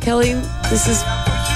Kelly, this is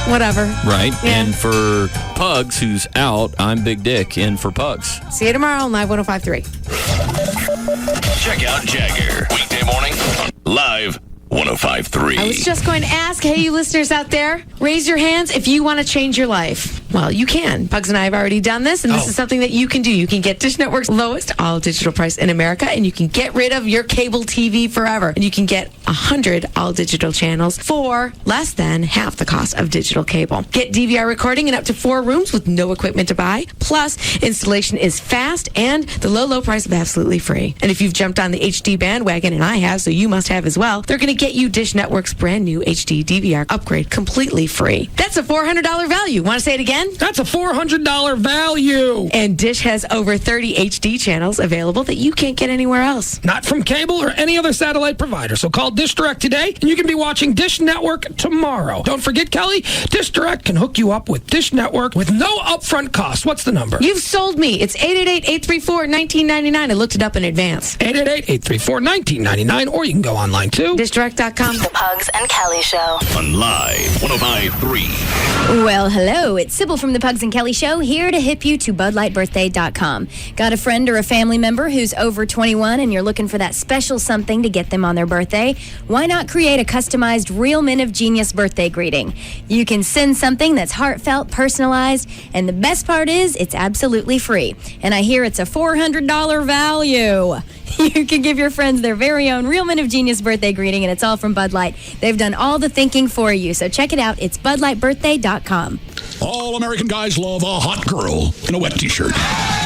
whatever. Right. Yeah. And for Pugs, who's out, I'm Big Dick in for Pugs. See you tomorrow on Live 105.3. Check out Jagger. Weekday morning on Live 105.3. I was just going to ask, hey, you listeners out there, raise your hands if you want to change your life. Well, you can. Pugs and I have already done this, and this is something that you can do. You can get Dish Network's lowest all-digital price in America, and you can get rid of your cable TV forever. And you can get 100 all-digital channels for less than half the cost of digital cable. Get DVR recording in up to 4 rooms with no equipment to buy. Plus, installation is fast, and the low price is absolutely free. And if you've jumped on the HD bandwagon, and I have, so you must have as well, they're going to get you Dish Network's brand new HD DVR upgrade completely free. That's a $400 value. Want to say it again? That's a $400 value. And Dish has over 30 HD channels available that you can't get anywhere else. Not from cable or any other satellite provider. So call Dish Direct today, and you can be watching Dish Network tomorrow. Don't forget, Kelly, Dish Direct can hook you up with Dish Network with no upfront cost. What's the number? You've sold me. It's 888-834-1999. I looked it up in advance. 888-834-1999, or you can go online too. DishDirect.com. The Pugs and Kelly Show. On Live 105.3. Well, hello. It's Sybil from the Pugs and Kelly Show, here to hip you to BudLightBirthday.com. Got a friend or a family member who's over 21 and you're looking for that special something to get them on their birthday? Why not create a customized Real Men of Genius birthday greeting? You can send something that's heartfelt, personalized, and the best part is it's absolutely free. And I hear it's a $400 value. You can give your friends their very own Real Men of Genius birthday greeting, and it's all from Bud Light. They've done all the thinking for you, so check it out. It's BudLightBirthday.com. All American guys love a hot girl in a wet t-shirt.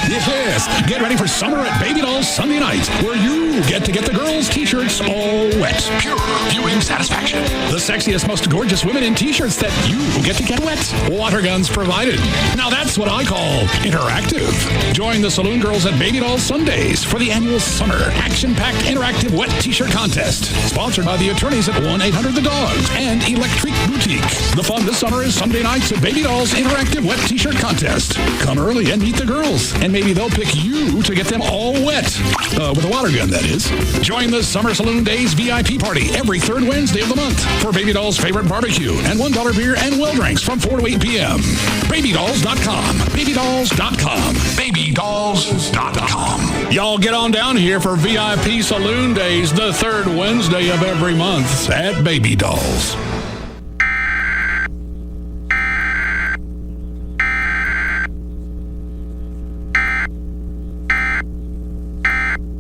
Yes, get ready for summer at Baby Doll's Sunday night, where you get to get the girls' t-shirts all wet. Pure viewing satisfaction. The sexiest, most gorgeous women in t-shirts that you get to get wet. Water guns provided. Now that's what I call interactive. Join the Saloon Girls at Baby Doll's Sundays for the annual summer action-packed interactive wet t-shirt contest. Sponsored by the attorneys at 1-800-THE-DOGS and Electric Boutique. The fun this summer is Sunday nights at Baby Doll's interactive wet t-shirt contest. Come early and meet the girls, and maybe they'll pick you to get them all wet. With a water gun, that is. Join the Summer Saloon Days VIP party every third Wednesday of the month for Baby Doll's favorite barbecue and $1 beer and well drinks from 4 to 8 p.m. BabyDolls.com. BabyDolls.com. BabyDolls.com. Y'all get on down here for VIP Saloon Days the third Wednesday of every month at Baby Dolls.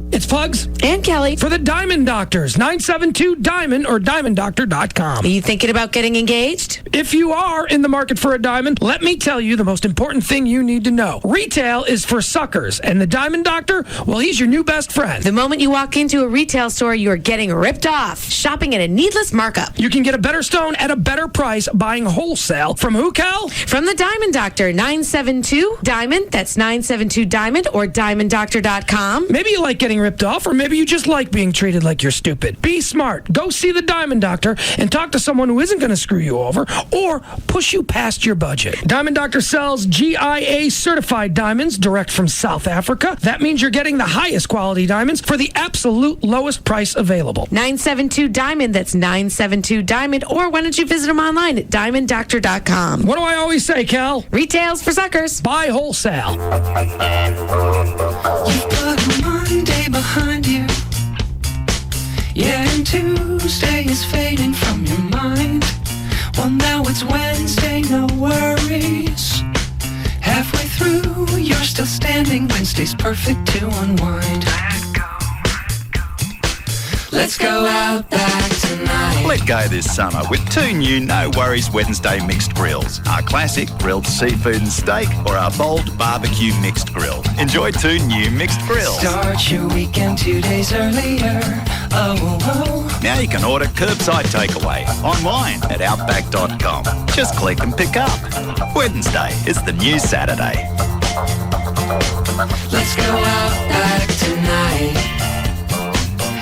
It's Pugs and Kelly for the Diamond Doctors. 972-DIAMOND or DiamondDoctor.com. Are you thinking about getting engaged? If you are in the market for a diamond, let me tell you the most important thing you need to know. Retail is for suckers, and the Diamond Doctor, well, he's your new best friend. The moment you walk into a retail store, you are getting ripped off. Shopping at a needless markup. You can get a better stone at a better price buying wholesale. From who, Cal? From the Diamond Doctor. 972-DIAMOND. That's 972-DIAMOND or DiamondDoctor.com. Maybe you like getting ripped off, or maybe you just like being treated like you're stupid. Be smart. Go see the Diamond Doctor and talk to someone who isn't going to screw you over or push you past your budget. Diamond Doctor sells GIA certified diamonds direct from South Africa. That means you're getting the highest quality diamonds for the absolute lowest price available. 972-DIAMOND. That's 972-DIAMOND. Or why don't you visit them online at DiamondDoctor.com. What do I always say, Cal? Retail's for suckers. Buy wholesale. You've put Monday behind you. Yeah, and Tuesday is fading from your mind. Well, now it's Wednesday, no worries. Halfway through, you're still standing. Wednesday's perfect to unwind. Let's go out back tonight. Let go this summer with 2 new No Worries Wednesday mixed grills. Our classic grilled seafood and steak, or our bold barbecue mixed grill. Enjoy 2 new mixed grills. Start your weekend 2 days earlier. Oh. Now you can order curbside takeaway online at Outback.com. Just click and pick up. Wednesday is the new Saturday. Let's go out back tonight.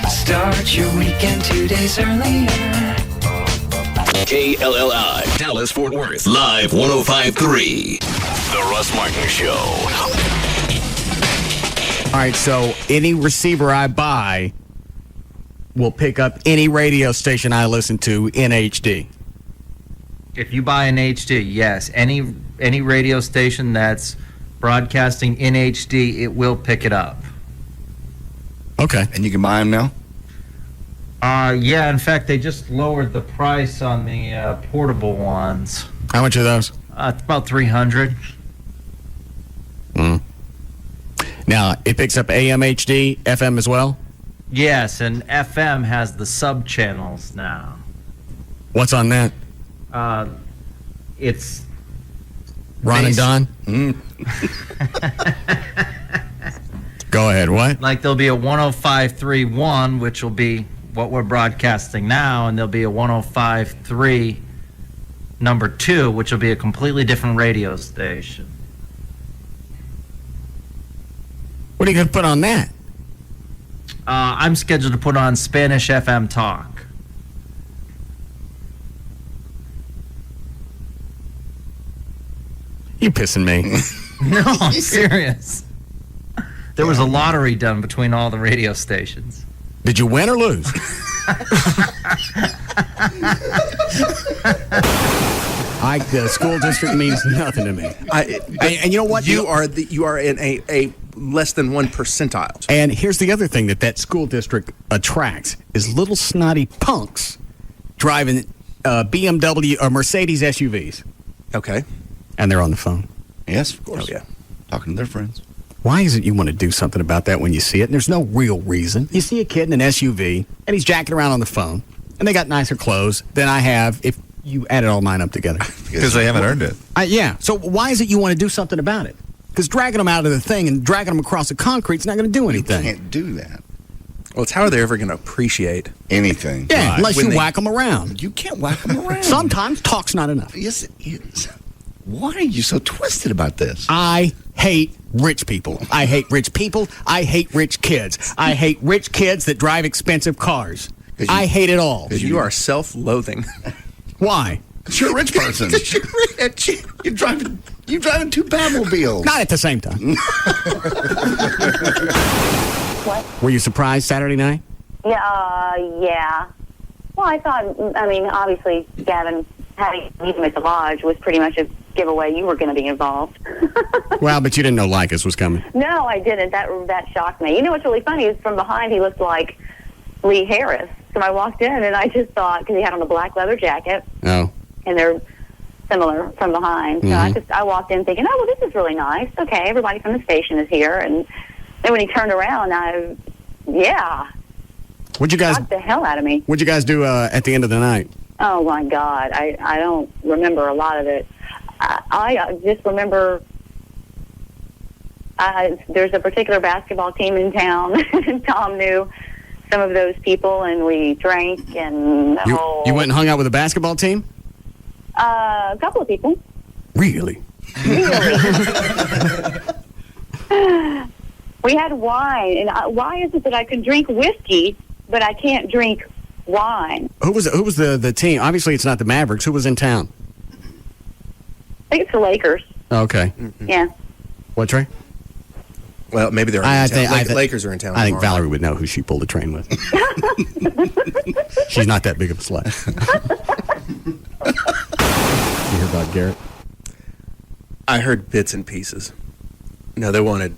Start your weekend 2 days earlier. KLLI, Dallas, Fort Worth. Live 105.3. The Russ Martin Show. All right, so any receiver I buy will pick up any radio station I listen to in HD. If you buy an HD, yes, any radio station that's broadcasting in HD, it will pick it up. Okay. And you can buy them now? Yeah, in fact, they just lowered the price on the portable ones. How much are those? It's about $300. Now, it picks up AM HD, FM as well? Yes, and FM has the sub-channels now. What's on that? It's... Ron and Don? Go ahead, what? Like there'll be a 105.3.1, which will be what we're broadcasting now, and there'll be a 105.3 number 2, which will be a completely different radio station. What are you going to put on that? I'm scheduled to put on Spanish FM Talk. You pissing me. No, I'm serious. There was a lottery done between all the radio stations. Did you win or lose? The school district means nothing to me. And you know what? You are in a less than 1 percentile. And here's the other thing that school district attracts is little snotty punks driving BMW or Mercedes SUVs. Okay. And they're on the phone. Yes, of course. Oh, yeah. Talking to their friends. Why is it you want to do something about that when you see it? And there's no real reason. You see a kid in an SUV, and he's jacking around on the phone, and they got nicer clothes than I have if you added all mine up together. Because they haven't earned it. Yeah. So why is it you want to do something about it? Because dragging them out of the thing and dragging them across the concrete is not going to do anything. You can't do that. Well, it's how are they ever going to appreciate anything? Yeah, right. Unless you whack them around. You can't whack them around. Sometimes talk's not enough. Yes, it is. Why are you so twisted about this? I hate rich people. I hate rich people. I hate rich kids. I hate rich kids that drive expensive cars. I hate it all. Because you are self-loathing. Why? Because you're a rich person. Because you're rich. You're driving 2 Batmobiles. Not at the same time. What? Were you surprised Saturday night? Yeah. Well, I thought, obviously, Gavin having to meet him at the lodge was pretty much a giveaway you were going to be involved. Well, but you didn't know Lycus was coming. No, I didn't. That shocked me. You know what's really funny is from behind he looked like Lee Harris. So I walked in and I just thought, because he had on a black leather jacket. Oh. And they're similar from behind. So I walked in thinking, oh, well, this is really nice. Okay, everybody from the station is here. And then when he turned around, What'd you guys? shocked the hell out of me. What'd you guys do at the end of the night? Oh, my God. I don't remember a lot of it. I just remember there's a particular basketball team in town, and Tom knew some of those people, and we drank and You went and hung out with a basketball team? A couple of people. Really? We had wine, and why is it that I can drink whiskey, but I can't drink wine? Who was the team? Obviously, it's not the Mavericks. Who was in town? I think it's the Lakers. Okay. Yeah. What, Trey? Well, maybe they're in town. Lakers are in town. I think Valerie would know who she pulled the train with. She's not that big of a slut. You hear about Garrett? I heard bits and pieces. No, they wanted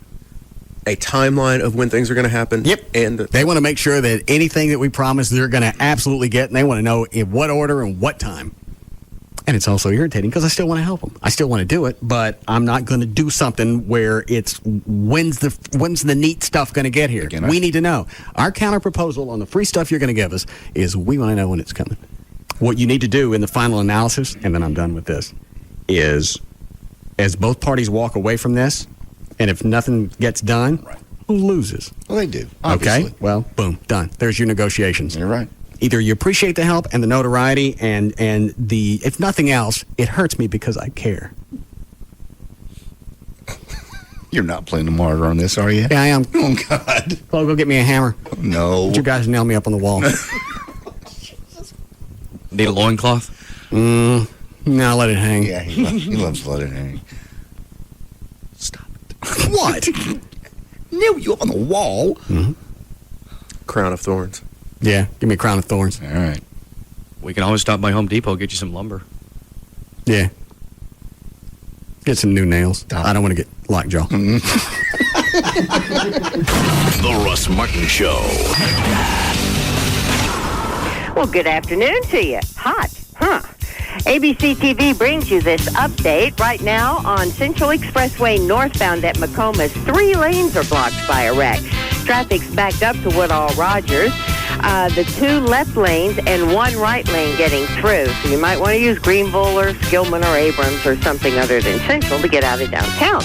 a timeline of when things are going to happen. Yep. And they want to make sure that anything that we promise they're going to absolutely get, and they want to know in what order and what time. And it's also irritating because I still want to help them. I still want to do it, but I'm not going to do something where it's when's the neat stuff going to get here? We need to know. Our counter proposal on the free stuff you're going to give us is we want to know when it's coming. What you need to do in the final analysis, and then I'm done with this, is as both parties walk away from this, and if nothing gets done, who loses? Well, they do. Obviously. Okay. Well, boom, done. There's your negotiations. You're right. Either you appreciate the help and the notoriety, and the if nothing else, it hurts me because I care. You're not playing the martyr on this, are you? Yeah, I am. Oh, God. Chloe, go get me a hammer. No. Would you guys nail me up on the wall? Need a loincloth? No, let it hang. Yeah, he loves to let it hang. Stop it. What? Nail you up on the wall? Mm-hmm. Crown of Thorns. Yeah, give me a crown of thorns. All right. We can always stop by Home Depot and get you some lumber. Yeah. Get some new nails. I don't want to get lockjaw. The Russ Martin Show. Well, good afternoon to you. Hot, huh? ABC TV brings you this update. Right now on Central Expressway northbound at Macomas, 3 lanes are blocked by a wreck. Traffic's backed up to Woodall Rogers. The 2 left lanes and 1 right lane getting through. So you might want to use Greenville or Skillman or Abrams or something other than Central to get out of downtown.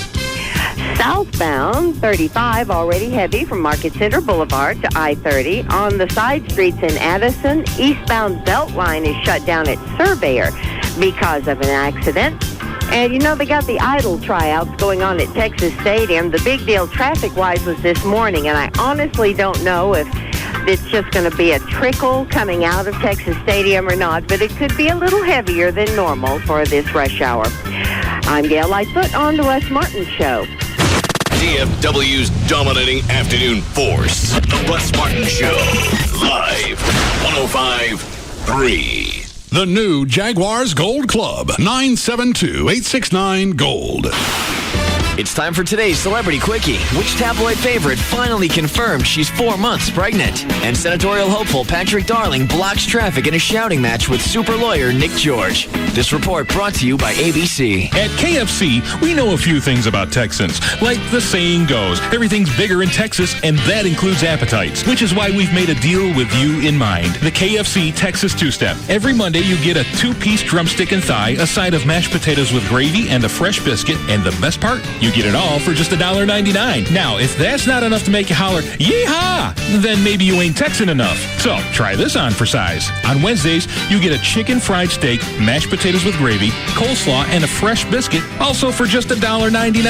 Southbound 35 already heavy from Market Center Boulevard to I-30. On the side streets in Addison, eastbound Beltline is shut down at Surveyor because of an accident. And you know, they got the Idol tryouts going on at Texas Stadium. The big deal traffic-wise was this morning, and I honestly don't know if it's just going to be a trickle coming out of Texas Stadium or not, but it could be a little heavier than normal for this rush hour. I'm Gail Lightfoot on The Russ Martin Show. DFW's dominating afternoon force. The Russ Martin Show. Live. 105.3. The new Jaguars Gold Club, 972-869-GOLD. It's time for today's Celebrity Quickie. Which tabloid favorite finally confirmed she's 4 months pregnant? And senatorial hopeful Patrick Darling blocks traffic in a shouting match with super lawyer Nick George. This report brought to you by ABC. At KFC, we know a few things about Texans. Like the saying goes, everything's bigger in Texas, and that includes appetites, which is why we've made a deal with you in mind. The KFC Texas Two-Step. Every Monday, you get a 2-piece drumstick and thigh, a side of mashed potatoes with gravy, and a fresh biscuit, and the best part, you get it all for just $1.99. Now, if that's not enough to make you holler, yeehaw, then maybe you ain't Texan enough. So, try this on for size. On Wednesdays, you get a chicken fried steak, mashed potatoes with gravy, coleslaw, and a fresh biscuit, also for just $1.99.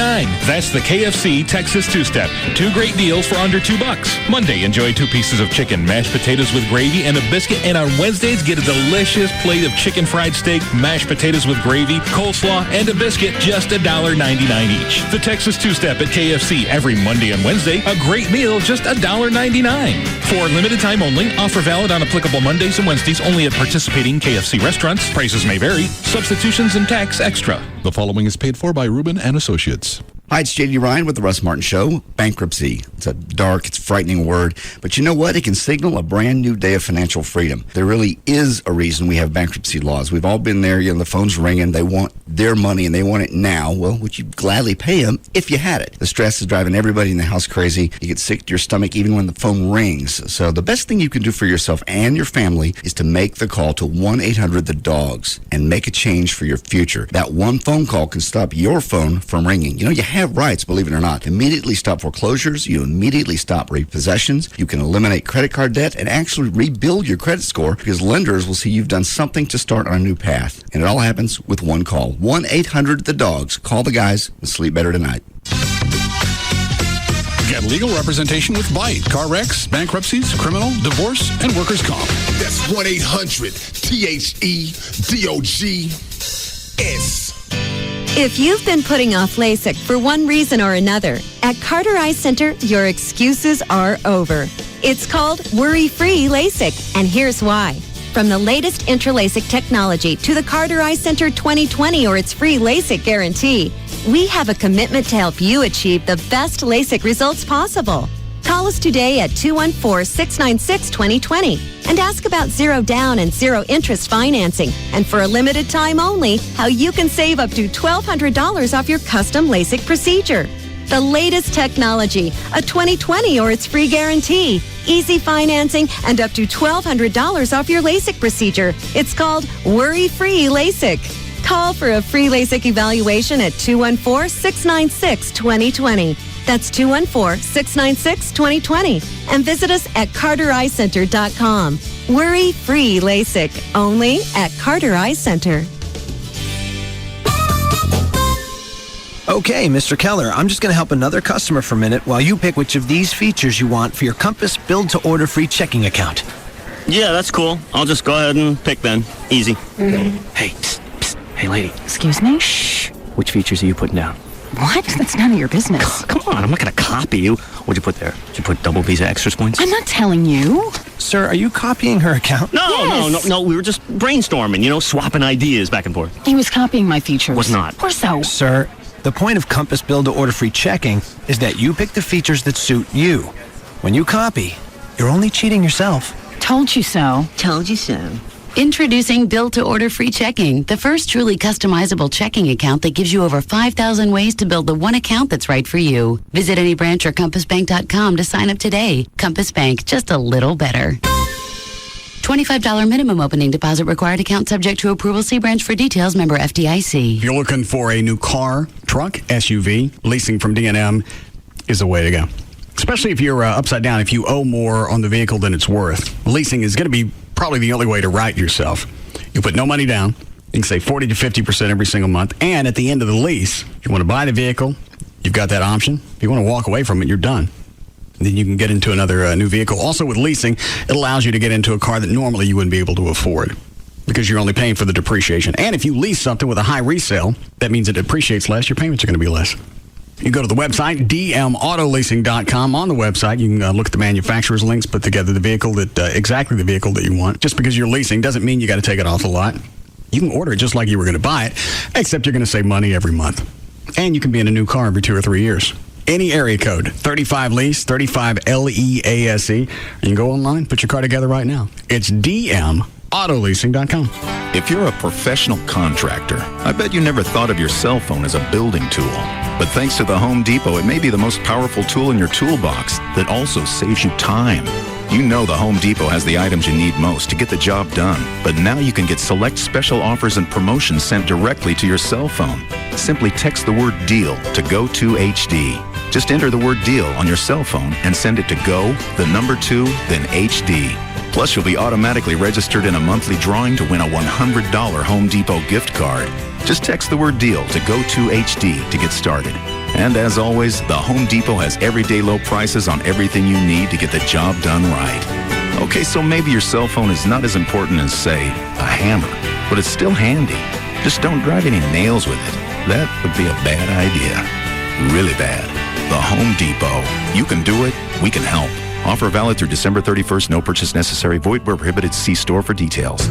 That's the KFC Texas Two-Step. 2 great deals for under $2. Monday, enjoy 2 pieces of chicken, mashed potatoes with gravy, and a biscuit. And on Wednesdays, get a delicious plate of chicken fried steak, mashed potatoes with gravy, coleslaw, and a biscuit, just $1.99 each. The Texas Two-Step at KFC every Monday and Wednesday. A great meal, just $1.99. For limited time only. Offer valid on applicable Mondays and Wednesdays only at participating KFC restaurants. Prices may vary. Substitutions and tax extra. The following is paid for by Rubin and Associates. Hi, it's J.D. Ryan with the Russ Martin Show. Bankruptcy. It's a dark, it's a frightening word. But you know what? It can signal a brand new day of financial freedom. There really is a reason we have bankruptcy laws. We've all been there. You know, the phone's ringing. They want their money and they want it now. Well, would you gladly pay them if you had it? The stress is driving everybody in the house crazy. You get sick to your stomach even when the phone rings. So the best thing you can do for yourself and your family is to make the call to 1-800-THE-DOGS and make a change for your future. That one phone call can stop your phone from ringing. You know, you have rights, believe it or not. Immediately stop foreclosures. You immediately stop repossessions. You can eliminate credit card debt and actually rebuild your credit score because lenders will see you've done something to start on a new path. And it all happens with one call. 1-800-THE-DOGS. Call the guys and sleep better tonight. Get legal representation with Byte. Car wrecks, bankruptcies, criminal, divorce, and workers' comp. That's 1-800-THE-DOGS. If you've been putting off LASIK for one reason or another, at Carter Eye Center, your excuses are over. It's called Worry-Free LASIK, and here's why. From the latest Intralasic technology to the Carter Eye Center 2020 or its free LASIK guarantee, we have a commitment to help you achieve the best LASIK results possible. Call us today at 214-696-2020 and ask about zero down and zero interest financing, and for a limited time only, how you can save up to $1,200 off your custom LASIK procedure. The latest technology, a 2020 or its free guarantee, easy financing, and up to $1,200 off your LASIK procedure. It's called Worry-Free LASIK. Call for a free LASIK evaluation at 214-696-2020. That's 214-696-2020. And visit us at CarterEyeCenter.com. Worry-free LASIK, only at Carter Eye Center. Okay, Mr. Keller, I'm just going to help another customer for a minute while you pick which of these features you want for your Compass build-to-order free checking account. Yeah, that's cool. I'll just go ahead and pick then. Easy. Hey, psst, psst. Hey, lady. Excuse me? Shh. Which features are you putting down? What? That's none of your business. Come on, I'm not going to copy you. What'd you put there? Did you put double Visa Extras points? I'm not telling you. Sir, are you copying her account? No. We were just brainstorming, swapping ideas back and forth. He was copying my features. Was not. Or so. Sir, the point of Compass Build to Order Free Checking is that you pick the features that suit you. When you copy, you're only cheating yourself. Told you so. Told you so. Introducing Build to Order Free Checking, the first truly customizable checking account that gives you over 5,000 ways to build the one account that's right for you. Visit any branch or compassbank.com to sign up today. Compass Bank, just a little better. $25 minimum opening deposit required. Account subject to approval. See branch for details. Member FDIC. If you're looking for a new car, truck, SUV, leasing from D&M is the way to go. Especially if you're upside down, if you owe more on the vehicle than it's worth. Leasing is going to be probably the only way to right yourself. You put no money down. You can save 40 to 50% every single month. And at the end of the lease, if you want to buy the vehicle, you've got that option. If you want to walk away from it, you're done. And then you can get into another new vehicle. Also with leasing, it allows you to get into a car that normally you wouldn't be able to afford because you're only paying for the depreciation. And if you lease something with a high resale, that means it depreciates less. Your payments are going to be less. You go to the website, dmautoleasing.com. On the website, you can look at the manufacturer's links, put together the vehicle exactly the vehicle that you want. Just because you're leasing doesn't mean you got to take it off the lot. You can order it just like you were going to buy it, except you're going to save money every month. And you can be in a new car every 2 or 3 years. Any area code, 35LEASE, 35LEASE. You can go online, put your car together right now. It's dmautoleasing.com. If you're a professional contractor, I bet you never thought of your cell phone as a building tool. But thanks to the Home Depot, it may be the most powerful tool in your toolbox that also saves you time. You know the Home Depot has the items you need most to get the job done. But now you can get select special offers and promotions sent directly to your cell phone. Simply text the word DEAL to GO2HD. Just enter the word DEAL on your cell phone and send it to GO, the number 2, then HD. Plus, you'll be automatically registered in a monthly drawing to win a $100 Home Depot gift card. Just text the word DEAL to GO2HD to get started. And as always, the Home Depot has everyday low prices on everything you need to get the job done right. Okay, so maybe your cell phone is not as important as, say, a hammer, but it's still handy. Just don't drive any nails with it. That would be a bad idea. Really bad. The Home Depot. You can do it. We can help. Offer valid through December 31st. No purchase necessary. Void where prohibited. See store for details.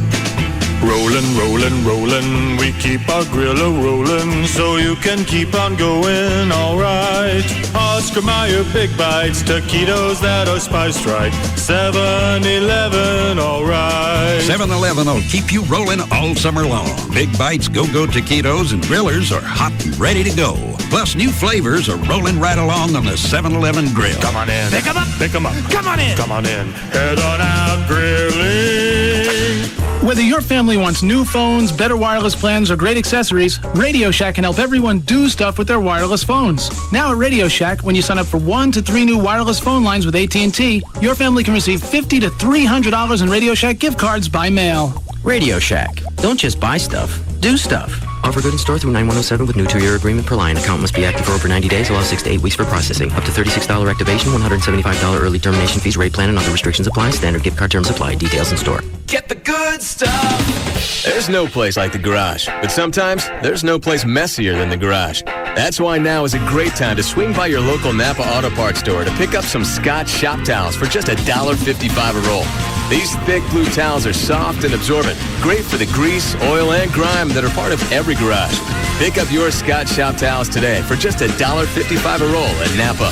Rollin', rollin', rollin', we keep our grill a-rollin' so you can keep on going, alright. Oscar Mayer Big Bites, taquitos that are spiced right. 7-Eleven, alright. 7-Eleven will keep you rolling all summer long. Big Bites, Go-Go taquitos, and grillers are hot and ready to go. Plus, new flavors are rolling right along on the 7-Eleven grill. Come on in. Pick 'em up. Pick 'em up. Come on in. Come on in. Head on out grilling. Whether your family wants new phones, better wireless plans, or great accessories, Radio Shack can help everyone do stuff with their wireless phones. Now at Radio Shack, when you sign up for 1 to 3 new wireless phone lines with AT&T, your family can receive $50 to $300 in Radio Shack gift cards by mail. Radio Shack. Don't just buy stuff, do stuff. Offer good in store through 9107 with new 2-year agreement per line. Account must be active for over 90 days. Allow 6 to 8 weeks for processing. Up to $36 activation, $175 early termination fees. Rate plan and other restrictions apply. Standard gift card terms apply. Details in store. Get the good stuff. There's no place like the garage, but sometimes there's no place messier than the garage. That's why now is a great time to swing by your local Napa Auto Parts store to pick up some Scotch shop towels for just $1.55 a roll. These thick blue towels are soft and absorbent, great for the grease, oil, and grime that are part of every garage. Pick up your Scotch shop towels today for just $1.55 a roll at Napa.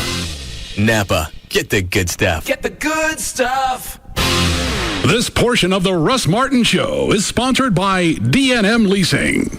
Napa, get the good stuff. Get the good stuff. This portion of the Russ Martin Show is sponsored by D&M Leasing.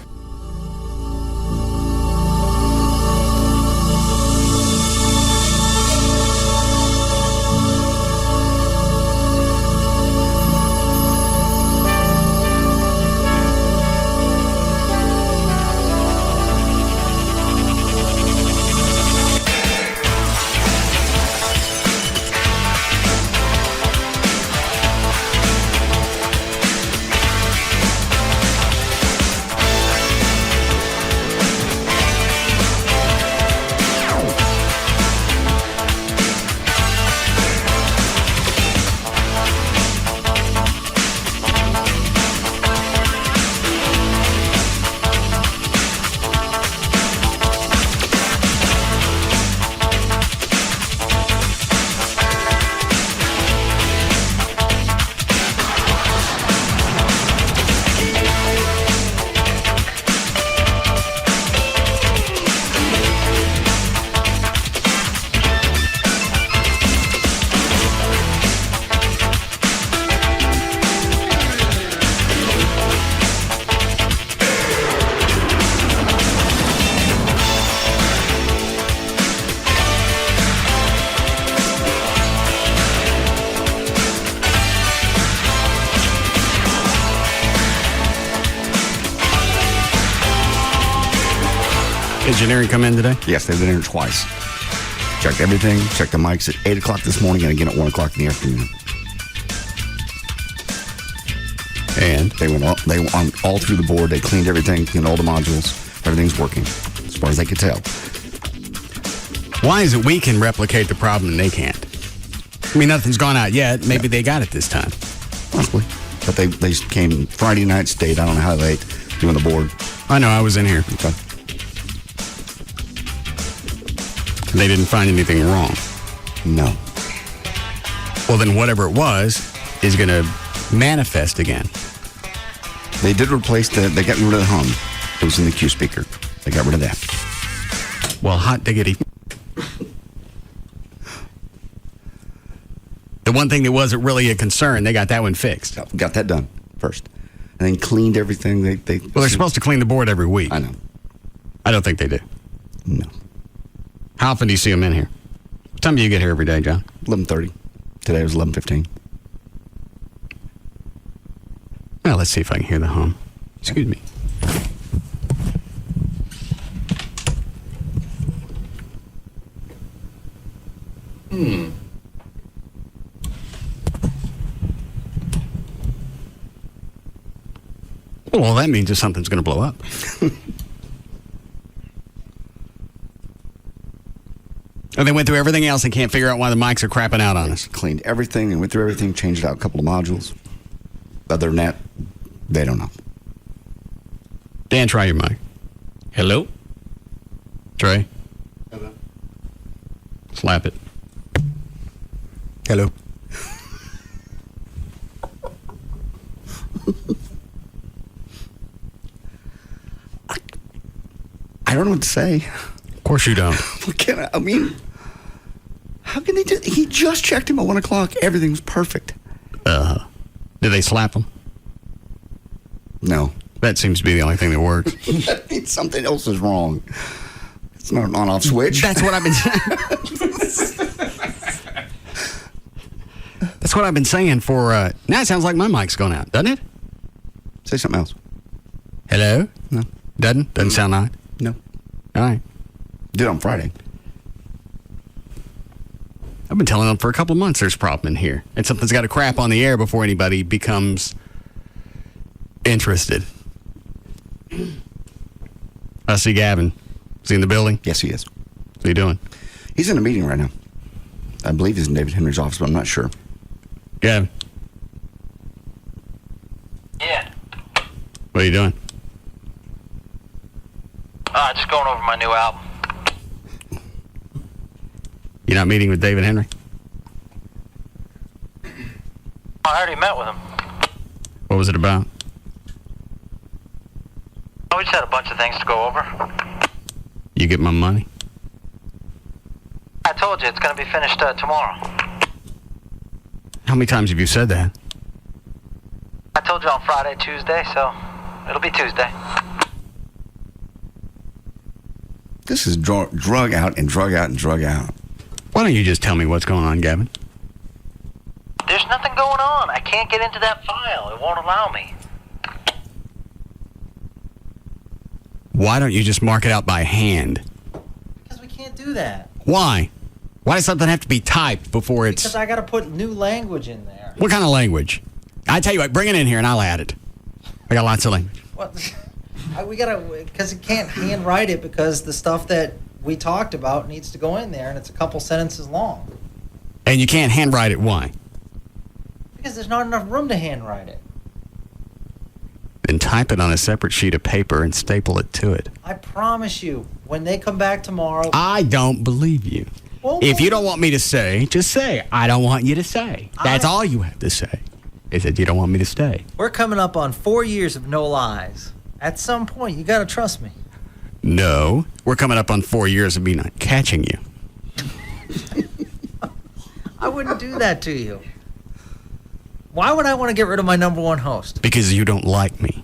Engineering come in today? Yes, they've been in twice. Checked everything. Checked the mics at 8 o'clock this morning and again at 1 o'clock in the afternoon. And they went all through the board. They cleaned everything, cleaned all the modules. Everything's working, as far as they could tell. Why is it we can replicate the problem and they can't? I mean, nothing's gone out yet. Maybe they got it this time. Possibly. But they came Friday night, stayed, I don't know how late, doing the board. I know, I was in here. Okay. They didn't find anything wrong. No. Well, then whatever it was is going to manifest again. They did replace they got rid of the hum. It was in the Q speaker. They got rid of that. Well, hot diggity. The one thing that wasn't really a concern, they got that one fixed. Got that done first. And then cleaned everything. They're supposed to clean the board every week. I know. I don't think they do. No. How often do you see them in here? What time do you get here every day, John? 11:30. Today was 11:15. Well, let's see if I can hear the hum. Excuse me. Well, that means that something's going to blow up. And they went through everything else and can't figure out why the mics are crapping out on us. Cleaned everything and went through everything, changed out a couple of modules. Other than that, they don't know. Dan, try your mic. Hello? Trey? Hello. Slap it. Hello. I don't know what to say. Of course you don't. What can I mean, how can they do? He just checked him at 1 o'clock. Everything was perfect. Did they slap him? No. That seems to be the only thing that works. That means something else is wrong. It's not an on-off switch. That's what I've been saying. That's what I've been saying for, now it sounds like my mic's going out, doesn't it? Say something else. Hello? No. Doesn't sound right? No. All right. Did on Friday. I've been telling them for a couple of months there's a problem in here. And something's got to crap on the air before anybody becomes interested. I see Gavin. Is he in the building? Yes, he is. What's he doing? He's in a meeting right now. I believe he's in David Henry's office, but I'm not sure. Gavin. Yeah. What are you doing? Just going over my new album. You're not meeting with David Henry? I already met with him. What was it about? We just had a bunch of things to go over. You get my money? I told you it's going to be finished tomorrow. How many times have you said that? I told you on Friday, Tuesday, so it'll be Tuesday. This is drug out and drug out and drug out. Why don't you just tell me what's going on, Gavin? There's nothing going on. I can't get into that file. It won't allow me. Why don't you just mark it out by hand? Because we can't do that. Why? Why does something have to be typed before it's... Because I got to put new language in there. What kind of language? I tell you what, bring it in here and I'll add it. I got lots of language. What? We got to... Because it can't handwrite it because the stuff that we talked about needs to go in there and it's a couple sentences long. And you can't handwrite it, why? Because there's not enough room to handwrite it. Then type it on a separate sheet of paper and staple it to it. I promise you, when they come back tomorrow... I don't believe you. Well, if you don't want me to say, just say, I don't want you to say. That's all you have to say, is that you don't want me to stay. We're coming up on 4 years of no lies. At some point, you got to trust me. No, we're coming up on 4 years of me not catching you. I wouldn't do that to you. Why would I want to get rid of my number one host? Because you don't like me.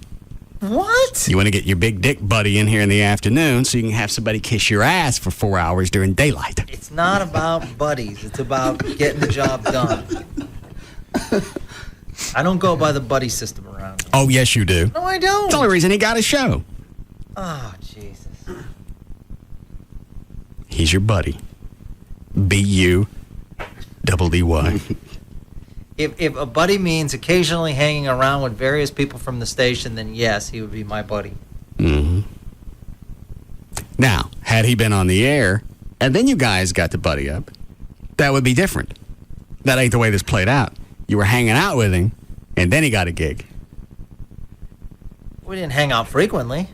What? You want to get your big dick buddy in here in the afternoon so you can have somebody kiss your ass for 4 hours during daylight. It's not about buddies. It's about getting the job done. I don't go by the buddy system around here. Oh, yes, you do. No, I don't. It's the only reason he got a show. Oh, Jesus. He's your buddy. B-U-D-D-Y. If a buddy means occasionally hanging around with various people from the station, then yes, he would be my buddy. Mm-hmm. Now, had he been on the air, and then you guys got to buddy up, that would be different. That ain't the way this played out. You were hanging out with him, and then he got a gig. We didn't hang out frequently.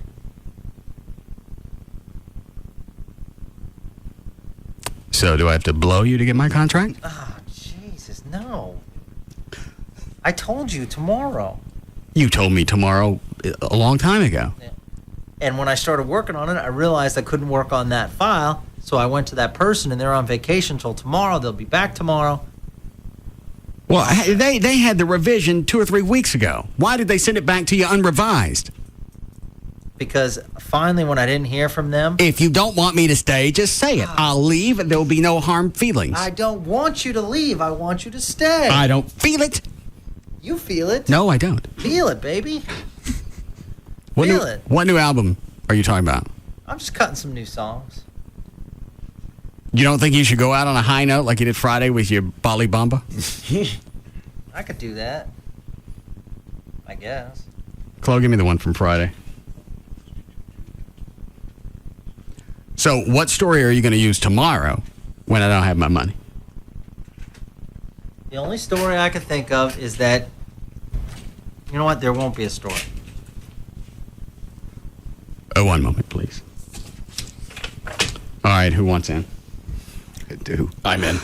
So do I have to blow you to get my contract? Oh, Jesus, no. I told you tomorrow. You told me tomorrow a long time ago. Yeah. And when I started working on it, I realized I couldn't work on that file, so I went to that person, and they're on vacation till tomorrow. They'll be back tomorrow. Well, they had the revision 2 or 3 weeks ago. Why did they send it back to you unrevised? Because finally, when I didn't hear from them... If you don't want me to stay, just say it. I'll leave, and there will be no harm feelings. I don't want you to leave. I want you to stay. I don't feel it. You feel it. No, I don't. Feel it, baby. Feel it. What new album are you talking about? I'm just cutting some new songs. You don't think you should go out on a high note like you did Friday with your Bali Bamba? I could do that. I guess. Chloe, give me the one from Friday. So, what story are you going to use tomorrow when I don't have my money? The only story I can think of is that, you know what, there won't be a story. Oh, one moment, please. All right, who wants in? I do. I'm in.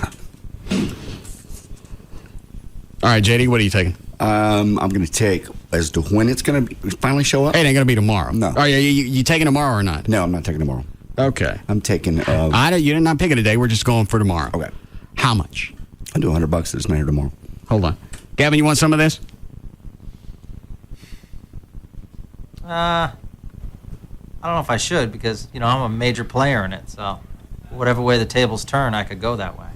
All right, JD, what are you taking? I'm going to take as to when it's going to finally show up. It ain't going to be tomorrow. No. Are you taking tomorrow or not? No, I'm not taking tomorrow. Okay. I'm taking... You're not picking a day. We're just going for tomorrow. Okay. How much? I'll do $100 this night or tomorrow. Hold on. Gavin, you want some of this? I don't know if I should because, I'm a major player in it. So whatever way the tables turn, I could go that way.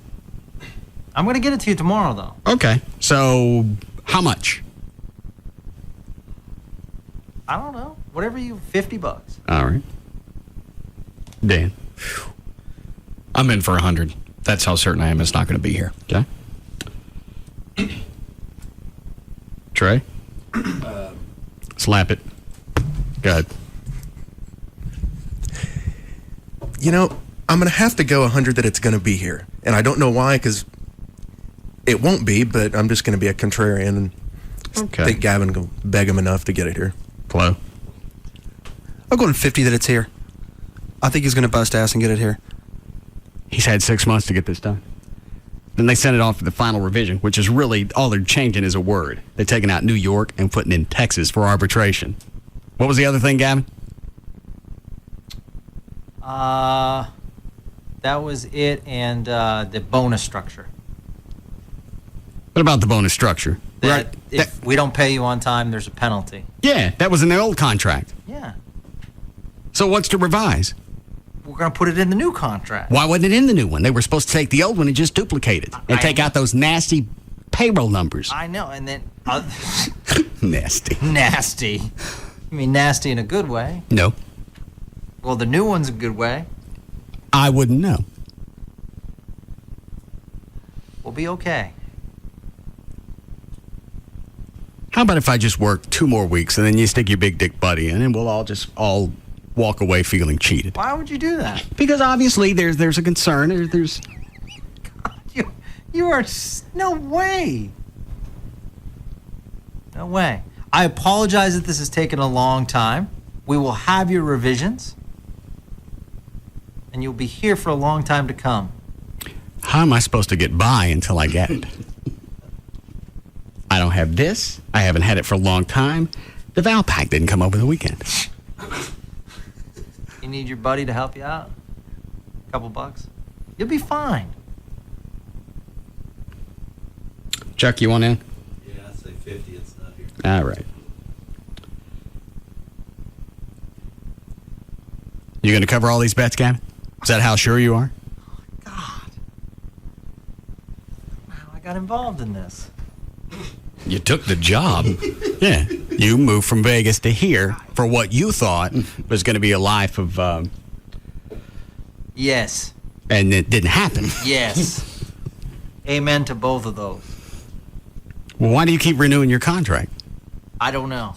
I'm going to get it to you tomorrow, though. Okay. So how much? I don't know. Whatever you, $50. All right. Dan. I'm in for 100. That's how certain I am it's not going to be here. Okay. Trey? Slap it. Go ahead. I'm going to have to go 100 that it's going to be here. And I don't know why, because it won't be, but I'm just going to be a contrarian and think Gavin will beg him enough to get it here. Flo? I'll go to 50 that it's here. I think he's going to bust ass and get it here. He's had 6 months to get this done. Then they sent it off for the final revision, which is really all they're changing is a word. They're taking out New York and putting in Texas for arbitration. What was the other thing, Gavin? That was it, and the bonus structure. What about the bonus structure? If we don't pay you on time, there's a penalty. Yeah, that was in the old contract. Yeah. So what's to revise? We're going to put it in the new contract. Why wasn't it in the new one? They were supposed to take the old one and just duplicate it and take out those nasty payroll numbers. I know, and then... Nasty. Nasty. You mean nasty in a good way? No. Well, the new one's a good way. I wouldn't know. We'll be okay. How about if I just work 2 more weeks and then you stick your big dick buddy in and we'll all walk away feeling cheated? Why would you do that? Because obviously there's a concern. There's God, you are... No way. No way. I apologize that this has taken a long time. We will have your revisions. And you'll be here for a long time to come. How am I supposed to get by until I get it? I don't have this. I haven't had it for a long time. The Val Pack didn't come over the weekend. You need your buddy to help you out? A couple bucks? You'll be fine. Chuck, you want in? Yeah, I'd say 50. It's not here. All right. You going to cover all these bets, Gavin? Is that how sure you are? God. Wow, I got involved in this. You took the job. Yeah. You moved from Vegas to here for what you thought was going to be a life of... Yes. And it didn't happen. Yes. Amen to both of those. Well, why do you keep renewing your contract? I don't know.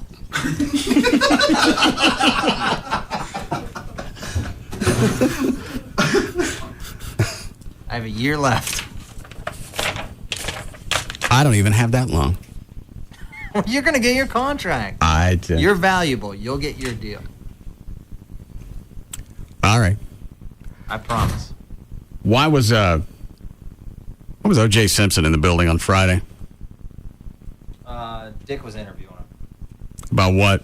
I have a year left. I don't even have that long. You're going to get your contract. You're valuable. You'll get your deal. All right. I promise. Why was O.J. Simpson in the building on Friday? Dick was interviewing him. About what?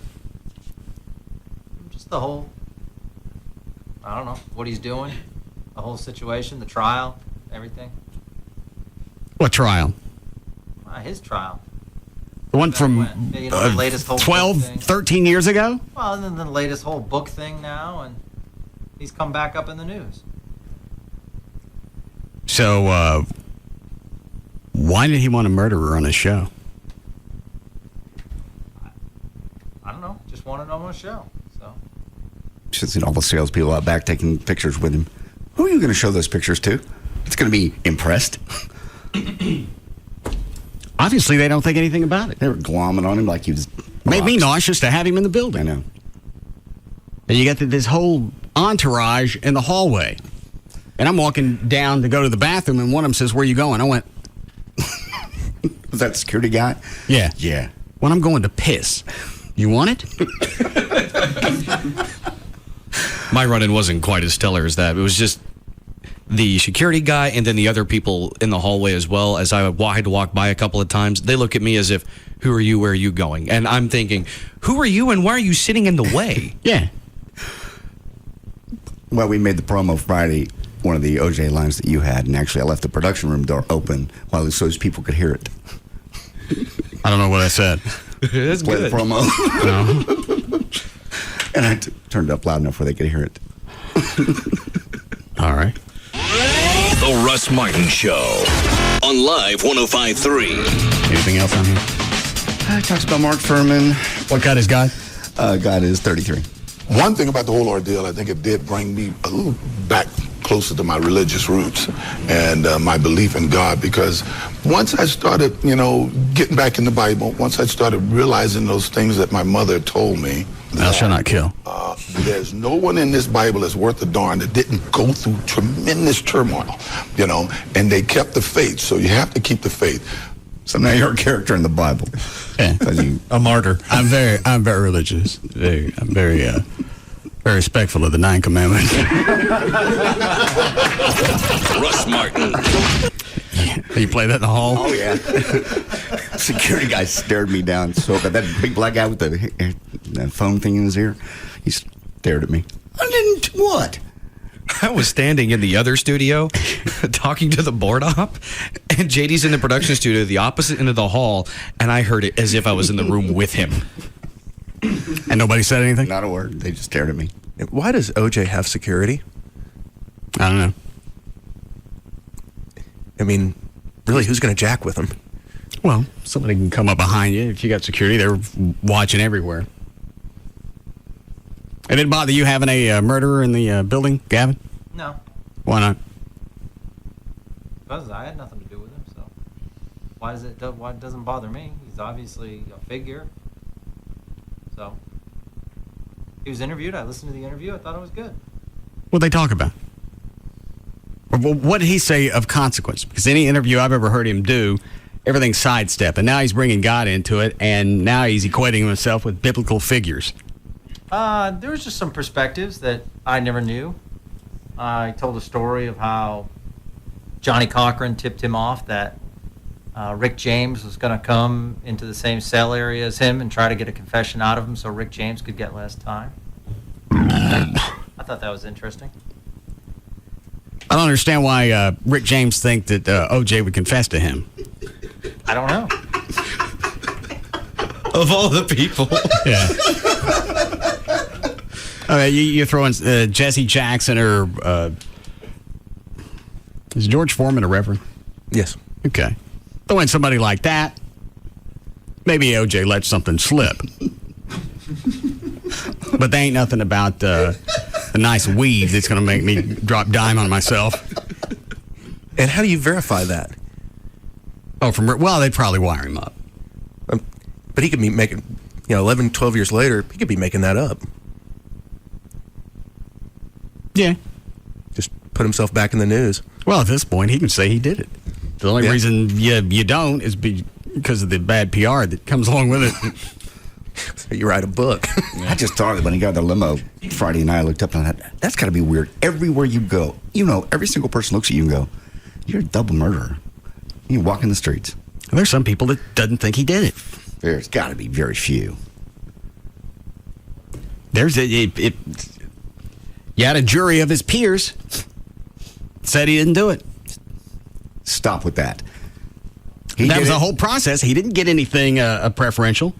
Just the whole, I don't know, what he's doing, the whole situation, the trial, everything. What trial? His trial. The one from the latest whole 12, 13 years ago? Well, and then the latest whole book thing now, and he's come back up in the news. So, why did he want a murderer on his show? I don't know. Just wanted him on a show. So. Should have seen all the salespeople out back taking pictures with him. Who are you going to show those pictures to? It's going to be impressed. Obviously, they don't think anything about it. They were glomming on him like he was... Made me nauseous to have him in the building. I know. And you got this whole entourage in the hallway. And I'm walking down to go to the bathroom, and one of them says, "Where are you going?" I went... Was that the security guy? Yeah. Yeah. Well, I'm going to piss. You want it? My run-in wasn't quite as stellar as that. It was just the security guy and then the other people in the hallway as well. As I had to walk by a couple of times, they look at me as if, "Who are you? Where are you going?" And I'm thinking, who are you and why are you sitting in the way? Yeah. Well, we made the promo Friday, one of the OJ lines that you had, and actually I left the production room door open while so as people could hear it. I don't know what I said. That's Play good. the promo. No. And I turned it up loud enough where they could hear it. All right. The Russ Martin Show on Live 105.3. Anything else on here? It talks about Mark Furman. What God is God? God is 33. One thing about the whole ordeal, I think it did bring me a little back closer to my religious roots and my belief in God, because once I started, getting back in the Bible, once I started realizing those things that my mother told me. Thou shalt not kill. There's no one in this Bible that's worth a darn that didn't go through tremendous turmoil, and they kept the faith. So you have to keep the faith. So now you're a character in the Bible. Yeah. A martyr. I'm very religious. I'm very respectful of the 9 Commandments. Russ Martin. You play that in the hall? Oh, yeah. Security guy stared me down so bad. That big black guy with that phone thing in his ear, he stared at me. I didn't, what? I was standing in the other studio talking to the board op, and JD's in the production studio, the opposite end of the hall, and I heard it as if I was in the room with him. And nobody said anything? Not a word. They just stared at me. Why does OJ have security? I don't know. I mean, really, who's going to jack with him? Well, somebody can come up behind you. If you got security, they're watching everywhere. It didn't bother you having a murderer in the building, Gavin? No. Why not? Because I had nothing to do with him, so why it doesn't bother me? He's obviously a figure. So he was interviewed. I listened to the interview. I thought it was good. What'd they talk about? Or what did he say of consequence? Because any interview I've ever heard him do, everything's sidestep. And now he's bringing God into it, and now he's equating himself with biblical figures. There was just some perspectives that I never knew. I told a story of how Johnny Cochran tipped him off that Rick James was going to come into the same cell area as him and try to get a confession out of him so Rick James could get less time. I thought that was interesting. I don't understand why Rick James think that O.J. would confess to him. I don't know. Of all the people. Yeah. You're throwing Jesse Jackson or is George Foreman a reverend? Yes. Okay. Throwing somebody like that, maybe OJ let something slip. But there ain't nothing about the nice weave that's going to make me drop dime on myself. And how do you verify that? Oh, well, they'd probably wire him up. But he could be making, 11, 12 years later, he could be making that up. Yeah. Just put himself back in the news. Well, at this point, he can say he did it. The only reason you don't is because of the bad PR that comes along with it. So you write a book. I just thought that when he got the limo Friday night, I looked up and I thought, that's got to be weird. Everywhere you go, every single person looks at you and go, you're a double murderer. You walk in the streets. There's some people that doesn't think he did it. There's got to be very few. You had a jury of his peers said he didn't do it. Stop with that. That was the whole process. He didn't get anything preferential.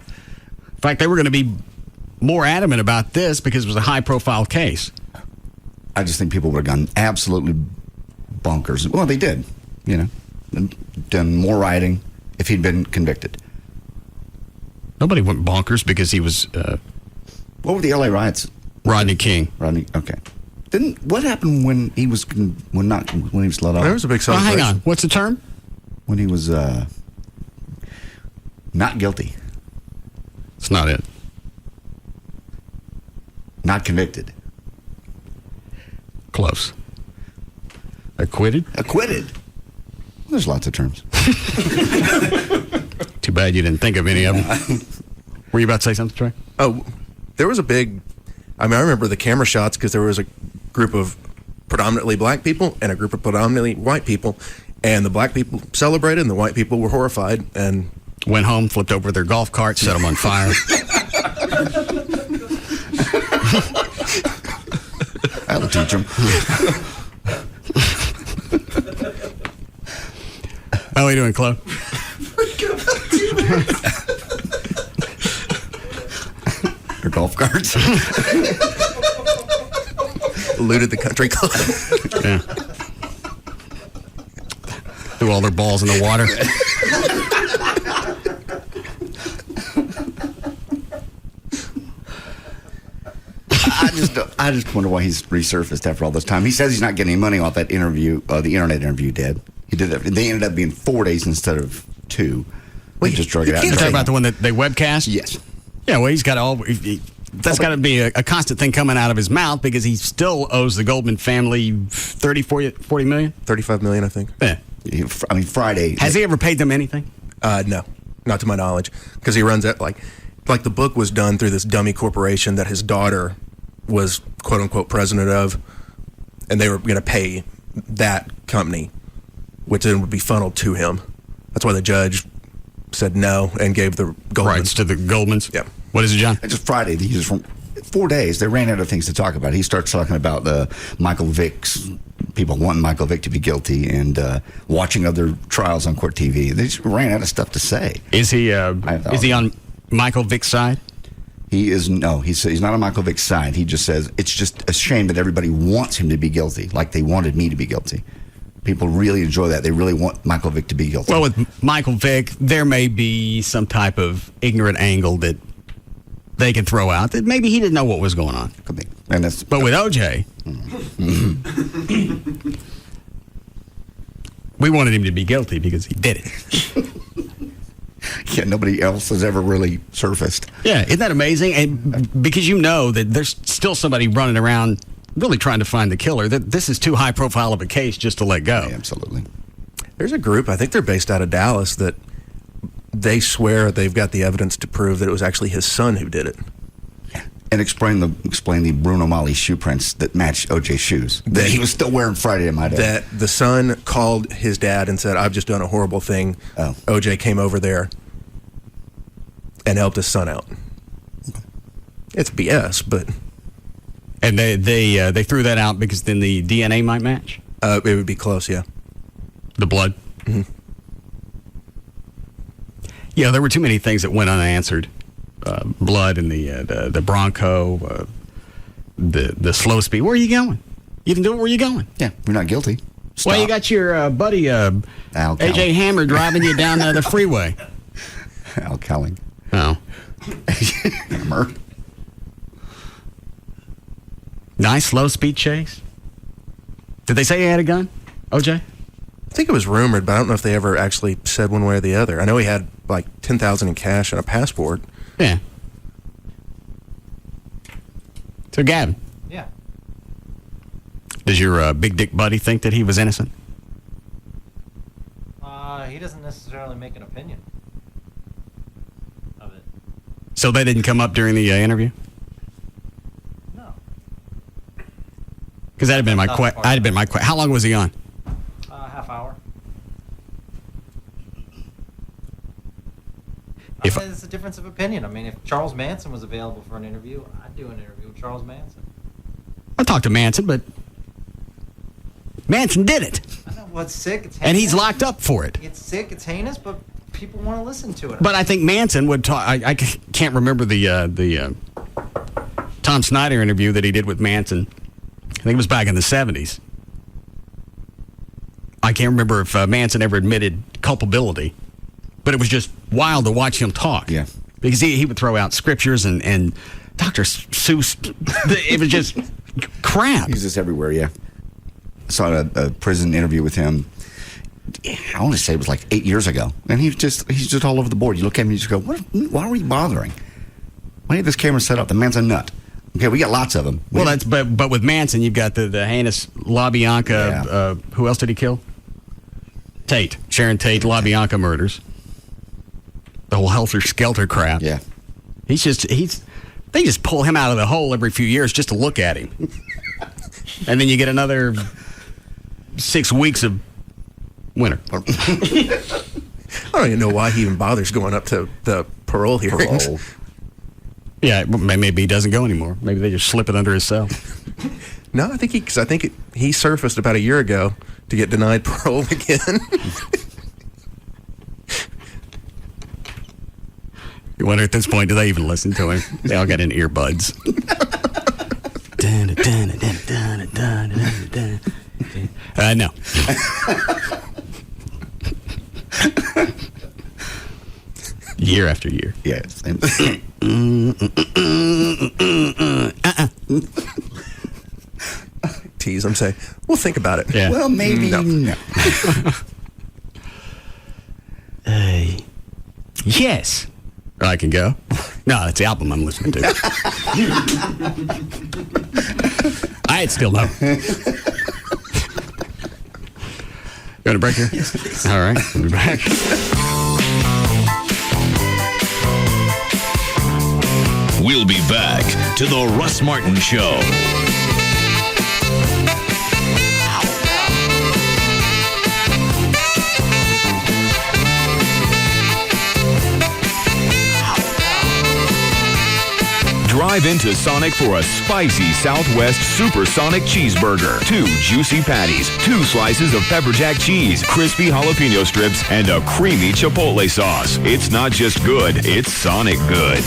In fact, they were going to be more adamant about this because it was a high-profile case. I just think people would have gone absolutely bonkers. Well, they did, done more rioting if he'd been convicted. Nobody went bonkers because he was... what were the LA riots? Rodney King. Okay. What happened when he was when he was let off? There was a big celebration. Hang on. What's the term? When he was not guilty. It's not it. Not convicted. Close. Acquitted? Acquitted. Well, there's lots of terms. Too bad you didn't think of any of them. Were you about to say something, Trey? Oh, there was a big... I remember the camera shots because there was a group of predominantly black people and a group of predominantly white people. And the black people celebrated and the white people were horrified and... Went home, flipped over their golf cart, set them on fire. That'll teach them. How are we doing, Chloe? Their golf carts. Looted the country club. Yeah. Threw all their balls in the water. I just wonder why he's resurfaced after all this time. He says he's not getting any money off that interview, the internet interview did. He did that. They ended up being 4 days instead of 2. They just drug it out. You're talking about the one that they webcast? Yes. Yeah, well, he's got that's got to be a constant thing coming out of his mouth because he still owes the Goldman family 30, 40 million? 35 million, I think. Yeah. Friday. Has he ever paid them anything? No, not to my knowledge. Because he runs it like the book was done through this dummy corporation that his daughter was quote unquote president of, and they were going to pay that company, which then would be funneled to him. That's why the judge said no and gave the Goldmans. Rights to the Goldmans? Yeah. What is it, John? Just Friday. He just from 4 days. They ran out of things to talk about. He starts talking about Michael Vick's people wanting Michael Vick to be guilty and watching other trials on court TV. They just ran out of stuff to say. Is he on Michael Vick's side? He is no. He's not on Michael Vick's side. He just says it's just a shame that everybody wants him to be guilty, like they wanted me to be guilty. People really enjoy that. They really want Michael Vick to be guilty. Well, with Michael Vick, there may be some type of ignorant angle that they can throw out that maybe he didn't know what was going on. Could be. And but with OJ, we wanted him to be guilty because he did it. Yeah, nobody else has ever really surfaced. Yeah, isn't that amazing? And because you know that there's still somebody running around really trying to find the killer, that this is too high profile of a case just to let go. Yeah, absolutely. There's a group, I think they're based out of Dallas, that they swear they've got the evidence to prove that it was actually his son who did it. And explain the Bruno Mali shoe prints that matched OJ's shoes that he was still wearing Friday in my day. That the son called his dad and said, "I've just done a horrible thing." Oh. OJ came over there and helped his son out. It's BS, but and they threw that out because then the DNA might match. It would be close, yeah. The blood. Mm-hmm. Yeah, there were too many things that went unanswered. Blood and the Bronco, the slow speed. Where are you going? You can do it where you going. Yeah, you're not guilty. Stop. Well, you got your buddy AJ Hammer driving you down the freeway. Al Kelling. Oh. Hammer. Nice slow speed chase. Did they say he had a gun, OJ? I think it was rumored, but I don't know if they ever actually said one way or the other. I know he had like $10,000 in cash and a passport. Yeah. So, Gavin. Yeah. Does your big dick buddy think that he was innocent? He doesn't necessarily make an opinion of it. So they didn't come up during the interview? No. Because that'd have been my question. How long was he on? Half hour. It's a difference of opinion. I mean, if Charles Manson was available for an interview, I'd do an interview with Charles Manson. I talked to Manson, but Manson did it. I know. Well, it's sick. It's heinous. And he's locked up for it. It's sick. It's heinous, but people want to listen to it. But I think Manson would talk. I can't remember the Tom Snyder interview that he did with Manson. I think it was back in the 70s. I can't remember if Manson ever admitted culpability, but it was just wild to watch him talk. Yeah. Because he would throw out scriptures and Dr. Seuss. It was just crap. He's just everywhere, yeah. I saw a prison interview with him. I want to say it was like 8 years ago, and he's just all over the board. You look at him, and you just go, why are we bothering? Why did this camera set up? The man's a nut. Okay, we got lots of them. Well, but with Manson, you've got the heinous LaBianca. Yeah. Who else did he kill? Tate, Sharon Tate, LaBianca murders. The whole Helter Skelter crap. Yeah, they just pull him out of the hole every few years just to look at him, and then you get another 6 weeks of winter. I don't even know why he even bothers going up to the parole hearings. Yeah, maybe he doesn't go anymore. Maybe they just slip it under his cell. No, I think he surfaced about a year ago to get denied parole again. You wonder at this point, do they even listen to him? They all got in earbuds. No. Year after year. Yeah. Tease him, say, we'll think about it. Yeah. Well, maybe. No. Yes. Or I can go. No, that's the album I'm listening to. I'd still know. You want a break here? Yes, please. All right, we'll be back. We'll be back to the Russ Martin Show. Drive into Sonic for a spicy Southwest Supersonic Cheeseburger, 2 juicy patties, 2 slices of pepper jack cheese, crispy jalapeno strips, and a creamy chipotle sauce. It's not just good, it's Sonic good.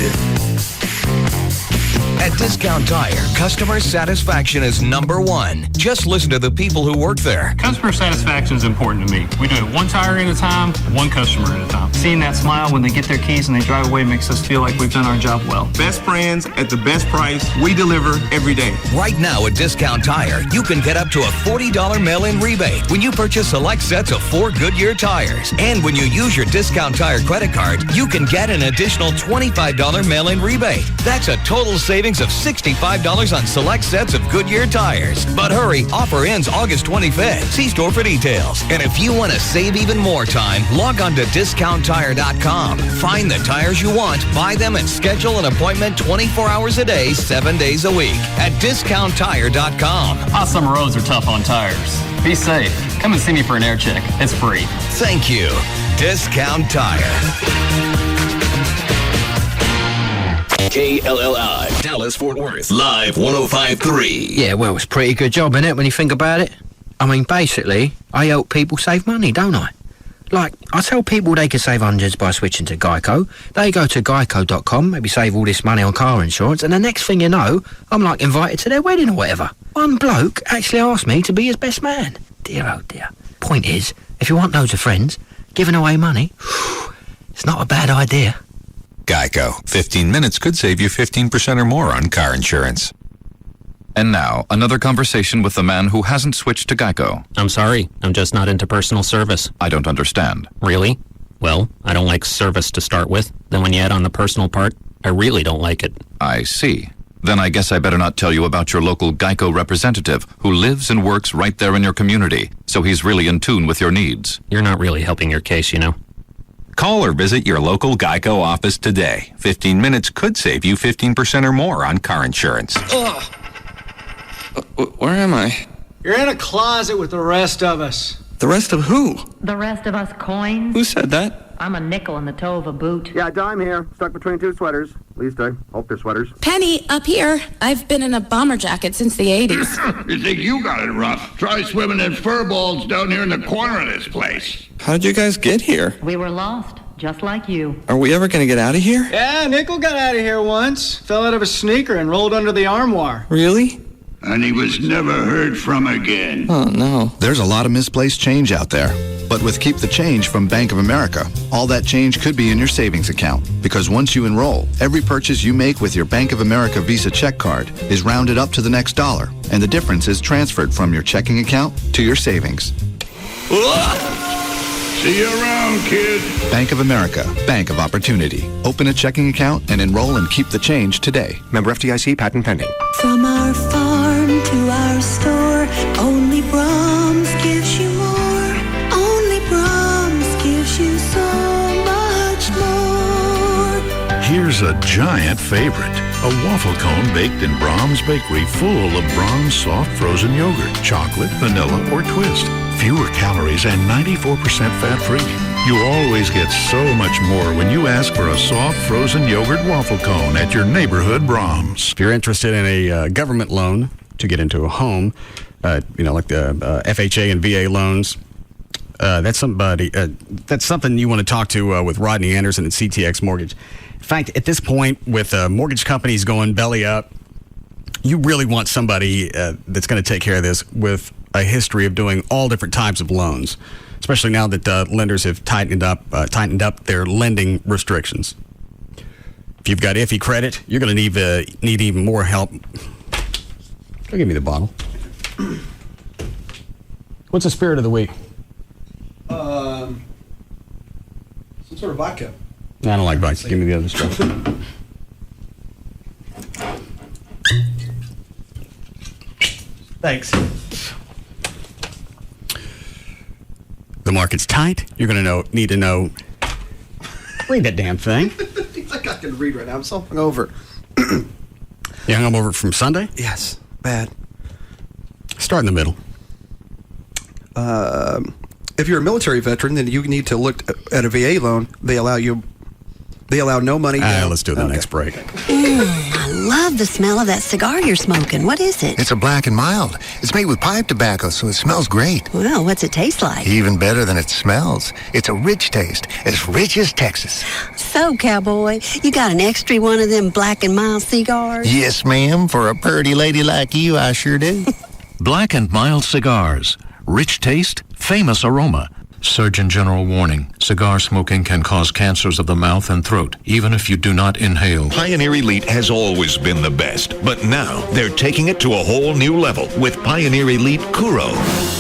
At Discount Tire, customer satisfaction is #1. Just listen to the people who work there. Customer satisfaction is important to me. We do it one tire at a time, one customer at a time. Seeing that smile when they get their keys and they drive away makes us feel like we've done our job well. Best brands at the best price. We deliver every day. Right now at Discount Tire, you can get up to a $40 mail-in rebate when you purchase select sets of 4 Goodyear tires. And when you use your Discount Tire credit card, you can get an additional $25 mail-in rebate. That's a total savings of $65 on select sets of Goodyear tires. But hurry, offer ends August 25th. See store for details. And if you want to save even more time, log on to DiscountTire.com. Find the tires you want, buy them, and schedule an appointment 24 hours a day, 7 days a week at DiscountTire.com. Hot summer roads are tough on tires. Be safe. Come and see me for an air check. It's free. Thank you. Discount Tire. KLLI, Dallas, Fort Worth, Live 105.3. Yeah, well, it's a pretty good job, innit, when you think about it? I mean, basically, I help people save money, don't I? Like, I tell people they can save hundreds by switching to Geico. They go to geico.com, maybe save all this money on car insurance, and the next thing you know, I'm like invited to their wedding or whatever. One bloke actually asked me to be his best man. Dear, oh dear. Point is, if you want loads of friends, giving away money, it's not a bad idea. Geico. 15 minutes could save you 15% or more on car insurance. And now, another conversation with the man who hasn't switched to Geico. I'm sorry, I'm just not into personal service. I don't understand. Really? Well, I don't like service to start with. Then when you add on the personal part, I really don't like it. I see. Then I guess I better not tell you about your local Geico representative who lives and works right there in your community, so he's really in tune with your needs. You're not really helping your case, you know. Call or visit your local Geico office today. 15 minutes could save you 15% or more on car insurance. Ugh. Where am I? You're in a closet with the rest of us. The rest of who? The rest of us coins? Who said that? I'm a nickel in the toe of a boot. Yeah, dime here. Stuck between two sweaters. At least I hope they're sweaters. Penny, up here. I've been in a bomber jacket since the 80s. You think you got it rough? Try swimming in fur balls down here in the corner of this place. How'd you guys get here? We were lost, just like you. Are we ever going to get out of here? Yeah, Nickel got out of here once. Fell out of a sneaker and rolled under the armoire. Really? And he was never heard from again. Oh, no. There's a lot of misplaced change out there. But with Keep the Change from Bank of America, all that change could be in your savings account. Because once you enroll, every purchase you make with your Bank of America Visa check card is rounded up to the next dollar. And the difference is transferred from your checking account to your savings. See you around, kid. Bank of America, Bank of Opportunity. Open a checking account and enroll and keep the change today. Member FDIC, patent pending. From our farm to our store, only Brahms gives you more. Only Brahms gives you so much more. Here's a giant favorite. A waffle cone baked in Brahms Bakery full of Brahms soft frozen yogurt, chocolate, vanilla, or twist. Fewer calories and 94% fat-free. You always get so much more when you ask for a soft frozen yogurt waffle cone at your neighborhood Brahms. If you're interested in a government loan to get into a home, like the FHA and VA loans, that's something you want to talk to with Rodney Anderson at CTX Mortgage. In fact, at this point, with mortgage companies going belly up, you really want somebody that's going to take care of this with a history of doing all different types of loans, especially now that lenders have tightened up their lending restrictions. If you've got iffy credit, you're going to need even more help. Go give me the bottle. What's the spirit of the week? Some sort of vodka. I don't like vodka. Give me the other stuff. Thanks. The market's tight. You're going to need to know. Read that damn thing. It's like I can read right now. I'm so hungover. You hungover from Sunday? Yes. Bad. Start in the middle. If you're a military veteran, then you need to look at a VA loan. They allow no money down. Let's do the next break. I love the smell of that cigar you're smoking. What is it? It's a Black and Mild. It's made with pipe tobacco, so it smells great. Well, what's it taste like? Even better than it smells. It's a rich taste, as rich as Texas. So, cowboy, you got an extra one of them Black and Mild cigars? Yes, ma'am. For a pretty lady like you, I sure do. Black and Mild cigars. Rich taste, famous aroma. Surgeon General warning. Cigar smoking can cause cancers of the mouth and throat, even if you do not inhale. Pioneer Elite has always been the best, but now they're taking it to a whole new level with Pioneer Elite Kuro.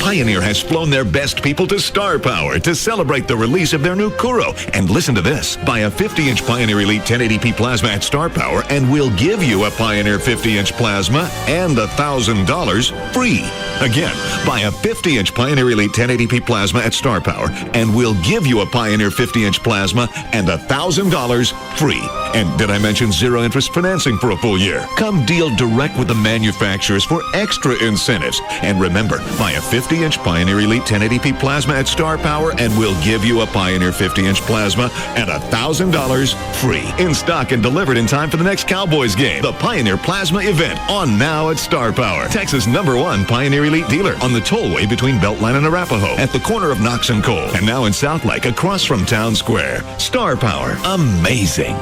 Pioneer has flown their best people to Star Power to celebrate the release of their new Kuro. And listen to this. Buy a 50-inch Pioneer Elite 1080p plasma at Star Power and we'll give you a Pioneer 50-inch plasma and $1,000 free. Again, buy a 50-inch Pioneer Elite 1080p plasma at Star Power and we'll give you a Pioneer 50-inch plasma and $1,000 free. And did I mention zero interest financing for a full year? Come deal direct with the manufacturers for extra incentives. And remember, buy a 50-inch Pioneer Elite 1080p plasma at Star Power and we'll give you a Pioneer 50-inch plasma and $1,000 free. In stock and delivered in time for the next Cowboys game. The Pioneer Plasma event on now at Star Power. Texas' #1 Pioneer Elite dealer on the tollway between Beltline and Arapahoe at the corner of Knox and Cole. And now in South Lake across from Town Square. Star Power. Amazing.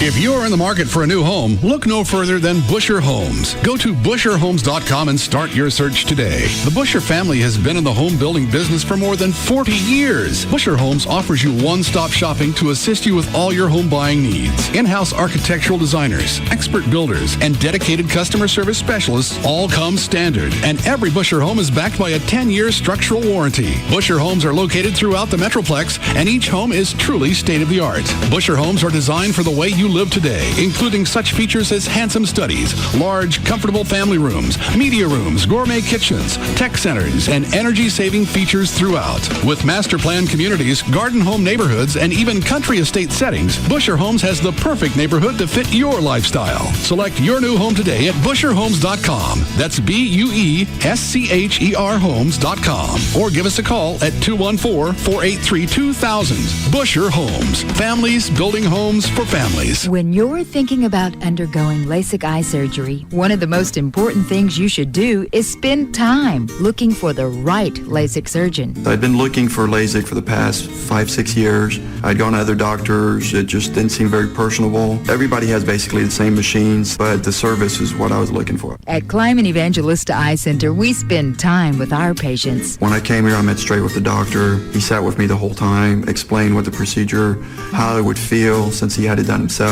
If you're in the market for a new home, look no further than Busher Homes. Go to busherhomes.com and start your search today. The Busher family has been in the home building business for more than 40 years. Busher Homes offers you one-stop shopping to assist you with all your home buying needs. In-house architectural designers, expert builders, and dedicated customer service specialists all come standard. And every Busher home is backed by a 10-year structural warranty. Busher Homes are located throughout the Metroplex, and each home is truly state-of-the-art. Busher Homes are designed for the way you live today, including such features as handsome studies, large, comfortable family rooms, media rooms, gourmet kitchens, tech centers, and energy-saving features throughout. With master plan communities, garden home neighborhoods, and even country estate settings, Busher Homes has the perfect neighborhood to fit your lifestyle. Select your new home today at busherhomes.com. That's BUESCHER homes.com. Or give us a call at 214-483-2000. Busher Homes. Families building homes for families. When you're thinking about undergoing LASIK eye surgery, one of the most important things you should do is spend time looking for the right LASIK surgeon. I'd been looking for LASIK for the past 5-6 years. I'd gone to other doctors. It just didn't seem very personable. Everybody has basically the same machines, but the service is what I was looking for. At Kleiman Evangelista Eye Center, we spend time with our patients. When I came here, I met straight with the doctor. He sat with me the whole time, explained what the procedure, how it would feel since he had it done himself,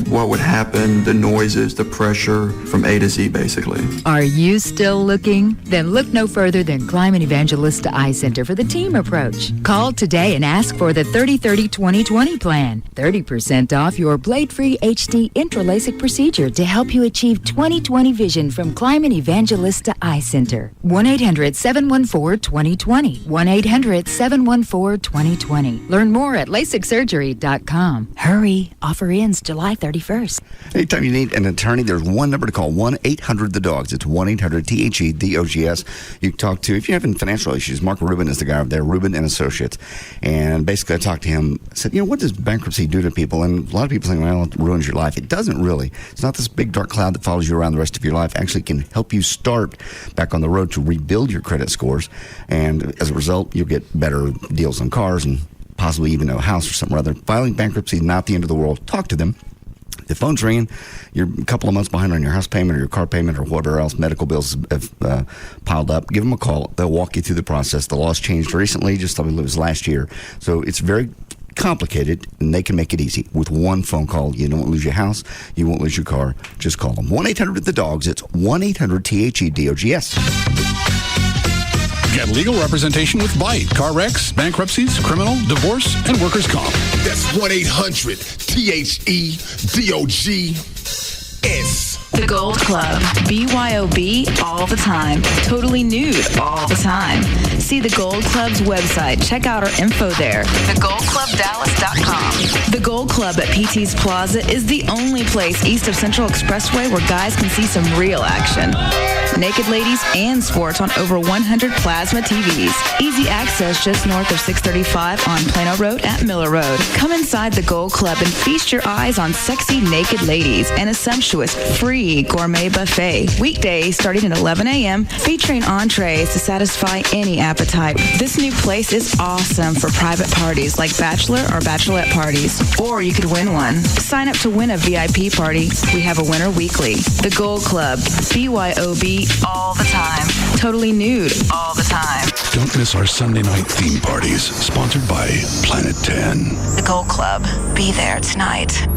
what would happen, the noises, the pressure, from A to Z, basically. Are you still looking? Then look no further than Kleiman Evangelista Eye Center for the team approach. Call today and ask for the 30-30-20-20 plan. 30% off your blade-free HD intra-LASIK procedure to help you achieve 20/20 vision from Kleiman Evangelista Eye Center. 1-800-714-2020. 1-800-714-2020. Learn more at LASIKsurgery.com. Hurry. Offer ends July 31st. Anytime you need an attorney, there's one number to call, 1-800-THE-DOGS. It's 1-800-THE-DOGS. You can talk to, if you're having financial issues, Mark Rubin is the guy over there, Rubin and Associates. And basically I talked to him, said, what does bankruptcy do to people? And a lot of people think, well, it ruins your life. It doesn't really. It's not this big dark cloud that follows you around the rest of your life. Actually can help you start back on the road to rebuild your credit scores. And as a result, you'll get better deals on cars and possibly even a house or something or other. Filing bankruptcy is not the end of the world. Talk to them. The phone's ringing, you're a couple of months behind on your house payment or your car payment or whatever else, medical bills have piled up, give them a call. They'll walk you through the process. The law's changed recently, just I believe it was last year. So it's very complicated, and they can make it easy. With one phone call, you don't lose your house, you won't lose your car. Just call them. 1-800-THE-DOGS. It's 1-800-THE-DOGS. Get legal representation with BITE, car wrecks, bankruptcies, criminal, divorce, and workers' comp. That's 1-800-THE-DOGS. The Gold Club. BYOB all the time. Totally nude all the time. See the Gold Club's website. Check out our info there. TheGoldClubDallas.com. The Gold Club at PT's Plaza is the only place east of Central Expressway where guys can see some real action. Naked ladies and sports on over 100 plasma TVs. Easy access just north of 635 on Plano Road at Miller Road. Come inside the Gold Club and feast your eyes on sexy naked ladies and a sumptuous free gourmet buffet. Weekdays starting at 11 a.m. featuring entrees to satisfy any appetite. This new place is awesome for private parties like bachelor or bachelorette parties. Or you could win one. Sign up to win a VIP party. We have a winner weekly. The Gold Club. BYOB all the time. Totally nude all the time. Don't miss our Sunday night theme parties, sponsored by Planet 10. The Gold Club. Be there tonight.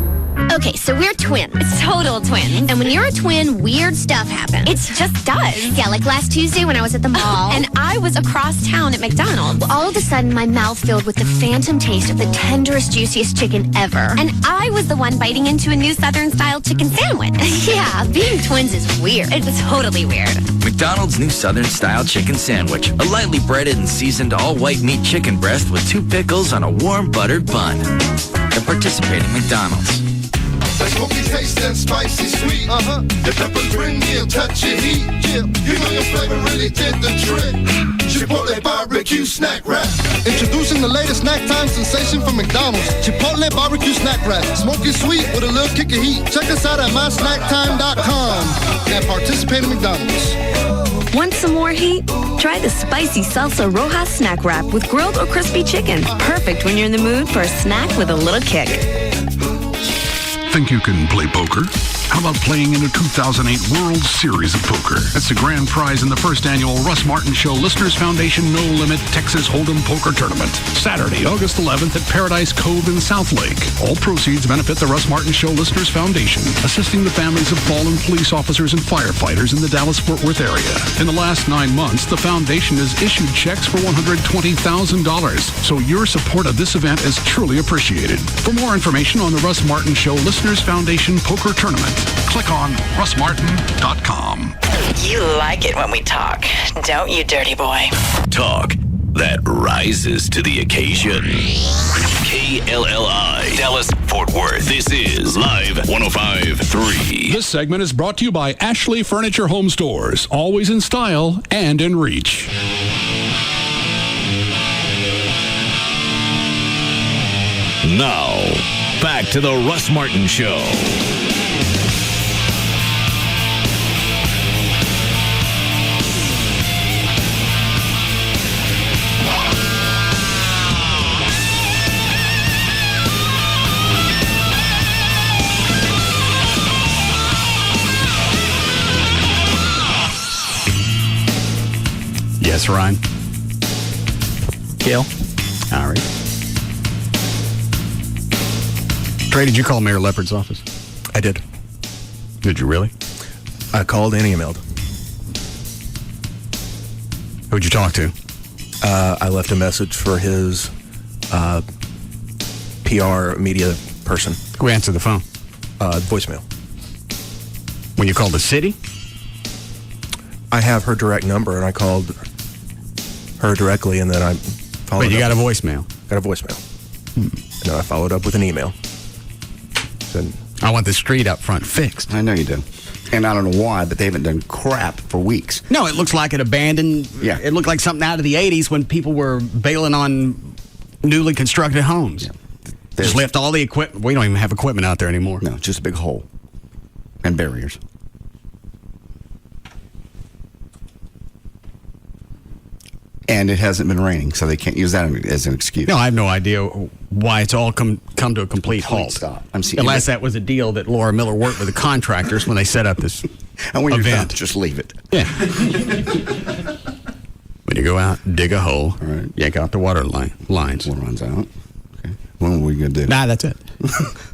Okay, so we're twins. Total twins. And when you're a twin, weird stuff happens. It just does. Yeah, like last Tuesday when I was at the mall. And I was across town at McDonald's. Well, all of a sudden, my mouth filled with the phantom taste of the tenderest, juiciest chicken ever. And I was the one biting into a new Southern-style chicken sandwich. Yeah, being twins is weird. It was totally weird. McDonald's new Southern-style chicken sandwich. A lightly breaded and seasoned all-white meat chicken breast with 2 pickles on a warm buttered bun. At participating McDonald's. That smoky taste and spicy sweet. The peppers bring me a touch of heat. Yeah, you know your flavor really did the trick. Chipotle barbecue snack wrap. Introducing the latest snack time sensation from McDonald's. Chipotle barbecue snack wrap. Smoky sweet with a little kick of heat. Check us out at mysnacktime.com and participate in McDonald's. Want some more heat? Try the spicy salsa roja snack wrap with grilled or crispy chicken. Perfect when you're in the mood for a snack with a little kick. Think you can play poker? How about playing in a 2008 World Series of Poker? That's the grand prize in the first annual Russ Martin Show Listeners Foundation No Limit Texas Hold'em Poker Tournament. Saturday, August 11th at Paradise Cove in South Lake. All proceeds benefit the Russ Martin Show Listeners Foundation, assisting the families of fallen police officers and firefighters in the Dallas-Fort Worth area. In the last 9 months, the foundation has issued checks for $120,000, so your support of this event is truly appreciated. For more information on the Russ Martin Show Listeners Foundation Poker Tournament, click on russmartin.com. You like it when we talk, don't you, dirty boy? Talk that rises to the occasion. KLLI, Dallas, Fort Worth. This is Live 105.3. This segment is brought to you by Ashley Furniture Home Stores, always in style and in reach. Now, back to the Russ Martin Show. Yes, Ryan. Gail. All right. Trey, did you call Mayor Leopard's office? I did. Did you really? I called and emailed. Who'd you talk to? I left a message for his PR media person. Who answered the phone? Voicemail. When you called the city? I have her direct number, and I called her directly, and then I followed up. But you got a voicemail? Got a voicemail. And then I followed up with an email. Said, I want the street up front fixed. I know you do. And I don't know why, but they haven't done crap for weeks. No, it looks like an abandoned... Yeah. It looked like something out of the 80s when people were bailing on newly constructed homes. Yeah. Just left all the equipment. We don't even have equipment out there anymore. No, just a big hole. And barriers. And it hasn't been raining, so they can't use that as an excuse. No, I have no idea why it's all come to a complete halt. Stop. Unless that was a deal that Laura Miller worked with the contractors when they set up this and when you're event. done, just leave it. Yeah. When you go out, dig a hole, yank out the water lines. Water runs out. Okay. When are we going to do? Nah, that's it.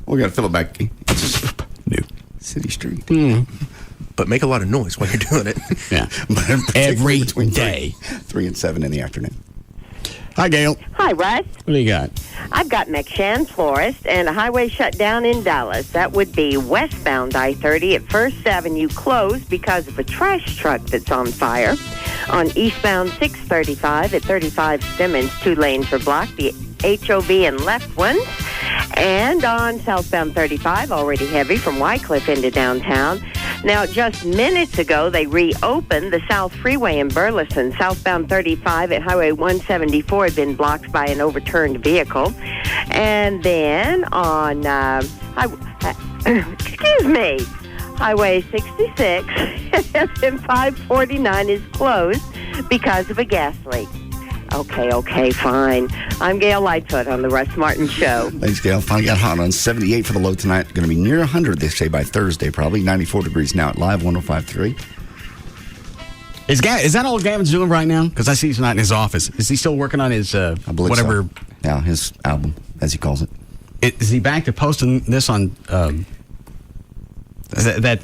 We got to fill it back. It's just new city street. but make a lot of noise while you're doing it. Yeah. Every day. 3 and 7 in the afternoon. Hi, Gail. Hi, Russ. What do you got? I've got McShann Florist and a highway shut down in Dallas. That would be westbound I-30 at First Avenue closed because of a trash truck that's on fire. On eastbound 635 at 35 Simmons, 2 lanes are blocked, the HOV and left ones. And on southbound 35, already heavy from Wycliffe into downtown. Now, just minutes ago, they reopened the South Freeway in Burleson. Southbound 35 at Highway 174 had been blocked by an overturned vehicle. And then on, Highway 66 and 549 is closed because of a gas leak. Okay, fine. I'm Gail Lightfoot on the Russ Martin Show. Thanks, Gail. Finally got hot on 78 for the low tonight. Going to be near 100, they say, by Thursday, probably. 94 degrees now at Live 105.3. Is that all Gavin's doing right now? Because I see he's not in his office. Is he still working on his whatever? So. Yeah, his album, as he calls it. Is he back to posting this on that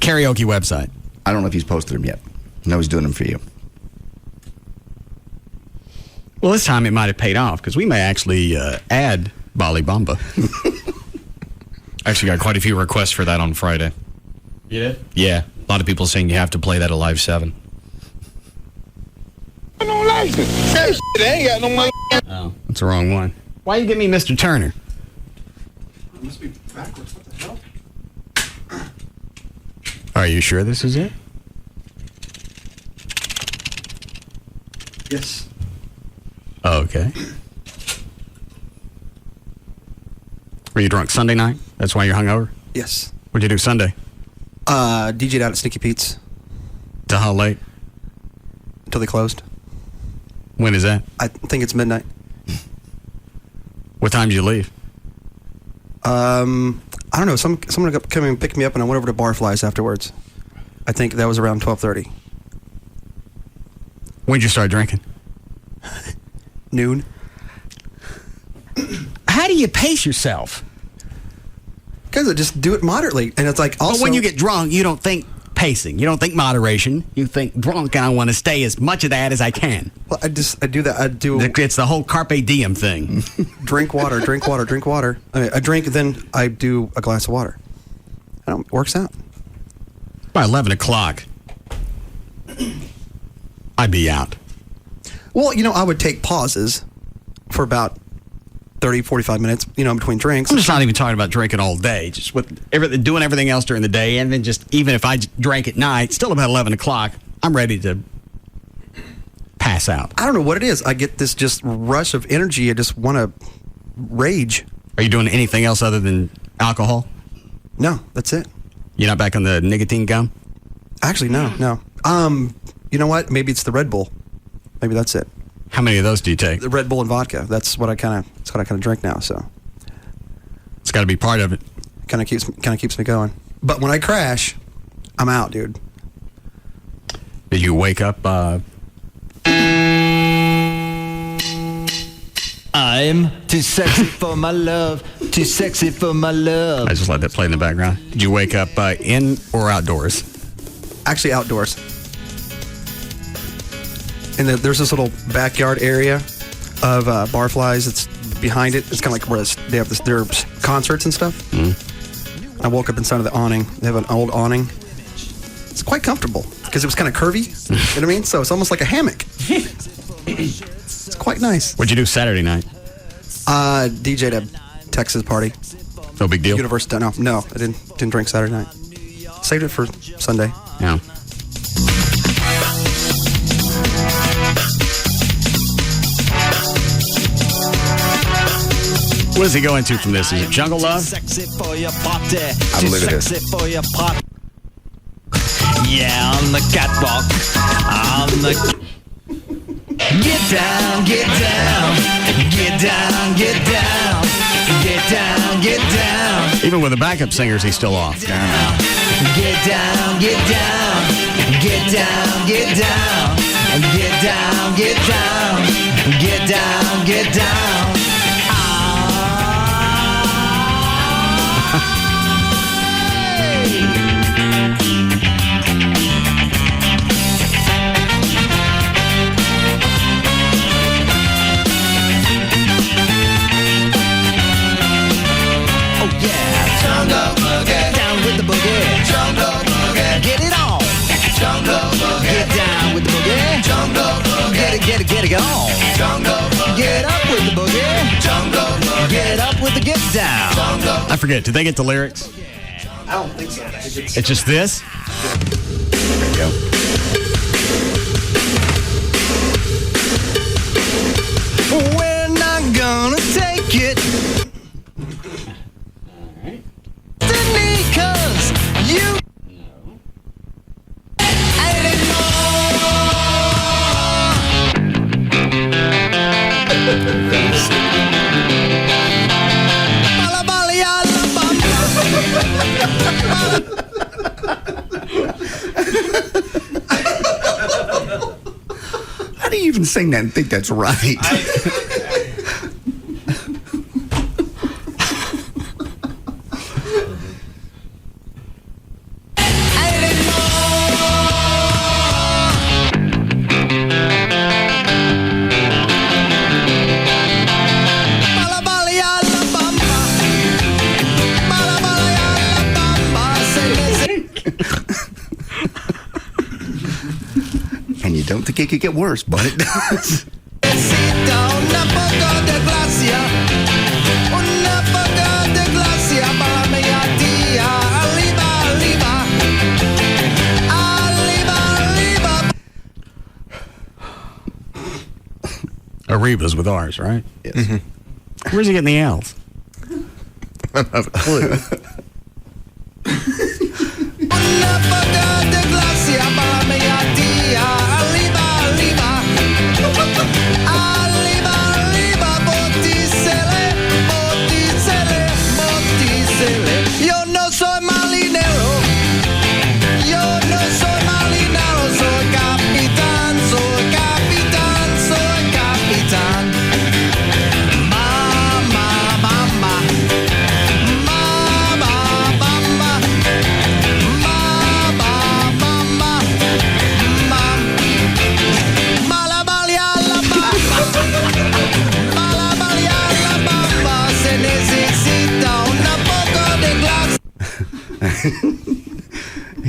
karaoke website? I don't know if he's posted them yet. No, he's doing them for you. Well, this time it might have paid off because we may actually add Bali Bamba. Actually got quite a few requests for that on Friday. You did? Yeah. A lot of people saying you have to play that at Live 7. I don't like it. That shit, I ain't got no money. Oh, that's the wrong one. Why you give me Mr. Turner? It must be backwards. What the hell? Are you sure this is it? Yes. Okay. Were you drunk Sunday night? That's why you're hungover? Yes. What'd you do Sunday? DJ'd out at Sneaky Pete's. Till how late? Until they closed. When is that? I think it's midnight. What time did you leave? I I don't know. Someone came and picked me up, and I went over to Barflies afterwards. I think that was around 12:30. When'd you start drinking? Noon. How do you pace yourself? Because I just do it moderately, and it's like also. But when you get drunk, you don't think pacing. You don't think moderation. You think drunk, and I want to stay as much of that as I can. Well, I do that. I do. It's the whole carpe diem thing. Drink water, drink water, drink water. I drink, then I do a glass of water. It works out. By 11 o'clock, I'd be out. Well, I would take pauses for about 30, 45 minutes, between drinks. I'm just not even talking about drinking all day, just with doing everything else during the day, and then just even if I drank at night, still about 11 o'clock, I'm ready to pass out. I don't know what it is. I get this just rush of energy. I just want to rage. Are you doing anything else other than alcohol? No, that's it. You're not back on the nicotine gum? Actually, no. You know what? Maybe it's the Red Bull. Maybe that's it. How many of those do you take? The Red Bull and vodka. That's what I kind of drink now. So it's got to be part of it. Kind of keeps me going. But when I crash, I'm out, dude. Did you wake up? I'm too sexy for my love. Too sexy for my love. I just let that play in the background. Did you wake up in or outdoors? Actually, outdoors. And there's this little backyard area of Barflies. It's behind it. It's kind of like where they have their concerts and stuff. I woke up inside of the awning. They have an old awning. It's quite comfortable because it was kind of curvy. You know what I mean? So it's almost like a hammock. It's quite nice. What'd you do Saturday night? DJ'd a Texas party. No big deal? University. No, I didn't drink Saturday night. Saved it for Sunday. Yeah. What does he go into from this? Is it Jungle Love? I believe it is. Yeah, on the catwalk. Get down, get down. Get down, get down. Get down, get down. Even with the backup singers, he's still off. Get down, get down. Get down, get down. Get down, get down. Get down, get down. Jungle boogie, down with the boogie. Jungle boogie, get it on. Jungle boogie, get down with the boogie. Jungle boogie, get it on. Jungle boogie, get up with the boogie. Jungle boogie, get up with the get down. I forget. Did they get the lyrics? I don't think so. It's just this? There you go. We're not gonna take it. Cause you ain't How do you even sing that and think that's right? And you don't think it could get worse, but it does. Arriba's with ours, right? Yes. Mm-hmm. Where's he getting the L's? I don't have a clue. Yo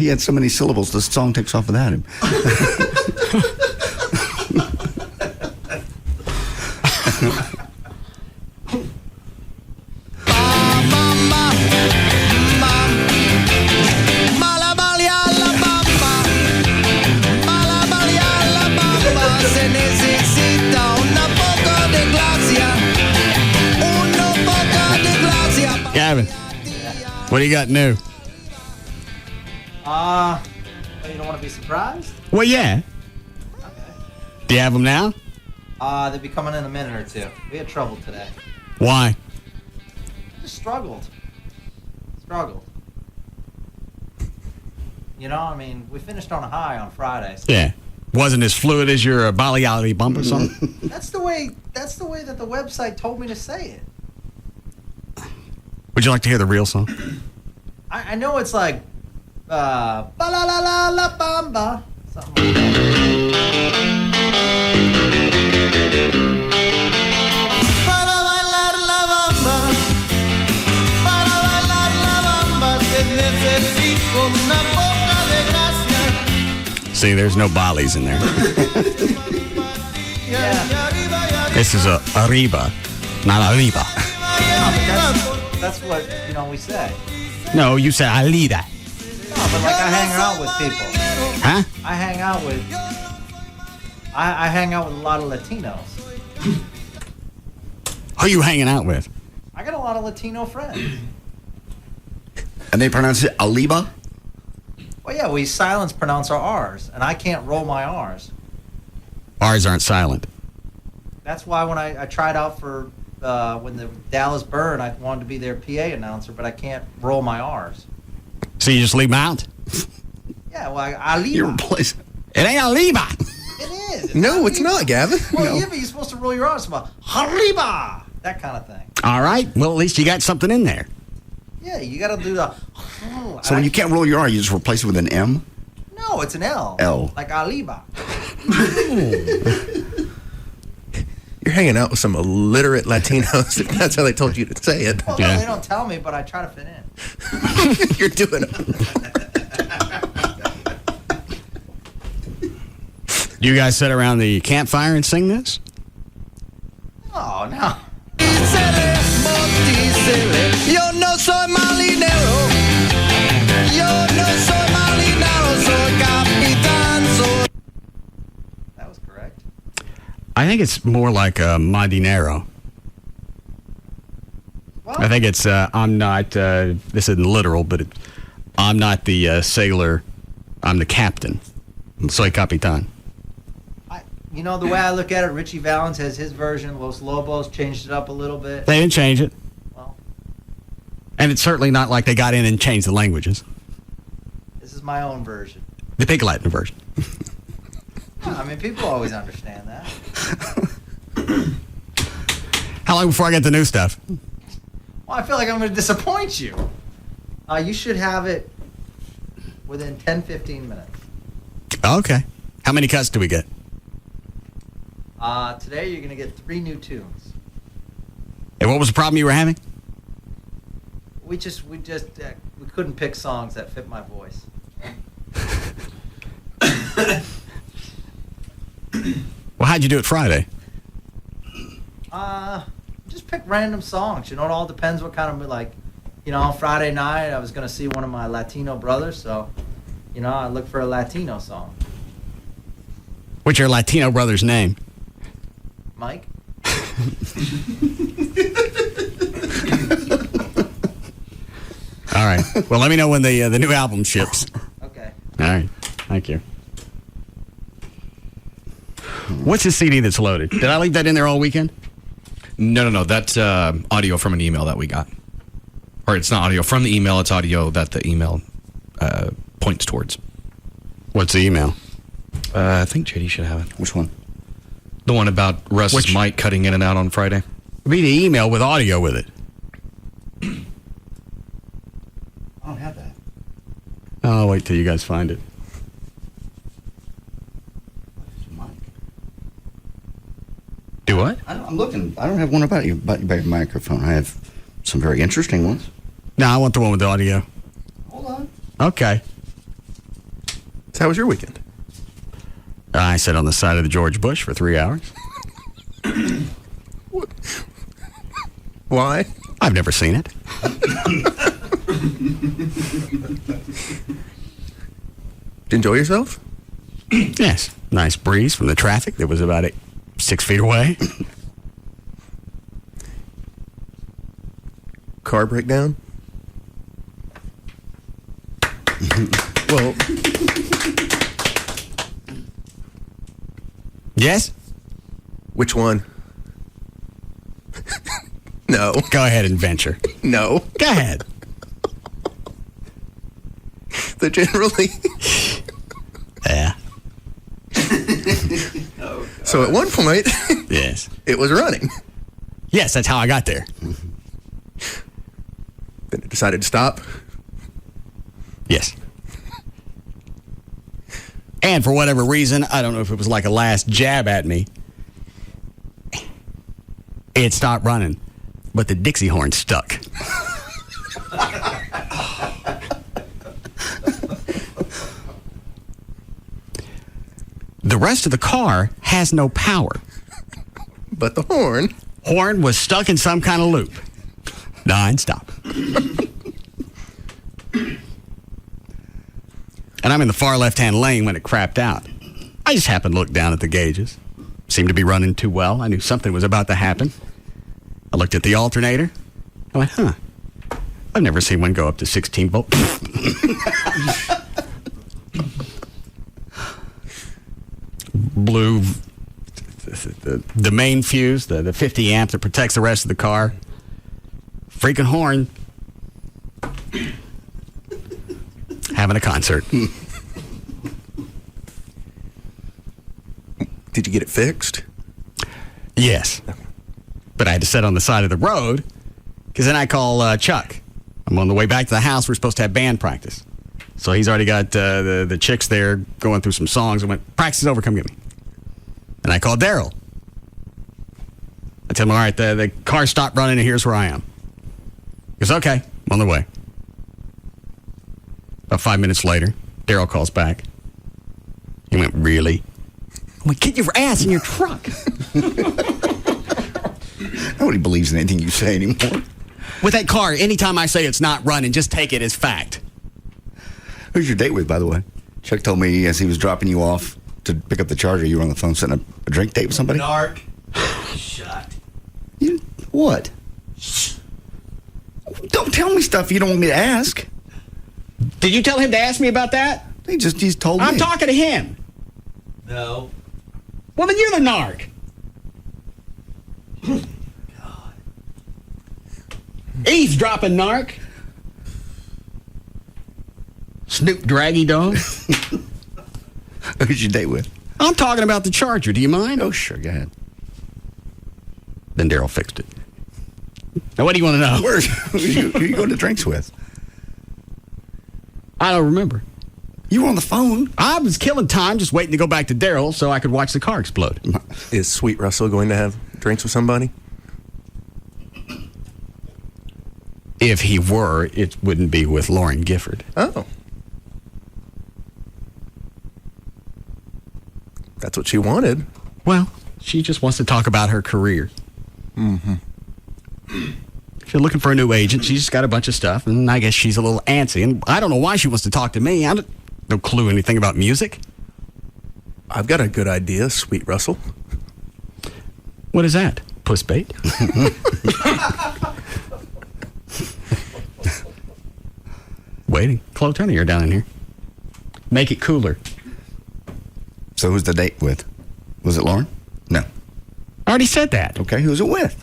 He had so many syllables, the song takes off without him. Gavin, what do you got new? You don't want to be surprised? Well, yeah. Do you have them now? They'll be coming in a minute or two. We had trouble today. Why? Just struggled. You know, I mean, we finished on a high on Friday. So Yeah. Wasn't as fluid as your Bali bumper song? that's the way that the website told me to say it. Would you like to hear the real song? I know it's like ba la la la la bamba, something like that. See, there's no Balis in there. This is a arriba, not arriba. That's what, we say. No, you say alida. No, but like I hang out with people. Huh? I hang out with a lot of Latinos. Who are you hanging out with? I got a lot of Latino friends. And they pronounce it Aliba? Well, yeah, we pronounce our R's, and I can't roll my R's. R's aren't silent. That's why when I tried out for when the Dallas Burn, I wanted to be their PA announcer, but I can't roll my R's. So you just leave them out? Yeah, well, Aliba. You replace it. It ain't Aliba. It is. No, it's not, Gavin. Well, yeah, but you're supposed to roll your R's about Arriba, that kind of thing. All right. Well, at least you got something in there. Yeah, you got to do the. So when you can't roll your R, you just replace it with an M? No, it's an L. L. Like Aliba. You're hanging out with some illiterate Latinos. That's how they told you to say it. Well, no, they don't tell me, but I try to fit in. You're doing it. Do you guys sit around the campfire and sing this? Oh, no. Yo no soy marinero. Yo no soy marinero. Soy capitán. That was correct. I think it's more like Madinero. Well, I think it's, I'm not, this isn't literal, but I'm not the sailor, I'm the captain. Soy capitán. The way I look at it, Richie Valens has his version. Los Lobos changed it up a little bit. They didn't change it. Well. And it's certainly not like they got in and changed the languages. This is my own version. The Pig Latin version. I mean, people always understand that. How long before I get the new stuff? Well, I feel like I'm going to disappoint you. You should have it within 10, 15 minutes. Okay. How many cuts do we get? Today you're going to get 3 new tunes. And what was the problem you were having? We couldn't pick songs that fit my voice. Well, how'd you do it Friday? Just pick random songs. It all depends what kind of, Friday night I was going to see one of my Latino brothers, so, I looked for a Latino song. What's your Latino brother's name? Mike? All right. Well, let me know when the new album ships. Okay. All right. Thank you. What's the CD that's loaded? Did I leave that in there all weekend? No. That's audio from an email that we got. Or it's not audio from the email. It's audio that the email points towards. What's the email? I think JD should have it. Which one? The one about Russ's mic cutting in and out on Friday. It'd be the email with audio with it. I don't have that. I'll wait till you guys find it. Do what? I'm looking. I don't have one about your microphone. I have some very interesting ones. No, I want the one with the audio. Hold on. Okay. How was your weekend? I sat on the side of the George Bush for 3 hours. Why? I've never seen it. Did you enjoy yourself? Yes. Nice breeze from the traffic that was about 6 feet away. Car breakdown? Well, yes? Which one? No. Go ahead and venture. No. Go ahead. They're generally. Yeah. So at one point, yes, it was running. Yes, that's how I got there. Then it decided to stop. Yes. And for whatever reason, I don't know if it was like a last jab at me, it stopped running, but the Dixie horn stuck. The rest of the car has no power. But the horn was stuck in some kind of loop. Non-stop. And I'm in the far left-hand lane when it crapped out. I just happened to look down at the gauges. Seemed to be running too well. I knew something was about to happen. I looked at the alternator. I went, I've never seen one go up to 16 volts. Blew the main fuse, the 50 amp that protects the rest of the car. Freaking horn. Having a concert. Did you get it fixed? Yes. But I had to sit on the side of the road because then I call Chuck. I'm on the way back to the house. We're supposed to have band practice. So he's already got the chicks there going through some songs. I went, practice is over, come get me. And I called Daryl. I tell him, all right, the car stopped running and here's where I am. He goes, okay, I'm on the way. About 5 minutes later, Daryl calls back. He went, really? I went, get your ass in your truck. Nobody believes in anything you say anymore. With that car, anytime I say it's not running, just take it as fact. Who's your date with, by the way? Chuck told me as he was dropping you off to pick up the charger, you were on the phone setting up a drink date with somebody? Narc. Shut. What? Don't tell me stuff you don't want me to ask. Did you tell him to ask me about that? He's told me. I'm talking to him. No. Well, then you're the narc. God. Eavesdropping narc. Snoop Draggy dog. Who's your date with? I'm talking about the charger. Do you mind? Oh, sure. Go ahead. Then Daryl fixed it. Now, what do you want to know? Who you going to drinks with? I don't remember. You were on the phone. I was killing time just waiting to go back to Daryl so I could watch the car explode. Is Sweet Russell going to have drinks with somebody? If he were, it wouldn't be with Lauren Gifford. Oh. That's what she wanted. Well, she just wants to talk about her career. Mm-hmm. If you're looking for a new agent, she's got a bunch of stuff, and I guess she's a little antsy. And I don't know why she wants to talk to me. I don't no clue anything about music. I've got a good idea, Sweet Russell. What is that? Puss bait? Waiting. Chloe, turn the air down in here. Make it cooler. So who's the date with? Was it Lauren? No. I already said that. Okay, who's it with?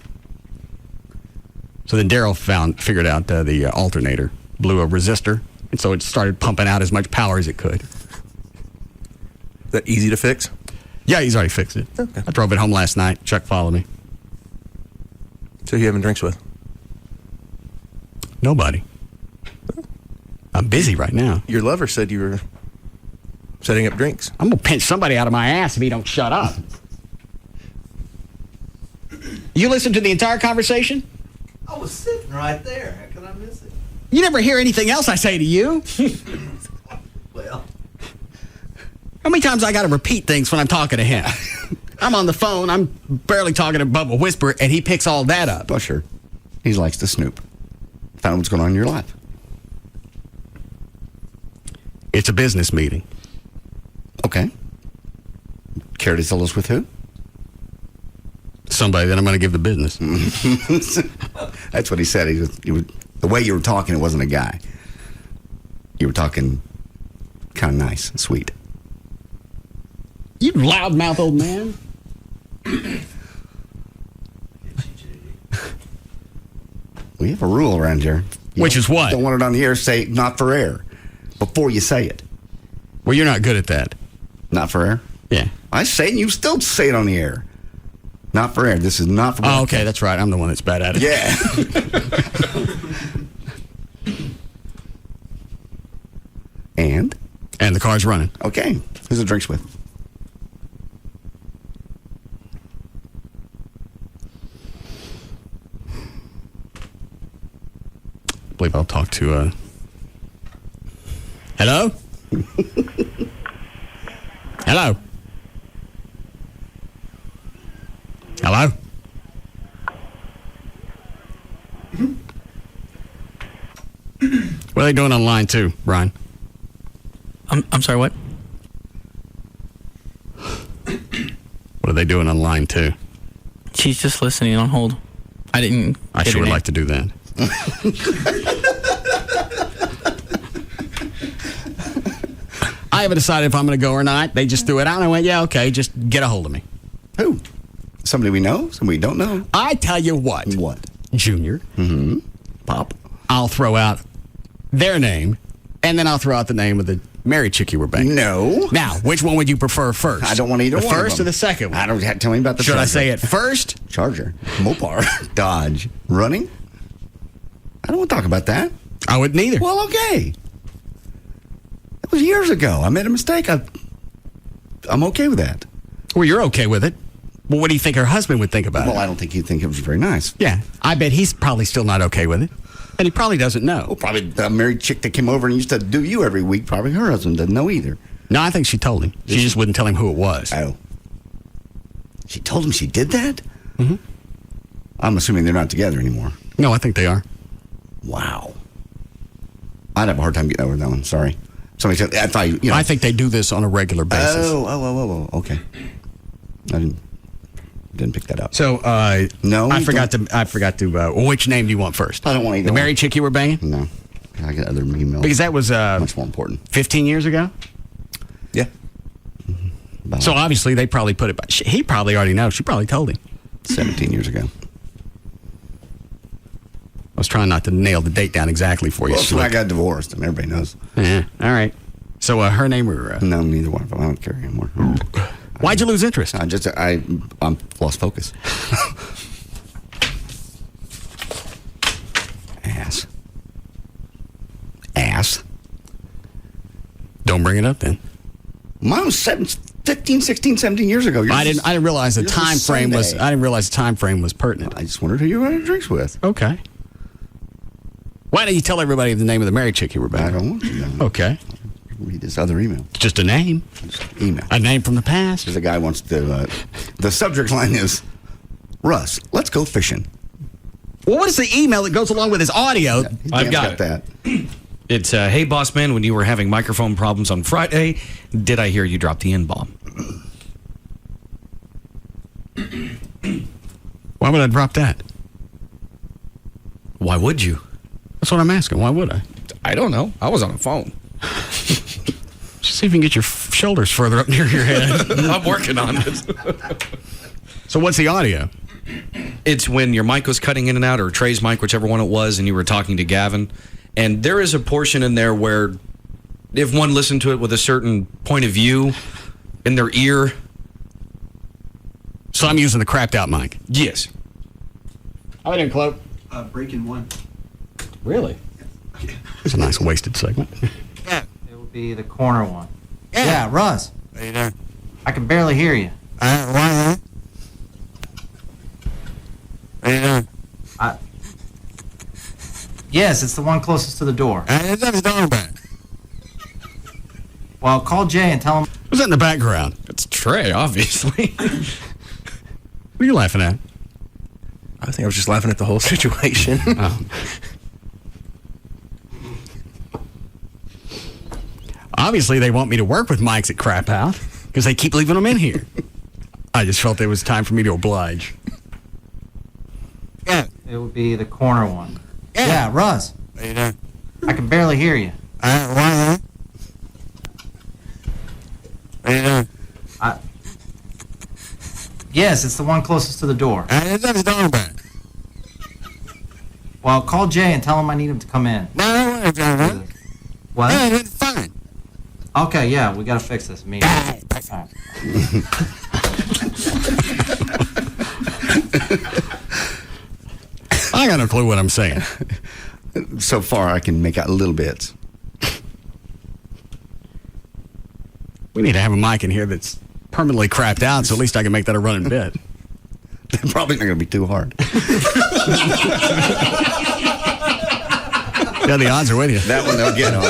So then Daryl figured out the alternator blew a resistor, and so it started pumping out as much power as it could. Is that easy to fix? Yeah, he's already fixed it. Okay. I drove it home last night. Chuck followed me. So who you having drinks with? Nobody. I'm busy right now. Your lover said you were setting up drinks. I'm going to pinch somebody out of my ass if he don't shut up. You listened to the entire conversation? I was sitting right there. How could I miss it? You never hear anything else I say to you. Well, How many times I got to repeat things when I'm talking to him? I'm on the phone. I'm barely talking to Bubba Whisper, and he picks all that up. Well, sure. He likes to snoop. Find out what's going on in your life. It's a business meeting. Okay. Care to tell us with who? Somebody that I'm going to give the business. That's what he said. He was, the way you were talking, it wasn't a guy. You were talking kind of nice and sweet. You loudmouth old man. We have a rule around here. Which is what? Don't want it on the air, say not for air before you say it. Well, you're not good at that. Not for air? Yeah. I say it and you still say it on the air. Not for air. This is not for Oh, okay, that's right. I'm the one that's bad at it. Yeah. And? And the car's running. Okay. Who's the drinks with? I believe I'll talk to, Hello? Hello? Hello? What are they doing on line 2, Brian? I'm sorry, what? What are they doing on line 2? She's just listening on hold. I sure would like to do that. I haven't decided if I'm going to go or not. They just threw it out, and I went, yeah, okay, just get a hold of me. Who? Somebody we know? Somebody we don't know? I tell you what. What? Junior. Mm-hmm. Pop. I'll throw out their name, and then I'll throw out the name of the married chick you were banging. No. Now, which one would you prefer first? I don't want either the one. first of them. or the second one? I don't tell me about the Should Charger. I say it first? Charger. Mopar. Dodge. Running? I don't want to talk about that. I wouldn't either. Well, okay. That was years ago. I made a mistake. I'm okay with that. Well, you're okay with it. Well, what do you think her husband would think about it? Well, I don't think he'd think it was very nice. Yeah. I bet he's probably still not okay with it. And he probably doesn't know. Well, probably the married chick that came over and used to do you every week, probably her husband doesn't know either. No, I think she told him. She just wouldn't tell him who it was. Oh. She told him she did that? Mm-hmm. I'm assuming they're not together anymore. No, I think they are. Wow. I'd have a hard time getting over that one. Sorry. Somebody said, I thought, you know. I think they do this on a regular basis. Oh, okay. I didn't pick that up. So, no, I forgot to. Which name do you want first? I don't want either. The married chick you were banging? No, I got other emails. Because that was much more important. 15 years ago. Yeah. So obviously they probably put it. He probably already knows. She probably told him. 17 years ago. I was trying not to nail the date down exactly for you. Well, so I got divorced. I mean, everybody knows. Yeah. All right. So her name or no, neither one of them. I don't care anymore. Why'd you lose interest? I'm lost focus. Ass. Don't bring it up then. Mine was 15, 16, 17 years ago. I didn't realize the time frame was. I didn't realize the time frame was pertinent. I just wondered who you were having drinks with. Okay. Why don't you tell everybody the name of the married chick you were banging? I don't want to know. Okay. Read this other email. Just a name. Email. A name from the past. There's a guy wants to. The subject line is, Russ, let's go fishing. Well, what is the email that goes along with his audio? I've got that. It's, hey, boss man, when you were having microphone problems on Friday, did I hear you drop the N-bomb? Why would I drop that? Why would you? That's what I'm asking. Why would I? I don't know. I was on the phone. Just see if you can get your shoulders further up near your head. I'm working on it. So what's the audio? It's when your mic was cutting in and out, or Trey's mic, whichever one it was, and you were talking to Gavin. And there is a portion in there where if one listened to it with a certain point of view in their ear. So I'm using the crapped out mic? Yes. How about Cloak? Breaking one. Really? It's a nice wasted segment. Yeah. It would be the corner one. Yeah, Russ. How you doing? I can barely hear you. How you doing? Yes, it's the one closest to the door. What's the door about? Well, call Jay and tell him. Was that in the background? It's Trey, obviously. What are you laughing at? I think I was just laughing at the whole situation. Oh. Obviously, they want me to work with mics at Crap Out because they keep leaving them in here. I just felt it was time for me to oblige. Yeah. It would be the corner one. Yeah, Russ. I can barely hear you. Yes, it's the one closest to the door. Well, call Jay and tell him I need him to come in. What? It's fine. Okay, yeah, we gotta fix this immediately. All right. I got no clue what I'm saying. So far, I can make out little bits. We need to have a mic in here that's permanently crapped out, so at least I can make that a running bit. Probably not going to be too hard. Yeah, the odds are with you. That one they'll get on.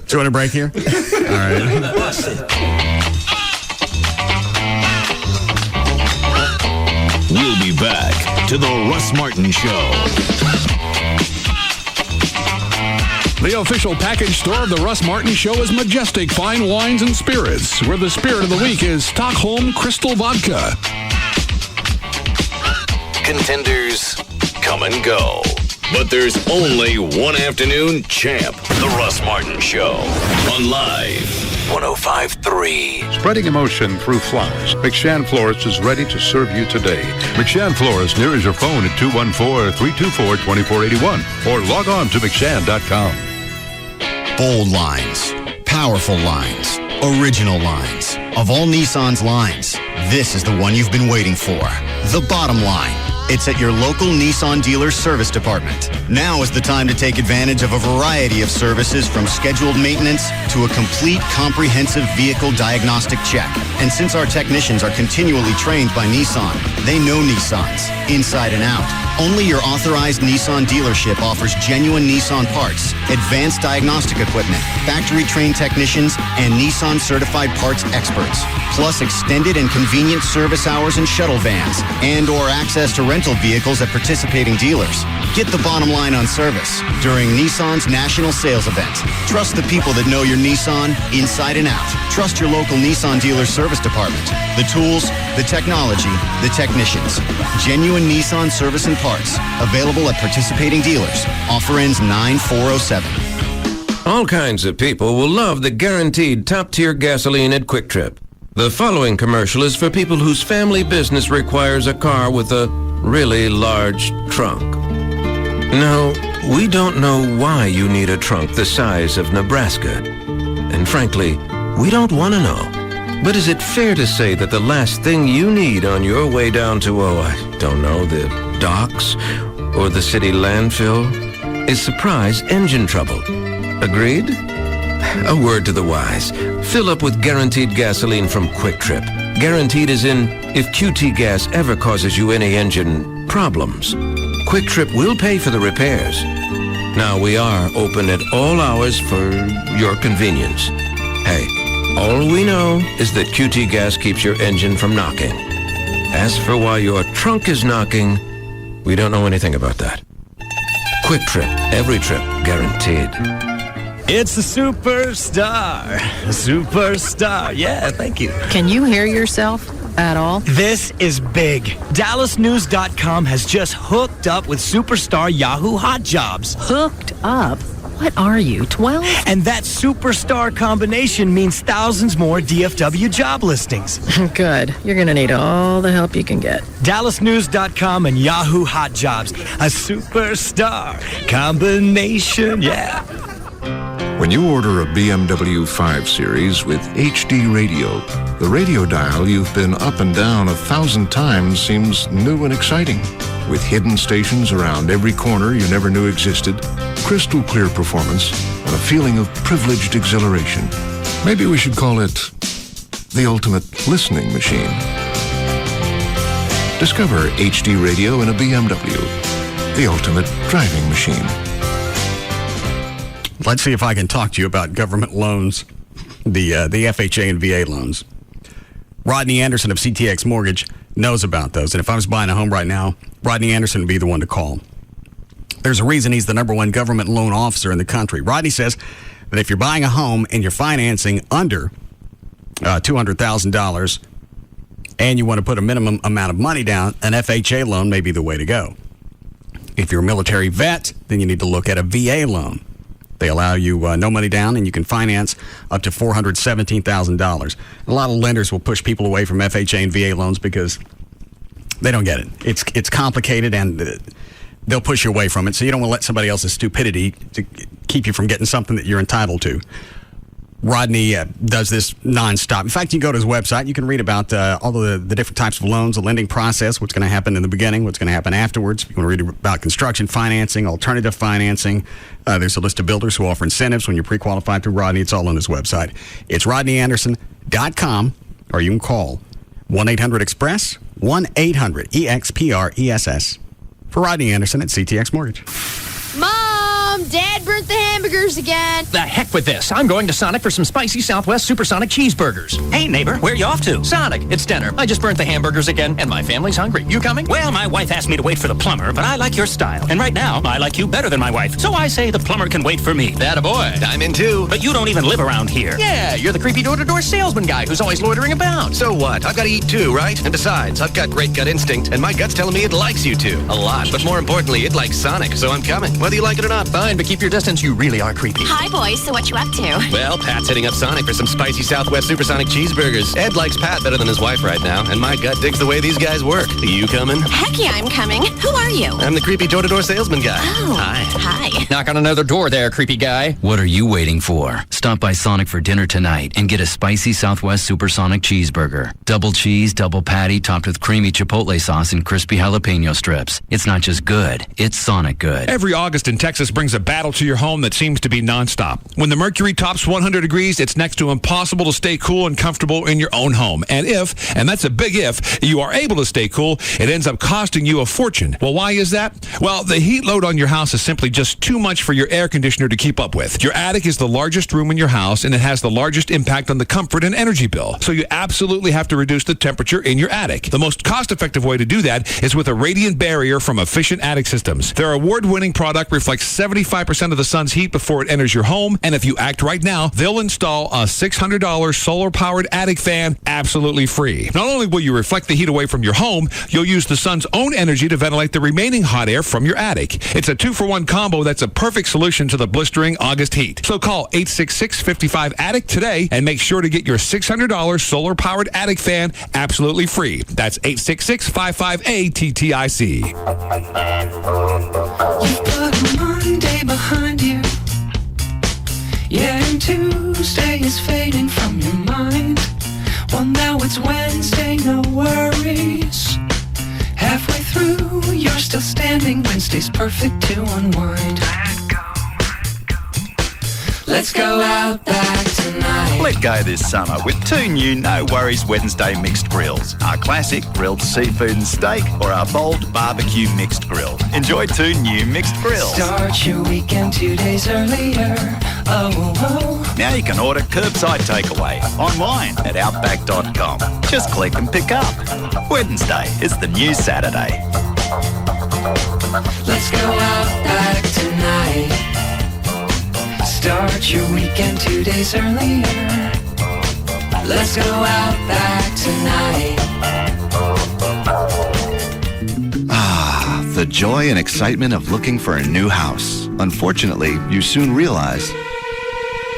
Do you want a break here? All right. We'll be back to the Russ Martin Show. The official package store of the Russ Martin Show is Majestic Fine Wines and Spirits, where the spirit of the week is Stockholm Crystal Vodka. Contenders come and go, but there's only one afternoon champ. The Russ Martin Show on Live 105.3. Spreading emotion through flowers. McShann Florist is ready to serve you today. McShann Florist near is your phone at 214-324-2481 or log on to McShann.com. Bold lines, powerful lines, original lines. Of all Nissan's lines, this is the one you've been waiting for. The bottom line. It's at your local Nissan dealer service department. Now is the time to take advantage of a variety of services, from scheduled maintenance to a complete comprehensive vehicle diagnostic check. And since our technicians are continually trained by Nissan, they know Nissans inside and out. Only your authorized Nissan dealership offers genuine Nissan parts, advanced diagnostic equipment, factory-trained technicians, and Nissan-certified parts experts, plus extended and convenient service hours and shuttle vans, and/or access to rental vehicles at participating dealers. Get the bottom line on service during Nissan's national sales event. Trust the people that know your Nissan inside and out. Trust your local Nissan dealer service department. The tools, the technology, the technicians. Genuine Nissan service and parts. Available at participating dealers. Offer ends 9/4/07. All kinds of people will love the guaranteed top-tier gasoline at Quick Trip. The following commercial is for people whose family business requires a car with a really large trunk. Now, we don't know why you need a trunk the size of Nebraska. And frankly, we don't want to know. But is it fair to say that the last thing you need on your way down to, the docks or the city landfill is surprise engine trouble? Agreed? A word to the wise. Fill up with guaranteed gasoline from Quick Trip. Guaranteed as in, if QT Gas ever causes you any engine problems, Quick Trip will pay for the repairs. Now, we are open at all hours for your convenience. Hey, all we know is that QT Gas keeps your engine from knocking. As for why your trunk is knocking, we don't know anything about that. Quick Trip, every trip guaranteed. It's the superstar. Superstar. Yeah, thank you. Can you hear yourself at all? This is big. DallasNews.com has just hooked up with Superstar Yahoo Hot Jobs. Hooked up? What are you, 12? And that superstar combination means thousands more DFW job listings. Good. You're going to need all the help you can get. DallasNews.com and Yahoo Hot Jobs. A superstar combination, yeah. When you order a BMW 5 Series with HD radio, the radio dial you've been up and down 1,000 times seems new and exciting. With hidden stations around every corner you never knew existed, crystal clear performance, and a feeling of privileged exhilaration. Maybe we should call it the ultimate listening machine. Discover HD radio in a BMW, the ultimate driving machine. Let's see if I can talk to you about government loans. the FHA and VA loans. Rodney Anderson of CTX Mortgage knows about those. And if I was buying a home right now, Rodney Anderson would be the one to call. There's a reason he's the number one government loan officer in the country. Rodney says that if you're buying a home and you're financing under $200,000 and you want to put a minimum amount of money down, an FHA loan may be the way to go. If you're a military vet, then you need to look at a VA loan. They allow you no money down, and you can finance up to $417,000. A lot of lenders will push people away from FHA and VA loans because they don't get it. It's complicated, and they'll push you away from it. So you don't want to let somebody else's stupidity to keep you from getting something that you're entitled to. Rodney does this nonstop. In fact, you can go to his website. You can read about all the different types of loans, the lending process, what's going to happen in the beginning, what's going to happen afterwards. If you want to read about construction financing, alternative financing, there's a list of builders who offer incentives when you're pre-qualified through Rodney. It's all on his website. It's rodneyanderson.com, or you can call 1-800-EXPRESS, 1-800-EXPRESS for Rodney Anderson at CTX Mortgage. Mom, Dad burnt the hamburgers again. The heck with this. I'm going to Sonic for some spicy Southwest Supersonic cheeseburgers. Hey, neighbor, where are you off to? Sonic, it's dinner. I just burnt the hamburgers again, and my family's hungry. You coming? Well, my wife asked me to wait for the plumber, but I like your style. And right now, I like you better than my wife. So I say the plumber can wait for me. That a boy. I'm in too. But you don't even live around here. Yeah, you're the creepy door-to-door salesman guy who's always loitering about. So what? I've got to eat too, right? And besides, I've got great gut instinct, and my gut's telling me it likes you two. A lot. But more importantly, it likes Sonic, so I'm coming. Whether you like it or not. Fine, but keep your distance. You really are creepy. Hi, boys. So what you up to? Well, Pat's hitting up Sonic for some spicy Southwest Supersonic cheeseburgers. Ed likes Pat better than his wife right now, and my gut digs the way these guys work. Are you coming? Heck yeah, I'm coming. Who are you? I'm the creepy door-to-door salesman guy. Oh. Hi. Knock on another door there, creepy guy. What are you waiting for? Stop by Sonic for dinner tonight and get a spicy Southwest Supersonic cheeseburger. Double cheese, double patty, topped with creamy chipotle sauce and crispy jalapeno strips. It's not just good, it's Sonic good. Every August in Texas brings a battle to your home that seems to be nonstop. When the mercury tops 100 degrees, it's next to impossible to stay cool and comfortable in your own home. And if, and that's a big if, you are able to stay cool, it ends up costing you a fortune. Well, why is that? Well, the heat load on your house is simply just too much for your air conditioner to keep up with. Your attic is the largest room in your house, and it has the largest impact on the comfort and energy bill. So you absolutely have to reduce the temperature in your attic. The most cost-effective way to do that is with a radiant barrier from Efficient Attic Systems. Their award-winning product reflects 75% of the sun's heat before it enters your home, and if you act right now, they'll install a $600 solar-powered attic fan absolutely free. Not only will you reflect the heat away from your home, you'll use the sun's own energy to ventilate the remaining hot air from your attic. It's a 2-for-1 combo that's a perfect solution to the blistering August heat. So call 866-55-ATTIC today and make sure to get your $600 solar-powered attic fan absolutely free. That's 866-55-ATTIC. You've put Monday behind you. Yeah, and Tuesday is fading from your mind. Well, now it's Wednesday, no worries. Halfway through, you're still standing. Wednesday's perfect to unwind. Let's go out back tonight. Let go this summer with two new No Worries Wednesday mixed grills. Our classic grilled seafood and steak, or our bold barbecue mixed grill. Enjoy two new mixed grills. Start your weekend 2 days earlier. Oh, oh. Now you can order curbside takeaway online at outback.com. Just click and pick up. Wednesday is the new Saturday. Let's go out back tonight. Start your weekend 2 days earlier. Let's go out back tonight. Ah, the joy and excitement of looking for a new house. Unfortunately, you soon realize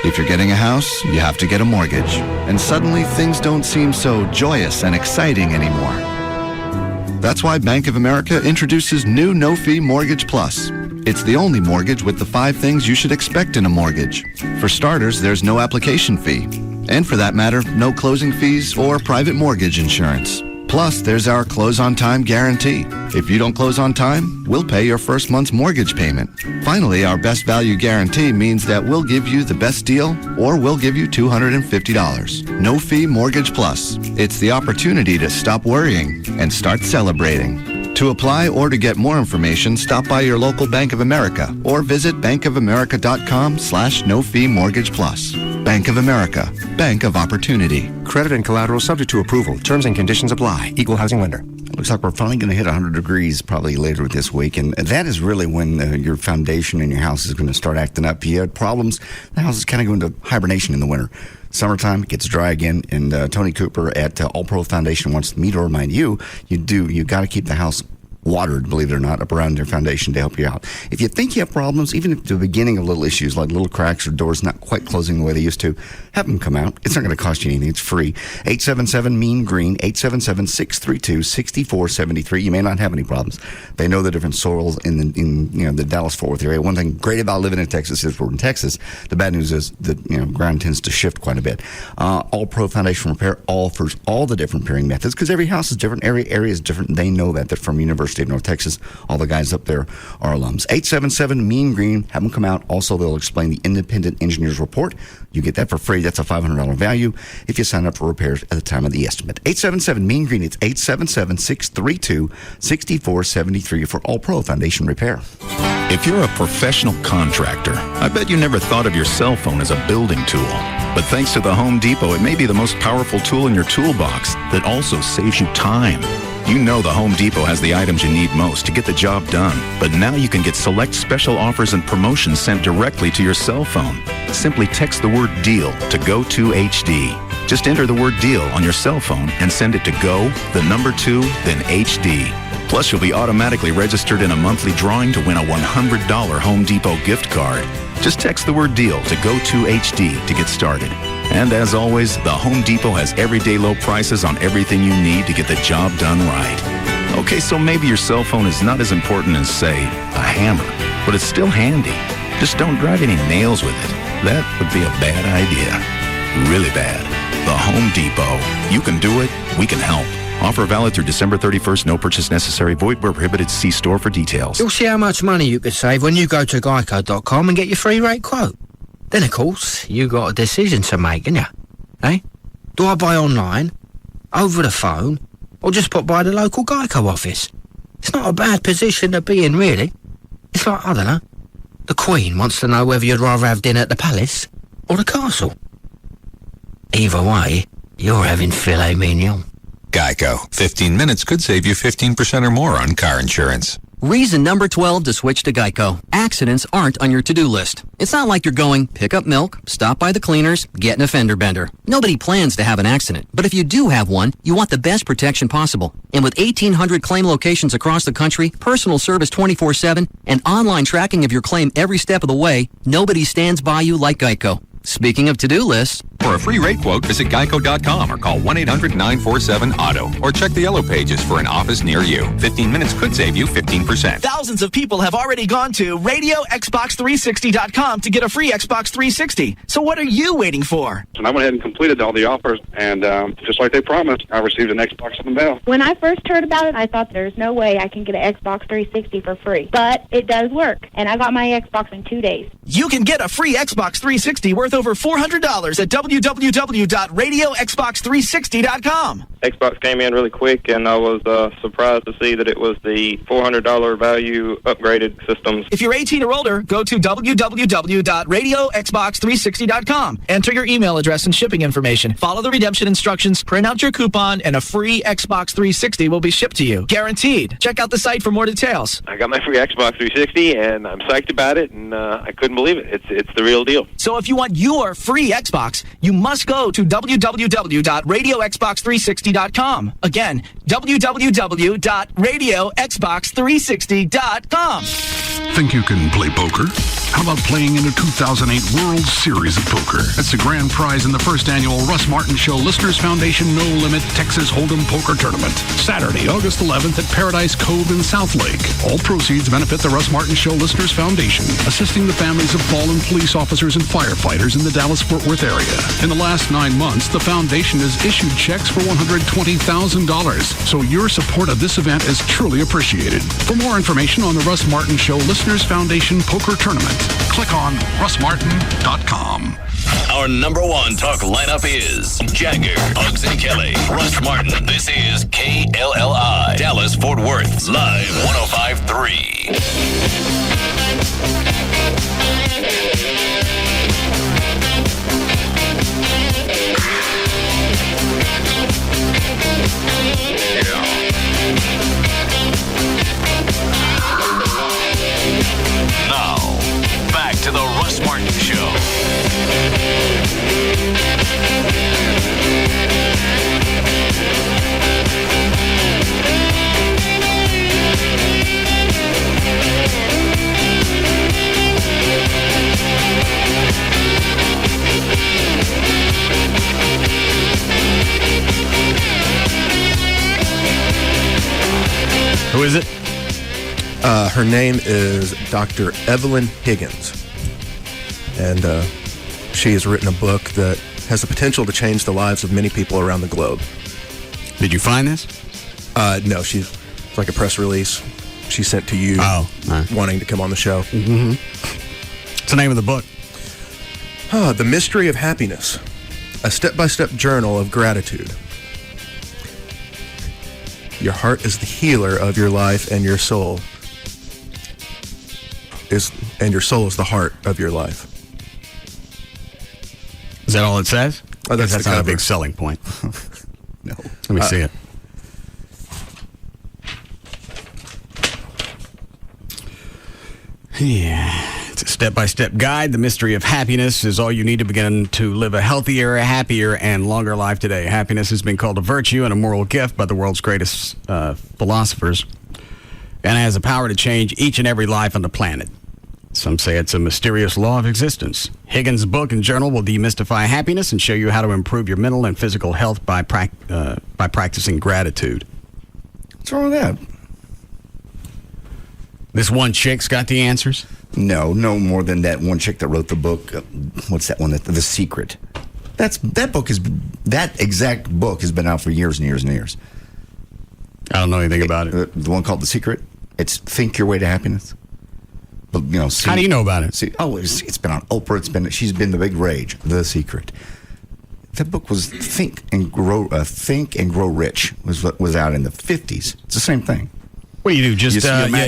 if you're getting a house, you have to get a mortgage. And suddenly things don't seem so joyous and exciting anymore. That's why Bank of America introduces new no-fee Mortgage Plus. It's the only mortgage with the 5 things you should expect in a mortgage. For starters, there's no application fee. And for that matter, no closing fees or private mortgage insurance. Plus, there's our close on time guarantee. If you don't close on time, we'll pay your first month's mortgage payment. Finally, our best value guarantee means that we'll give you the best deal or we'll give you $250. No fee Mortgage Plus. It's the opportunity to stop worrying and start celebrating. To apply or to get more information, stop by your local Bank of America or visit bankofamerica.com/no-fee mortgage plus. Bank of America, Bank of Opportunity. Credit and collateral subject to approval. Terms and conditions apply. Equal housing lender. Looks like we're finally going to hit 100 degrees probably later this week, and that is really when your foundation in your house is going to start acting up. You had problems, the house is kind of going into hibernation in the winter. Summertime, it gets dry again, and Tony Cooper at All Pro Foundation wants me to remind you, you got to keep the house watered, believe it or not, up around your foundation to help you out. If you think you have problems, even at the beginning of little issues like little cracks or doors not quite closing the way they used to, have them come out. It's not going to cost you anything. It's free. 877-MEAN-GREEN, 877-632-6473. You may not have any problems. They know the different soils in the Dallas-Fort Worth area. One thing great about living in Texas is we're in Texas. The bad news is that ground tends to shift quite a bit. All Pro Foundation Repair offers all the different repairing methods because every house is different, every area is different. They know that. They're from University of North Texas. All the guys up there are alums. 877-MEAN-GREEN. Have them come out. Also, they'll explain the Independent Engineers Report. You get that for free. That's a $500 value if you sign up for repairs at the time of the estimate. 877-MEAN-GREEN. It's 877-632-6473 for All Pro Foundation Repair. If you're a professional contractor, I bet you never thought of your cell phone as a building tool. But thanks to the Home Depot, it may be the most powerful tool in your toolbox that also saves you time. You know the Home Depot has the items you need most to get the job done. But now you can get select special offers and promotions sent directly to your cell phone. Simply text the word DEAL to GO2HD. Just enter the word DEAL on your cell phone and send it to GO, the number 2, then HD. Plus, you'll be automatically registered in a monthly drawing to win a $100 Home Depot gift card. Just text the word DEAL to GO2HD to get started. And as always, the Home Depot has everyday low prices on everything you need to get the job done right. Okay, so maybe your cell phone is not as important as, say, a hammer, but it's still handy. Just don't drive any nails with it. That would be a bad idea. Really bad. The Home Depot. You can do it. We can help. Offer valid through December 31st. No purchase necessary. Void where prohibited. See store for details. You'll see how much money you could save when you go to geico.com and get your free rate quote. Then, of course, you got a decision to make, ain't you? Eh? Do I buy online, over the phone, or just pop by the local Geico office? It's not a bad position to be in, really. It's like, I don't know, the Queen wants to know whether you'd rather have dinner at the palace or the castle. Either way, you're having filet mignon. Geico. 15 minutes could save you 15% or more on car insurance. Reason number 12 to switch to Geico. Accidents aren't on your to-do list. It's not like you're going, pick up milk, stop by the cleaners, get an offender bender. Nobody plans to have an accident. But if you do have one, you want the best protection possible. And with 1,800 claim locations across the country, personal service 24/7, and online tracking of your claim every step of the way, nobody stands by you like Geico. Speaking of to-do lists, For a free rate quote, visit geico.com or call 1-800-947-AUTO or check the yellow pages for an office near you. 15 minutes could save you 15%. Thousands of people have already gone to RadioXbox360.com to get a free Xbox 360. So what are you waiting for? And I went ahead and completed all the offers, and just like they promised, I received an Xbox in the mail. When I first heard about it, I thought there's no way I can get an Xbox 360 for free. But it does work, and I got my Xbox in 2 days. You can get a free Xbox 360 worth over $400 at www.radioxbox360.com. Xbox came in really quick, and I was surprised to see that it was the $400 value upgraded systems. If you're 18 or older, go to www.radioxbox360.com. Enter your email address and shipping information. Follow the redemption instructions, print out your coupon, and a free Xbox 360 will be shipped to you. Guaranteed. Check out the site for more details. I got my free Xbox 360, and I'm psyched about it, and I couldn't believe it. It's the real deal. So if you want your free Xbox, you must go to www.radioxbox360.com. Again, www.radioxbox360.com. Think you can play poker? How about playing in the 2008 World Series of Poker? That's the grand prize in the first annual Russ Martin Show Listeners Foundation No Limit Texas Hold'em Poker Tournament. Saturday, August 11th at Paradise Cove in South Lake. All proceeds benefit the Russ Martin Show Listeners Foundation, assisting the families of fallen police officers and firefighters in the Dallas-Fort Worth area. In the last 9 months, the foundation has issued checks for $120,000. So your support of this event is truly appreciated. For more information on the Russ Martin Show Listeners Foundation Poker Tournament, click on russmartin.com. Our number one talk lineup is Jagger, Uggs and Kelly, Russ Martin. This is KLLI, Dallas Fort Worth, live 105.3. Who is it? Her name is Dr. Evelyn Higgins. And she has written a book that has the potential to change the lives of many people around the globe. Did you find this? No, it's like a press release she sent to you wanting to come on the show. Mm-hmm. What's the name of the book? The Mystery of Happiness, a step-by-step journal of gratitude. Your heart is the healer of your life, and your soul is the heart of your life. Is that all it says? Oh, that's not a big selling point. No. Let me see it. Yeah. It's a step-by-step guide. The mystery of happiness is all you need to begin to live a healthier, happier, and longer life today. Happiness has been called a virtue and a moral gift by the world's greatest philosophers, and has the power to change each and every life on the planet. Some say it's a mysterious law of existence. Higgins' book and journal will demystify happiness and show you how to improve your mental and physical health by practicing gratitude. What's wrong with that? This one chick's got the answers? No more than that one chick that wrote the book. What's that one? The Secret. That exact book has been out for years and years and years. I don't know anything about it. The one called The Secret. It's Think Your Way to Happiness. But, how do you know about it? It's been on Oprah. She's been the big rage. The Secret. That book was Think and Grow Rich was out in the 50s. It's the same thing. What do you do? Just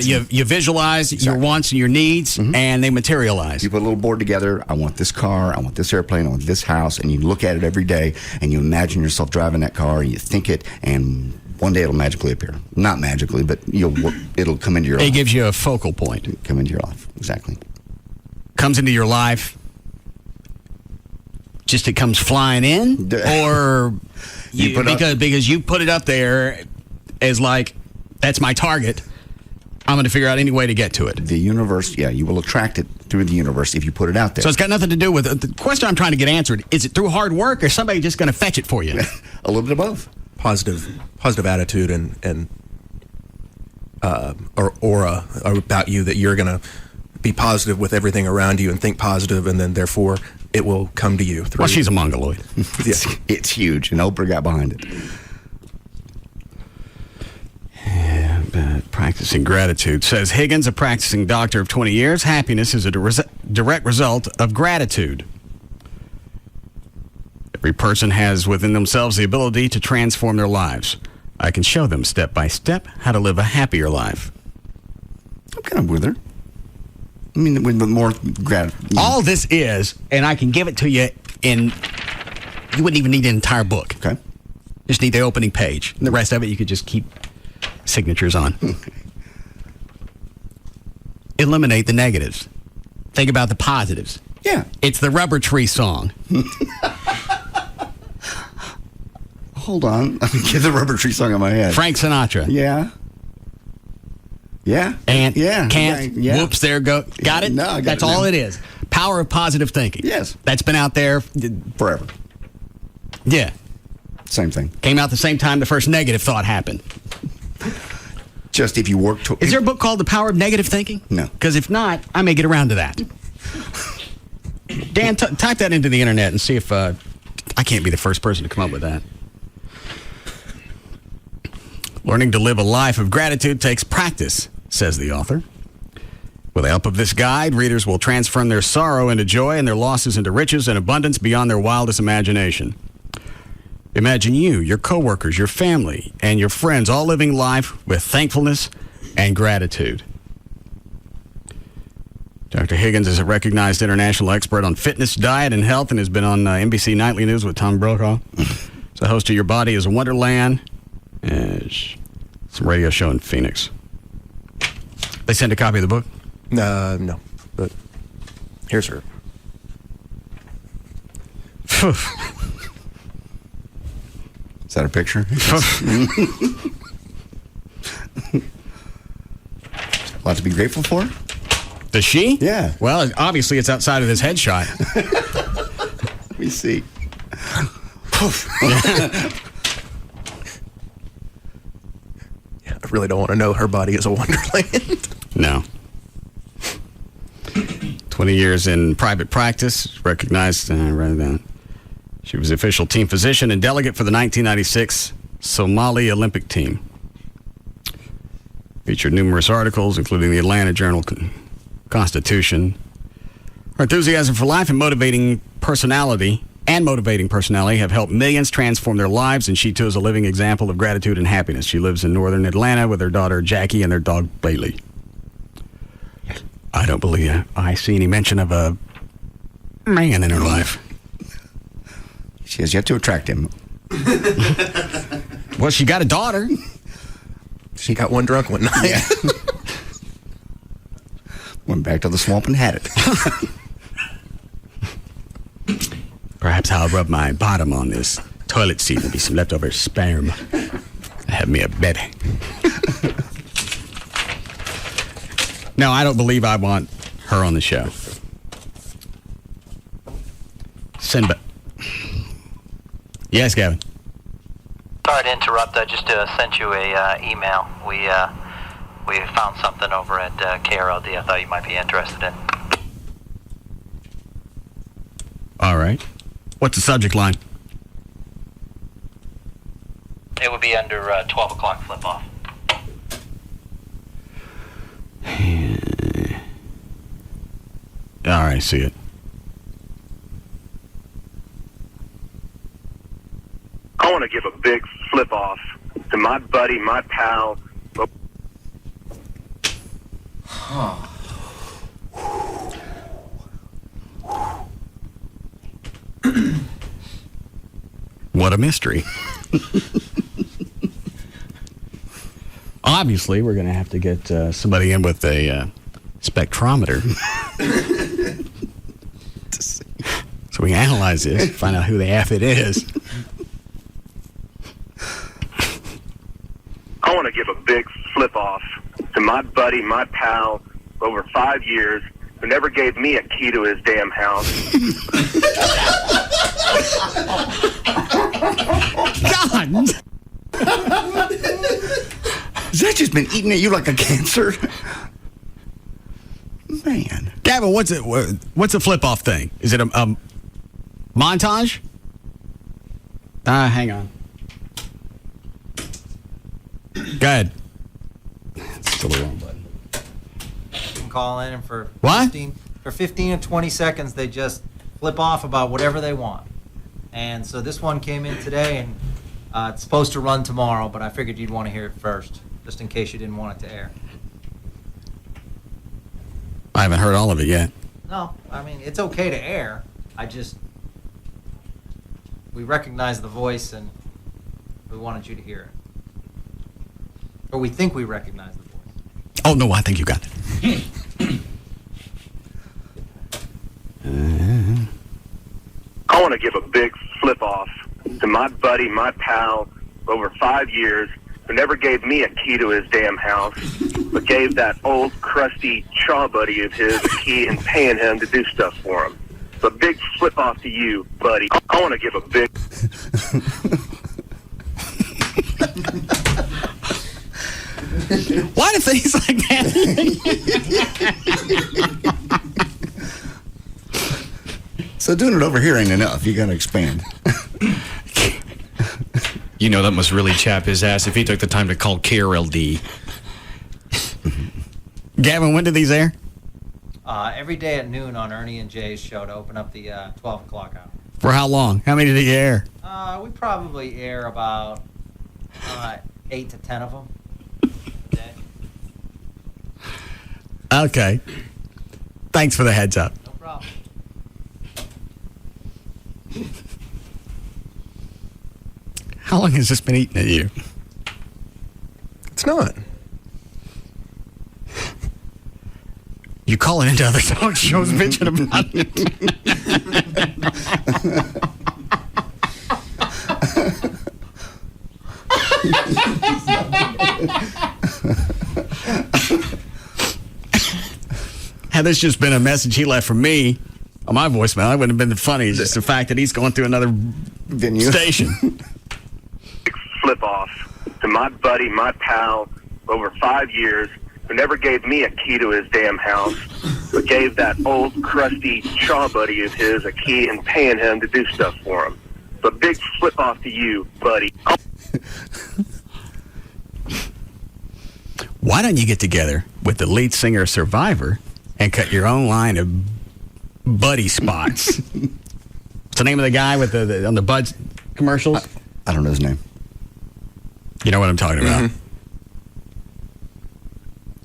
you visualize your wants and your needs, and they materialize. You put a little board together. I want this car. I want this airplane. I want this house. And you look at it every day, and you imagine yourself driving that car, and you think it, and one day it'll magically appear. Not magically, but it'll come into your life. It gives you a focal point. Come into your life. Exactly. Comes into your life. Just it comes flying in, or because you put it up there as like, that's my target. I'm going to figure out any way to get to it. The universe, you will attract it through the universe if you put it out there. So it's got nothing to do with the question I'm trying to get answered. Is it through hard work, or somebody just going to fetch it for you? A little bit of both. Positive attitude and or aura about you, that you're going to be positive with everything around you and think positive, and then therefore it will come to you. Well, she's a mongoloid. It's huge, and Oprah got behind it. Practicing gratitude. Says Higgins, a practicing doctor of 20 years, happiness is a direct result of gratitude. Every person has within themselves the ability to transform their lives. I can show them step by step how to live a happier life. I'm kind of with her. I mean, with more gratitude. All this is, and I can give it to you you wouldn't even need an entire book. Okay. Just need the opening page. And the rest of it you could just keep signatures on. Eliminate the negatives. Think about the positives. Yeah. It's the Rubber Tree song. Hold on. Let me get the Rubber Tree song in my head. Frank Sinatra. Yeah. And yeah. Can't. Yeah. Whoops, there go. Got it? No, I got That's it all now. it is. Power of positive thinking. Yes. That's been out there forever. Yeah. Same thing. Came out the same time the first negative thought happened. Just if you work Is there a book called The Power of Negative Thinking? No. Because if not, I may get around to that. Dan, type that into the internet and see if I can't be the first person to come up with that. Learning to live a life of gratitude takes practice, says the author. With the help of this guide, readers will transform their sorrow into joy and their losses into riches and abundance beyond their wildest imagination. Imagine you, your coworkers, your family, and your friends all living life with thankfulness and gratitude. Dr. Higgins is a recognized international expert on fitness, diet, and health, and has been on NBC Nightly News with Tom Brokaw. He's the host of Your Body is a Wonderland. Some radio show in Phoenix. They sent a copy of the book? No, but here's her. Is that a picture? A lot to be grateful for? Does she? Yeah. Well, obviously it's outside of this headshot. Let me see. really don't want to know. Her body is a wonderland. No. 20 years in private practice, recognized, rather than. She was the official team physician and delegate for the 1996 Somali Olympic team. Featured numerous articles, including the Atlanta Journal-Constitution. Her enthusiasm for life and motivating personality have helped millions transform their lives, and she too is a living example of gratitude and happiness. She lives in northern Atlanta with her daughter Jackie and their dog Bailey. I don't believe I see any mention of a man in her life. She has yet to attract him. Well, she got a daughter. She got one drunk one night. Yeah. Went back to the swamp and had it. Perhaps I'll rub my bottom on this toilet seat. There'll be some leftover sperm. Have me a baby. No, I don't believe I want her on the show. Sinbad. Yes, Gavin. Sorry to interrupt. I just sent you a email. We found something over at KRLD I thought you might be interested in. All right. What's the subject line? It would be under 12 o'clock flip-off. All right, see it. I want to give a big flip off to my buddy, my pal. What a mystery. Obviously, we're going to have to get somebody in with a spectrometer. So we can analyze this, find out who the F it is. I want to give a big flip off to my buddy, my pal, over 5 years, who never gave me a key to his damn house. God! Has that just been eating at you like a cancer? Man. Gavin, what's a flip-off thing? Is it a montage? Hang on. Go ahead. It's still the wrong button. You can call in and for What? 15 or 20 seconds, they just flip off about whatever they want. And so this one came in today, and it's supposed to run tomorrow, but I figured you'd want to hear it first, just in case you didn't want it to air. I haven't heard all of it yet. No, I mean, it's okay to air. We recognize the voice, and we wanted you to hear it. Or we think we recognize the voice. Oh, no, I think you got it. I want to give a big flip off to my buddy, my pal, over 5 years, who never gave me a key to his damn house, but gave that old crusty chaw buddy of his a key and paying him to do stuff for him. So a big flip off to you, buddy. I want to give a big... Why do things like that? So doing it over here ain't enough. You got to expand. You know, that must really chap his ass if he took the time to call KRLD. Gavin, when did these air? Every day at noon on Ernie and Jay's show to open up the 12 o'clock hour. For how long? How many did he air? We probably air about 8 to 10 of them. Okay. Thanks for the heads up. No problem. How long has this been eating at you? It's not. You calling into other talk shows bitching about Had this just been a message he left for me on my voicemail, it wouldn't have been funny. It's just the fact that he's going through another venue station. Flip off to my buddy, my pal, over 5 years, who never gave me a key to his damn house, but gave that old crusty chaw buddy of his a key and paying him to do stuff for him. So big flip off to you, buddy. Why don't you get together with the lead singer of Survivor and cut your own line of buddy spots? What's the name of the guy with the on the Buds commercials? I don't know his name. You know what I'm talking about. Mm-hmm.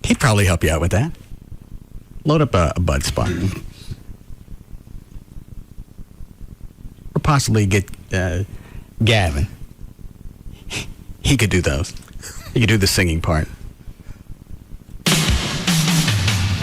He'd probably help you out with that. Load up a Bud spot. Or possibly get Gavin. He could do those. He could do the singing part.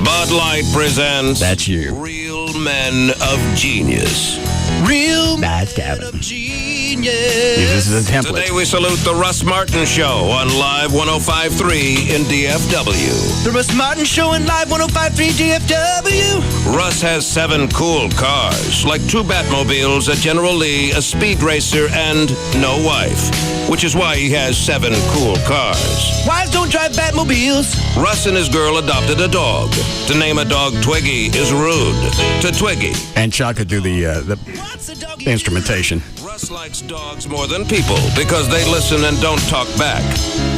Bud Light presents... That's you. Real Men of Genius. Real That's Gavin. This is a template. Today we salute the Russ Martin Show on Live 105.3 in DFW. The Russ Martin Show on Live 105.3 DFW. Russ has 7 cool cars, like 2 Batmobiles, a General Lee, a Speed Racer, and no wife. Which is why he has 7 cool cars. Wives don't drive Batmobiles. Russ and his girl adopted a dog. To name a dog Twiggy is rude to Twiggy. And Chuck could do the instrumentation. Russ likes dogs more than people because they listen and don't talk back.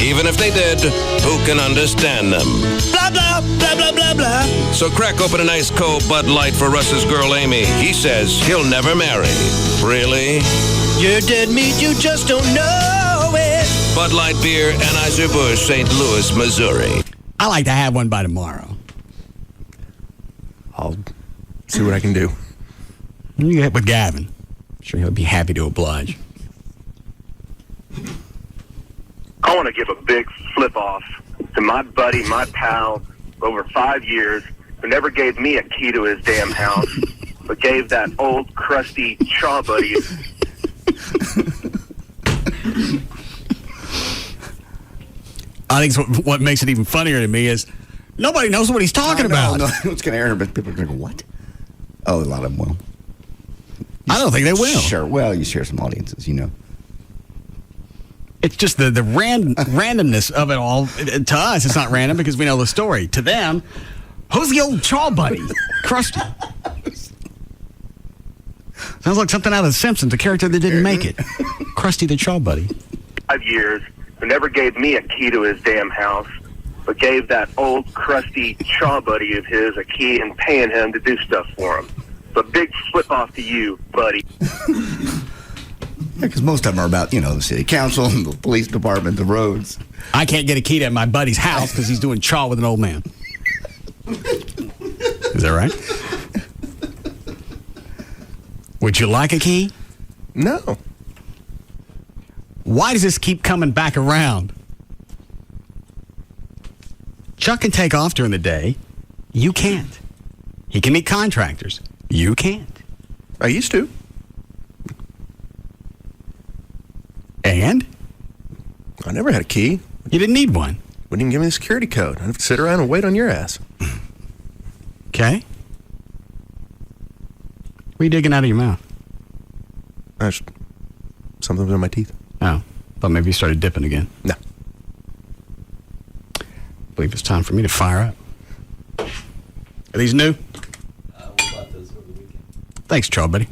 Even if they did, who can understand them? Blah, blah, blah, blah, blah, blah. So crack open an ice cold Bud Light for Russ's girl Amy. He says he'll never marry. Really? You're dead meat, you just don't know it. Bud Light Beer, Anheuser-Busch, St. Louis, Missouri. I like to have one by tomorrow. I'll see what I can do. You get with Gavin. I'm sure he'll be happy to oblige. I want to give a big flip off to my buddy, my pal, over 5 years, who never gave me a key to his damn house, but gave that old crusty chaw buddy. I think what makes it even funnier to me is nobody knows what he's talking about. No, it's going to air, but people are going to go, what? Oh, a lot of them will. I don't think they will. Sure. Well, you share some audiences, you know. It's just the randomness of it all. To us, it's not random because we know the story. To them, who's the old chaw buddy? Krusty. Sounds like something out of The Simpsons, a character that didn't make it. Krusty the Chaw Buddy. 5 years, who never gave me a key to his damn house, but gave that old crusty chaw buddy of his a key and paying him to do stuff for him. So big flip off to you, buddy. Because most of them are about, the city council, the police department, the roads. I can't get a key to my buddy's house because he's doing chaw with an old man. Is that right? Would you like a key? No. Why does this keep coming back around? Chuck can take off during the day. You can't. He can meet contractors. You can't. I used to. And? I never had a key. You didn't need one. Wouldn't even give me the security code. I'd have to sit around and wait on your ass. Okay. What are you digging out of your mouth? Something's in my teeth. Oh. Thought maybe you started dipping again. No. I believe it's time for me to fire up. Are these new? We bought those over the weekend. Thanks, Chaw Buddy.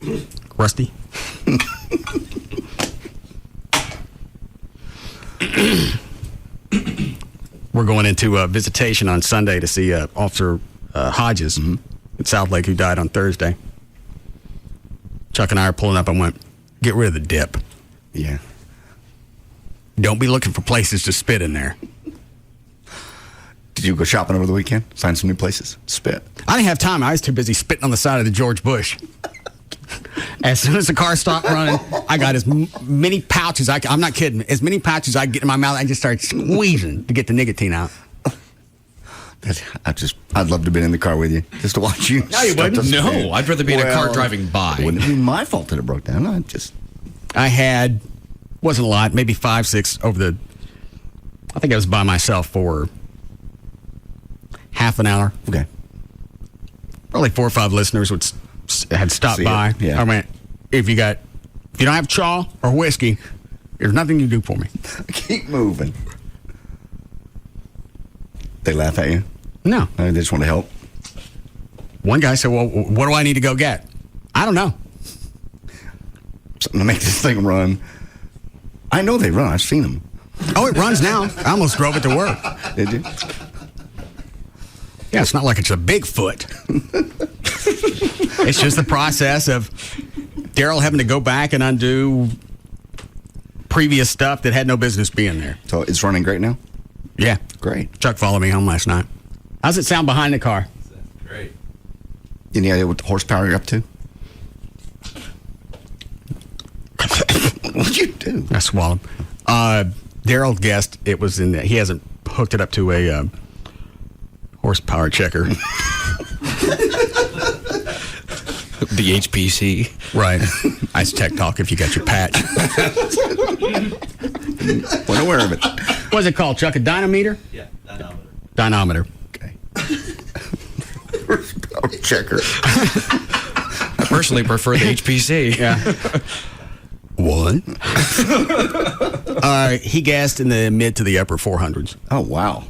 Yeah. Rusty. We're going into a visitation on Sunday to see Officer Hodges at South Lake, who died on Thursday. Chuck and I are pulling up and went, get rid of the dip. Yeah. Don't be looking for places to spit in there. Did you go shopping over the weekend? Find some new places? Spit. I didn't have time. I was too busy spitting on the side of the George Bush. As soon as the car stopped running, I got as many pouches. I'm not kidding. As many pouches I get in my mouth, I just started squeezing to get the nicotine out. I'd love to have been in the car with you just to watch you. No, you wouldn't. No, I'd rather be in a car driving by. It wouldn't have been my fault that it broke down. I had, wasn't a lot, maybe 5, 6 over the, I think I was by myself for half an hour. Okay. Probably 4 or 5 listeners had stopped by. Yeah. I went, if you don't have chaw or whiskey, there's nothing you do for me. Keep moving. They laugh at you? No. They just want to help? One guy said, well, what do I need to go get? I don't know. Something to make this thing run. I know they run. I've seen them. Oh, it runs now. I almost drove it to work. Did you? Yeah, it's not like it's a Bigfoot. It's just the process of Daryl having to go back and undo previous stuff that had no business being there. So it's running great now? Yeah. Great. Chuck followed me home last night. How's it sound behind the car? Great. Any idea what the horsepower you're up to? What'd you do? I swallowed. Daryl guessed it was in there. He hasn't hooked it up to a horsepower checker. The HPC. Right. Nice tech talk if you got your patch. Wasn't aware of it. What's it called, Chuck? A dynameter? Yeah, dynameter. Dynameter. Okay. Horsepower checker. I personally prefer the HPC. Yeah. What? He gassed in the mid to the upper 400s. Oh, wow.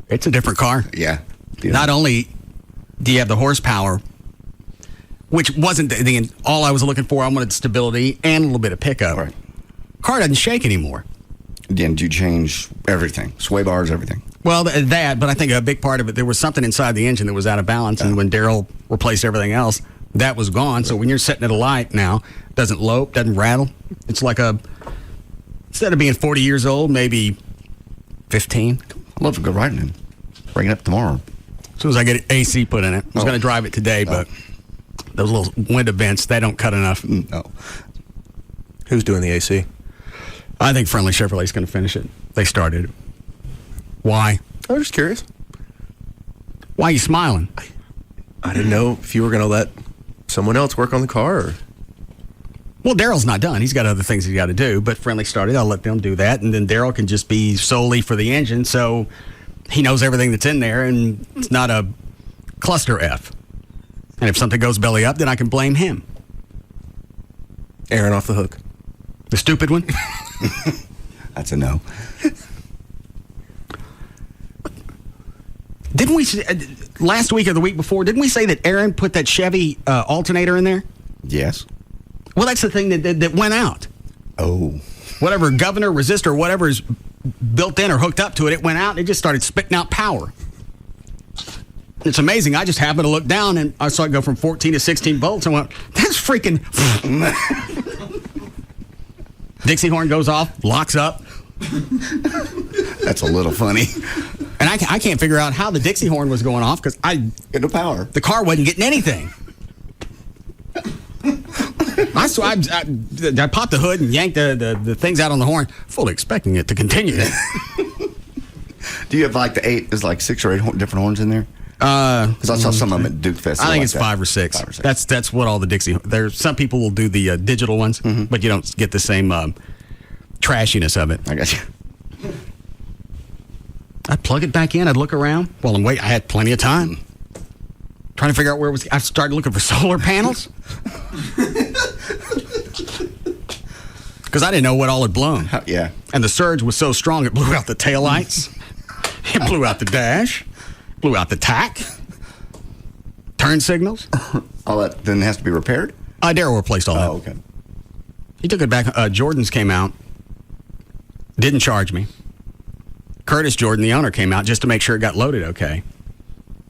It's a different car. Yeah. Not only do you have the horsepower, which wasn't all I was looking for. I wanted stability and a little bit of pickup. Right. Car doesn't shake anymore. Again, you change everything. Sway bars, everything. Well, that, but I think a big part of it, there was something inside the engine that was out of balance, and when Daryl replaced everything else, that was gone. So when you're sitting at a light now, it doesn't lope, doesn't rattle. It's like instead of being 40 years old, maybe 15. I'd love to go riding him. Bring it up tomorrow. As soon as I get AC put in it. I was going to drive it today, but those little window vents, they don't cut enough. No. Who's doing the AC? I think Friendly Chevrolet's going to finish it. They started it. Why? I was just curious. Why are you smiling? I didn't know if you were going to let someone else work on the car. Or... Well, Daryl's not done. He's got other things he's got to do, but Friendly started. I'll let them do that, and then Daryl can just be solely for the engine, so he knows everything that's in there, and it's not a cluster F. And if something goes belly up, then I can blame him. Aaron off the hook. The stupid one? That's a no. Didn't we, last week or the week before, didn't we say that Aaron put that Chevy alternator in there? Yes. Well, that's the thing that went out. Oh. Whatever governor, resistor, whatever is built in or hooked up to it, it went out and it just started spitting out power. It's amazing. I just happened to look down and I saw it go from 14 to 16 volts and went, that's freaking... Dixie horn goes off, locks up. That's a little funny. And I can't figure out how the Dixie horn was going off because get no power. The car wasn't getting anything. I popped the hood and yanked the things out on the horn, fully expecting it to continue. Do you have like there's like 6 or 8 different horns in there? Because I saw some of them at Duke Fest. I think it's 5 or 6. 5 or 6. That's what all the Dixie. There's some people will do the digital ones, but you don't get the same trashiness of it. I got you. I'd plug it back in. I'd look around. Well, I'm waiting. I had plenty of time. Trying to figure out where it was. I started looking for solar panels because I didn't know what all had blown. Yeah. And the surge was so strong it blew out the taillights. It blew out the dash. Blew out the tack. Turn signals. All that then has to be repaired? Daryl replaced all that. Oh, okay. He took it back. Jordan's came out. Didn't charge me. Curtis Jordan, the owner, came out just to make sure it got loaded okay.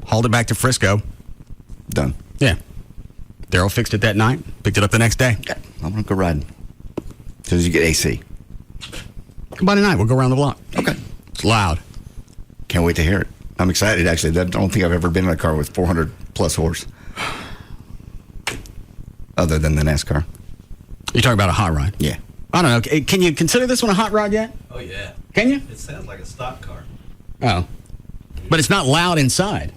Hauled it back to Frisco. Done. Yeah. Daryl fixed it that night. Picked it up the next day. Yeah, I'm going to go riding. As soon as you get AC. Come by tonight. We'll go around the block. Okay. It's loud. Can't wait to hear it. I'm excited, actually. I don't think I've ever been in a car with 400 plus horse. Other than the NASCAR. You're talking about a hot rod? Yeah. I don't know. Can you consider this one a hot rod yet? Oh, yeah. Can you? It sounds like a stock car. Oh. But it's not loud inside.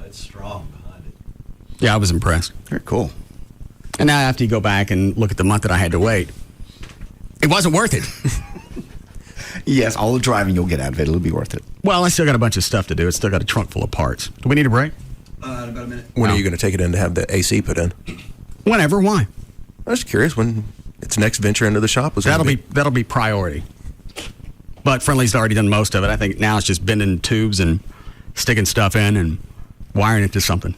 It's strong behind it. Yeah, I was impressed. Very cool. And now after you go back and look at the month that I had to wait, it wasn't worth it. Yes, all the driving you'll get out of it, it'll be worth it. Well, I still got a bunch of stuff to do. It's still got a trunk full of parts. Do we need a break? In about a minute. When are you going to take it in to have the AC put in? Whenever. Why? I was just curious when its next venture into the shop was. That'll be priority. But Friendly's already done most of it. I think now it's just bending tubes and sticking stuff in and wiring it to something.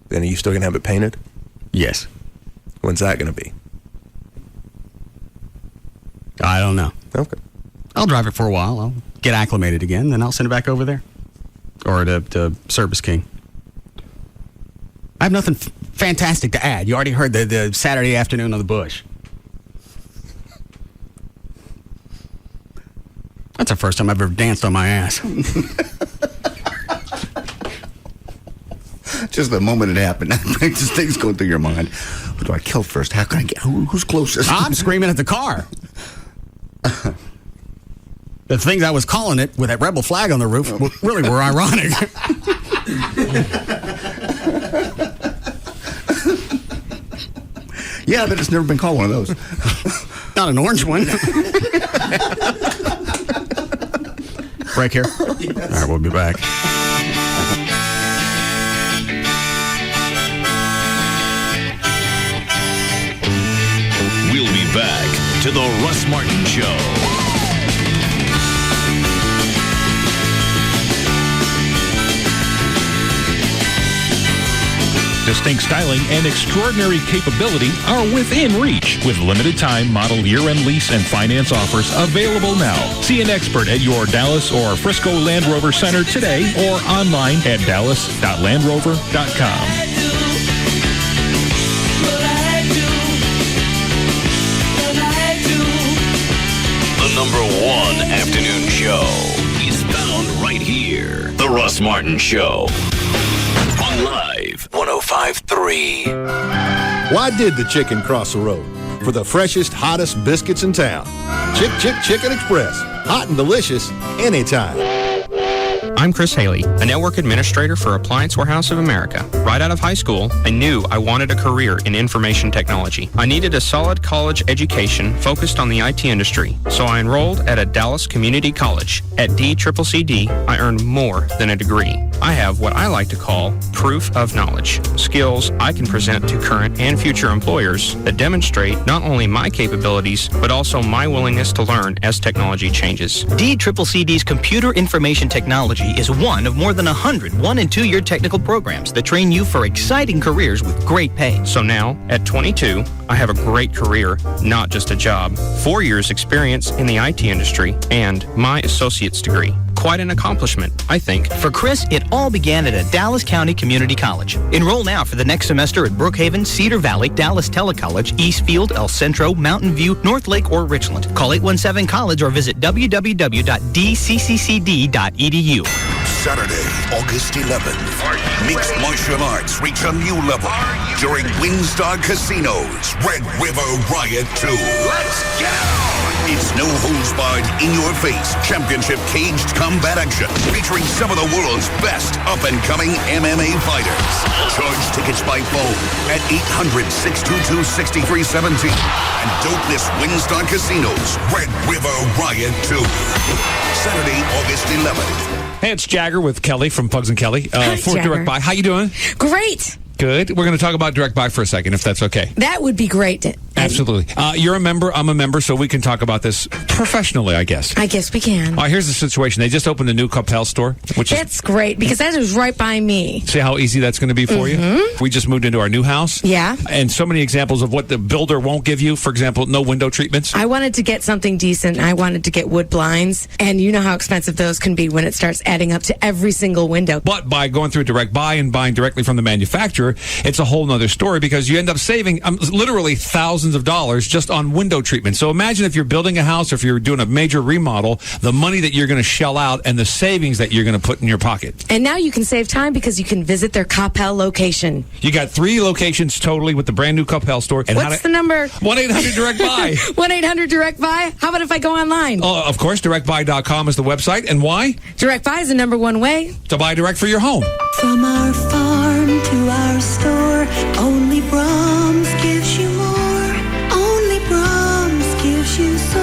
Then are you still going to have it painted? Yes. When's that going to be? I don't know. Okay. I'll drive it for a while. I'll get acclimated again, then I'll send it back over there. Or to Service King. I have nothing fantastic to add. You already heard the Saturday afternoon on the bush. That's the first time I've ever danced on my ass. Just the moment it happened. Just things going through your mind. Who do I kill first? How can I get? Who's closest? I'm screaming at the car. The things I was calling it with that rebel flag on the roof really were ironic. Yeah, but it's never been called one of those. Not an orange one. Break here? Yes. All right, we'll be back. We'll be back to the Russ Martin Show. Distinct styling and extraordinary capability are within reach with limited time model year-end lease and finance offers available now. See an expert at your Dallas or Frisco Land Rover Center today or online at dallas.landrover.com. The #1 afternoon show is found right here. The Russ Martin Show. On Live 105.3. Why did the chicken cross the road? For the freshest, hottest biscuits in town. Chicken Express. Hot and delicious anytime. I'm Chris Haley, a network administrator for Appliance Warehouse of America. Right out of high school, I knew I wanted a career in information technology. I needed a solid college education focused on the IT industry, so I enrolled at a Dallas community college. At DCCCD, I earned more than a degree. I have what I like to call proof of knowledge, skills I can present to current and future employers that demonstrate not only my capabilities, but also my willingness to learn as technology changes. DCCCD's Computer Information Technology is one of more than 100 1- and 2-year technical programs that train you for exciting careers with great pay. So now, at 22, I have a great career, not just a job, 4 years experience in the IT industry, and my associate's degree. Quite an accomplishment, I think. For Chris, it all began at a Dallas County Community College. Enroll now for the next semester at Brookhaven, Cedar Valley, Dallas Telecollege, Eastfield, El Centro, Mountain View, North Lake, or Richland. Call 817-COLLEGE or visit www.dccccd.edu. Saturday, August 11th. Mixed martial arts reach a new level during Winstar Casino's Red River Riot 2. Let's go! It's no holds barred, in your face, championship caged combat action featuring some of the world's best up-and-coming MMA fighters. Charge tickets by phone at 800-622-6317. And don't miss Winstar Casino's Red River Riot 2. Saturday, August 11th. Hey, it's Jagger with Kelly from Pugs and Kelly Hi, for Jagger. Direct Buy. How you doing? Great. Good. We're going to talk about Direct Buy for a second, if that's okay. That would be great. Absolutely. You're a member. I'm a member, so we can talk about this professionally, I guess. I guess we can. All right, here's the situation. They just opened a new Coppell store, which is... That's great, because that is right by me. See how easy that's going to be for you? We just moved into our new house. Yeah. And so many examples of what the builder won't give you. For example, no window treatments. I wanted to get something decent. I wanted to get wood blinds, and you know how expensive those can be when it starts adding up to every single window. But by going through Direct Buy and buying directly from the manufacturer, it's a whole nother story, because you end up saving literally thousands of dollars just on window treatment. So imagine if you're building a house or if you're doing a major remodel, the money that you're going to shell out and the savings that you're going to put in your pocket. And now you can save time because you can visit their Coppell location. You got 3 locations totally with the brand new Coppell store. And What's the number? 1-800-DIRECT-BUY. 1-800-DIRECT-BUY. How about if I go online? Oh, of course, directbuy.com is the website. And why? Direct Buy is the #1 way to buy direct for your home. From our farm to our store, only Brahms gives you more. Only Brahms gives you so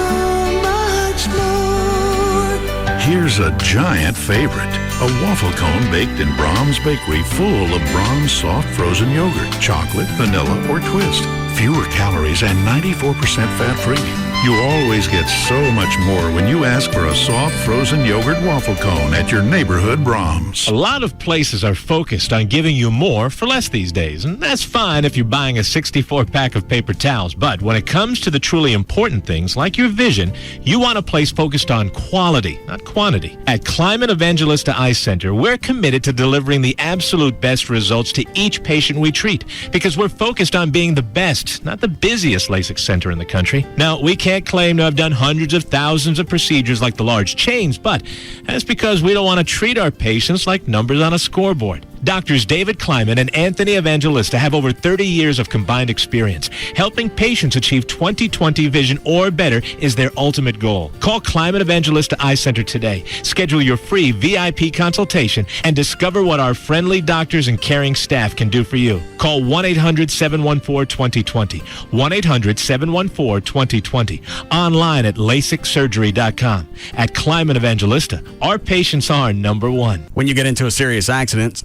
much more. Here's a giant favorite. A waffle cone baked in Brahms Bakery full of Brahms soft frozen yogurt, chocolate, vanilla, or twist. fewer calories, and 94% fat-free. You always get so much more when you ask for a soft frozen yogurt waffle cone at your neighborhood Brahms. A lot of places are focused on giving you more for less these days, and that's fine if you're buying a 64-pack of paper towels. But when it comes to the truly important things like your vision, you want a place focused on quality, not quantity. At Climate Evangelista Eye Center, we're committed to delivering the absolute best results to each patient we treat because we're focused on being the best, not the busiest LASIK center in the country. Now, we can't claim to have done hundreds of thousands of procedures like the large chains, but that's because we don't want to treat our patients like numbers on a scoreboard. Doctors David Kleiman and Anthony Evangelista have over 30 years of combined experience. Helping patients achieve 20/20 vision or better is their ultimate goal. Call Climate Evangelista Eye Center today. Schedule your free VIP consultation and discover what our friendly doctors and caring staff can do for you. Call 1-800-714-2020. 1-800-714-2020. Online at LASIKsurgery.com. At Climate Evangelista, our patients are number one. When you get into a serious accident,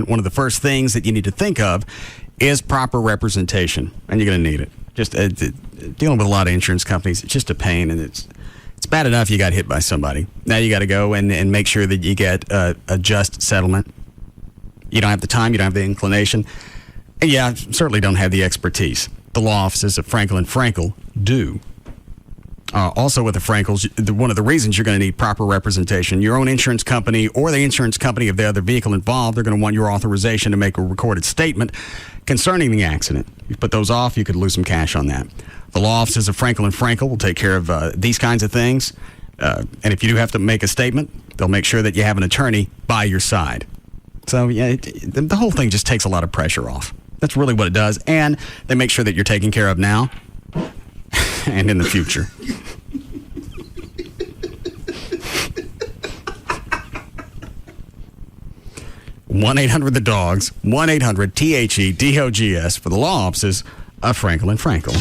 one of the first things that you need to think of is proper representation, and you're going to need it. Just dealing with a lot of insurance companies, it's just a pain, and it's bad enough you got hit by somebody. Now you got to go and make sure that you get a just settlement. You don't have the time, you don't have the inclination, and yeah, certainly don't have the expertise. The law offices of Frankel & Frankel do. Also with the Frankels, one of the reasons you're going to need proper representation, your own insurance company or the insurance company of the other vehicle involved, they're going to want your authorization to make a recorded statement concerning the accident. You put those off, you could lose some cash on that. The law offices of Frankel & Frankel will take care of these kinds of things. And if you do have to make a statement, they'll make sure that you have an attorney by your side. So yeah, the whole thing just takes a lot of pressure off. That's really what it does. And they make sure that you're taken care of now and in the future. One 800-THE-DOGS, 1-800-THE-DOGS for the law offices of Frankel & Frankel.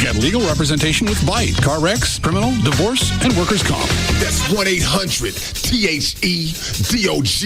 Get legal representation with Bite, car wrecks, criminal, divorce, and workers' comp. That's 1-800-THE-DOGS.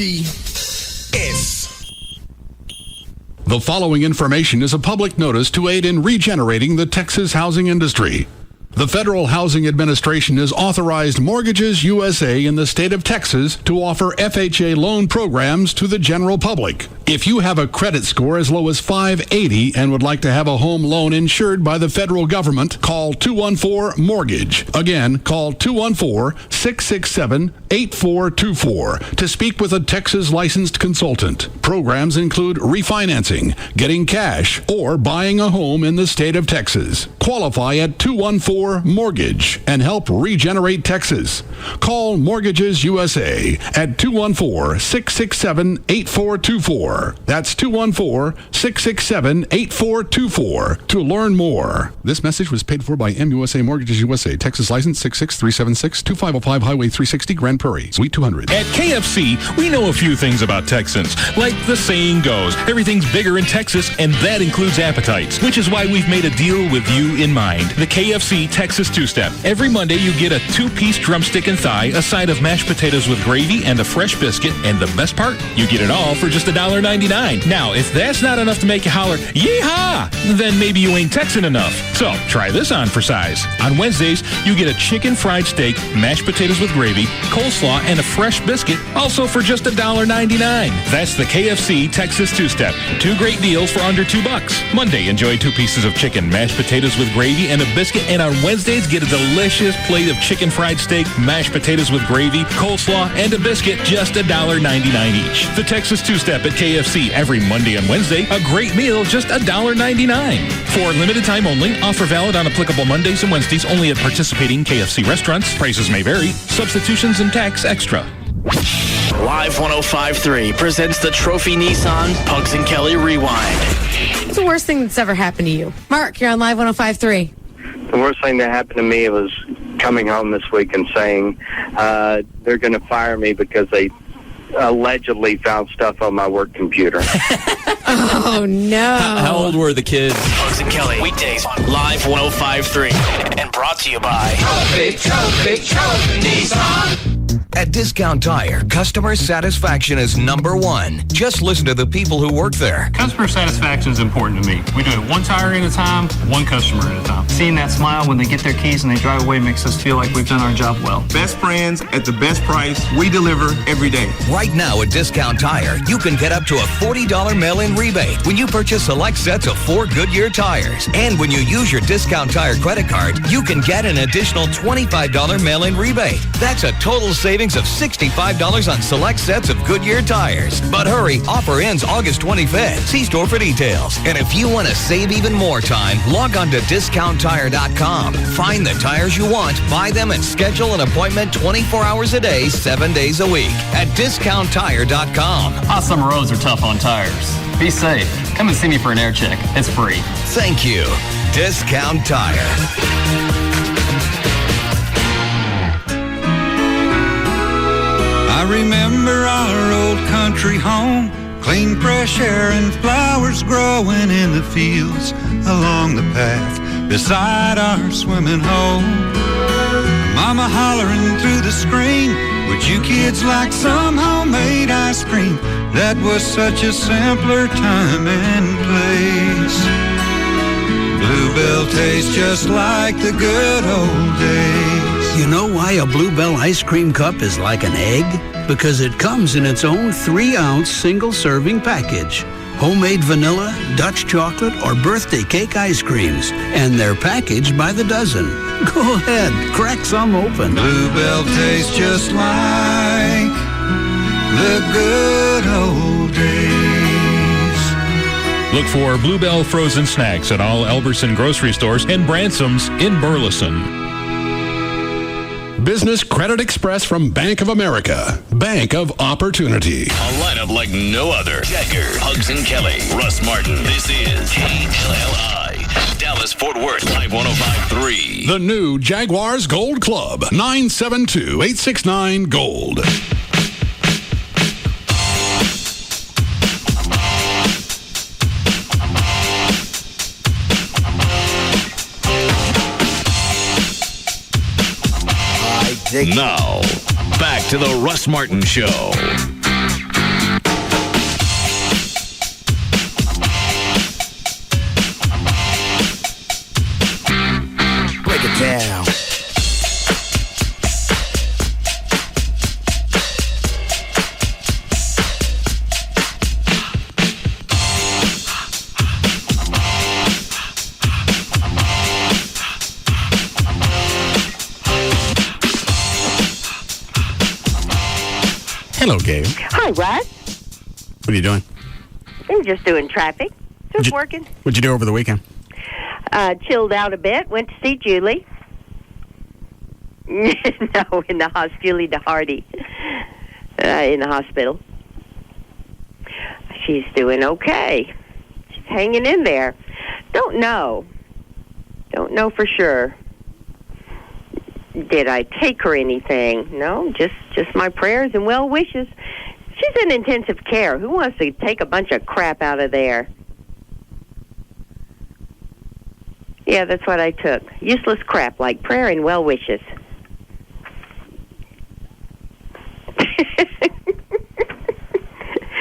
The following information is a public notice to aid in regenerating the Texas housing industry. The Federal Housing Administration has authorized Mortgages USA in the state of Texas to offer FHA loan programs to the general public. If you have a credit score as low as 580 and would like to have a home loan insured by the federal government, call 214-MORTGAGE. Again, call 214-667-8424 to speak with a Texas licensed consultant. Programs include refinancing, getting cash, or buying a home in the state of Texas. Qualify at 214-MORTGAGE and help regenerate Texas. Call Mortgages USA at 214-667-8424. That's 214-667-8424 to learn more. This message was paid for by MUSA Mortgages USA, Texas license 66376, 2505 Highway 360, Grand Prairie, Suite 200. At KFC, we know a few things about Texans. Like the saying goes, everything's bigger in Texas, and that includes appetites, which is why we've made a deal with you in mind. The KFC Texas Two-Step. Every Monday, you get a 2-piece drumstick and thigh, a side of mashed potatoes with gravy, and a fresh biscuit, and the best part, you get it all for just $1.99. Now, if that's not enough to make you holler, yeehaw, then maybe you ain't Texan enough. So, try this on for size. On Wednesdays, you get a chicken fried steak, mashed potatoes with gravy, coleslaw, and a fresh biscuit, also for just $1.99. That's the KFC Texas Two-Step. 2 great deals for under $2. Monday, enjoy 2 pieces of chicken, mashed potatoes with gravy, and a biscuit. And on Wednesdays, get a delicious plate of chicken fried steak, mashed potatoes with gravy, coleslaw, and a biscuit, just $1.99 each. The Texas Two-Step at KFC every Monday and Wednesday. A great meal, just $1.99. For limited time only, offer valid on applicable Mondays and Wednesdays only at participating KFC restaurants. Prices may vary. Substitutions and tax extra. Live 105.3 presents the Trophy Nissan Pugs and Kelly Rewind. What's the worst thing that's ever happened to you? Mark, you're on Live 105.3. The worst thing that happened to me was coming home this week and saying they're going to fire me because they allegedly found stuff on my work computer. Oh, no. How old were the kids? Pugs and Kelly, weekdays on Live 105.3. And brought to you by Trophy Nissan. At Discount Tire, customer satisfaction is #1. Just listen to the people who work there. Customer satisfaction is important to me. We do it one tire at a time, one customer at a time. Seeing that smile when they get their keys and they drive away makes us feel like we've done our job well. Best brands at the best price. We deliver every day. Right now at Discount Tire, you can get up to a $40 mail-in rebate when you purchase select sets of 4 Goodyear tires. And when you use your Discount Tire credit card, you can get an additional $25 mail-in rebate. That's a total savings of $65 on select sets of Goodyear tires. But hurry, offer ends August 25th. See store for details. And if you want to save even more time, log on to DiscountTire.com. Find the tires you want, buy them, and schedule an appointment 24 hours a day, 7 days a week at DiscountTire.com. Hot summer roads are tough on tires. Be safe. Come and see me for an air check. It's free. Thank you. Discount Tire. I remember our old country home, clean fresh air and flowers growing in the fields along the path beside our swimming hole. Mama hollering through the screen, would you kids like some homemade ice cream? That was such a simpler time and place. Bluebell tastes just like the good old days. You know why a Bluebell ice cream cup is like an egg? Because it comes in its own 3-ounce single-serving package. Homemade vanilla, Dutch chocolate, or birthday cake ice creams. And they're packaged by the dozen. Go ahead, crack some open. Bluebell tastes just like the good old days. Look for Bluebell frozen snacks at all Albertson grocery stores and Bransom's in Burleson. Business Credit Express from Bank of America. Bank of Opportunity. A lineup like no other. Jagger, Hugs and Kelly, Russ Martin. This is KLLI. Dallas Fort Worth Live 105.3. The new Jaguars Gold Club. 972-869-GOLD. Now, back to the Russ Martin Show. Break it down. Hello, Gabe. Hi, Russ. What are you doing? I'm just doing traffic. Just working. What'd you do over the weekend? Chilled out a bit. Went to see Julie. No, in the hospital. Julie DeHardy. In the hospital. She's doing okay. She's hanging in there. Don't know for sure. Did I take her anything? No, just my prayers and well wishes. She's in intensive care. Who wants to take a bunch of crap out of there? Yeah, that's what I took. Useless crap like prayer and well wishes.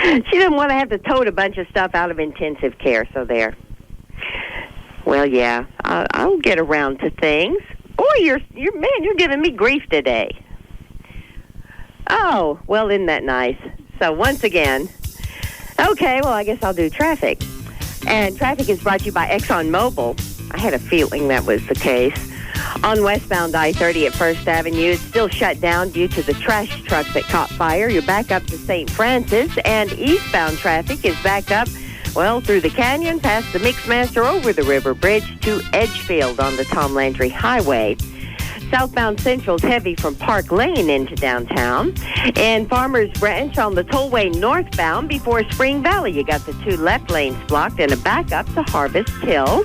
She didn't want to have to tote a bunch of stuff out of intensive care, so there. Well, yeah, I'll get around to things. Boy, you're giving me grief today. Oh, well, isn't that nice? So once again, okay, well, I guess I'll do traffic. And traffic is brought to you by ExxonMobil. I had a feeling that was the case. On westbound I-30 at 1st Avenue, it's still shut down due to the trash truck that caught fire. You're back up to St. Francis, and eastbound traffic is backed up, well, through the canyon, past the Mixmaster, over the river bridge to Edgefield on the Tom Landry Highway. Southbound Central's heavy from Park Lane into downtown. And Farmers Branch on the tollway northbound before Spring Valley. You got the 2 left lanes blocked and a backup to Harvest Hill.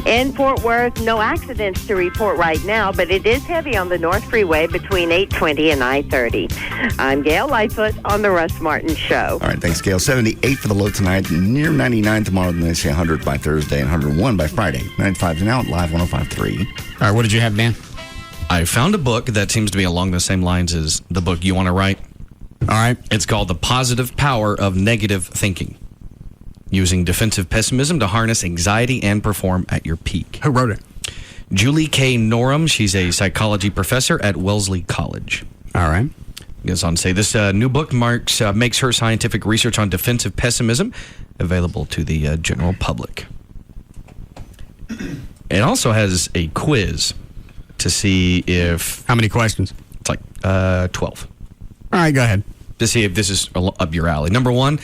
In Fort Worth, no accidents to report right now, but it is heavy on the North Freeway between 820 and I-30. I'm Gail Lightfoot on the Russ Martin Show. All right, thanks, Gail. 78 for the low tonight, near 99 tomorrow, then they say 100 by Thursday and 101 by Friday. 95 now, live 105.3. All right, what did you have, Dan? I found a book that seems to be along the same lines as the book you want to write. All right. It's called The Positive Power of Negative Thinking. Using defensive pessimism to harness anxiety and perform at your peak. Who wrote it? Julie K. Norum. She's a psychology professor at Wellesley College. All right. Goes on to say this new book makes her scientific research on defensive pessimism available to the general public. It also has a quiz to see if... How many questions? It's like 12. All right, go ahead. To see if this is up your alley. Number one,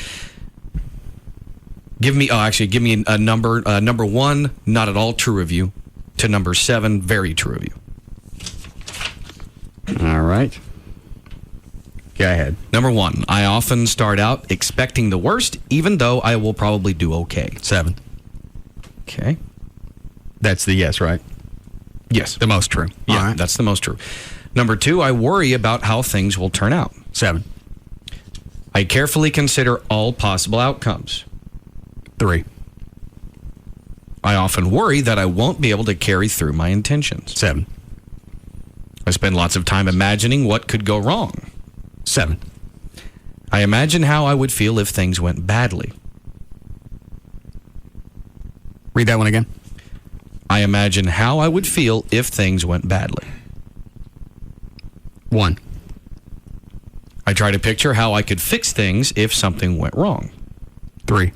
give me a number. Number 1, not at all true of you, to number 7, very true of you. All right. Go ahead. Number 1, I often start out expecting the worst, even though I will probably do okay. 7. Okay. That's the yes, right? Yes. The most true. Yeah, right. That's the most true. Number 2, I worry about how things will turn out. 7. I carefully consider all possible outcomes. 3. I often worry that I won't be able to carry through my intentions. 7. I spend lots of time imagining what could go wrong. 7. I imagine how I would feel if things went badly. Read that one again. I imagine how I would feel if things went badly. 1. I try to picture how I could fix things if something went wrong. 3.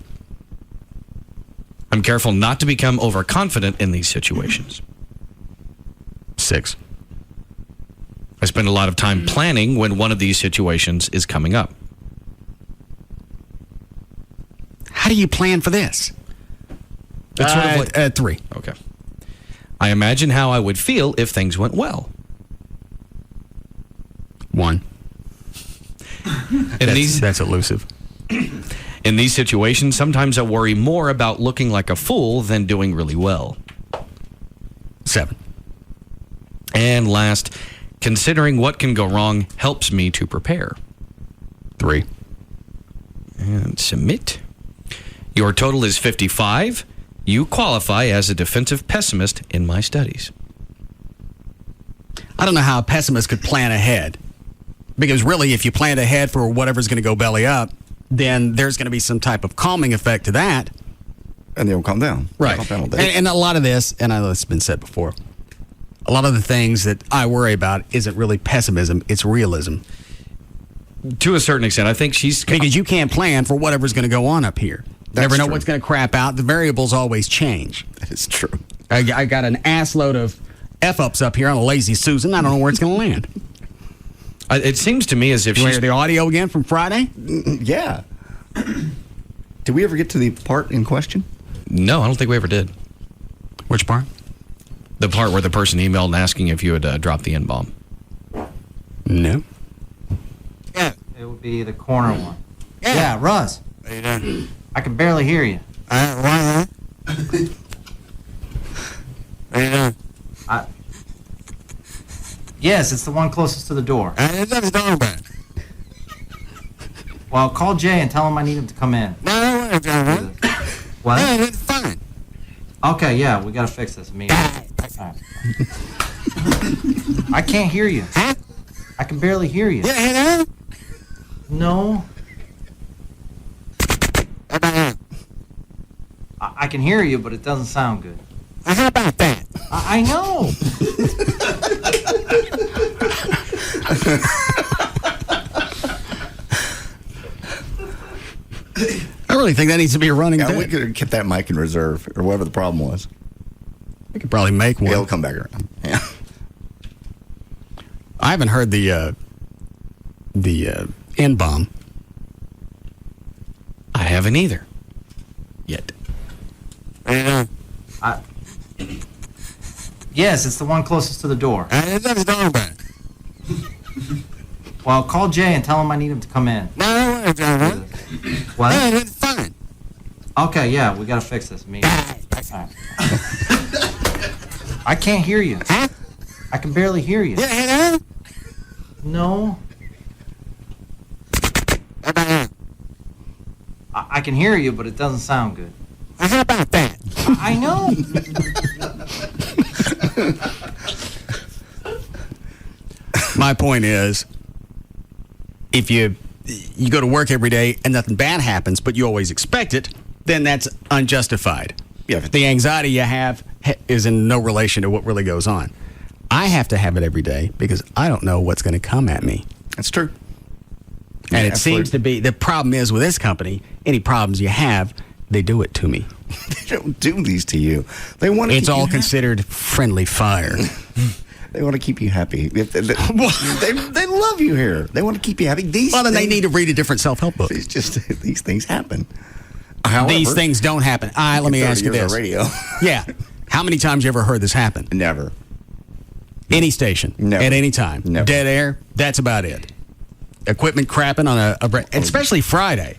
I'm careful not to become overconfident in these situations. 6. I spend a lot of time planning when one of these situations is coming up. How do you plan for this? It's sort of like 3. Okay. I imagine how I would feel if things went well. 1. That's elusive. In these situations, sometimes I worry more about looking like a fool than doing really well. 7. And last, considering what can go wrong helps me to prepare. 3. And submit. Your total is 55. You qualify as a defensive pessimist in my studies. I don't know how a pessimist could plan ahead. Because really, if you plan ahead for whatever's going to go belly up, then there's going to be some type of calming effect to that. And they'll calm down. Right. Calm down all day. And a lot of this, and I know it's been said before, a lot of the things that I worry about isn't really pessimism, it's realism. To a certain extent, I think she's... Because you can't plan for whatever's going to go on up here. Never know what's going to crap out. The variables always change. That is true. I got an ass load of F-ups up here on a lazy Susan. I don't know where it's going to land. It seems to me as if you she's... hear the audio again from Friday? Yeah. Did we ever get to the part in question? No, I don't think we ever did. Which part? The part where the person emailed and asking if you had dropped the N-bomb. No. Yeah. It would be the corner one. Yeah, Russ. What are you doing? I can barely hear you. What are you doing? Yes, it's the one closest to the door. Well, call Jay and tell him I need him to come in. What? It's fine. Okay, yeah, we gotta fix this immediately. All right. I can't hear you. I can barely hear you. No. I can hear you, but it doesn't sound good. How about that? I know. I really think that needs to be a running Yeah, bit. we could have kept that mic in reserve, or whatever the problem was. We could probably make one. It'll come back around. Yeah. I haven't heard the N-bomb. I haven't either. Yet. Yes, it's the one closest to the door. Well, call Jay and tell him I need him to come in. What? It's fine. Okay, yeah, we gotta fix this immediately. All right. I can't hear you. I can barely hear you. No. I can hear you, but it doesn't sound good. How about that? I know. My point is, if you go to work every day and nothing bad happens, but you always expect it, then that's unjustified. Yeah. The anxiety you have is in no relation to what really goes on. I have to have it every day because I don't know what's going to come at me. That's true. And Yeah, it seems to be, the problem is with this company, any problems you have, they do it to me. They don't do these to you. They want to. It's all considered friendly fire. They want to keep you happy. They love you here. They want to keep you happy. Then they need to read a different self-help book. It's just these things happen. However, these things don't happen. Let me ask you this. Radio. Yeah. How many times you ever heard this happen? Never. Any station. Never. At any time. Never. Dead air. That's about it. Equipment crapping on especially Friday.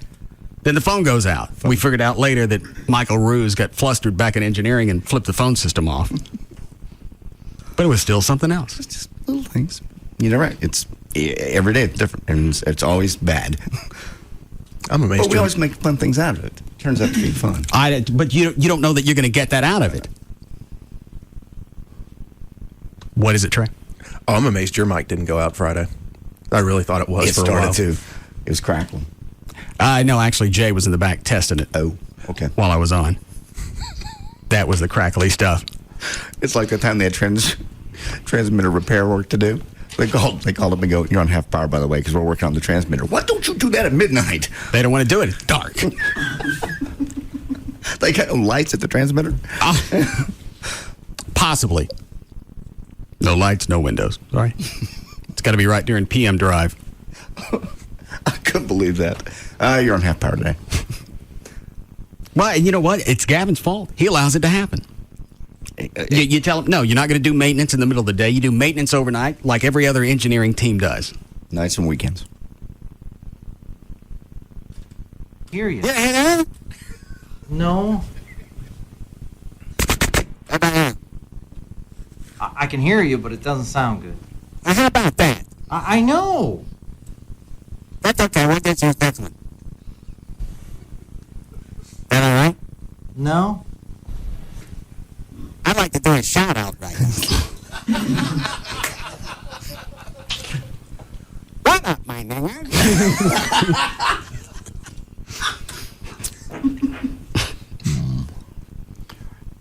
Then the phone goes out. We figured out later that Michael Ruse got flustered back in engineering and flipped the phone system off. But it was still something else. It's just little things. You're right. It's every day it's different, and it's always bad. I'm amazed. But we always make fun things out of it. Turns out to be fun. But you don't know that you're going to get that out of it. What is it, Trey? Oh, I'm amazed your mic didn't go out Friday. I really thought it was It for a while. started to. It was crackling. No, actually, Jay was in the back testing it. Oh, okay. While I was on. That was the crackly stuff. It's like the time they had transmitter repair work to do. They called up and go, "You're on half power, by the way, because we're working on the transmitter." Why don't you do that at midnight? They don't want to do it. It's dark. They got no lights at the transmitter? Possibly. No lights, no windows. Sorry. It's got to be right during PM drive. I couldn't believe that. You're on half power today. Well, you know what? It's Gavin's fault. He allows it to happen. You tell him, no, you're not going to do maintenance in the middle of the day. You do maintenance overnight like every other engineering team does. Nights and weekends. Hear you. Yeah. No. I can hear you, but it doesn't sound good. How about that? I know. That's okay. We'll get you next one. That all right? No. I'd like to do a shout out right now. What up, my nigga?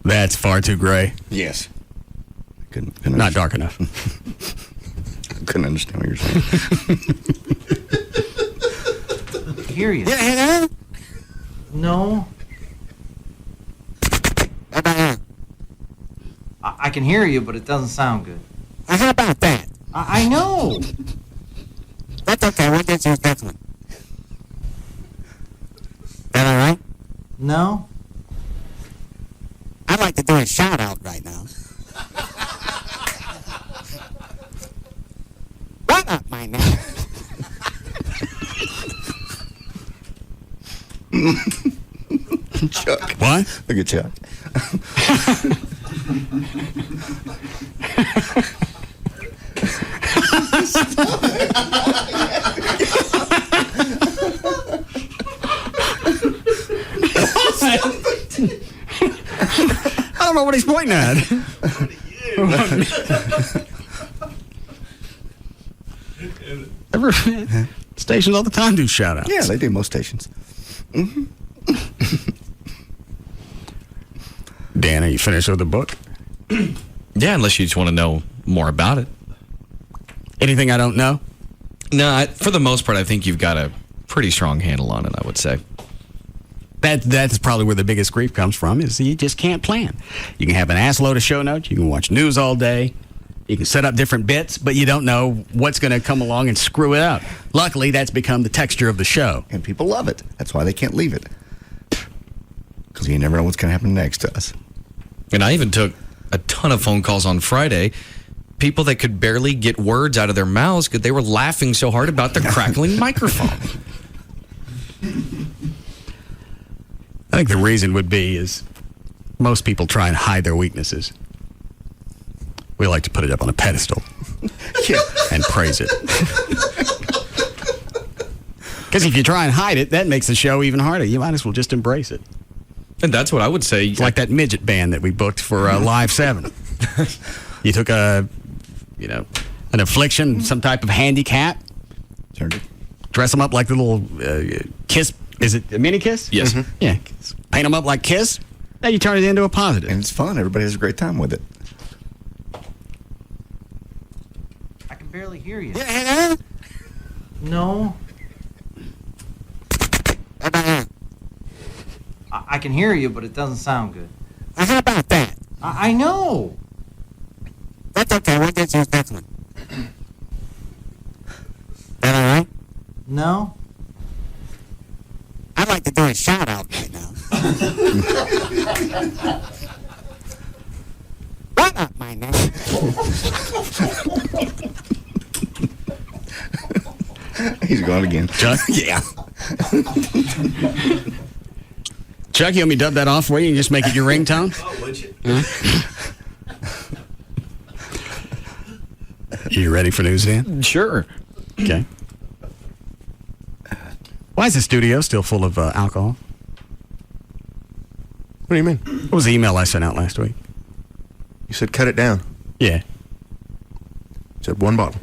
That's far too gray. Yes. Couldn't Not dark enough. I couldn't understand what you're saying. Hear you. Yeah. No. I can hear you, but it doesn't sound good. How about that? I know. That's okay. We'll get you next one. That all right? No. I'd like to do a shout out right now. What up, my nigga? Chuck. What? Look at Chuck. I don't know what he's pointing at. Stations all the time do shout outs. Yeah, they do most stations. Mm-hmm. Dan, are you finished with the book? Yeah, unless you just want to know more about it. Anything I don't know? No, for the most part, I think you've got a pretty strong handle on it, I would say. That's probably where the biggest grief comes from, is you just can't plan. You can have an ass load of show notes, you can watch news all day, you can set up different bits, but you don't know what's going to come along and screw it up. Luckily, that's become the texture of the show. And people love it. That's why they can't leave it. Because you never know what's going to happen next to us. And I even took a ton of phone calls on Friday. People that could barely get words out of their mouths because they were laughing so hard about the crackling microphone. I think the reason would be is most people try and hide their weaknesses. We like to put it up on a pedestal and praise it. Because if you try and hide it, that makes the show even harder. You might as well just embrace it. And that's what I would say. It's like that midget band that we booked for Live 7. You took a, an affliction, some type of handicap. Dress them up like the little Kiss. Is it a mini Kiss? Yes. Mm-hmm. Yeah. Paint them up like Kiss. Now you turn it into a positive. And it's fun. Everybody has a great time with it. I can barely hear you. Yeah. No. I can hear you, but it doesn't sound good. How about that? I know. That's okay. We'll get you next one. That all right? No. I'd like to do a shout out right now. What up, my name? He's gone again. Chuck? Yeah. Chuck, you want me to dub that off for you and just make it your ringtone? Oh, would you? You ready for news, Dan? Sure. Okay. Why is the studio still full of alcohol? What do you mean? What was the email I sent out last week? You said cut it down. Yeah. You said 1 bottle.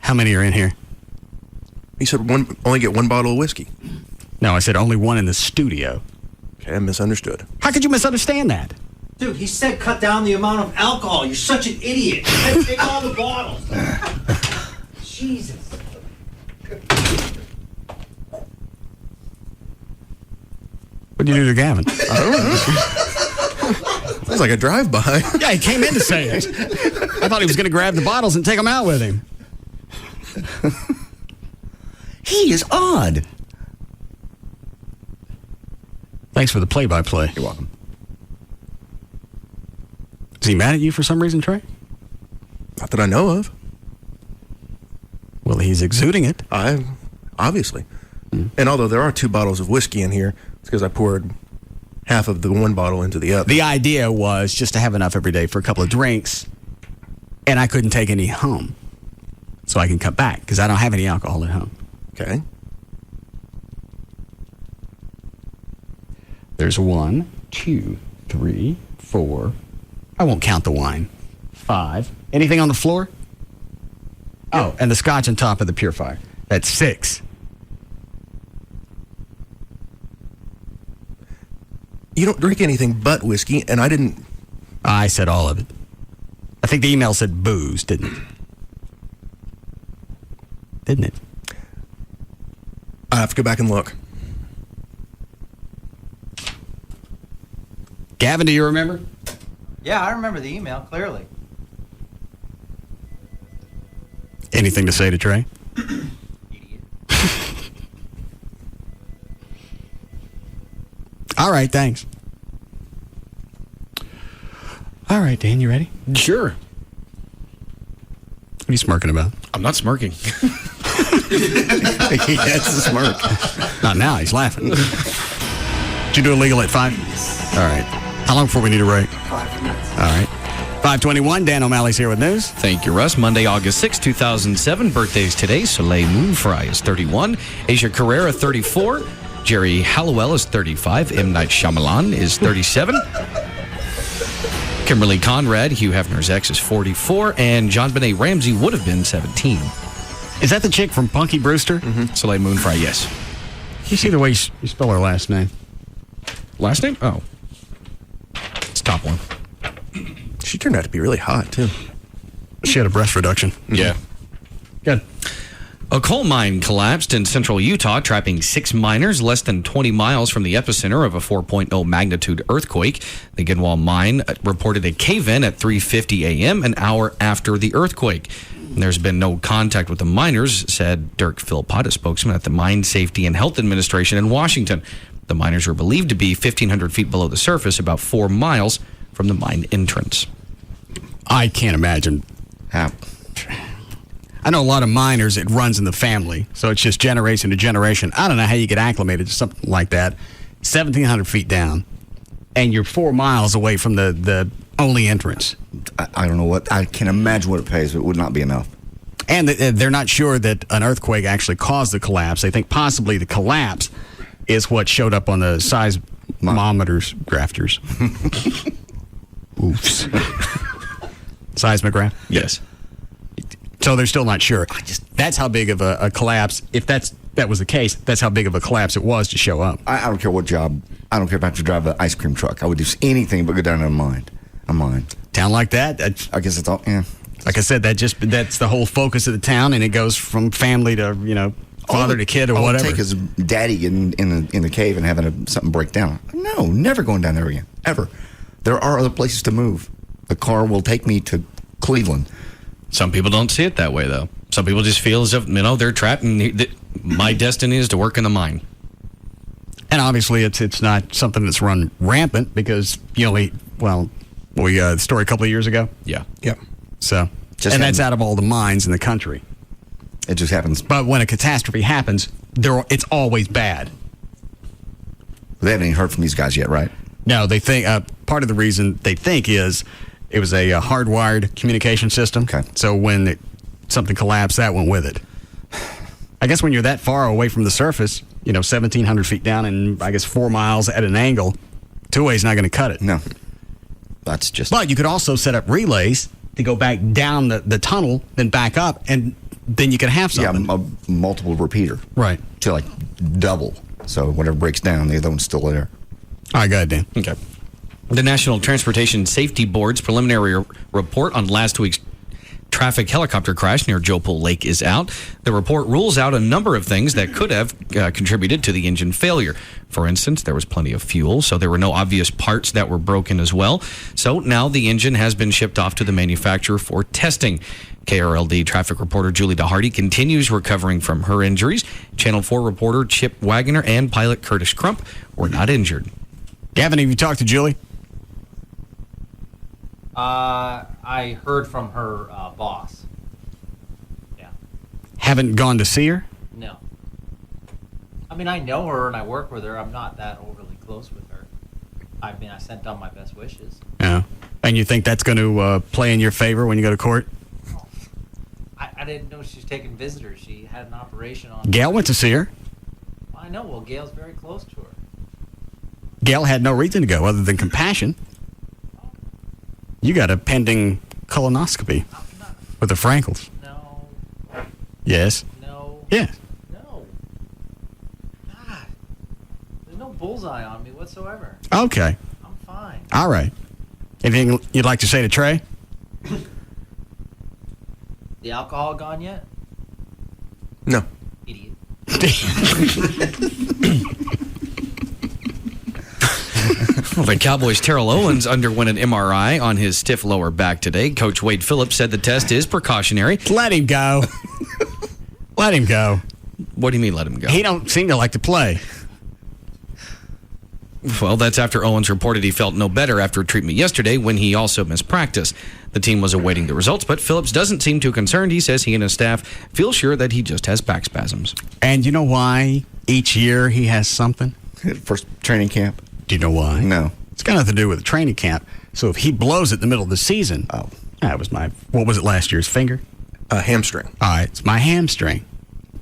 How many are in here? You said only get 1 bottle of whiskey. No, I said only one in the studio. Okay, I misunderstood. How could you misunderstand that? Dude, he said cut down the amount of alcohol. You're such an idiot. Take all the bottles. Jesus. What did you do to Gavin? I don't know. Sounds like a drive-by. Yeah, he came in to say it. I thought he was going to grab the bottles and take them out with him. He is odd. Thanks for the play-by-play. You're welcome. Is he mad at you for some reason, Trey? Not that I know of. Well, he's exuding it. Obviously. And although there are 2 bottles of whiskey in here, it's because I poured half of the 1 bottle into the other. The idea was just to have enough every day for a couple of drinks, and I couldn't take any home. So I can cut back, because I don't have any alcohol at home. Okay. There's 1, 2, 3, 4. I won't count the wine. 5. Anything on the floor? Oh, and the scotch on top of the purifier. That's 6. You don't drink anything but whiskey, and I didn't... I said all of it. I think the email said booze, didn't it? Didn't it? I have to go back and look. Gavin, do you remember? Yeah, I remember the email clearly. Anything to say to Trey? All right, thanks. All right, Dan, you ready? Sure. What are you smirking about? I'm not smirking. He has a smirk. Not now, he's laughing. Did you do illegal at 5? All right. How long before we need a break? 5 minutes. All right. 5:21, Dan O'Malley's here with news. Thank you, Russ. Monday, August 6, 2007. Birthdays today. Soleil Moonfry is 31. Asia Carrera, 34. Jerry Halliwell is 35. M. Night Shyamalan is 37. Kimberly Conrad, Hugh Hefner's ex, is 44. And John Benet Ramsey would have been 17. Is that the chick from Punky Brewster? Mm-hmm. Soleil Moonfry, yes. You see the way you spell her last name? Last name? Oh. It's top one. She turned out to be really hot, too. She had a breast reduction. Yeah. Good. A coal mine collapsed in central Utah, trapping 6 miners less than 20 miles from the epicenter of a 4.0 magnitude earthquake. The Ginwal mine reported a cave-in at 3:50 a.m., an hour after the earthquake. There's been no contact with the miners, said Dirk Philpott, a spokesman at the Mine Safety and Health Administration in Washington. The miners were believed to be 1,500 feet below the surface, about 4 miles from the mine entrance. I can't imagine how. I know a lot of miners, it runs in the family, so it's just generation to generation. I don't know how you get acclimated to something like that. 1,700 feet down, and you're 4 miles away from the only entrance. I don't know what. I can imagine what it pays, but it would not be enough. And they're not sure that an earthquake actually caused the collapse. They think possibly the collapse is what showed up on the seismometers grafters. Oops. Seismograph? Yes. So they're still not sure. That's how big of a collapse, if that was the case, that's how big of a collapse it was to show up. I don't care what job. I don't care if I have to drive an ice cream truck. I would do anything but go down a mine. Town like that, I guess it's all, yeah. Like I said, that's the whole focus of the town, and it goes from family to, father to kid or all whatever. All it takes is daddy getting in the cave and having something break down. No, never going down there again, ever. There are other places to move. The car will take me to Cleveland. Some people don't see it that way, though. Some people just feel as if, they're trapped, and my destiny is to work in the mine. And obviously, it's not something that's run rampant because the story a couple of years ago. Yeah. Yep. So, that's out of all the mines in the country. It just happens. But when a catastrophe happens, it's always bad. They haven't even heard from these guys yet, right? No, they think part of the reason they think is it was a hardwired communication system. Okay. So when something collapsed, that went with it. I guess when you're that far away from the surface, 1,700 feet down and I guess 4 miles at an angle, two-way's not going to cut it. No. That's just... But you could also set up relays to go back down the tunnel, then back up, and then you could have something. Yeah, a multiple repeater. Right. To double. So whatever breaks down, the other one's still there. All right, go ahead, Dan. Okay. The National Transportation Safety Board's preliminary report on last week's traffic helicopter crash near Jopal Lake is out. The report rules out a number of things that could have contributed to the engine failure. For instance, there was plenty of fuel, so there were no obvious parts that were broken as well. So now the engine has been shipped off to the manufacturer for testing. KRLD traffic reporter Julie DeHardy continues recovering from her injuries. Channel 4 reporter Chip Wagoner and pilot Curtis Crump were not injured. Gavin, have you talked to Julie? I heard from her boss. Yeah. Haven't gone to see her? No. I mean, I know her and I work with her. I'm not that overly close with her. I mean, I sent down my best wishes. Yeah. And you think that's going to play in your favor when you go to court? I didn't know she was taking visitors. She had an operation on... Gail went to see her. I know. Well, Gail's very close to her. Gail had no reason to go other than compassion. You got a pending colonoscopy with the Frankels. No. Yes. No. Yes. No. God. There's no bullseye on me whatsoever. Okay. I'm fine. All right. Anything you'd like to say to Trey? The alcohol gone yet? No. Idiot. Well, the Cowboys' Terrell Owens underwent an MRI on his stiff lower back today. Coach Wade Phillips said the test is precautionary. Let him go. Let him go. What do you mean let him go? He don't seem to like to play. Well, that's after Owens reported he felt no better after treatment yesterday when he also missed practice. The team was awaiting the results, but Phillips doesn't seem too concerned. He says he and his staff feel sure that he just has back spasms. And you know why each year he has something? First training camp. Do you know why? No. It's got nothing to do with the training camp. So if he blows it in the middle of the season, that was what was it last year's finger? Hamstring. All right, it's my hamstring.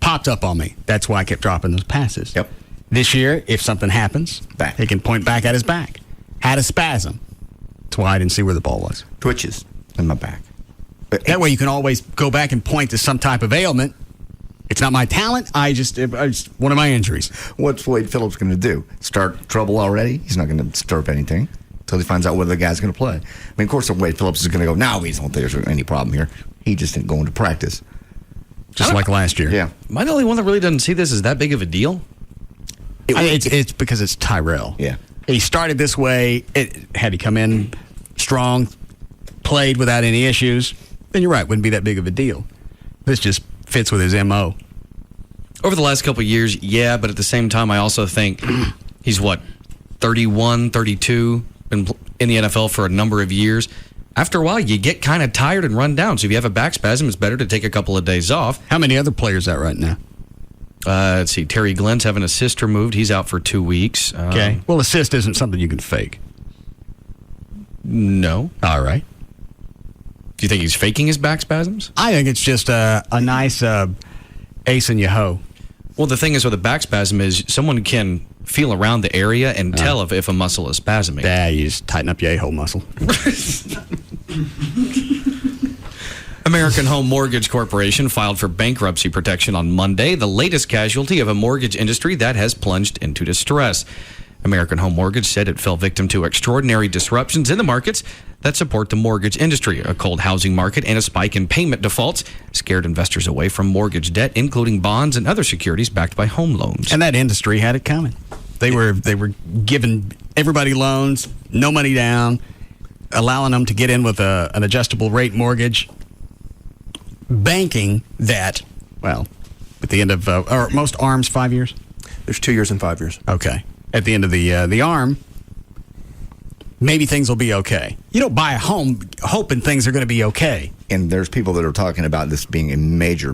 Popped up on me. That's why I kept dropping those passes. Yep. This year, if something happens, he can point back at his back. Had a spasm. That's why I didn't see where the ball was. Twitches in my back. That way you can always go back and point to some type of ailment. It's not my talent. It's one of my injuries. What's Wade Phillips going to do? Start trouble already? He's not going to stir up anything until he finds out whether the guy's going to play. I mean, of course, Wade Phillips is going to go, no, we don't think there's any problem here. He just didn't go into practice. Just like last year. Yeah. Am I the only one that really doesn't see this as that big of a deal? It's because it's Tyrell. Yeah. He started this way. Had he come in strong, played without any issues, then you're right, wouldn't be that big of a deal. This just fits with his MO. Over the last couple of years, yeah, but at the same time, I also think he's 31, 32, been in the NFL for a number of years. After a while, you get kind of tired and run down. So if you have a back spasm, it's better to take a couple of days off. How many other players out right now? Let's see. Terry Glenn's having a cyst removed. He's out for 2 weeks. Okay. Well, a cyst isn't something you can fake. No. All right. Do you think he's faking his back spasms? I think it's just a nice ace in your hoe. Well, the thing is with a back spasm is someone can feel around the area and tell if a muscle is spasming. Yeah, you just tighten up your a-hole muscle. American Home Mortgage Corporation filed for bankruptcy protection on Monday, the latest casualty of a mortgage industry that has plunged into distress. American Home Mortgage said it fell victim to extraordinary disruptions in the markets that support the mortgage industry. A cold housing market and a spike in payment defaults scared investors away from mortgage debt, including bonds and other securities backed by home loans. And that industry had it coming. They were giving everybody loans, no money down, allowing them to get in with an adjustable rate mortgage, banking that, well, at the end of, or most ARMs, 5 years? There's 2 years and 5 years. Okay. At the end of the ARM, maybe things will be okay. You don't buy a home hoping things are going to be okay. And there's people that are talking about this being a major,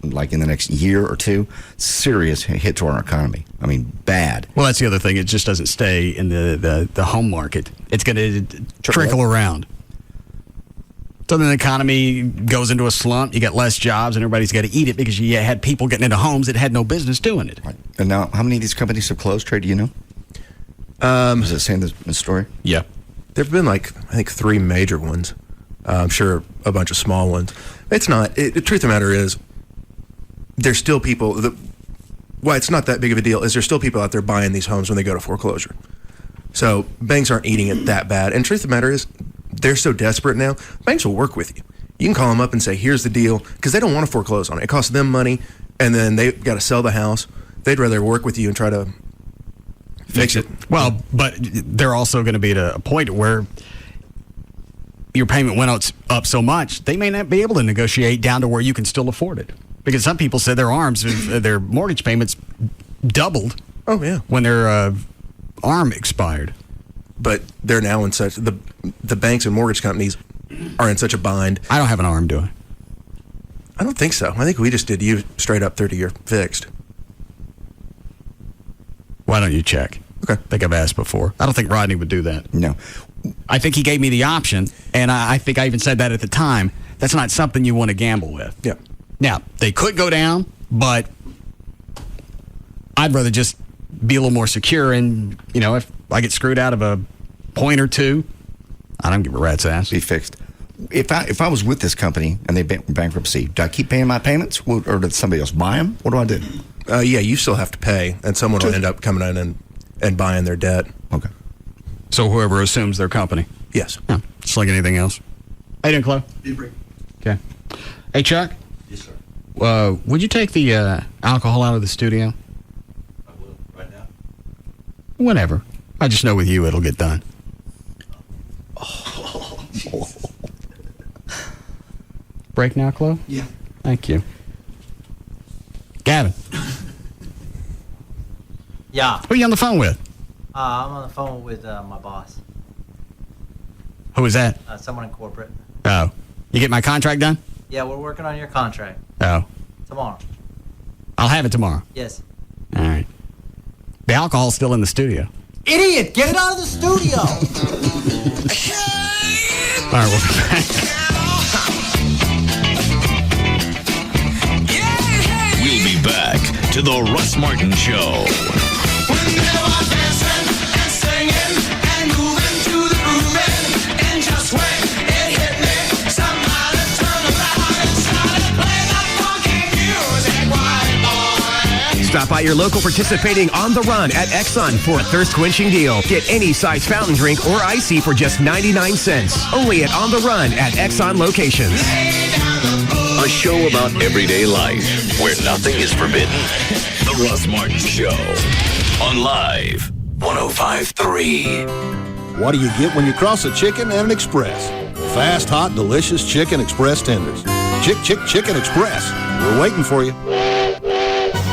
like in the next year or two, serious hit to our economy. I mean, bad. Well, that's the other thing. It just doesn't stay in the home market. It's going to trickle around. So then the economy goes into a slump. You get less jobs, and everybody's got to eat it because you had people getting into homes that had no business doing it. Right. And now, how many of these companies have closed, Trey? Do you know? Is it saying this story? Yeah. There have been, I think 3 major ones. I'm sure a bunch of small ones. It's not. The truth of the matter is, there's still people. Why it's not that big of a deal is there's still people out there buying these homes when they go to foreclosure. So banks aren't eating it that bad. And the truth of the matter is, they're so desperate now, banks will work with you. You can call them up and say, here's the deal, because they don't want to foreclose on it. It costs them money, and then they've got to sell the house. They'd rather work with you and try to fix it. Well, but they're also going to be at a point where your payment went up so much, they may not be able to negotiate down to where you can still afford it. Because some people said their ARMs, their mortgage payments doubled. Oh, yeah. When their ARM expired. But they're now in such, the banks and mortgage companies are in such a bind. I don't have an ARM, do I? I don't think so. I think we just did you straight up 30-year fixed. Why don't you check? Okay. I think I've asked before. I don't think Rodney would do that. No. I think he gave me the option, and I think I even said that at the time. That's not something you want to gamble with. Yeah. Now, they could go down, but I'd rather just be a little more secure. And, if I get screwed out of a point or two, I don't give a rat's ass. Be fixed. If I was with this company and they bankruptcy, do I keep paying my payments, or did somebody else buy them? What do I do? Yeah, you still have to pay, and someone will end up coming in and buying their debt. Okay. So whoever assumes their company? Yes. Yeah, just like anything else. How you doing, Chloe? Okay. Hey, Chuck? Yes, sir. Would you take the alcohol out of the studio? I will. Right now? Whenever. I just know with you it'll get done. Break now, Chloe? Yeah. Thank you. Gavin. Yeah. Who are you on the phone with? I'm on the phone with my boss. Who is that? Someone in corporate. Oh. You get my contract done? Yeah, we're working on your contract. Oh. Tomorrow. I'll have it tomorrow. Yes. All right. The alcohol's still in the studio. Idiot! Get it out of the studio! All right, we'll be back. We'll be back to the Russ Martin Show. Stop by your local participating On the Run at Exxon for a thirst-quenching deal. Get any size fountain drink or icy for just 99 cents. Only at On the Run at Exxon locations. A show about everyday life where nothing is forbidden. The Russ Martin Show on Live 105.3. What do you get when you cross a chicken and an express? Fast, hot, delicious Chicken Express tenders. Chicken Express. We're waiting for you.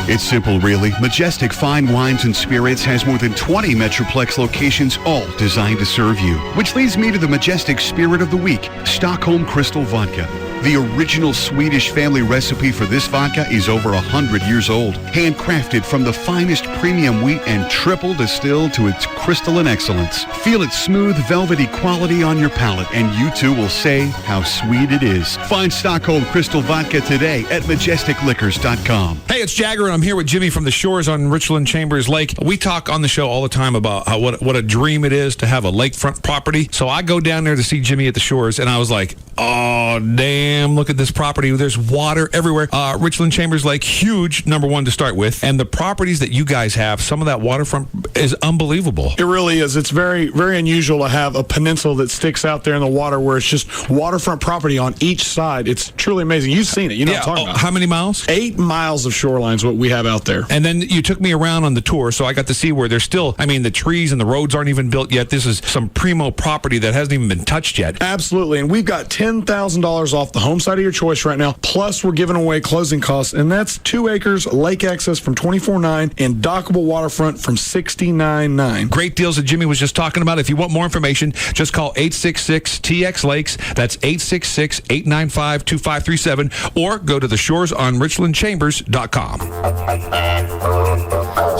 It's simple, really. Majestic Fine Wines and Spirits has more than 20 Metroplex locations, all designed to serve you. Which leads me to the Majestic Spirit of the Week, Stockholm Crystal Vodka. The original Swedish family recipe for this vodka is over 100 years old. Handcrafted from the finest premium wheat and triple distilled to its crystalline excellence. Feel its smooth, velvety quality on your palate, and you too will say how sweet it is. Find Stockholm Crystal Vodka today at majesticliquors.com. Hey, it's Jagger, and I'm here with Jimmy from the Shores on Richland Chambers Lake. We talk on the show all the time about what a dream it is to have a lakefront property. So I go down there to see Jimmy at the Shores, and I was like, oh, oh, damn, look at this property. There's water everywhere. Richland Chambers Lake, huge, number one to start with. And the properties that you guys have, some of that waterfront is unbelievable. It really is. It's very, very unusual to have a peninsula that sticks out there in the water where it's just waterfront property on each side. It's truly amazing. You've seen it. You know what I'm talking about. How many miles? 8 miles of shoreline is what we have out there. And then you took me around on the tour, so I got to see where there's still, the trees and the roads aren't even built yet. This is some primo property that hasn't even been touched yet. Absolutely. And we've got $10,000 off the home site of your choice right now. Plus, we're giving away closing costs, and that's 2 acres, lake access from $24,900, and dockable waterfront from $69,900. Great deals that Jimmy was just talking about. If you want more information, just call 866-TX-LAKES. That's 866-895-2537, or go to theshoresonrichlandchambers.com.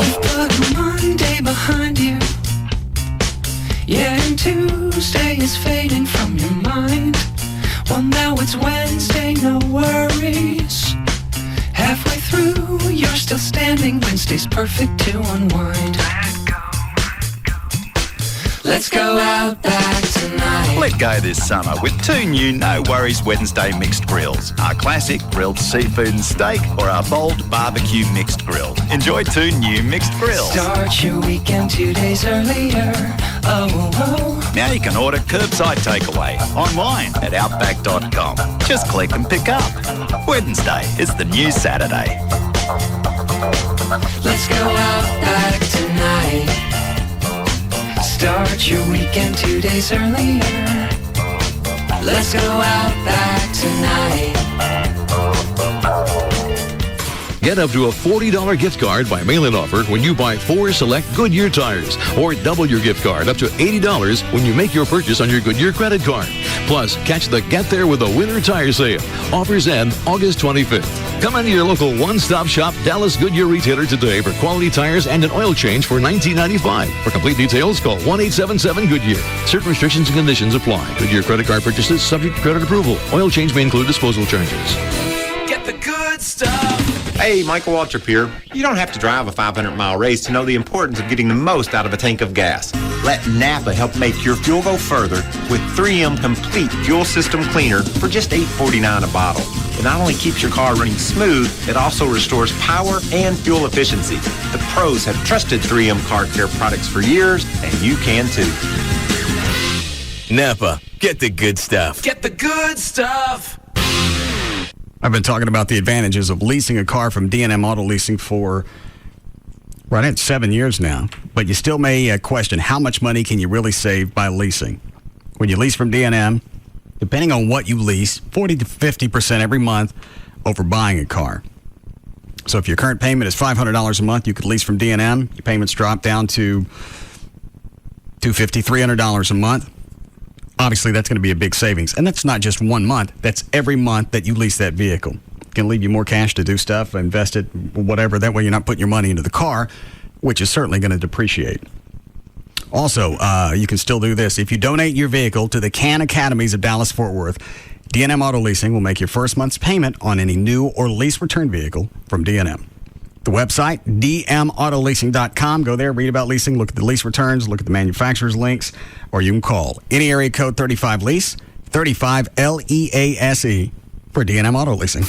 You've put Monday behind you. Yeah, and Tuesday is fading from your mind. Well, now it's Wednesday, no worries. Halfway through, you're still standing. Wednesday's perfect to unwind. Let's go out back tonight. Let go this summer with 2 new No Worries Wednesday mixed grills. Our classic grilled seafood and steak, or our bold barbecue mixed grill. Enjoy 2 new mixed grills. Start your weekend 2 days earlier. Oh. Now you can order curbside takeaway online at outback.com. Just click and pick up. Wednesday is the new Saturday. Let's go out back tonight. Start your weekend 2 days earlier. Let's go out back tonight. Get up to a $40 gift card by mail-in offer when you buy 4 select Goodyear tires, or double your gift card up to $80 when you make your purchase on your Goodyear credit card. Plus, catch the Get There with a Winter tire sale. Offers end August 25th. Come into your local one-stop shop Dallas Goodyear retailer today for quality tires and an oil change for $19.95. For complete details, call 1-877-GOODYEAR. Certain restrictions and conditions apply. Goodyear credit card purchases subject to credit approval. Oil change may include disposal charges. Get the good stuff. Hey, Michael Waltrip here. You don't have to drive a 500-mile race to know the importance of getting the most out of a tank of gas. Let Napa help make your fuel go further with 3M Complete Fuel System Cleaner for just $8.49 a bottle. It not only keeps your car running smooth, it also restores power and fuel efficiency. The pros have trusted 3M Car Care products for years, and you can too. Napa, get the good stuff. Get the good stuff. I've been talking about the advantages of leasing a car from D&M Auto Leasing for right at 7 years now. But you still may question how much money can you really save by leasing. When you lease from D&M, depending on what you lease, 40 to 50% every month over buying a car. So if your current payment is $500 a month, you could lease from D&M. Your payments drop down to $250, $300 a month. Obviously, that's going to be a big savings. And that's not just 1 month. That's every month that you lease that vehicle. It can leave you more cash to do stuff, invest it, whatever. That way you're not putting your money into the car, which is certainly going to depreciate. Also, you can still do this. If you donate your vehicle to the CAN Academies of Dallas-Fort Worth, D&M Auto Leasing will make your first month's payment on any new or lease return vehicle from D&M. The website, dmautoleasing.com. Go there, read about leasing, look at the lease returns, look at the manufacturer's links, or you can call any area code 35-LEASE, 35-LEASE for D&M Auto Leasing.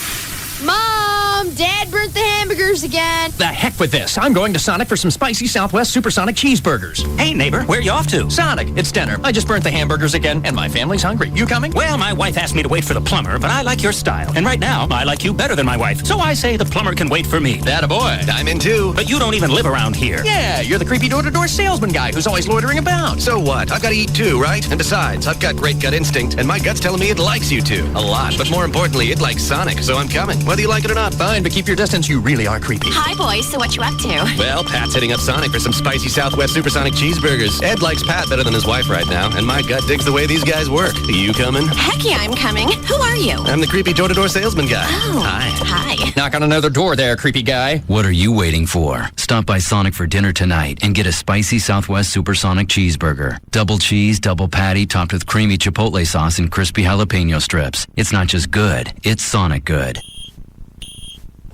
Mom, Dad burnt the hamburgers again. The heck with this. I'm going to Sonic for some spicy Southwest Supersonic cheeseburgers. Hey, neighbor, where are you off to? Sonic, it's dinner. I just burnt the hamburgers again, and my family's hungry. You coming? Well, my wife asked me to wait for the plumber, but I like your style. And right now, I like you better than my wife. So I say the plumber can wait for me. That a boy. I'm in too. But you don't even live around here. Yeah, you're the creepy door-to-door salesman guy who's always loitering about. So what? I've got to eat too, right? And besides, I've got great gut instinct, and my gut's telling me it likes you two. A lot. But more importantly, it likes Sonic, so I'm coming. Whether you like it or not. Fine, but keep your distance. You really are creepy. Hi, boys. So what you up to? Well, Pat's hitting up Sonic for some spicy Southwest Supersonic cheeseburgers. Ed likes Pat better than his wife right now, and my gut digs the way these guys work. Are you coming? Heck yeah, I'm coming. Who are you? I'm the creepy door-to-door salesman guy. Oh. Hi. Knock on another door there, creepy guy. What are you waiting for? Stop by Sonic for dinner tonight and get a spicy Southwest Supersonic cheeseburger. Double cheese, double patty, topped with creamy chipotle sauce and crispy jalapeno strips. It's not just good, it's Sonic good.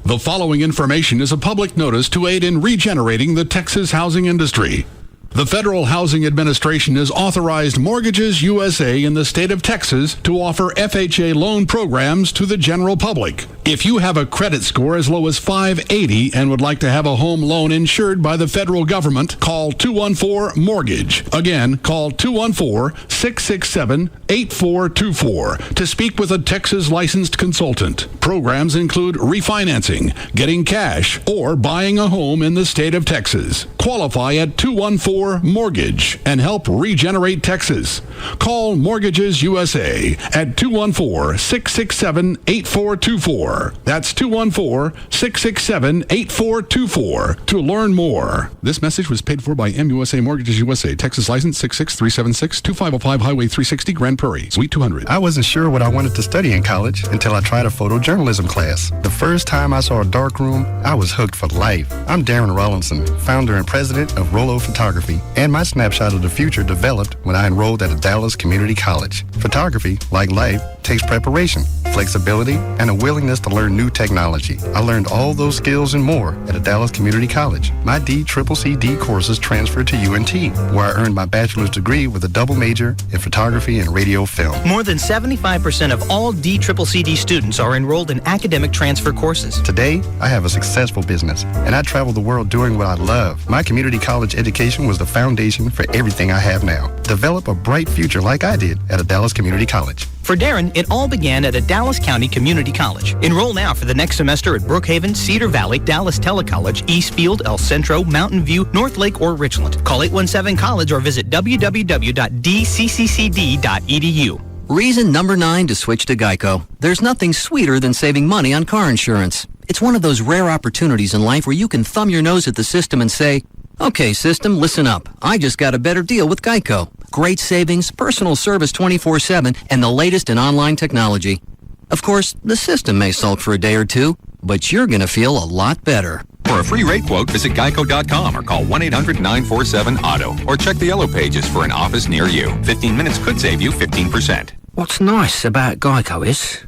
The following information is a public notice to aid in regenerating the Texas housing industry. The Federal Housing Administration has authorized Mortgages USA in the state of Texas to offer FHA loan programs to the general public. If you have a credit score as low as 580 and would like to have a home loan insured by the federal government, call 214-MORTGAGE. Again, call 214-667-8424 to speak with a Texas licensed consultant. Programs include refinancing, getting cash, or buying a home in the state of Texas. Qualify at 214-MORTGAGE and help regenerate Texas. Call Mortgages USA at 214-667-8424. That's 214-667-8424 to learn more. This message was paid for by MUSA Mortgages USA, Texas license 66376, 2505 Highway 360, Grand Prairie, Suite 200. I wasn't sure what I wanted to study in college until I tried a photojournalism class. The first time I saw a darkroom, I was hooked for life. I'm Darren Rollinson, founder and president of Rollo Photography, and my snapshot of the future developed when I enrolled at a Dallas Community College. Photography, like life, takes preparation, flexibility, and a willingness to learn new technology. I learned all those skills and more at a Dallas Community College. My DCCCD courses transferred to UNT, where I earned my bachelor's degree with a double major in photography and radio film. More than 75% of all DCCCD students are enrolled in academic transfer courses. Today, I have a successful business, and I travel the world doing what I love. My community college education was the foundation for everything I have now. Develop a bright future like I did at a Dallas Community College. For Darren, it all began at a Dallas County Community College. Enroll now for the next semester at Brookhaven, Cedar Valley, Dallas Telecollege, Eastfield, El Centro, Mountain View, North Lake, or Richland. Call 817-COLLEGE or visit www.dcccd.edu. Reason number 9 to switch to Geico. There's nothing sweeter than saving money on car insurance. It's one of those rare opportunities in life where you can thumb your nose at the system and say, okay, system, listen up. I just got a better deal with Geico. Great savings, personal service 24/7, and the latest in online technology. Of course, the system may sulk for a day or two, but you're going to feel a lot better. For a free rate quote, visit geico.com or call 1-800-947-AUTO or check the yellow pages for an office near you. 15 minutes could save you 15%. What's nice about Geico is,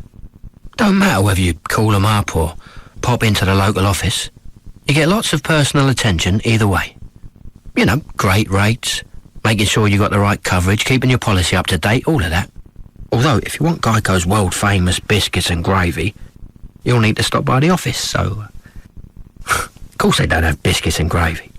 don't matter whether you call them up or pop into the local office, you get lots of personal attention either way. You know, great rates, making sure you got the right coverage, keeping your policy up to date, all of that. Although, if you want Geico's world-famous biscuits and gravy, you'll need to stop by the office, so... Of course they don't have biscuits and gravy.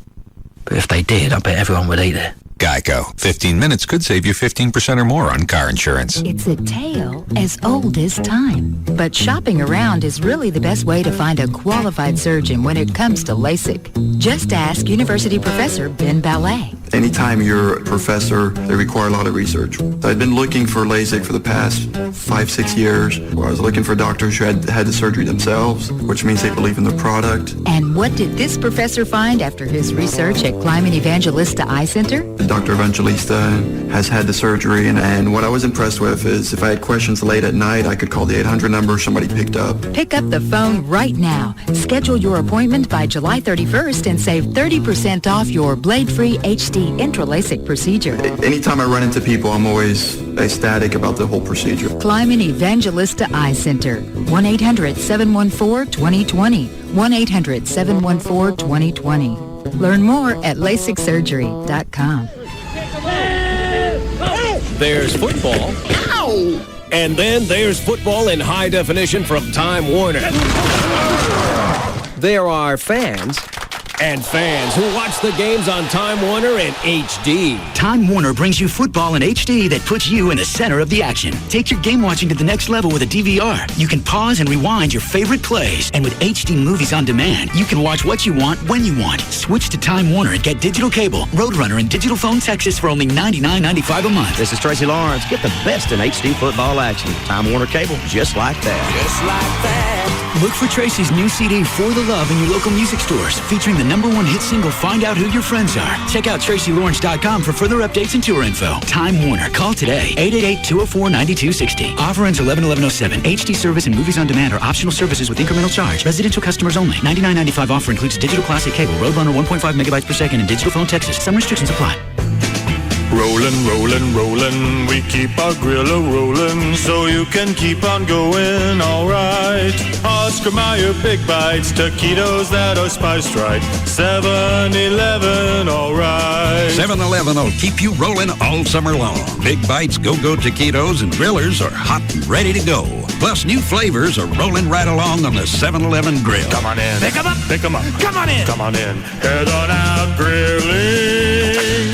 But if they did, I bet everyone would eat there. Geico. 15 minutes could save you 15% or more on car insurance. It's a tale as old as time. But shopping around is really the best way to find a qualified surgeon when it comes to LASIK. Just ask University Professor Ben Ballet. Anytime you're a professor, they require a lot of research. I've been looking for LASIK for the past 5-6 years. I was looking for doctors who had the surgery themselves, which means they believe in the product. And what did this professor find after his research at Kleiman Evangelista Eye Center? Dr. Evangelista has had the surgery, and what I was impressed with is if I had questions late at night, I could call the 800 number, somebody picked up. Pick up the phone right now. Schedule your appointment by July 31st and save 30% off your blade-free HD intra-LASIK procedure. Anytime I run into people, I'm always ecstatic about the whole procedure. Kleiman Evangelista Eye Center. 1-800-714-2020. 1-800-714-2020. Learn more at LASIKsurgery.com. There's football. Ow! And then there's football in high definition from Time Warner. There are fans and fans who watch the games on Time Warner in HD. Time Warner brings you football in HD that puts you in the center of the action. Take your game watching to the next level with a DVR. You can pause and rewind your favorite plays. And with HD movies on demand, you can watch what you want when you want. Switch to Time Warner and get digital cable, Roadrunner, and digital phone Texas for only $99.95 a month. This is Tracy Lawrence. Get the best in HD football action. Time Warner cable, just like that. Just like that. Look for Tracy's new CD, For the Love, in your local music stores, featuring the #1 hit single, Find Out Who Your Friends Are. Check out TracyLawrence.com for further updates and tour info. Time Warner. Call today. 888-204-9260. Offer ends 11/11/07. HD service and movies on demand are optional services with incremental charge. Residential customers only. $99.95 offer includes digital classic cable, Roadrunner 1.5 megabytes per second, and digital phone Texas. Some restrictions apply. Rollin', rollin', rollin', we keep our grill a-rollin', so you can keep on going, alright. Oscar Mayer Big Bites, taquitos that are spiced right. 7-Eleven, alright. 7-Eleven will keep you rolling all summer long. Big Bites, Go-Go taquitos, and grillers are hot and ready to go. Plus, new flavors are rolling right along on the 7-Eleven grill. Come on in. Pick 'em up. Pick 'em up. Come on in. Come on in. Head on out grilling.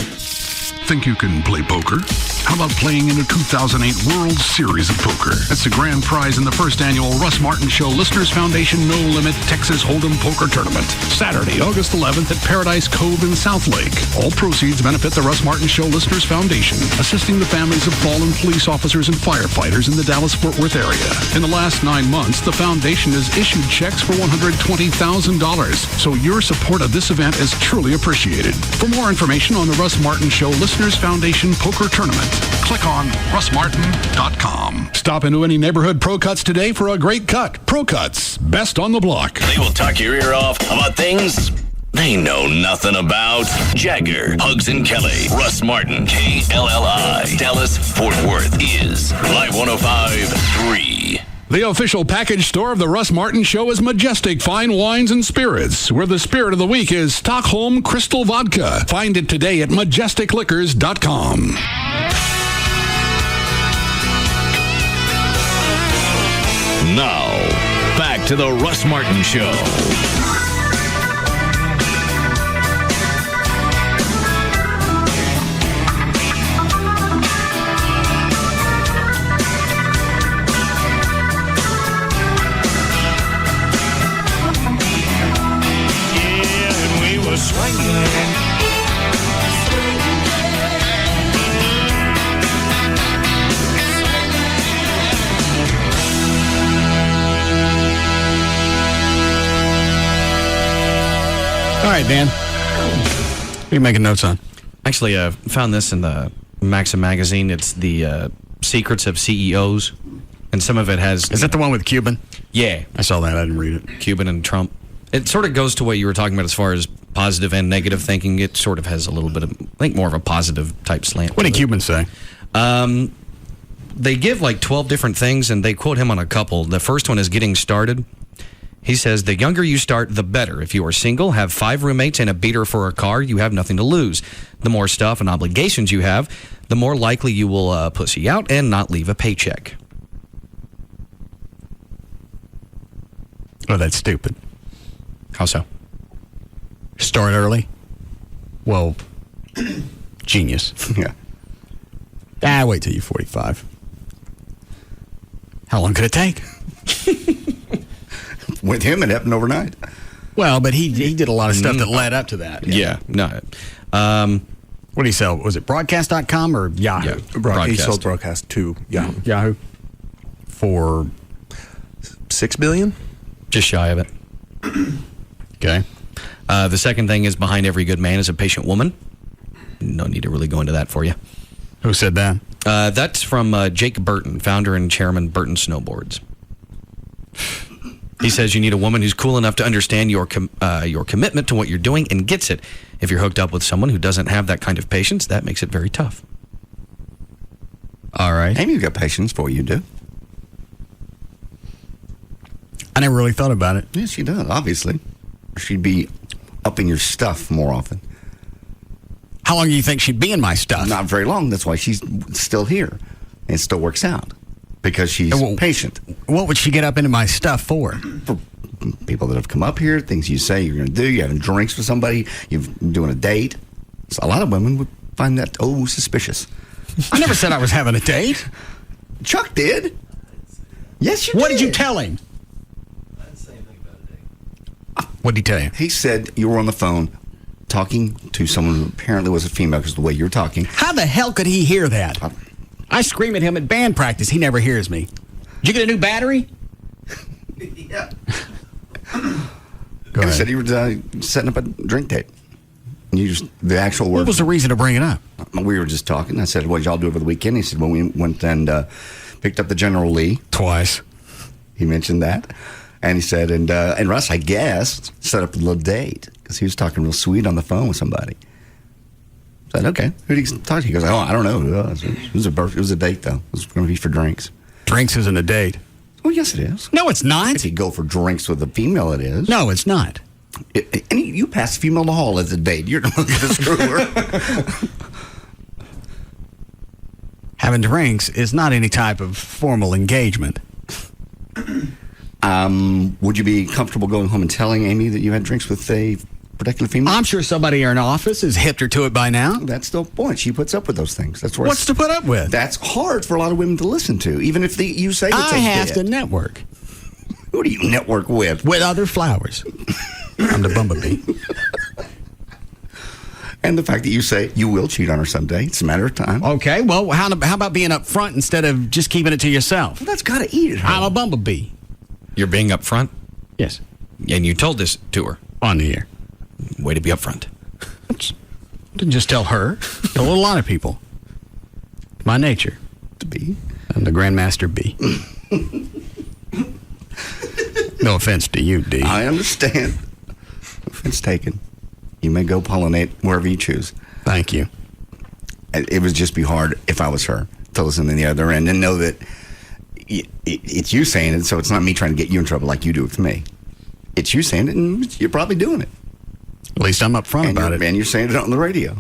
Think you can play poker? How about playing in the 2008 World Series of Poker? That's the grand prize in the first annual Russ Martin Show Listeners Foundation No Limit Texas Hold'em Poker Tournament. Saturday, August 11th at Paradise Cove in South Lake. All proceeds benefit the Russ Martin Show Listeners Foundation, assisting the families of fallen police officers and firefighters in the Dallas-Fort Worth area. In the last 9 months, the foundation has issued checks for $120,000, so your support of this event is truly appreciated. For more information on the Russ Martin Show Listeners Foundation Poker Tournament, click on russmartin.com. Stop into any neighborhood Pro Cuts today for a great cut. Pro Cuts, best on the block. They will talk your ear off about things they know nothing about. Jagger, Hugs and Kelly, Russ Martin, KLLI, Dallas, Fort Worth is Live 105.3. The official package store of the Russ Martin Show is Majestic Fine Wines and Spirits, where the spirit of the week is Stockholm Crystal Vodka. Find it today at majesticliquors.com. Now, back to the Russ Martin Show. All right, Dan. What are you making notes on? Actually, I found this in the Maxim magazine. It's the Secrets of CEOs, and some of it has... Is that the one with Cuban? Yeah. I saw that. I didn't read it. Cuban and Trump. It sort of goes to what you were talking about as far as positive and negative thinking. It sort of has a little bit of, I think, more of a positive type slant. What did Cuban say? They give like 12 different things, and they quote him on a couple. The first one is getting started. He says, the younger you start, the better. If you are single, have 5 roommates, and a beater for a car, you have nothing to lose. The more stuff and obligations you have, the more likely you will pussy out and not leave a paycheck. Oh, that's stupid. How so? Start early? Well, genius. Yeah. Wait till you're 45. How long could it take? With him, it happened overnight. Well, but he did a lot of stuff that led up to that. Yeah. No. What did he sell? Was it broadcast.com or Yahoo? Yeah, broadcast. He sold broadcast to Yahoo. Yahoo. For $6 billion? Just shy of it. Okay. The second thing is behind every good man is a patient woman. No need to really go into that for you. Who said that? That's from Jake Burton, founder and chairman Burton Snowboards. He says you need a woman who's cool enough to understand your commitment to what you're doing and gets it. If you're hooked up with someone who doesn't have that kind of patience, that makes it very tough. All right. Amy's got patience for you, do? I never really thought about it. Yes, she does, obviously. She'd be up in your stuff more often. How long do you think she'd be in my stuff? Not very long. That's why she's still here. And it still works out. Because she's patient. What would she get up into my stuff for? For people that have come up here, things you say you're going to do. You're having drinks with somebody. You're doing a date. So a lot of women would find that, suspicious. I never said I was having a date. Chuck did. Yes, you did. What did you tell him? What did he tell you? He said you were on the phone talking to someone who apparently was a female because of the way you were talking. How the hell could he hear that? I scream at him at band practice. He never hears me. Did you get a new battery? Yeah. Go ahead. He said you were setting up a drink date. And you just, the actual word. What was the reason to bring it up? We were just talking. I said, what did y'all do over the weekend? He said, well, we went and picked up the General Lee. Twice. He mentioned that. And he said, and Russ, I guess, set up a little date because he was talking real sweet on the phone with somebody. I said, okay. Who did he talk to? He goes, oh, I don't know. It was a date, though. It was going to be for drinks. Drinks isn't a date. Well, yes, it is. No, it's not. If you go for drinks with a female, it is. No, it's not. You pass a female in the hall as a date. You're not going to screw her. Having drinks is not any type of formal engagement. Would you be comfortable going home and telling Amy that you had drinks with a particular female? I'm sure somebody in her office has hipped her to it by now. That's the point. She puts up with those things. That's where What's to put up with? That's hard for a lot of women to listen to, even if you say it's I have to network. Who do you network with? With other flowers. I'm the bumblebee. And the fact that you say you will cheat on her someday, it's a matter of time. Okay, well, how about being up front instead of just keeping it to yourself? Well, that's got to eat it. I'm a bumblebee. You're being upfront? Yes. And you told this to her? On the air. Way to be upfront. Didn't just tell her. Told a lot of people. My nature. To be. I'm the Grandmaster B. No offense to you, D. I understand. No offense taken. You may go pollinate wherever you choose. Thank you. It would just be hard if I was her to listen to the other end and know that it's you saying it, so it's not me trying to get you in trouble like you do with me. It's you saying it, and you're probably doing it. At least I'm upfront about it. And you're saying it on the radio.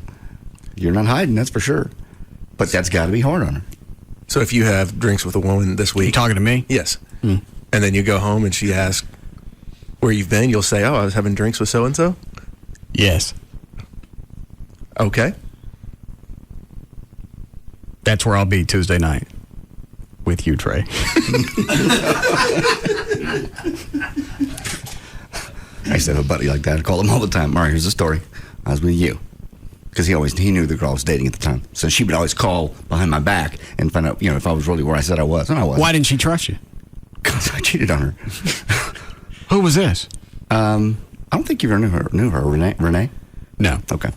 You're not hiding, that's for sure. But that's got to be hard on her. So if you have drinks with a woman this week... You talking to me? Yes. And then you go home and she asks where you've been, you'll say, oh, I was having drinks with so-and-so? Yes. Okay. That's where I'll be Tuesday night. With you, Trey. I used to have a buddy like that. I call him all the time. All right, here's the story. I was with you. Because he knew the girl I was dating at the time. So she would always call behind my back and find out, if I was really where I said I was. And I wasn't. Why didn't she trust you? Because I cheated on her. Who was this? I don't think you ever knew her. Renee? No. Okay.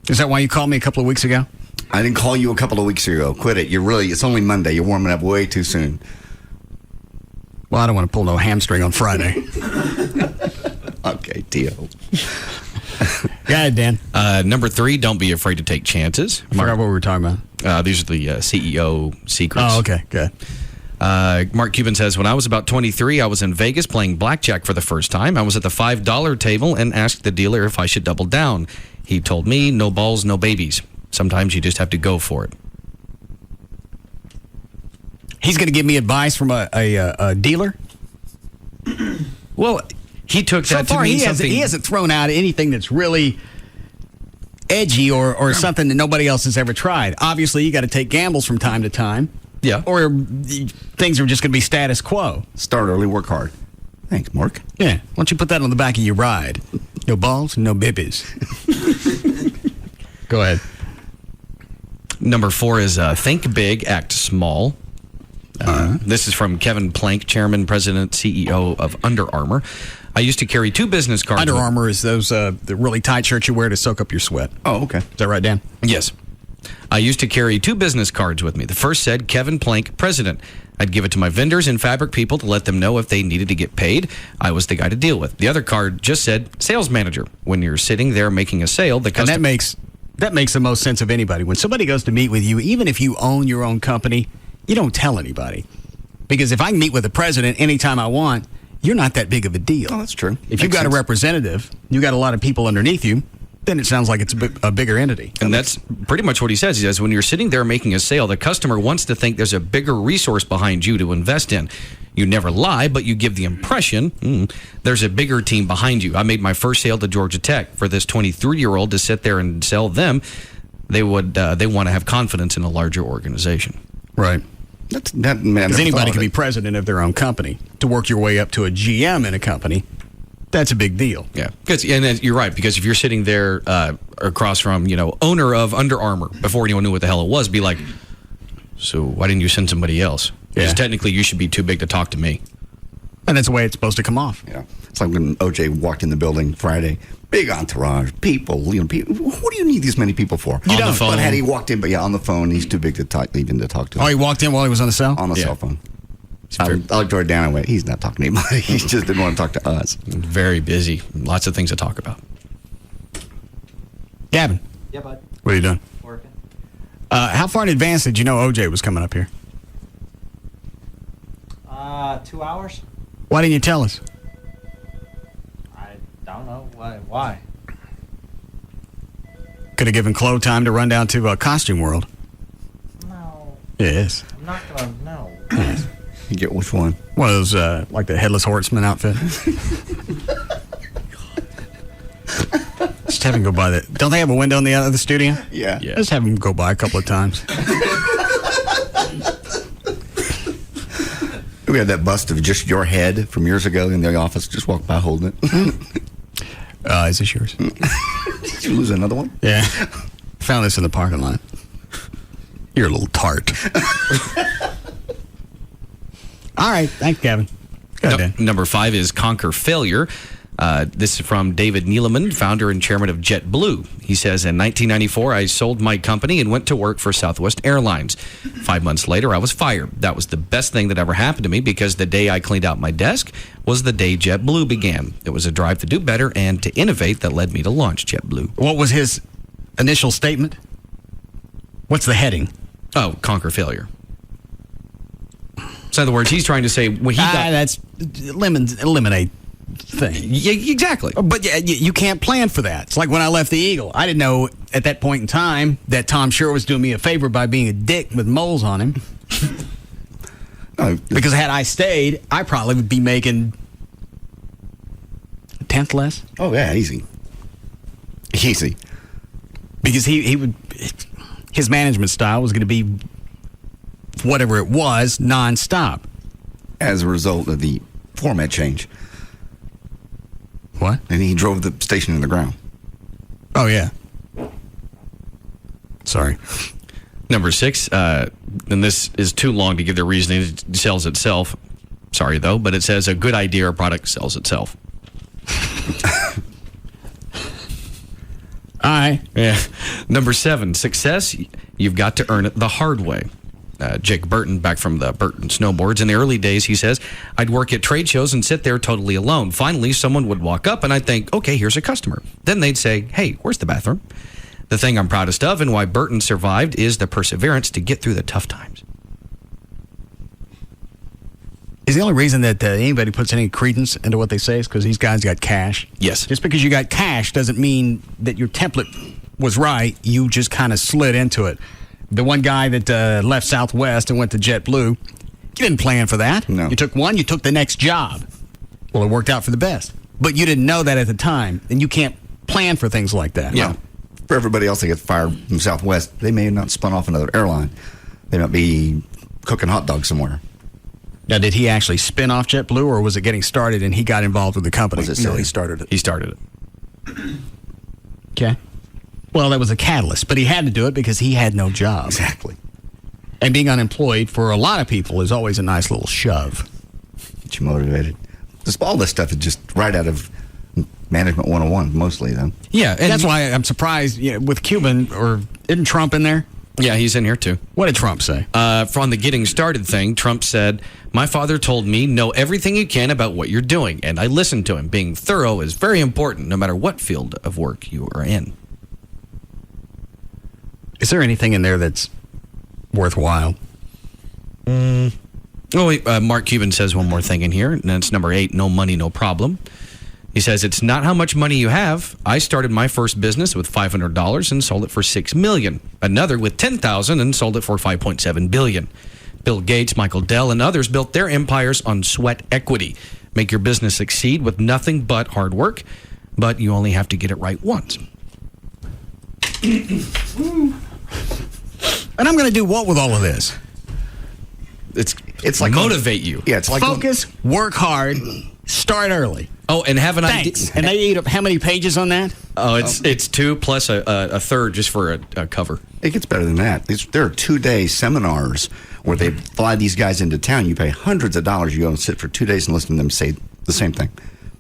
Is that why you called me a couple of weeks ago? I didn't call you a couple of weeks ago. Quit it. It's only Monday. You're warming up way too soon. Well, I don't want to pull no hamstring on Friday. Okay, Tio. Go ahead, Dan. Number 3, don't be afraid to take chances. I forgot what we were talking about. These are the CEO secrets. Oh, okay, good. Mark Cuban says, when I was about 23, I was in Vegas playing blackjack for the first time. I was at the $5 table and asked the dealer if I should double down. He told me, no balls, no babies. Sometimes you just have to go for it. He's going to give me advice from a dealer? Well, he took that so far, to mean something. He hasn't thrown out anything that's really edgy or something that nobody else has ever tried. Obviously, you got to take gambles from time to time. Yeah. Or things are just going to be status quo. Start early, work hard. Thanks, Mark. Yeah. Why don't you put that on the back of your ride? No balls, no bibbies. Go ahead. Number 4 is think big, act small. This is from Kevin Plank, Chairman, President, CEO of Under Armour. I used to carry 2 business cards. Under Armour is those the really tight shirts you wear to soak up your sweat. Oh, okay. Is that right, Dan? Yes. I used to carry 2 business cards with me. The first said Kevin Plank, President. I'd give it to my vendors and fabric people to let them know if they needed to get paid. I was the guy to deal with. The other card just said Sales Manager. When you're sitting there making a sale, the customer... And that makes the most sense of anybody. When somebody goes to meet with you, even if you own your own company, you don't tell anybody. Because if I can meet with the president anytime I want, you're not that big of a deal. Oh, that's true. If you've got a representative, you got a lot of people underneath you, then it sounds like it's a bigger entity. And that's pretty much what he says. He says, when you're sitting there making a sale, the customer wants to think there's a bigger resource behind you to invest in. You never lie, but you give the impression there's a bigger team behind you. I made my first sale to Georgia Tech. For this 23-year-old to sit there and sell them, they want to have confidence in a larger organization. Right. Because anybody can be president of their own company. To work your way up to a GM in a company, that's a big deal. Yeah, and you're right, because if you're sitting there across from, owner of Under Armour, before anyone knew what the hell it was, be like, so why didn't you send somebody else? Because technically you should be too big to talk to me. And that's the way it's supposed to come off. Yeah. It's like when OJ walked in the building Friday. Big entourage, people. People. What do you need these many people for? You don't. The phone. But had he walked in, on the phone, he's too big to talk, even to talk to. Oh, he walked in while he was on the cell? On the cell phone. I looked toward Dan and went, he's not talking to anybody. He just didn't want to talk to us. Very busy. Lots of things to talk about. Gavin. Yeah, bud. What are you doing? Working. How far in advance did you know OJ was coming up here? 2 hours? Why didn't you tell us? I don't know. Why? Could have given Chloe time to run down to Costume World. No. Yes. I'm not going to know. You get which one? One of those, like the Headless Horseman outfit. Just have him go by that. Don't they have a window in the other studio? Yeah. Just have him go by a couple of times. We had that bust of just your head from years ago in the office. Just walk by holding it. Is this yours? Did you lose another one? Yeah. Found this in the parking lot. You're a little tart. All right. Thanks, Gavin. Go ahead, Dan. Number 5 is conquer failure. This is from David Neeleman, founder and chairman of JetBlue. He says, in 1994, I sold my company and went to work for Southwest Airlines. 5 months later, I was fired. That was the best thing that ever happened to me because the day I cleaned out my desk was the day JetBlue began. It was a drive to do better and to innovate that led me to launch JetBlue. What was his initial statement? What's the heading? Oh, conquer failure. So in other words, he's trying to say when he got... That's eliminate thing. Yeah, exactly. But you can't plan for that. It's like when I left the Eagle. I didn't know at that point in time that Tom Sherwood was doing me a favor by being a dick with moles on him. Because had I stayed, I probably would be making a tenth less. Oh, yeah, easy. Easy. Because he would... His management style was going to be whatever it was, nonstop. As a result of the format change. What? And he drove the station in the ground. Oh, yeah. Sorry. Number 6, and this is too long to give the reasoning. It sells itself. Sorry, though, but it says a good idea or product sells itself. All right. Yeah. Number 7, success, you've got to earn it the hard way. Jake Burton, back from the Burton Snowboards. In the early days, he says, I'd work at trade shows and sit there totally alone. Finally, someone would walk up and I'd think, okay, here's a customer. Then they'd say, hey, where's the bathroom? The thing I'm proudest of and why Burton survived is the perseverance to get through the tough times. Is the only reason that anybody puts any credence into what they say is because these guys got cash? Yes. Just because you got cash doesn't mean that your template was right. You just kind of slid into it. The one guy that left Southwest and went to JetBlue, you didn't plan for that. No. You took one, you took the next job. Well, it worked out for the best. But you didn't know that at the time, and you can't plan for things like that. Yeah. For everybody else that gets fired from Southwest, they may have not spun off another airline. They might be cooking hot dogs somewhere. Now, did he actually spin off JetBlue, or was it getting started and he got involved with the company? No, he started it. He started it. Okay. Well, that was a catalyst, but he had to do it because he had no job. Exactly. And being unemployed for a lot of people is always a nice little shove. Get you motivated. All this stuff is just right out of Management 101, mostly, though. Yeah. And that's why I'm surprised with Cuban, or isn't Trump in there? Yeah, he's in here too. What did Trump say? From the getting started thing, Trump said, my father told me, know everything you can about what you're doing. And I listened to him. Being thorough is very important, no matter what field of work you are in. Is there anything in there that's worthwhile? Mark Cuban says one more thing in here, and that's number 8, no money, no problem. He says, it's not how much money you have. I started my first business with $500 and sold it for $6 million. Another with $10,000 and sold it for $5.7 billion. Bill Gates, Michael Dell, and others built their empires on sweat equity. Make your business succeed with nothing but hard work, but you only have to get it right once. And I'm going to do what with all of this? It's like motivate you. Yeah, it's like focus, work hard, start early. Oh, and have an idea. And they eat up how many pages on that? Oh, it's 2 plus a third just for a cover. It gets better than that. There are 2-day seminars where they fly these guys into town. You pay hundreds of dollars. You go and sit for 2 days and listen to them say the same thing.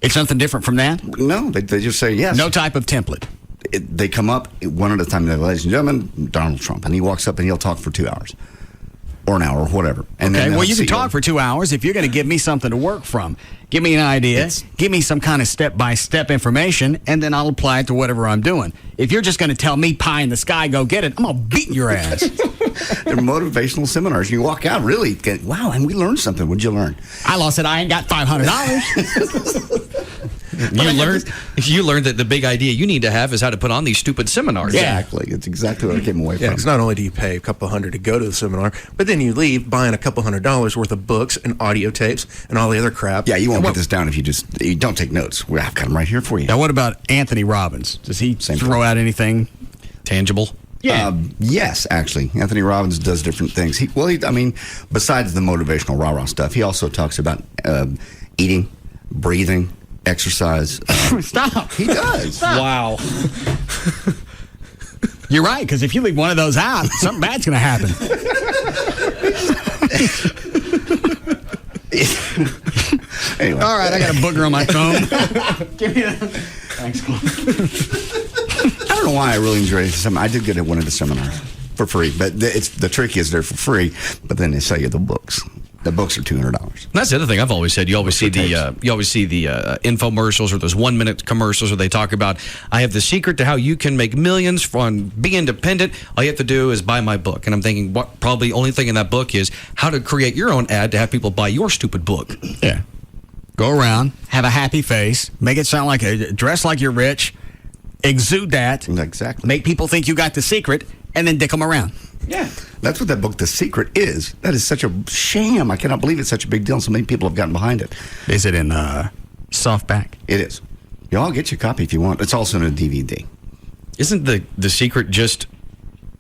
It's something different from that? No, they just say yes. No type of template. They come up one at a time. They're, ladies and gentlemen, Donald Trump. And he walks up and he'll talk for 2 hours. or an hour or whatever. And Okay, then well, they'll you can see talk for 2 hours. If you're going to give me something to work from, give me an idea, give me some kind of step-by-step information, and then I'll apply it to whatever I'm doing. If you're just going to tell me pie in the sky, go get it, I'm going to beat your ass. They're motivational seminars. You walk out really, wow, and we learned something. What'd you learn? I lost it. I ain't got $500. You learned that the big idea you need to have is how to put on these stupid seminars. Exactly. It's exactly what I came away Yeah, from. because not only do you pay a couple $100 to go to the seminar, but then you leave buying a couple $100 worth of books and audio tapes and all the other crap. Yeah, you won't get this down if you don't take notes. Well, I've got them right here for you. Now, what about Anthony Robbins? Does he throw out anything tangible? Yeah. Yes, actually. Anthony Robbins does different things. Besides the motivational rah-rah stuff, he also talks about eating, breathing, exercise. Stop. He does. Stop. Wow. You're right, because if you leave one of those out, something bad's going to happen. Anyway. All right, I got a booger on my phone. Give me that. Thanks, Clint. I don't know why I really enjoyed it. I did get at one of the seminars for free, but the trick is they're for free, but then they sell you the books. The books are $200. That's the other thing I've always said. You always see the infomercials or those 1-minute commercials where they talk about, I have the secret to how you can make millions from be independent. All you have to do is buy my book. And I'm thinking, what probably only thing in that book is how to create your own ad to have people buy your stupid book. Yeah. Go around, have a happy face, make it sound like dress like you're rich, exude that. Exactly. Make people think you got the secret, and then dick them around. Yeah. That's what that book, The Secret, is. That is such a sham. I cannot believe it's such a big deal. So many people have gotten behind it. Is it in softback? It is. Y'all get your copy if you want. It's also in a DVD. Isn't the secret just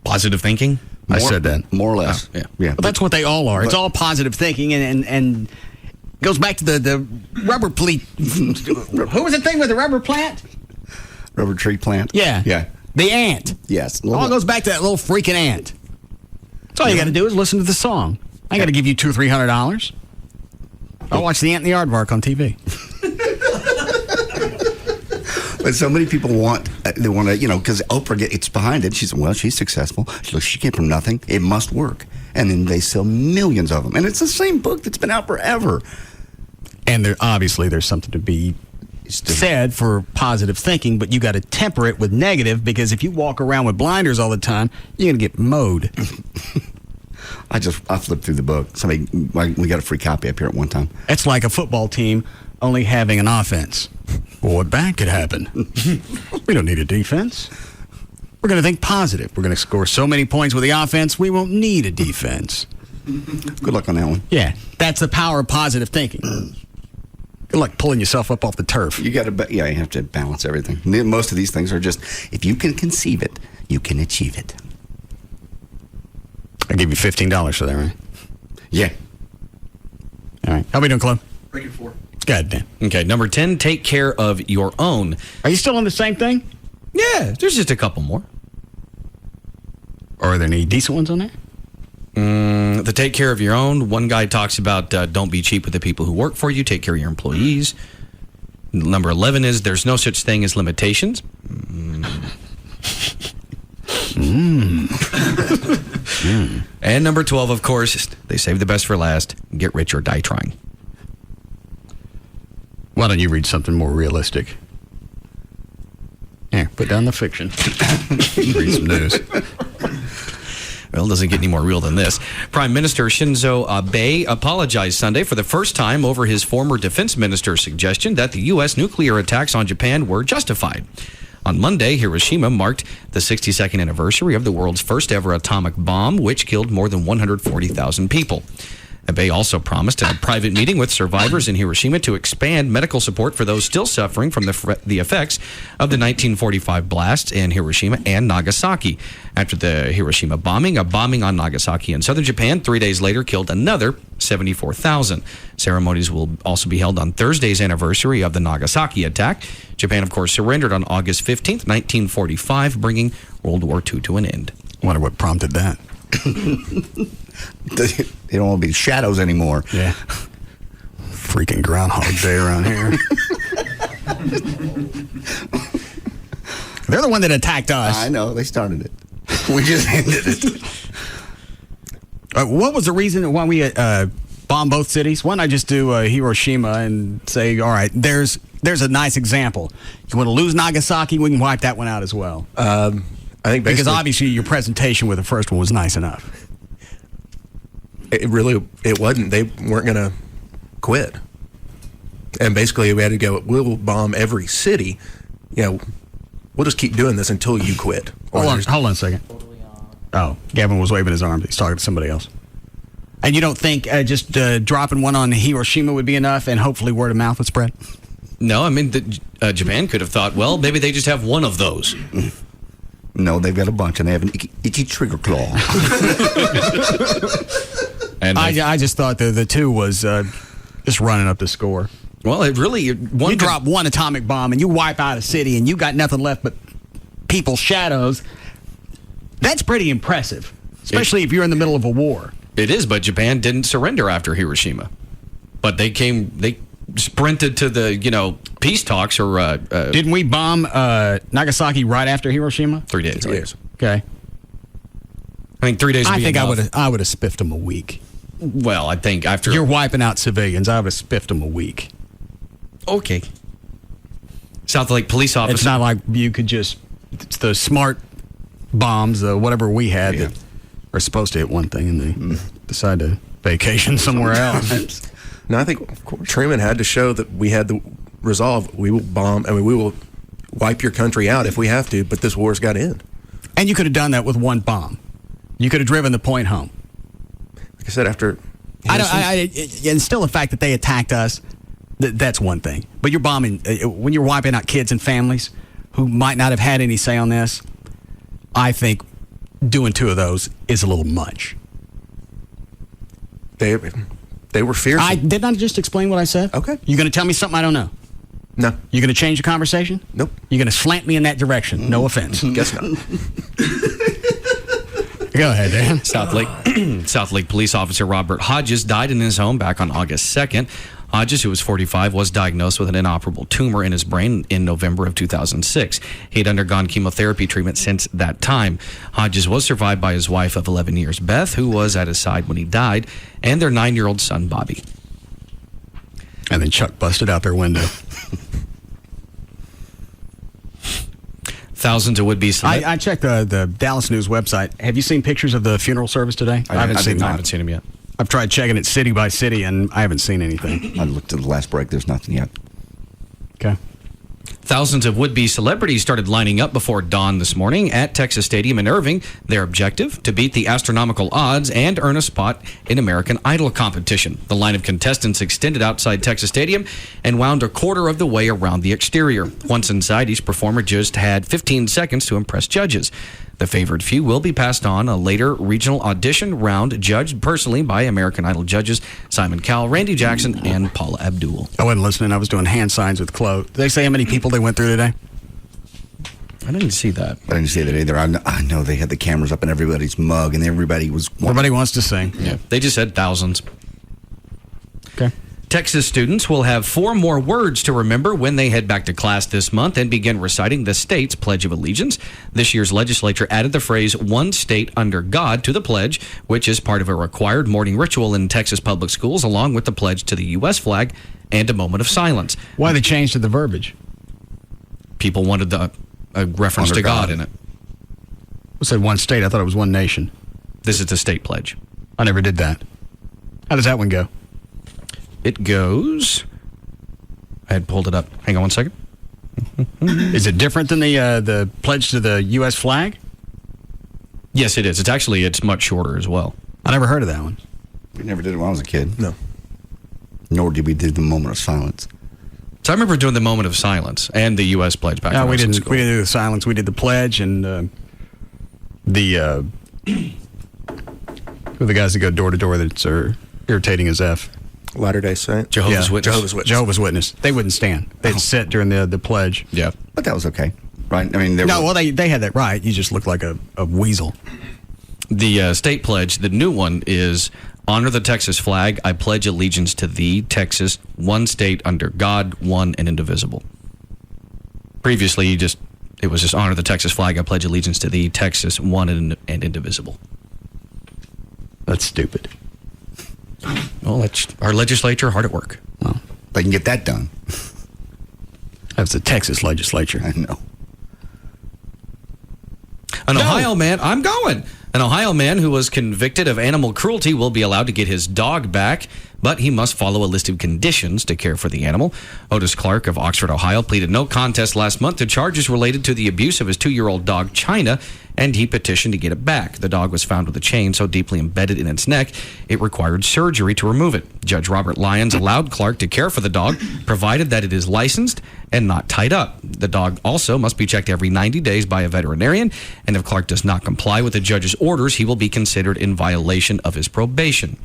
positive thinking? I said that. More or less. Yeah. Yeah. But that's what they all are. It's all positive thinking and goes back to the rubber plant. Who was the thing with the rubber plant? Rubber tree plant? Yeah. Yeah. The ant. Yes. All goes back to that little freaking ant. That's all you got to do is listen to the song. I got to give you $200-$300. I'll watch the ant and the aardvark on TV. But so many people want to, because Oprah it's behind it. She's successful. She came from nothing. It must work. And then they sell millions of them. And it's the same book that's been out forever. And there's something to be said for positive thinking, but you got to temper it with negative, because if you walk around with blinders all the time, you're going to get mowed. I flipped through the book. We got a free copy up here at one time. It's like a football team only having an offense. Well, what bad could happen? We don't need a defense. We're going to think positive. We're going to score so many points with the offense, we won't need a defense. Good luck on that one. Yeah, that's the power of positive thinking. Good luck pulling yourself up off the turf. You have to balance everything. Most of these things are just, if you can conceive it, you can achieve it. I give you $15 for that, right? Yeah. All right. How we doing, Chloe? Break it 4. God damn. Okay, number 10, take care of your own. Are you still on the same thing? Yeah, there's just a couple more. Or are there any decent ones on there? The take care of your own. One guy talks about don't be cheap with the people who work for you. Take care of your employees. Number 11 is there's no such thing as limitations. And number 12, of course, they save the best for last. Get rich or die trying. Why don't you read something more realistic? Here, put down the fiction. Read some news. Well, it doesn't get any more real than this. Prime Minister Shinzo Abe apologized Sunday for the first time over his former defense minister's suggestion that the U.S. nuclear attacks on Japan were justified. On Monday, Hiroshima marked the 62nd anniversary of the world's first ever atomic bomb, which killed more than 140,000 people. Abe also promised in a private meeting with survivors in Hiroshima to expand medical support for those still suffering from the effects of the 1945 blasts in Hiroshima and Nagasaki. After the Hiroshima bombing, a bombing on Nagasaki in southern Japan 3 days later killed another 74,000. Ceremonies will also be held on Thursday's anniversary of the Nagasaki attack. Japan, of course, surrendered on August 15th, 1945, bringing World War II to an end. I wonder what prompted that. They don't want to be shadows anymore. Yeah. Freaking Groundhog Day around here. They're the one that attacked us. I know. They started it. We just ended it. What was the reason why we bombed both cities? Why not just do Hiroshima and say, all right, there's a nice example. You want to lose Nagasaki, we can wipe that one out as well. I think because obviously your presentation with the first one was nice enough. It wasn't. They weren't going to quit. And basically we had to go, we'll bomb every city. We'll just keep doing this until you quit. Hold on a second. Oh, Gavin was waving his arm. He's talking to somebody else. And you don't think just dropping one on Hiroshima would be enough and hopefully word of mouth would spread? No, I mean, Japan could have thought, well, maybe they just have one of those. No, they've got a bunch, and they have an itchy trigger claw. And I just thought the two was just running up the score. Well, it really... You drop one atomic bomb and you wipe out a city and you got nothing left but people's shadows. That's pretty impressive, especially if you're in the middle of a war. It is, but Japan didn't surrender after Hiroshima. But they sprinted to the, peace talks or... Didn't we bomb Nagasaki right after Hiroshima? 3 days. 3 days. Okay. I think 3 days would be enough. I would have spiffed them a week. Well, I think after... You're wiping out civilians. I would have spiffed them a week. Okay. South Lake police officer... It's not like you could just... It's the smart bombs, whatever we had, that are supposed to hit one thing and they decide to vacation somewhere else. No, I think Truman had to show that we had the resolve. We will bomb, we will wipe your country out if we have to, but this war's got to end. And you could have done that with one bomb. You could have driven the point home. Like I said, after... and still the fact that they attacked us, that's one thing. But you're bombing, when you're wiping out kids and families who might not have had any say on this, I think doing two of those is a little much. They were fearful. Did I just explain what I said? Okay. You going to tell me something I don't know? No. You going to change the conversation? Nope. You going to slant me in that direction? No offense. Guess not. Go ahead, Dan. South Lake police officer Robert Hodges died in his home back on August 2nd. Hodges, who was 45, was diagnosed with an inoperable tumor in his brain in November of 2006. He had undergone chemotherapy treatment since that time. Hodges was survived by his wife of 11 years, Beth, who was at his side when he died, and their 9-year-old son, Bobby. And then Chuck busted out their window. Thousands of would-be... I checked the Dallas News website. Have you seen pictures of the funeral service today? I haven't seen them yet. I've tried checking it city by city, and I haven't seen anything. I looked at the last break. There's nothing yet. Okay. Thousands of would-be celebrities started lining up before dawn this morning at Texas Stadium in Irving. Their objective, to beat the astronomical odds and earn a spot in American Idol competition. The line of contestants extended outside Texas Stadium and wound a quarter of the way around the exterior. Once inside, each performer just had 15 seconds to impress judges. The favored few will be passed on a later regional audition round judged personally by American Idol judges Simon Cowell, Randy Jackson, and Paula Abdul. I wasn't listening. I was doing hand signs with Chloe. Did they say how many people they went through today? I didn't see that. I didn't see that either. I know they had the cameras up in everybody's mug, and everybody wants to sing. Yeah, they just said thousands. Okay. Texas students will have 4 more words to remember when they head back to class this month and begin reciting the state's Pledge of Allegiance. This year's legislature added the phrase, "One state under God," to the pledge, which is part of a required morning ritual in Texas public schools, along with the pledge to the U.S. flag and a moment of silence. Why they changed the verbiage? People wanted a reference Under to God God in it. Who said one state? I thought it was one nation. This is the state pledge. I never did that. How does that one go? It goes... I had pulled it up. Hang on one second. Is it different than the pledge to the U.S. flag? Yes, it is. It's much shorter as well. I never heard of that one. We never did it when I was a kid. No. Nor did we do the moment of silence. So I remember doing the moment of silence and the U.S. pledge back No, when I we was in didn't. school. We didn't do the silence. We did the pledge and the who are the guys that go door to door that are irritating as F. Latter-day Saint. Jehovah's Witness. Jehovah's Witness. They wouldn't stand. They'd sit during the pledge. Yeah. But that was okay, right? I mean, they had that right. You just looked like a weasel. The state pledge, the new one, is honor the Texas flag. I pledge allegiance to thee, Texas, one state under God, one and indivisible. Previously, it was just honor the Texas flag. I pledge allegiance to thee, Texas, one and indivisible. That's stupid. Well, our legislature hard at work. Well, they can get that done. That's the Texas legislature. I know. An Ohio man who was convicted of animal cruelty will be allowed to get his dog back, but he must follow a list of conditions to care for the animal. Otis Clark of Oxford, Ohio, pleaded no contest last month to charges related to the abuse of his 2-year-old dog, China, and he petitioned to get it back. The dog was found with a chain so deeply embedded in its neck, it required surgery to remove it. Judge Robert Lyons allowed Clark to care for the dog, provided that it is licensed and not tied up. The dog also must be checked every 90 days by a veterinarian, and if Clark does not comply with the judge's orders, he will be considered in violation of his probation.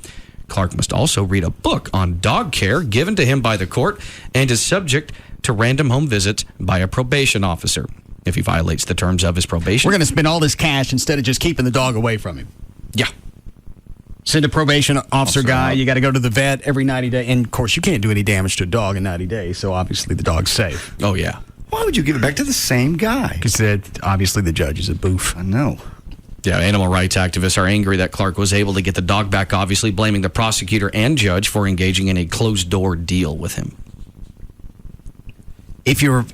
Clark must also read a book on dog care given to him by the court and is subject to random home visits by a probation officer. If he violates the terms of his probation... We're going to spend all this cash instead of just keeping the dog away from him. Yeah. Send a probation officer guy. You got to go to the vet every 90 days. And, of course, you can't do any damage to a dog in 90 days, so obviously the dog's safe. Oh, yeah. Why would you give it back to the same guy? Because obviously the judge is a boof. I know. Yeah, animal rights activists are angry that Clark was able to get the dog back, obviously blaming the prosecutor and judge for engaging in a closed-door deal with him. If you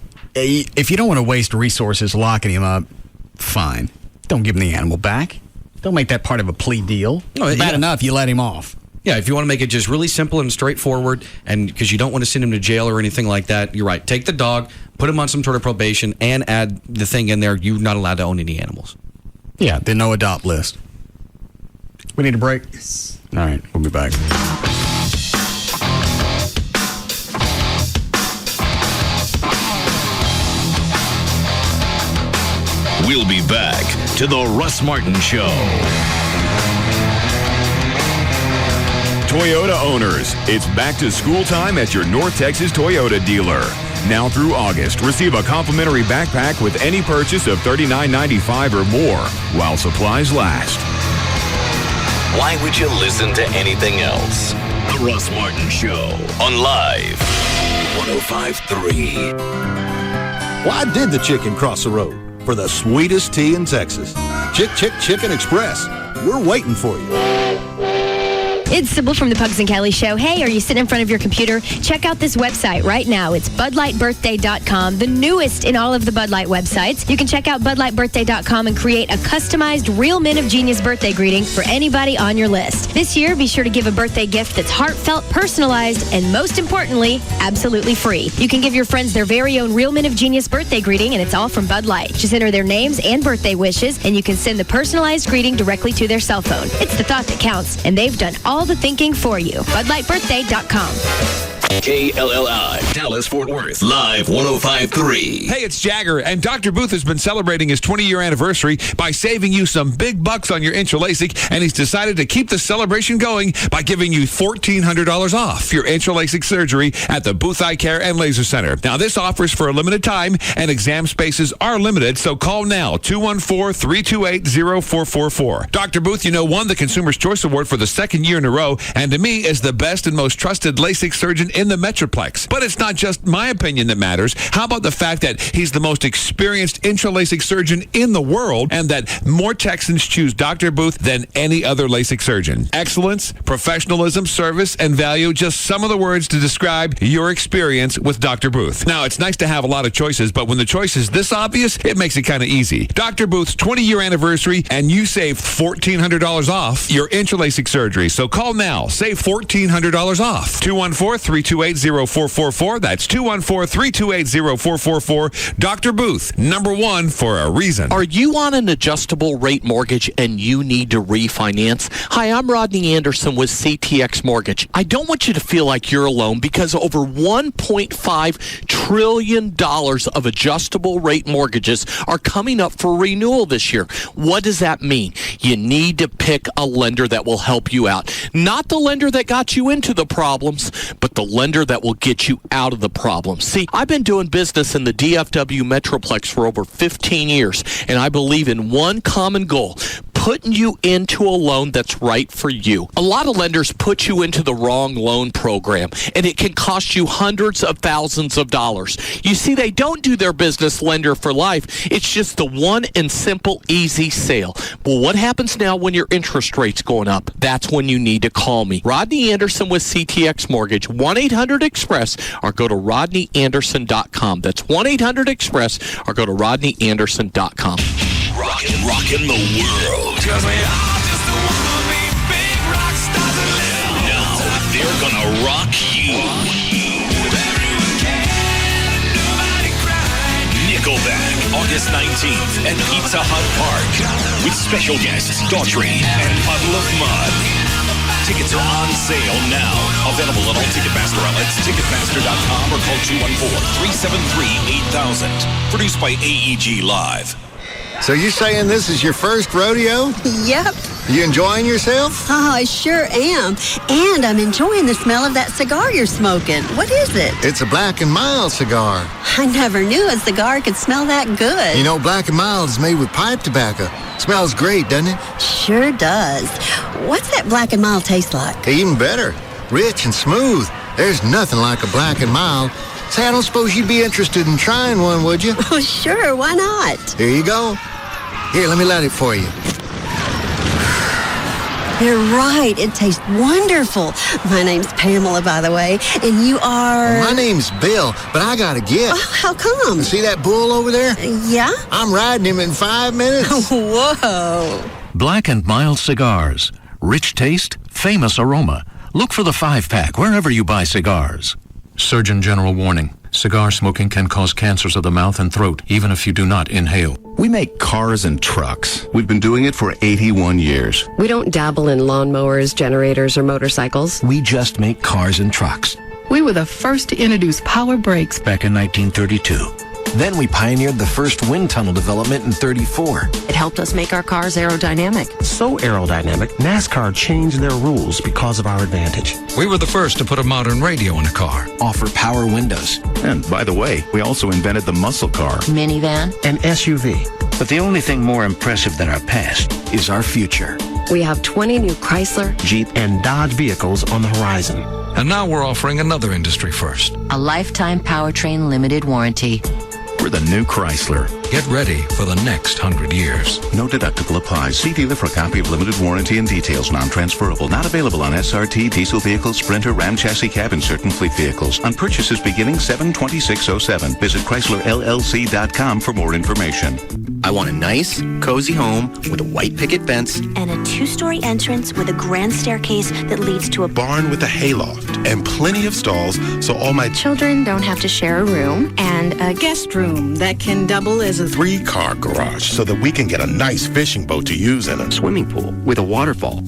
don't want to waste resources locking him up, fine. Don't give him the animal back. Don't make that part of a plea deal. No, bad enough, you let him off. Yeah, if you want to make it just really simple and straightforward, and because you don't want to send him to jail or anything like that, you're right. Take the dog, put him on some sort of probation, and add the thing in there, you're not allowed to own any animals. Yeah, the no adopt list. We need a break? Yes. All right, we'll be back. We'll be back to the Russ Martin Show. Toyota owners, it's back to school time at your North Texas Toyota dealer. Now through August, receive a complimentary backpack with any purchase of $39.95 or more while supplies last. Why would you listen to anything else? The Russ Martin Show on Live 105.3. Why did the chicken cross the road? For the sweetest tea in Texas. Chicken Express. We're waiting for you. It's Sybil from the Pugs and Kelly Show. Hey, are you sitting in front of your computer? Check out this website right now. It's BudLightBirthday.com, the newest in all of the Bud Light websites. You can check out BudLightBirthday.com and create a customized Real Men of Genius birthday greeting for anybody on your list. This year, be sure to give a birthday gift that's heartfelt, personalized, and most importantly, absolutely free. You can give your friends their very own Real Men of Genius birthday greeting, and it's all from Bud Light. Just enter their names and birthday wishes, and you can send the personalized greeting directly to their cell phone. It's the thought that counts, and they've done all the thinking for you. BudLightBirthday.com. KLLI, Dallas-Fort Worth, Live 105.3. Hey, it's Jagger, and Dr. Booth has been celebrating his 20-year anniversary by saving you some big bucks on your intraLASIK, and he's decided to keep the celebration going by giving you $1,400 off your intraLASIK surgery at the Booth Eye Care and Laser Center. Now, this offer is for a limited time, and exam spaces are limited, so call now, 214-328-0444. Dr. Booth, won the Consumer's Choice Award for the second year in a row, and to me is the best and most trusted LASIK surgeon in the Metroplex. But it's not just my opinion that matters. How about the fact that he's the most experienced intraLASIK surgeon in the world, and that more Texans choose Dr. Booth than any other LASIK surgeon? Excellence, professionalism, service, and value, just some of the words to describe your experience with Dr. Booth. Now, it's nice to have a lot of choices, but when the choice is this obvious, it makes it kind of easy. Dr. Booth's 20-year anniversary, and you saved $1,400 off your intraLASIK surgery. So call now. Save $1,400 off. 214-328-0444. That's 214-328-0444. Dr. Booth, number one for a reason. Are you on an adjustable rate mortgage and you need to refinance? Hi, I'm Rodney Anderson with CTX Mortgage. I don't want you to feel like you're alone because over $1.5 trillion of adjustable rate mortgages are coming up for renewal this year. What does that mean? You need to pick a lender that will help you out. Not the lender that got you into the problems, but the lender that will get you out of the problems. See, I've been doing business in the DFW Metroplex for over 15 years, and I believe in one common goal: putting you into a loan that's right for you. A lot of lenders put you into the wrong loan program, and it can cost you hundreds of thousands of dollars. You see, they don't do their business lender for life. It's just the one and simple easy sale. Well, what happens now when your interest rate's going up? That's when you need to call me. Rodney Anderson with CTX Mortgage, 1-800-EXPRESS, or go to rodneyanderson.com. That's 1-800-EXPRESS, or go to rodneyanderson.com. Rockin' the world. Cause we all just wanna be big rock stars and live. Now they're gonna rock you. Everyone can, nobody cry. Nickelback, August 19th at Pizza Hut Park with special guests Daughtry and Puddle of Mud. Tickets are on sale now. Available at all Ticketmaster outlets, Ticketmaster.com, or call 214-373-8000. Produced by AEG Live. So you saying this is your first rodeo? Yep. You enjoying yourself? Oh, I sure am. And I'm enjoying the smell of that cigar you're smoking. What is it? It's a Black & Mild cigar. I never knew a cigar could smell that good. You know, Black & Mild is made with pipe tobacco. Smells great, doesn't it? Sure does. What's that Black & Mild taste like? Even better. Rich and smooth. There's nothing like a Black & Mild. Say, I don't suppose you'd be interested in trying one, would you? Oh, sure. Why not? Here you go. Here, let me light it for you. You're right. It tastes wonderful. My name's Pamela, by the way, and you are... Well, my name's Bill, but I got a gift. Oh, how come? See that bull over there? Yeah? I'm riding him in 5 minutes. Whoa. Black & Mild cigars. Rich taste, famous aroma. Look for the 5-pack wherever you buy cigars. Surgeon General warning. Cigar smoking can cause cancers of the mouth and throat, even if you do not inhale. We make cars and trucks. We've been doing it for 81 years. We don't dabble in lawnmowers, generators, or motorcycles. We just make cars and trucks. We were the first to introduce power brakes back in 1932. Then we pioneered the first wind tunnel development in 34. It helped us make our cars aerodynamic. So aerodynamic, NASCAR changed their rules because of our advantage. We were the first to put a modern radio in a car, offer power windows. And by the way, we also invented the muscle car, minivan, and SUV. But the only thing more impressive than our past is our future. We have 20 new Chrysler, Jeep, and Dodge vehicles on the horizon. And now we're offering another industry first. A lifetime powertrain limited warranty. We're the new Chrysler. Get ready for the next 100 years. No deductible applies. See dealer for a copy of limited warranty and details. Non-transferable. Not available on SRT, diesel vehicles, Sprinter, Ram chassis cab, and certain fleet vehicles. On purchases beginning 7/26/07. Visit ChryslerLLC.com for more information. I want a nice, cozy home with a white picket fence and a 2-story entrance with a grand staircase that leads to a barn with a hayloft and plenty of stalls so all my children don't have to share a room, and a guest room that can double as a 3-car garage so that we can get a nice fishing boat to use in a swimming pool with a waterfall.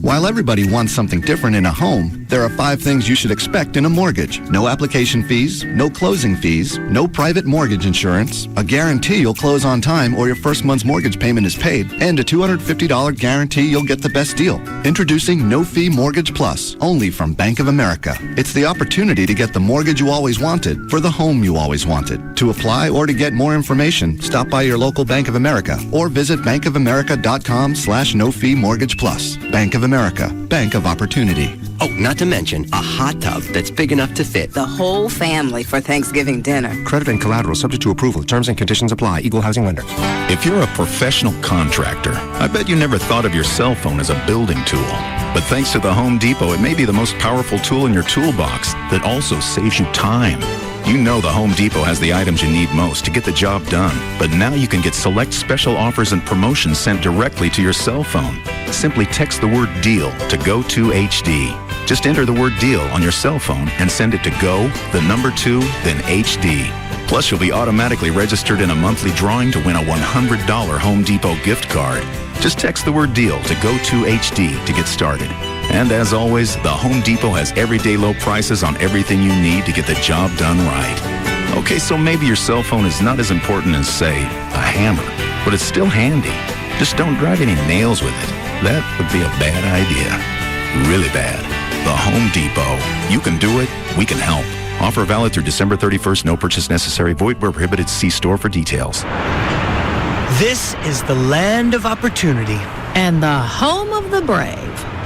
While everybody wants something different in a home, there are 5 things you should expect in a mortgage. No application fees, no closing fees, no private mortgage insurance, a guarantee you'll close on time or your first month's mortgage payment is paid, and a $250 guarantee you'll get the best deal. Introducing No Fee Mortgage Plus, only from Bank of America. It's the opportunity to get the mortgage you always wanted for the home you always wanted. To apply or to get more information, stop by your local Bank of America or visit bankofamerica.com/No Fee Mortgage Plus. Bank of America, Bank of Opportunity. Oh, not to mention a hot tub that's big enough to fit the whole family for Thanksgiving dinner. Credit and collateral subject to approval. Terms and conditions apply. Equal housing lender. If you're a professional contractor, I bet you never thought of your cell phone as a building tool. But thanks to the Home Depot, it may be the most powerful tool in your toolbox that also saves you time. You know the Home Depot has the items you need most to get the job done. But now you can get select special offers and promotions sent directly to your cell phone. Simply text the word DEAL to GO2HD. Just enter the word DEAL on your cell phone and send it to GO, the number 2, then HD. Plus, you'll be automatically registered in a monthly drawing to win a $100 Home Depot gift card. Just text the word DEAL to GO2HD to get started. And as always, the Home Depot has everyday low prices on everything you need to get the job done right. Okay, so maybe your cell phone is not as important as, say, a hammer, but it's still handy. Just don't drive any nails with it. That would be a bad idea. Really bad. The Home Depot. You can do it. We can help. Offer valid through December 31st. No purchase necessary. Void where prohibited. See store for details. This is the land of opportunity, And the home of the brave.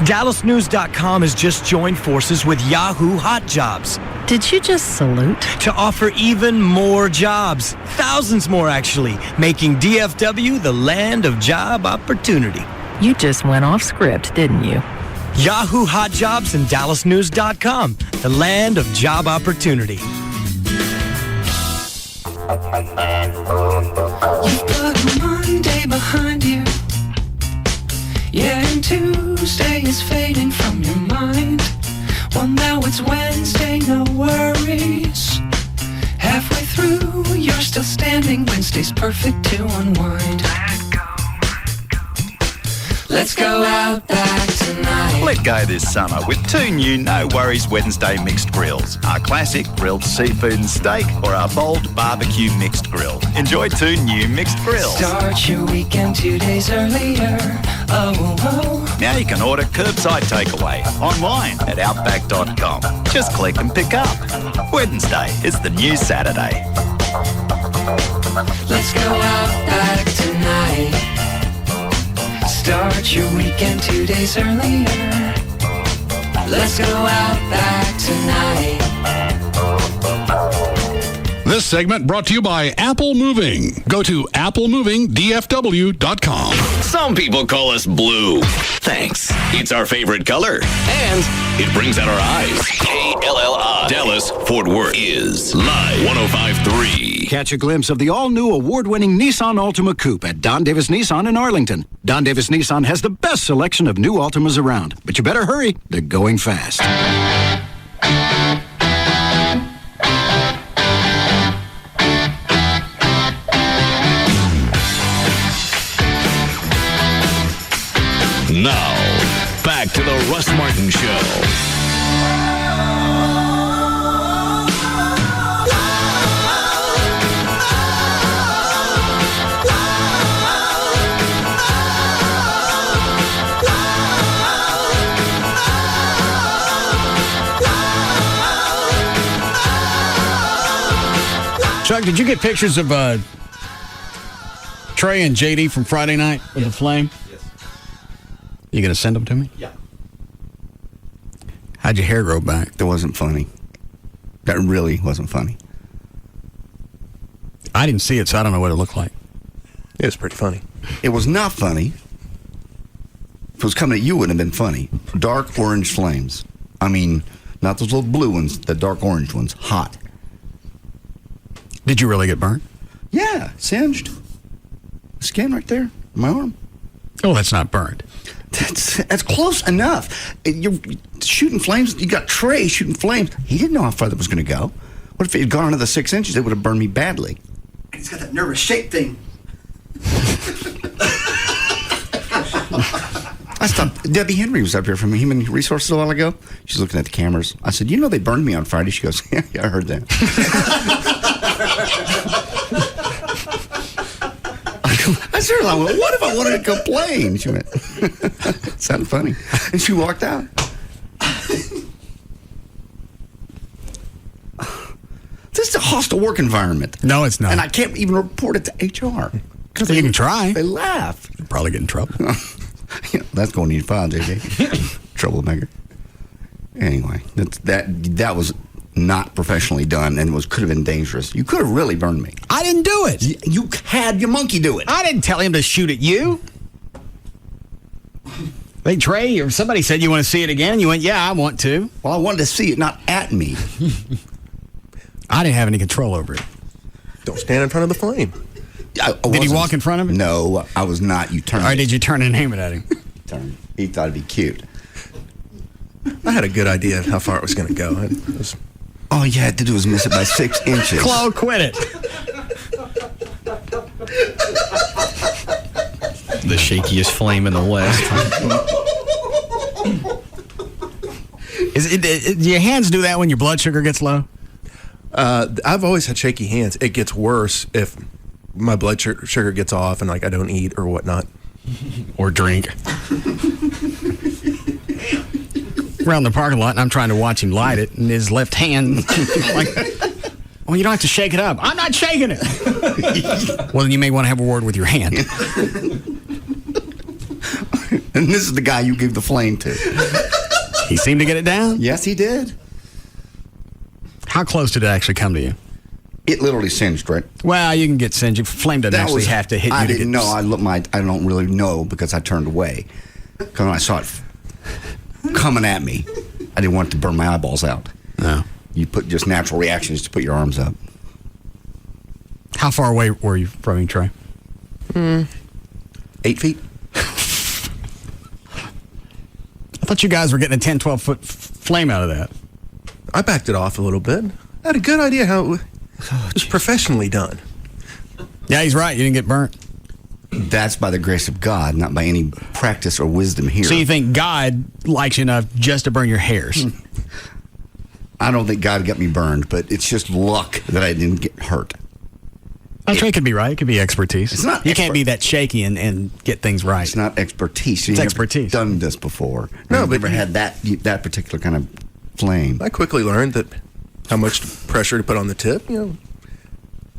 DallasNews.com has just joined forces with Yahoo Hot Jobs. Did you just salute? To offer even more jobs. Thousands more, actually. Making DFW the land of job opportunity. You just went off script, didn't you? Yahoo Hot Jobs and DallasNews.com. The land of job opportunity. You've put Monday behind you. Yeah, and Tuesday is fading from your mind. Well, now it's Wednesday, no worries. Halfway through, you're still standing. Wednesday's perfect to unwind. Let's go out back tonight. Let go this summer with two new No Worries Wednesday mixed grills. Our classic grilled seafood and steak or our bold barbecue mixed grill. Enjoy two new mixed grills. Start your weekend 2 days earlier. Oh, oh. Now you can order curbside takeaway online at outback.com. Just click and pick up. Wednesday is the new Saturday. Let's go out back tonight. Start your weekend 2 days earlier. Let's go out back tonight. This segment brought to you by Apple Moving. Go to applemovingdfw.com. Some people call us blue. Thanks. It's our favorite color. And it brings out our eyes. KLLI. Dallas, Fort Worth is Live 105.3. Catch a glimpse of the all-new award-winning Nissan Altima Coupe at Don Davis Nissan in Arlington. Don Davis Nissan has the best selection of new Altimas around. But you better hurry. They're going fast. Now, back to the Russ Martin Show. Chuck, did you get pictures of Trey and JD from Friday night with the flame? Yes. You going to send them to me? Yeah. How'd your hair grow back? That wasn't funny. That really wasn't funny. I didn't see it, so I don't know what it looked like. It was pretty funny. It was not funny. If it was coming at you, it wouldn't have been funny. Dark orange flames. I mean, not those little blue ones, the dark orange ones. Hot. Did you really get burnt? Yeah, singed. Skin right there, my arm. Oh, that's not burnt. That's close enough. You're shooting flames. You got Trey shooting flames. He didn't know how far that was going to go. What if it had gone another 6 inches? It would have burned me badly. He's got that nervous shake thing. I stopped. Debbie Henry was up here from Human Resources a while ago. She's looking at the cameras. I said, "You know they burned me on Friday." She goes, "Yeah, I heard that." I said, "What if I wanted to complain?" She went, "Sounded funny," and she walked out. This is a hostile work environment. No, it's not. And I can't even report it to HR. Because you can try. They laugh. You'll probably get in trouble. Yeah, that's going to need file, JJ. Troublemaker. Anyway, that was not professionally done and could have been dangerous. You could have really burned me. I didn't do it. You had your monkey do it. I didn't tell him to shoot at you. Hey, Trey, or somebody said you want to see it again, and you went, "Yeah, I want to." Well, I wanted to see it, not at me. I didn't have any control over it. Don't stand in front of the flame. Did he walk in front of it? No, I was not. You turned. Or did you turn and aim it at him? He thought it'd be cute. I had a good idea of how far it was going to go. All you had to do was miss it by 6 inches. Chloe, quit it. The shakiest flame in the West. Do your hands do that when your blood sugar gets low? I've always had shaky hands. It gets worse if my blood sugar gets off and I don't eat or whatnot. Or drink. We're out in the parking lot and I'm trying to watch him light it, and his left hand well, you don't have to shake it up. I'm not shaking it. Well, then you may want to have a word with your hand. And this is the guy you gave the flame to. He seemed to get it down? Yes, he did. How close did it actually come to you? It literally singed, right? Well, you can get singed. Flame doesn't actually have to hit you. I to didn't get know. I don't really know because I turned away. Because when I saw it coming at me, I didn't want it to burn my eyeballs out. No. You put just natural reactions to put your arms up. How far away were you from him, Trey? 8 feet. I thought you guys were getting a 10, 12-foot flame out of that. I backed it off a little bit. I had a good idea how it was professionally done. Yeah, he's right. You didn't get burnt. That's by the grace of God, not by any practice or wisdom here. So you think God likes you enough just to burn your hairs? I don't think God got me burned, but it's just luck that I didn't get hurt. Trey could be right. It could be expertise. It's not. You can't be that shaky and get things right. It's not expertise. It's expertise. Done this before. No, I've but never had that particular kind of flame. I quickly learned that how much pressure to put on the tip.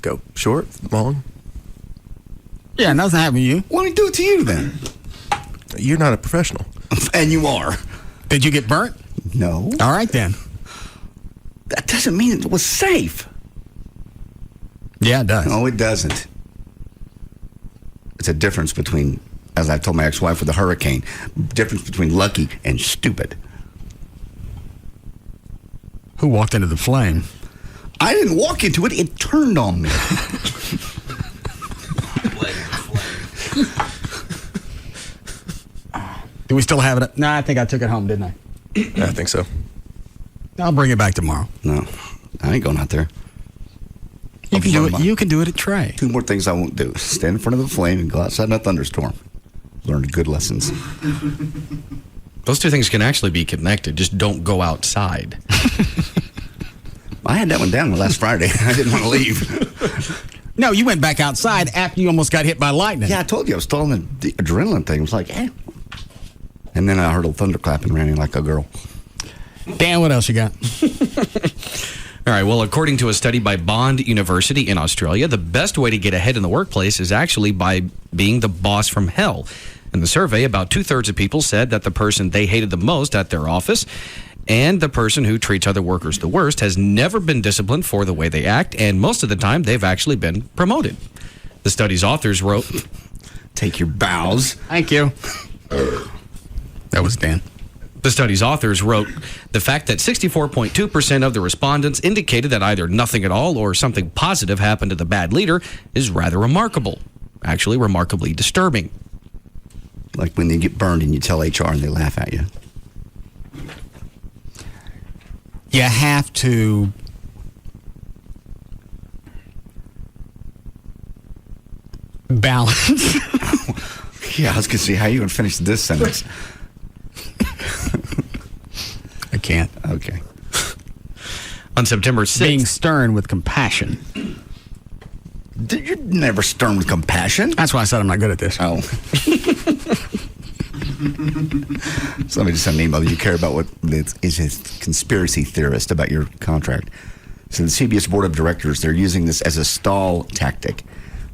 Go short, long. Yeah, nothing happened to you. Why don't you do it to you then? You're not a professional. And you are. Did you get burnt? No. All right, then. That doesn't mean it was safe. Yeah, it does. No, it doesn't. It's a difference between, as I told my ex-wife with the hurricane, difference between lucky and stupid. Who walked into the flame? I didn't walk into it. It turned on me. Do we still have it? No, I think I took it home, didn't I? I think so. I'll bring it back tomorrow. No, I ain't going out there. You can do it. You can do it at Trey. 2 more things I won't do: stand in front of the flame and go outside in a thunderstorm. Learn good lessons. Those 2 things can actually be connected. Just don't go outside. I had that one down last Friday. I didn't want to leave. No, you went back outside after you almost got hit by lightning. Yeah, I told you I was still on the adrenaline thing. I was like, eh. And then I heard a thunderclap and ran in like a girl. Dan, what else you got? All right, well, according to a study by Bond University in Australia, the best way to get ahead in the workplace is actually by being the boss from hell. In the survey, about 2/3 of people said that the person they hated the most at their office and the person who treats other workers the worst has never been disciplined for the way they act, and most of the time, they've actually been promoted. The study's authors wrote, "Take your bows." Thank you. That was Dan. The study's authors wrote, the fact that 64.2% of the respondents indicated that either nothing at all or something positive happened to the bad leader is rather remarkable. Actually, remarkably disturbing. Like when they get burned and you tell HR and they laugh at you. You have to balance. Yeah, I was going to see how you would finish this sentence. I can't. Okay. On September 6th. Being stern with compassion. You're never stern with compassion. That's why I said I'm not good at this. Oh. Somebody just sent an email. You care about what is a conspiracy theorist about your contract. So the CBS Board of Directors, they're using this as a stall tactic.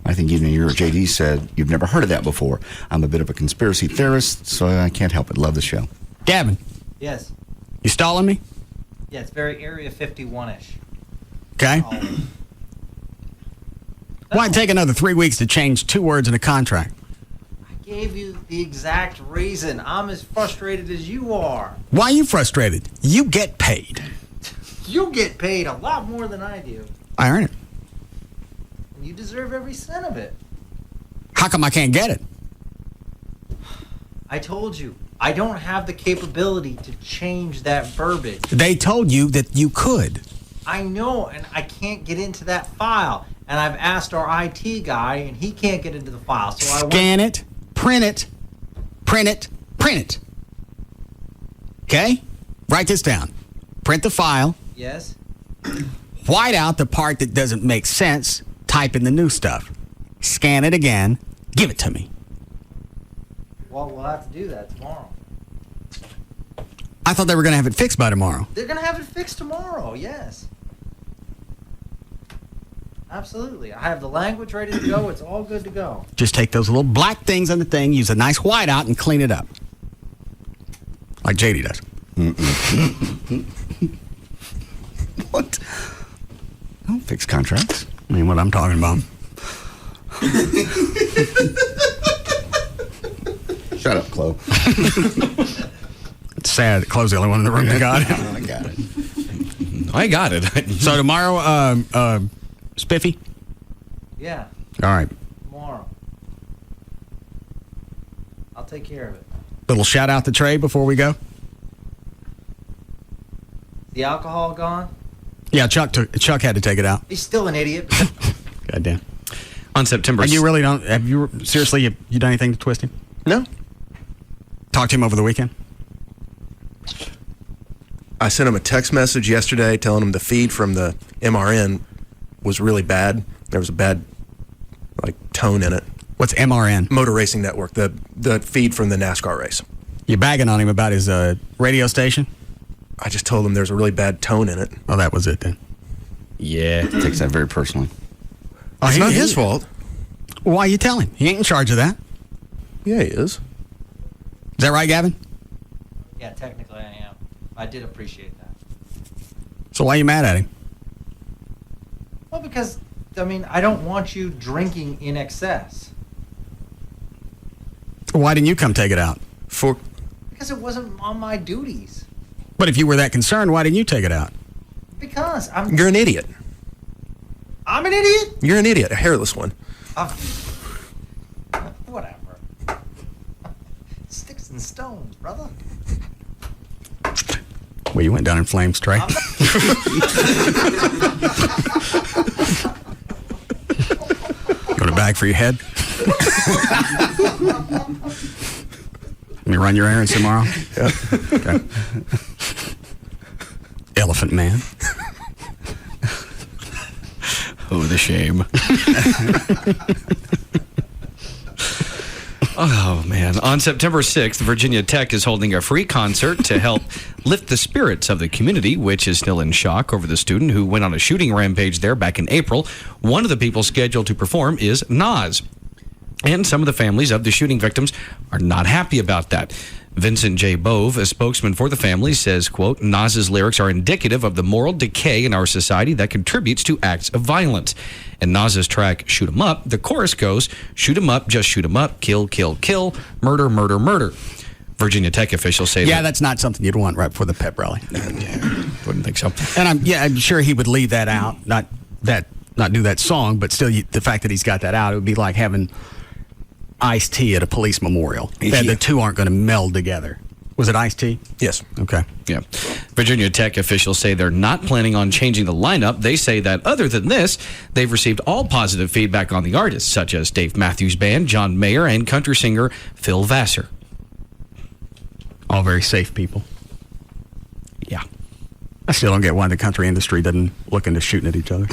I think even your JD said you've never heard of that before. I'm a bit of a conspiracy theorist, so I can't help it. Love the show. Gavin. Yes. You stalling me? Yeah, it's very Area 51-ish. Okay. Why take another 3 weeks to change 2 words in a contract? I gave you the exact reason. I'm as frustrated as you are. Why are you frustrated? You get paid. You get paid a lot more than I do. I earn it. And you deserve every cent of it. How come I can't get it? I told you, I don't have the capability to change that verbiage. They told you that you could. I know, and I can't get into that file. And I've asked our IT guy, and he can't get into the file. So I Scan it, print it, print it, print it. Okay? Write this down. Print the file. Yes. White out the part that doesn't make sense. Type in the new stuff. Scan it again. Give it to me. Well, we'll have to do that tomorrow. I thought they were going to have it fixed by tomorrow. They're going to have it fixed tomorrow, yes. Absolutely. I have the language ready to go. It's all good to go. Just take those little black things on the thing, use a nice whiteout, and clean it up. Like JD does. What? I don't fix contracts. I mean, what I'm talking about. Shut up, Chloe. It's sad that Chloe's the only one in the room that got it. I got it. I got it. So tomorrow, Spiffy? Yeah, All right. tomorrow. I'll take care of it. Little shout out to Trey before we go. The alcohol gone? Yeah, Chuck had to take it out. He's still an idiot. Goddamn. On September And you really don't, have you done anything to twist him? No. Talked to him over the weekend? I sent him a text message yesterday telling him the feed from the MRN was really bad. There was a bad, tone in it. What's MRN? Motor Racing Network, the feed from the NASCAR race. You bagging on him about his radio station? I just told him there's a really bad tone in it. Oh, that was it then. Yeah. He takes that very personally. It's not his fault. Well, why you tell him? He ain't in charge of that. Yeah, he is. Is that right, Gavin? Yeah, technically I am. I did appreciate that. So why are you mad at him? Well, because, I don't want you drinking in excess. Why didn't you come take it out? Because it wasn't on my duties. But if you were that concerned, why didn't you take it out? Because I'm... You're an idiot. I'm an idiot? You're an idiot, a hairless one. Whatever. Sticks and stones, brother. Well, you went down in flames, Trey. You want a bag for your head? Let me run your errands tomorrow? Yeah. Okay. Elephant Man. Oh, the shame. Oh, man. On September 6th, Virginia Tech is holding a free concert to help lift the spirits of the community, which is still in shock over the student who went on a shooting rampage there back in April. One of the people scheduled to perform is Nas. And some of the families of the shooting victims are not happy about that. Vincent J. Bove, a spokesman for the family, says, quote, Nas's lyrics are indicative of the moral decay in our society that contributes to acts of violence. In Nas's track, Shoot 'em Up, the chorus goes, shoot 'em up, just shoot 'em up, kill, kill, kill, murder, murder, murder. Virginia Tech officials say that's not something you'd want right before the pep rally. Wouldn't think so. And I'm sure he would leave that out, not do that song, but still the fact that he's got that out, it would be like having Ice-T at a police memorial. Yeah. The two aren't going to meld together. Was it Ice-T? Yes. Okay. Yeah. Virginia Tech officials say they're not planning on changing the lineup. They say that other than this, they've received all positive feedback on the artists, such as Dave Matthews Band, John Mayer, and country singer Phil Vassar. All very safe people. Yeah. I still don't get why the country industry doesn't look into shooting at each other.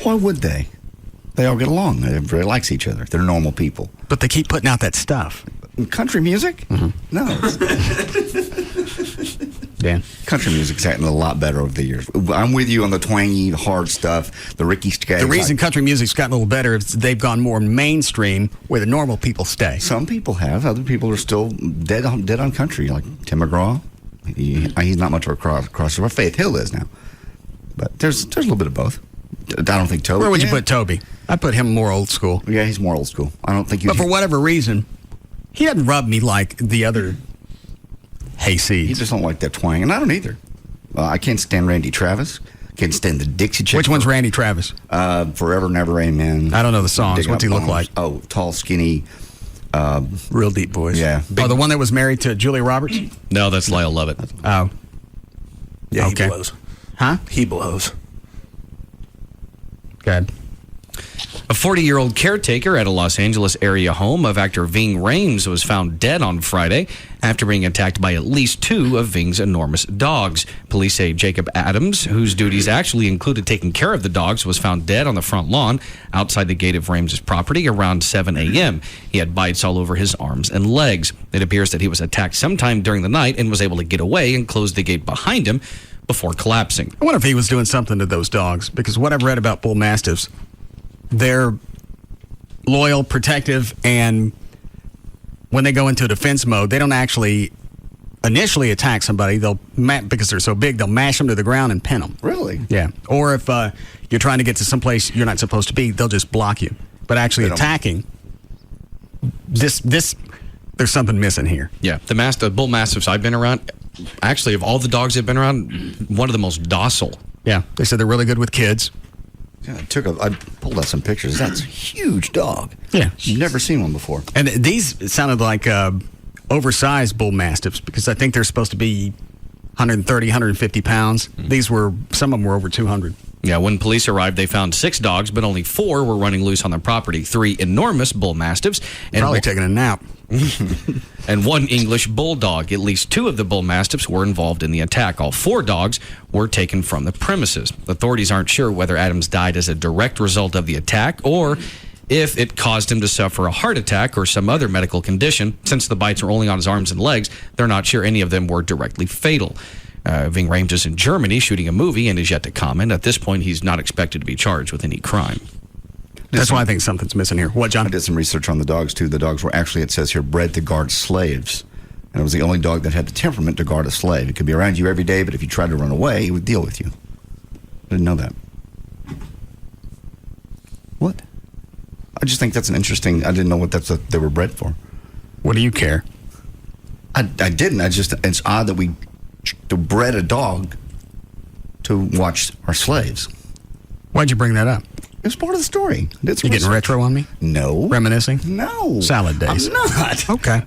Why would they? They all get along. Everybody likes each other. They're normal people. But they keep putting out that stuff. Country music? Mm-hmm. No. Dan? Country music's gotten a lot better over the years. I'm with you on the twangy, hard stuff, the Ricky Skaggs. The reason country music's gotten a little better is they've gone more mainstream where the normal people stay. Some people have. Other people are still dead on country, like Tim McGraw. He's not much of a crossover. Faith Hill is now. But there's a little bit of both. I don't think Toby. Where would you put Toby? I put him more old school. Yeah, he's more old school. I don't think you. But for whatever reason, he doesn't rub me like the other hayseeds. He just don't like that twang, and I don't either. I can't stand Randy Travis. Can't stand the Dixie Chicks. Which one's Randy Travis? Forever Never Amen. I don't know the songs. What's he look like? Oh, tall, skinny. Real deep voice. Yeah. The one that was married to Julia Roberts? No, that's Lyle Lovett. Oh. Yeah, okay. He blows. Huh? He blows. Good. A 40-year-old caretaker at a Los Angeles area home of actor Ving Rhames was found dead on Friday after being attacked by at least two of Ving's enormous dogs. Police say Jacob Adams, whose duties actually included taking care of the dogs, was found dead on the front lawn outside the gate of Rhames' property around 7 a.m. He had bites all over his arms and legs. It appears that he was attacked sometime during the night and was able to get away and close the gate behind him before collapsing. I wonder if he was doing something to those dogs, because what I've read about bull mastiffs, they're loyal, protective, and when they go into defense mode, they don't actually initially attack somebody. Because they're so big, they'll mash them to the ground and pin them. Really? Yeah. Or if you're trying to get to someplace you're not supposed to be, they'll just block you. But actually attacking, there's something missing here. Yeah, the bull mastiffs I've been around, actually, of all the dogs I've been around, one of the most docile. Yeah, they said they're really good with kids. Yeah, I pulled out some pictures. That's a huge dog. Yeah. Never seen one before. And these sounded like oversized bull mastiffs because I think they're supposed to be 130, 150 pounds. Some of them were over 200. Yeah, when police arrived, they found 6 dogs, but only 4 were running loose on the property. 3 enormous bull mastiffs. And probably taking a nap. And 1 English bulldog. At least 2 of the bull mastiffs were involved in the attack. All 4 dogs were taken from the premises. Authorities aren't sure whether Adams died as a direct result of the attack or if it caused him to suffer a heart attack or some other medical condition. Since the bites were only on his arms and legs, they're not sure any of them were directly fatal. Ving Rhames is in Germany shooting a movie and is yet to comment. At this point, he's not expected to be charged with any crime. That's why I think something's missing here. What, John? I did some research on the dogs, too. The dogs were actually, it says here, bred to guard slaves. And it was the only dog that had the temperament to guard a slave. It could be around you every day, but if you tried to run away, it would deal with you. I didn't know that. What? I just think that's an interesting... I didn't know what they were bred for. What do you care? I didn't. It's odd that we bred a dog to watch our slaves. Why'd you bring that up? It was part of the story. You getting retro on me? No. Reminiscing? No. Salad days. I'm not. Okay.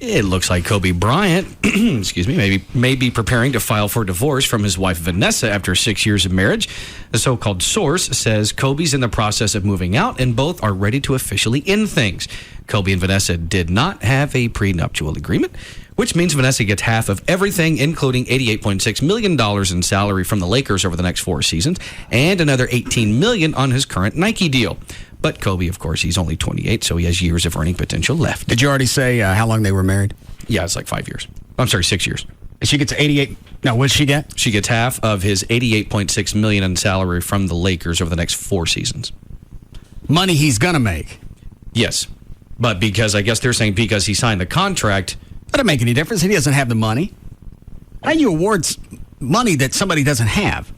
It looks like Kobe Bryant, excuse me, may be preparing to file for divorce from his wife Vanessa after 6 years of marriage. A so-called source says Kobe's in the process of moving out and both are ready to officially end things. Kobe and Vanessa did not have a prenuptial agreement, which means Vanessa gets half of everything, including $88.6 million in salary from the Lakers over the next 4 seasons and another $18 million on his current Nike deal. But Kobe, of course, he's only 28, so he has years of earning potential left. Did you already say how long they were married? Yeah, it's like 5 years. I'm sorry, 6 years. She gets 88. No, what does she get? She gets half of his $88.6 million in salary from the Lakers over the next 4 seasons. Money he's going to make. Yes. But because I guess they're saying because he signed the contract. That doesn't make any difference. He doesn't have the money. How do you award money that somebody doesn't have?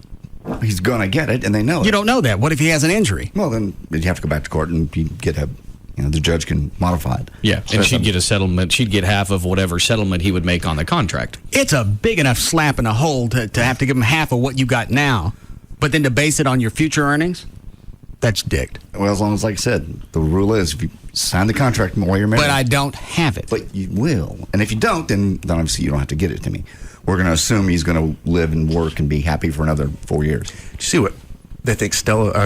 He's going to get it, and they know it. You don't know that. What if he has an injury? Well, then you have to go back to court, and you get the judge can modify it. Yeah, and she'd get a settlement. She'd get half of whatever settlement he would make on the contract. It's a big enough slap in the hole to have to give him half of what you got now, but then to base it on your future earnings, that's dicked. Well, as long as, like I said, the rule is if you sign the contract while you're married. But I don't have it. But you will. And if you don't, then obviously you don't have to get it to me. We're going to assume he's going to live and work and be happy for another 4 years. Did you see what they think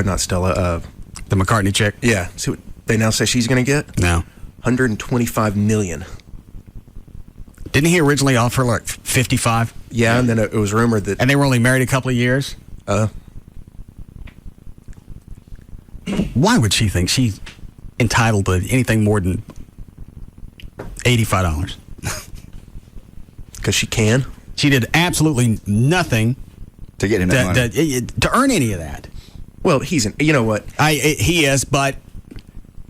not Stella, the McCartney chick? Yeah. See what they now say she's going to get? No. $125 million. Didn't he originally offer like 55? Yeah, and then it was rumored that... And they were only married a couple of years? Why would she think she's entitled to anything more than $85? Because she can. She did absolutely nothing to get him that money. To earn any of that. Well, you know what? He is, but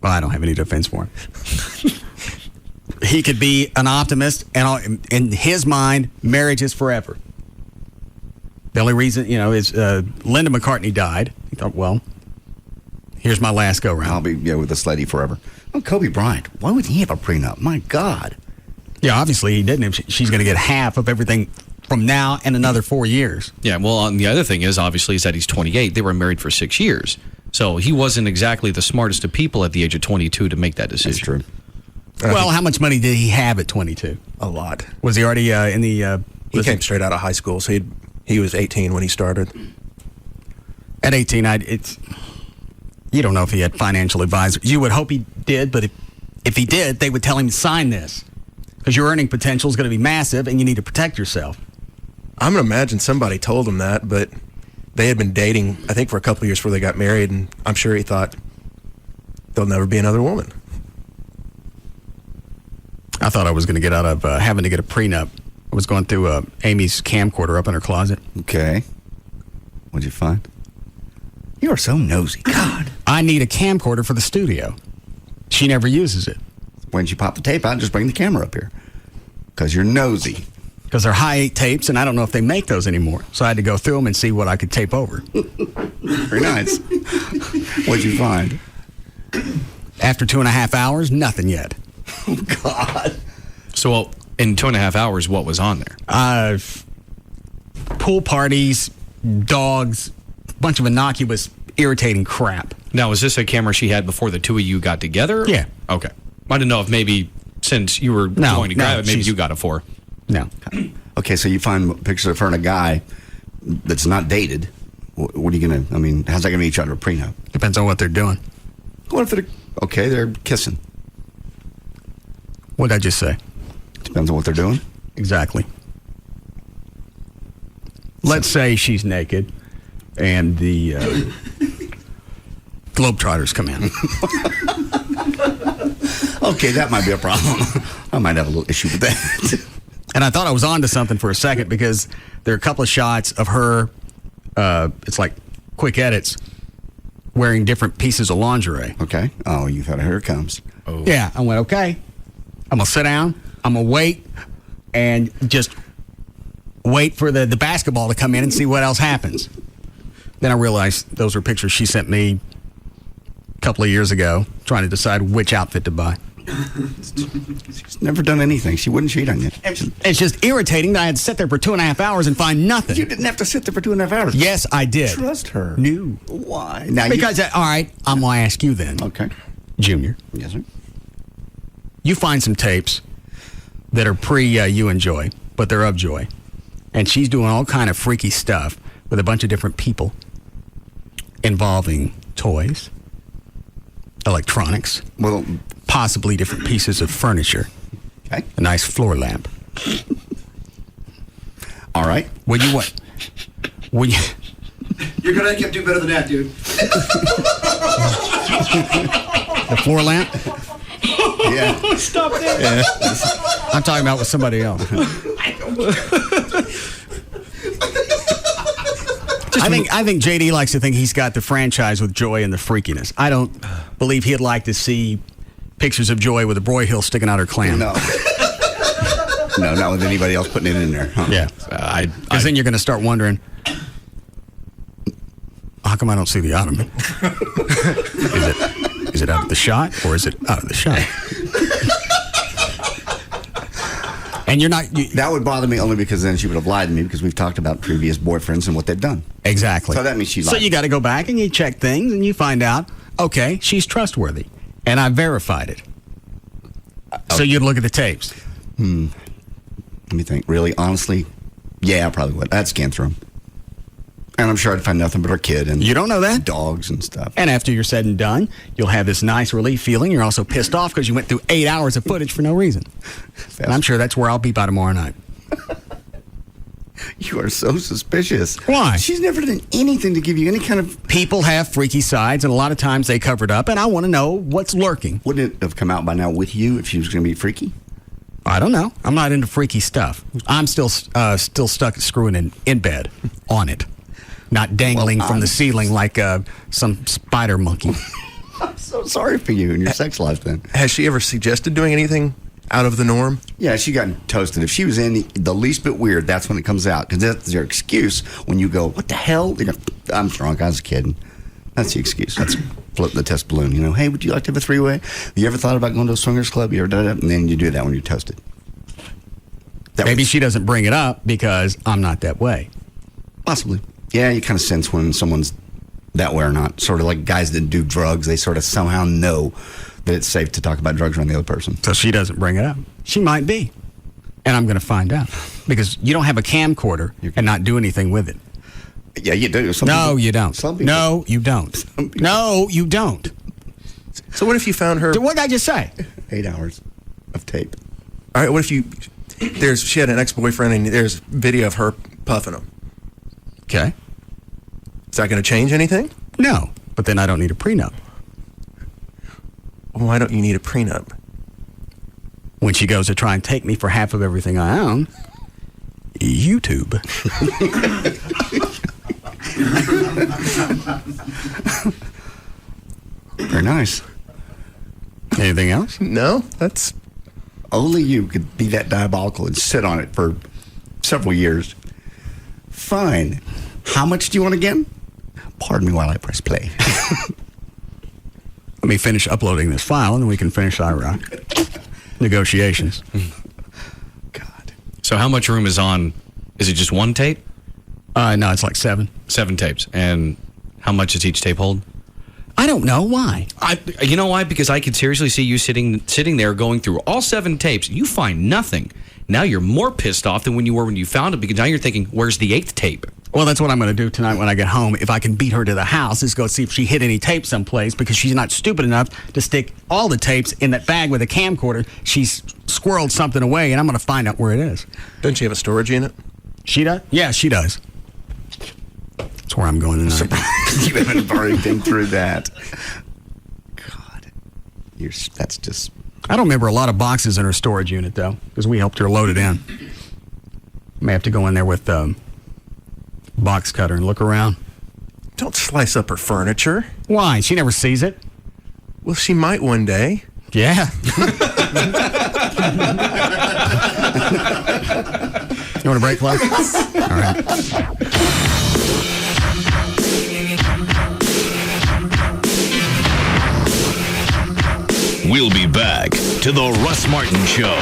I don't have any defense for him. He could be an optimist, and in his mind, marriage is forever. The only reason, is Linda McCartney died. He thought, well, here's my last go-round. I'll be with this lady forever. Oh, Kobe Bryant, why would he have a prenup? My God. Yeah, obviously he didn't. She's going to get half of everything from now and another 4 years. Yeah, well, and the other thing is, obviously, is that he's 28. They were married for 6 years. So he wasn't exactly the smartest of people at the age of 22 to make that decision. That's true. Well, how much money did he have at 22? A lot. Was he already in the... he came straight out of high school, so he was 18 when he started. At 18, you don't know if he had financial advisors. You would hope he did, but if he did, they would tell him to sign this. Because your earning potential is going to be massive, and you need to protect yourself. I'm going to imagine somebody told him that, but they had been dating, I think, for a couple of years before they got married, and I'm sure he thought, there'll never be another woman. I thought I was going to get out of having to get a prenup. I was going through Amy's camcorder up in her closet. Okay. What'd you find? You are so nosy. God. I need a camcorder for the studio. She never uses it. when you pop the tape out, just bring the camera up here. Because you're nosy. Because they're high tape, and I don't know if they make those anymore. So I had to go through them and see what I could tape over. Very nice. What'd you find? After 2.5 hours, nothing yet. Oh, God. So in 2.5 hours, what was on there? Pool parties, dogs, a bunch of innocuous, irritating crap. Now, was this a camera she had before the two of you got together? Yeah. Okay. I didn't know if maybe since you were going to grab it, maybe you got it for her. No. Okay, so you find pictures of her and a guy that's not dated. What are you going to, I mean, how's that going to get you out of a prenup? Depends on what they're doing. What if they're kissing? What did I just say? Depends on what they're doing. Exactly. Let's say she's naked and the Globetrotters come in. Okay, that might be a problem. I might have a little issue with that. And I thought I was on to something for a second because there are a couple of shots of her, it's like quick edits, wearing different pieces of lingerie. Okay. Oh, you've had here it comes. Oh. Yeah, I went, okay. I'm going to sit down. I'm going to wait and just wait for the basketball to come in and see what else happens. Then I realized those were pictures she sent me a couple of years ago trying to decide which outfit to buy. She's never done anything. She wouldn't cheat on you. It's just irritating that I had to sit there for 2.5 hours and find nothing. You didn't have to sit there for 2.5 hours. Yes, I did. Trust her. No. Why? Now because, all right, I'm going to ask you then. Okay. Junior. Yes, sir. You find some tapes that are you and Joy, but they're of Joy. And she's doing all kind of freaky stuff with a bunch of different people involving toys, electronics, well, possibly different pieces of furniture. Okay. A nice floor lamp. All right. Would you what? Would you? You're gonna do better than that, dude. The floor lamp? Yeah. Stop there. Yeah. I'm talking about with somebody else. I think JD likes to think he's got the franchise with Joy and the freakiness. I don't believe he'd like to see pictures of Joy with a broyhill sticking out her clam. No. No, not with anybody else putting it in there. Huh? Yeah. Because then you're going to start wondering, how come I don't see the ottoman? Is it out of the shot or is it out of the shot? And you're not... that would bother me only because then she would have lied to me because we've talked about previous boyfriends and what they've done. Exactly. So that means she lied. So you got to go back and you check things and you find out, okay, she's trustworthy. And I verified it. So you'd look at the tapes. Let me think. Really? Honestly? Yeah, I probably would. I'd scan through them. And I'm sure I'd find nothing but her kid and... You don't know that? Dogs and stuff. And after you're said and done, you'll have this nice relief feeling. You're also pissed off because you went through 8 hours of footage for no reason. And I'm sure that's where I'll be by tomorrow night. You are so suspicious. Why? She's never done anything to give you any kind of... People have freaky sides, and a lot of times they cover it up, and I want to know what's lurking. Wouldn't it have come out by now with you if she was going to be freaky? I don't know. I'm not into freaky stuff. I'm still stuck screwing in bed on it. Not dangling from the ceiling like some spider monkey. I'm so sorry for you and your sex life then. Has she ever suggested doing anything out of the norm? Yeah, she got toasted. If she was in the least bit weird, that's when it comes out. Because that's your excuse when you go, what the hell? You know, I'm drunk. I was kidding. That's the excuse. That's floating the test balloon. You know, hey, would you like to have a three-way? Have you ever thought about going to a swingers club? You ever done that? And then you do that when you're toasted. Maybe she doesn't bring it up because I'm not that way. Possibly. Yeah, you kind of sense when someone's that way or not. Sort of like guys that do drugs, they sort of somehow know that it's safe to talk about drugs around the other person. So she doesn't bring it up. She might be. And I'm going to find out. Because you don't have a camcorder and not do anything with it. Yeah, you do. You don't. No, you don't. No, you don't. So what if you found her... What did I just say? 8 hours of tape. All right, what if you... She had an ex-boyfriend and there's video of her puffing him. Okay. Is that going to change anything? No, but then I don't need a prenup. Why don't you need a prenup? When she goes to try and take me for half of everything I own, YouTube. Very nice. Anything else? No, that's... Only you could be that diabolical and sit on it for several years. Fine. How much do you want again? Pardon me while I press play. Let me finish uploading this file, and then we can finish our negotiations. So how much room is on? Is it just one tape? No, it's like 7. 7 tapes. And how much does each tape hold? I don't know. Why? You know why? Because I could seriously see you sitting there going through all 7 tapes. You find nothing. Now you're more pissed off than when you were when you found it, because now you're thinking, where's the 8th tape? Well, that's what I'm going to do tonight when I get home. If I can beat her to the house, is go see if she hid any tape someplace, because she's not stupid enough to stick all the tapes in that bag with a camcorder. She's squirreled something away, and I'm going to find out where it is. Doesn't she have a storage unit? She does? Yeah, she does. That's where I'm going tonight. You haven't already been through that. God. That's just... I don't remember a lot of boxes in her storage unit, though, because we helped her load it in. May have to go in there with box cutter and look around. Don't slice up her furniture. Why? She never sees it. Well, she might one day. Yeah. You want a break, Flo? All right. We'll be back to the Russ Martin Show.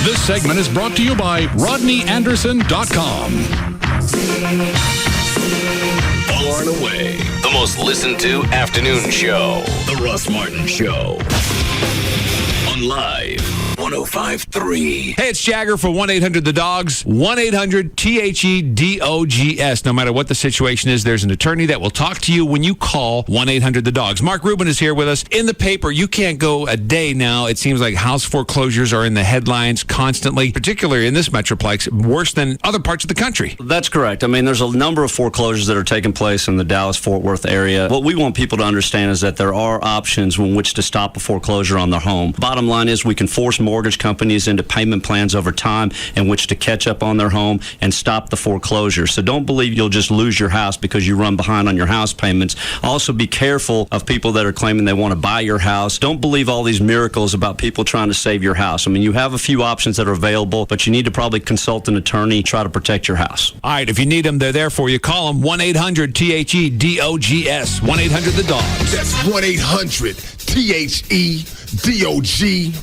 This segment is brought to you by RodneyAnderson.com. Far and away, the most listened to afternoon show. The Russ Martin Show. On Live 105.3. Hey, it's Jagger for 1-800-THE-DOGS. 1-800-THEDOGS. No matter what the situation is, there's an attorney that will talk to you when you call 1-800-THE-DOGS. Mark Rubin is here with us. In the paper, you can't go a day now. It seems like house foreclosures are in the headlines constantly, particularly in this metroplex, worse than other parts of the country. That's correct. I mean, there's a number of foreclosures that are taking place in the Dallas-Fort Worth area. What we want people to understand is that there are options in which to stop a foreclosure on their home. Bottom line is we can force mortgage companies into payment plans over time in which to catch up on their home and stop the foreclosure. So don't believe you'll just lose your house because you run behind on your house payments. Also be careful of people that are claiming they want to buy your house. Don't believe all these miracles about people trying to save your house. I mean, you have a few options that are available, but you need to probably consult an attorney, try to protect your house. All right, if you need them, they're there for you. Call them 1-800-THEDOGS. 1-800-THE-DOGS. That's 1-800-THEDOGS.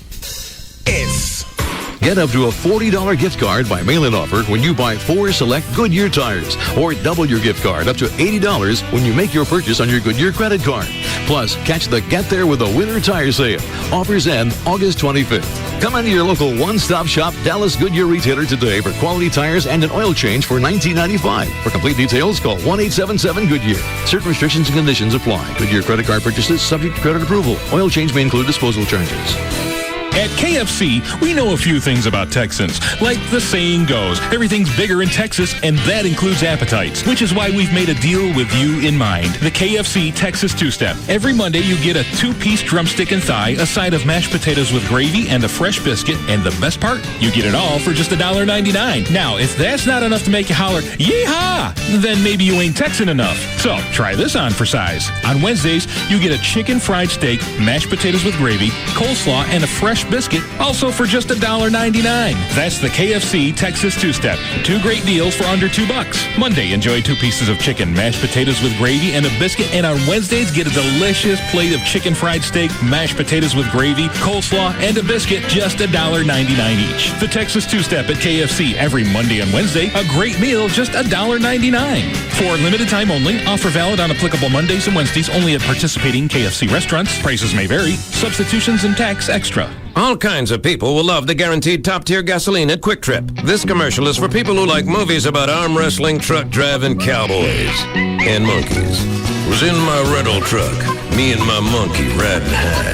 Get up to a $40 gift card by mail-in offer when you buy 4 select Goodyear tires, or double your gift card up to $80 when you make your purchase on your Goodyear credit card. Plus, catch the Get There with a Winter Tire Sale. Offers end August 25th. Come into your local one-stop shop Dallas Goodyear retailer today for quality tires and an oil change for $19.95. For complete details, call 1-877-GOODYEAR. Certain restrictions and conditions apply. Goodyear credit card purchases subject to credit approval. Oil change may include disposal charges. At KFC, we know a few things about Texans. Like the saying goes, everything's bigger in Texas, and that includes appetites, which is why we've made a deal with you in mind. The KFC Texas Two-Step. Every Monday, you get a 2-piece drumstick and thigh, a side of mashed potatoes with gravy, and a fresh biscuit. And the best part, you get it all for just $1.99. Now, if that's not enough to make you holler, yeehaw, then maybe you ain't Texan enough. So, try this on for size. On Wednesdays, you get a chicken fried steak, mashed potatoes with gravy, coleslaw, and a fresh biscuit, also for just $1.99. That's the KFC Texas Two-Step. 2 great deals for under $2. Monday, enjoy 2 pieces of chicken, mashed potatoes with gravy, and a biscuit. And on Wednesdays, get a delicious plate of chicken fried steak, mashed potatoes with gravy, coleslaw, and a biscuit, just $1.99 each. The Texas Two-Step at KFC every Monday and Wednesday. A great meal, just $1.99. For limited time only, offer valid on applicable Mondays and Wednesdays only at participating KFC restaurants. Prices may vary. Substitutions and tax extra. All kinds of people will love the guaranteed top-tier gasoline at Quick Trip. This commercial is for people who like movies about arm wrestling, truck-driving cowboys and monkeys. Was in my rental truck, me and my monkey riding high.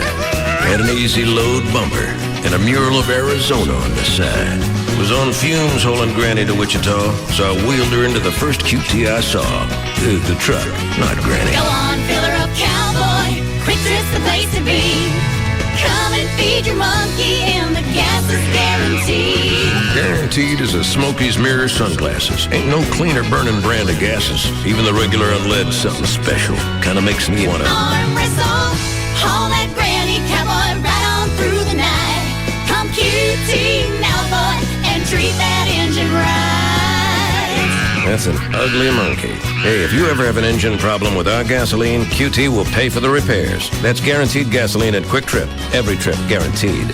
Had an easy load bumper and a mural of Arizona on the side. Was on fumes hauling Granny to Wichita, so I wheeled her into the first QT I saw. The truck, not Granny. Go on, fill her up, cowboy. Quick Trip's the place to be. Come and feed your monkey and the gas is guaranteed. Guaranteed is a Smoky's Mirror sunglasses. Ain't no cleaner burning brand of gases. Even the regular unlead's something special. Kind of makes me want to... Arm wrestle, haul that granny cowboy right on through the night. Come QT now, boy, and treat that engine right. That's an ugly monkey. Hey, if you ever have an engine problem with our gasoline, QT will pay for the repairs. That's guaranteed gasoline at Quick Trip. Every trip guaranteed.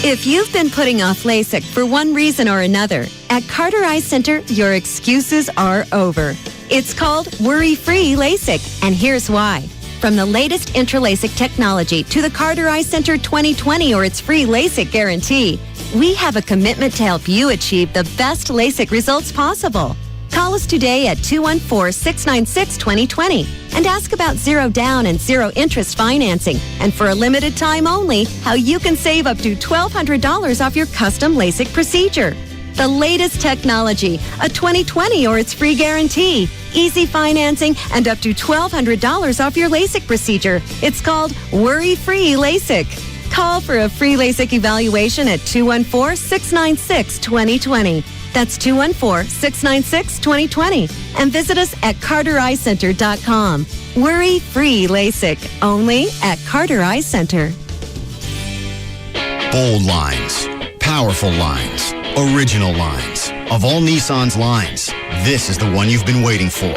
If you've been putting off LASIK for one reason or another, at Carter Eye Center, your excuses are over. It's called Worry-Free LASIK, and here's why. From the latest Intralasic technology to the Carter Eye Center 2020 or its free LASIK guarantee, we have a commitment to help you achieve the best LASIK results possible. Call us today at 214-696-2020 and ask about zero down and zero interest financing, and for a limited time only, how you can save up to $1,200 off your custom LASIK procedure. The latest technology, a 2020 or its free guarantee, easy financing, and up to $1,200 off your LASIK procedure. It's called Worry-Free LASIK. Call for a free LASIK evaluation at 214-696-2020. That's 214-696-2020. And visit us at CarterEyeCenter.com. Worry-free LASIK, only at Carter Eye Center. Bold lines, powerful lines, original lines. Of all Nissan's lines, this is the one you've been waiting for.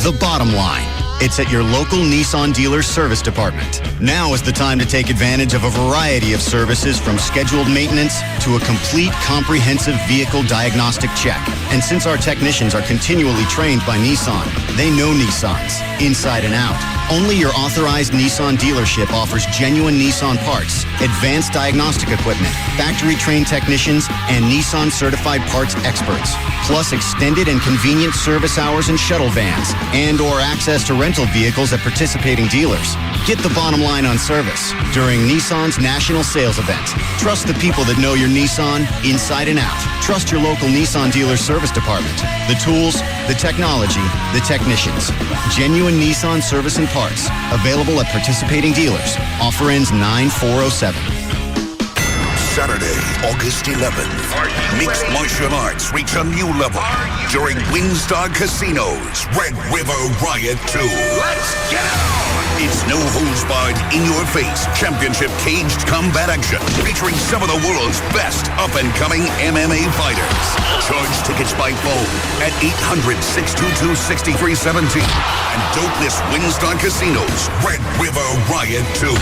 The bottom line. It's at your local Nissan dealer service department. Now is the time to take advantage of a variety of services, from scheduled maintenance to a complete comprehensive vehicle diagnostic check. And since our technicians are continually trained by Nissan, they know Nissans inside and out. Only your authorized Nissan dealership offers genuine Nissan parts, advanced diagnostic equipment, factory-trained technicians, and Nissan-certified parts experts, plus extended and convenient service hours and shuttle vans, and/or access to rental vehicles at participating dealers. Get the bottom line on service during Nissan's national sales event. Trust the people that know your Nissan inside and out. Trust your local Nissan dealer service department. The tools, the technology, the technicians. Genuine Nissan service and parts. Available at participating dealers. Offer ends 9/4/07. Saturday, August 11th. Mixed martial arts reach a new level during Winstar Casino's Red River Riot 2. Let's get out! It's no holds barred, in your face championship caged combat action featuring some of the world's best up-and-coming MMA fighters. Charge tickets by phone at 800-622-6317. And don't miss Winstar Casino's Red River Riot 2.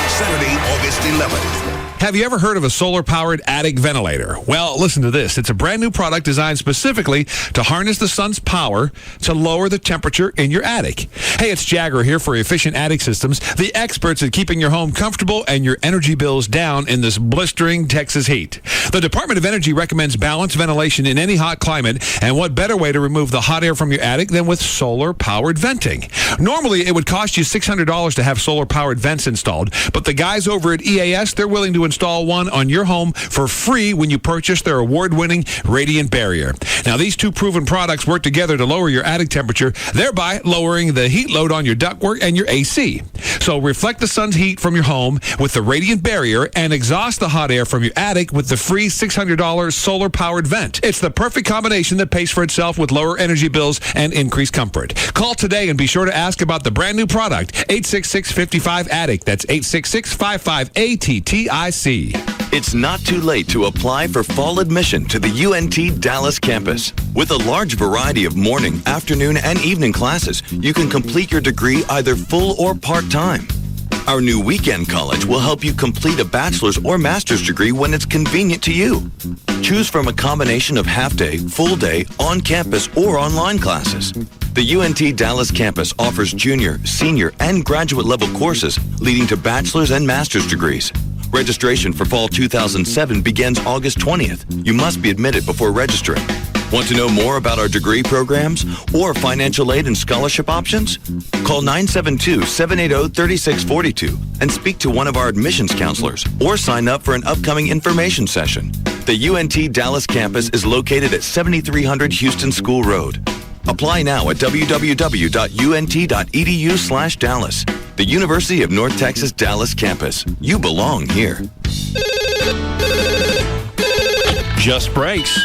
Saturday, August 11th. Have you ever heard of a solar-powered attic ventilator? Well, listen to this. It's a brand new product designed specifically to harness the sun's power to lower the temperature in your attic. Hey, it's Jagger here for Efficient Attic Systems, the experts at keeping your home comfortable and your energy bills down in this blistering Texas heat. The Department of Energy recommends balanced ventilation in any hot climate, and what better way to remove the hot air from your attic than with solar-powered venting? Normally, it would cost you $600 to have solar-powered vents installed, but the guys over at EAS, they're willing to install one on your home for free when you purchase their award-winning Radiant Barrier. Now, these two proven products work together to lower your attic temperature, thereby lowering the heat load on your ductwork and your AC. So reflect the sun's heat from your home with the Radiant Barrier and exhaust the hot air from your attic with the free $600 solar-powered vent. It's the perfect combination that pays for itself with lower energy bills and increased comfort. Call today and be sure to ask about the brand new product, 866-55-ATTIC. That's 866-55-ATTIC. It's not too late to apply for fall admission to the UNT Dallas campus. With a large variety of morning, afternoon, and evening classes, you can complete your degree either full or part-time. Our new weekend college will help you complete a bachelor's or master's degree when it's convenient to you. Choose from a combination of half-day, full-day, on-campus, or online classes. The UNT Dallas campus offers junior, senior, and graduate-level courses leading to bachelor's and master's degrees. Registration for fall 2007 begins August 20th. You must be admitted before registering. Want to know more about our degree programs or financial aid and scholarship options? Call 972-780-3642 and speak to one of our admissions counselors, or sign up for an upcoming information session. The UNT Dallas campus is located at 7300 Houston School Road. Apply now at www.unt.edu/Dallas. The University of North Texas Dallas campus. You belong here. Just Brakes.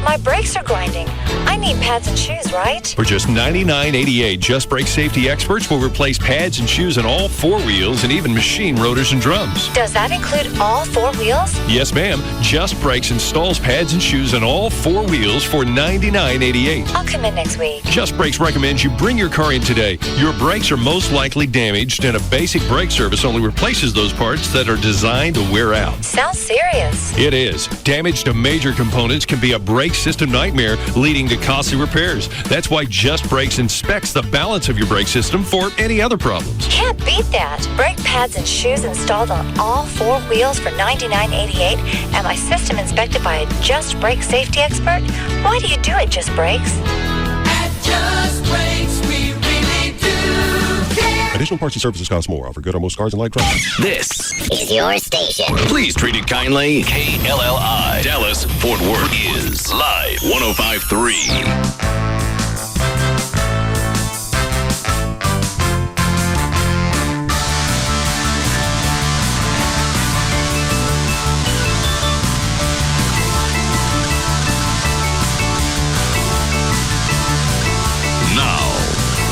My brakes are grinding. I need pads and shoes, right? For just $99.88, Just Brake safety experts will replace pads and shoes on all four wheels and even machine rotors and drums. Does that include all four wheels? Yes, ma'am. Just Brakes installs pads and shoes on all four wheels for $99.88. I'll come in next week. Just Brakes recommends you bring your car in today. Your brakes are most likely damaged, and a basic brake service only replaces those parts that are designed to wear out. Sounds serious. It is. Damage to major components can be a brake system nightmare, leading to costly repairs. That's why Just Brakes inspects the balance of your brake system for any other problems. Can't beat that. Brake pads and shoes installed on all four wheels for $99.88, and my system inspected by a Just Brake safety expert? Why do you do it, Just Brakes? At Just Brakes, we really do care. Additional parts and services cost more. Offer good on most cars and light trucks. This Is your station. Please treat it kindly. KLLI, Dallas, Fort Worth is live 105.3. Now,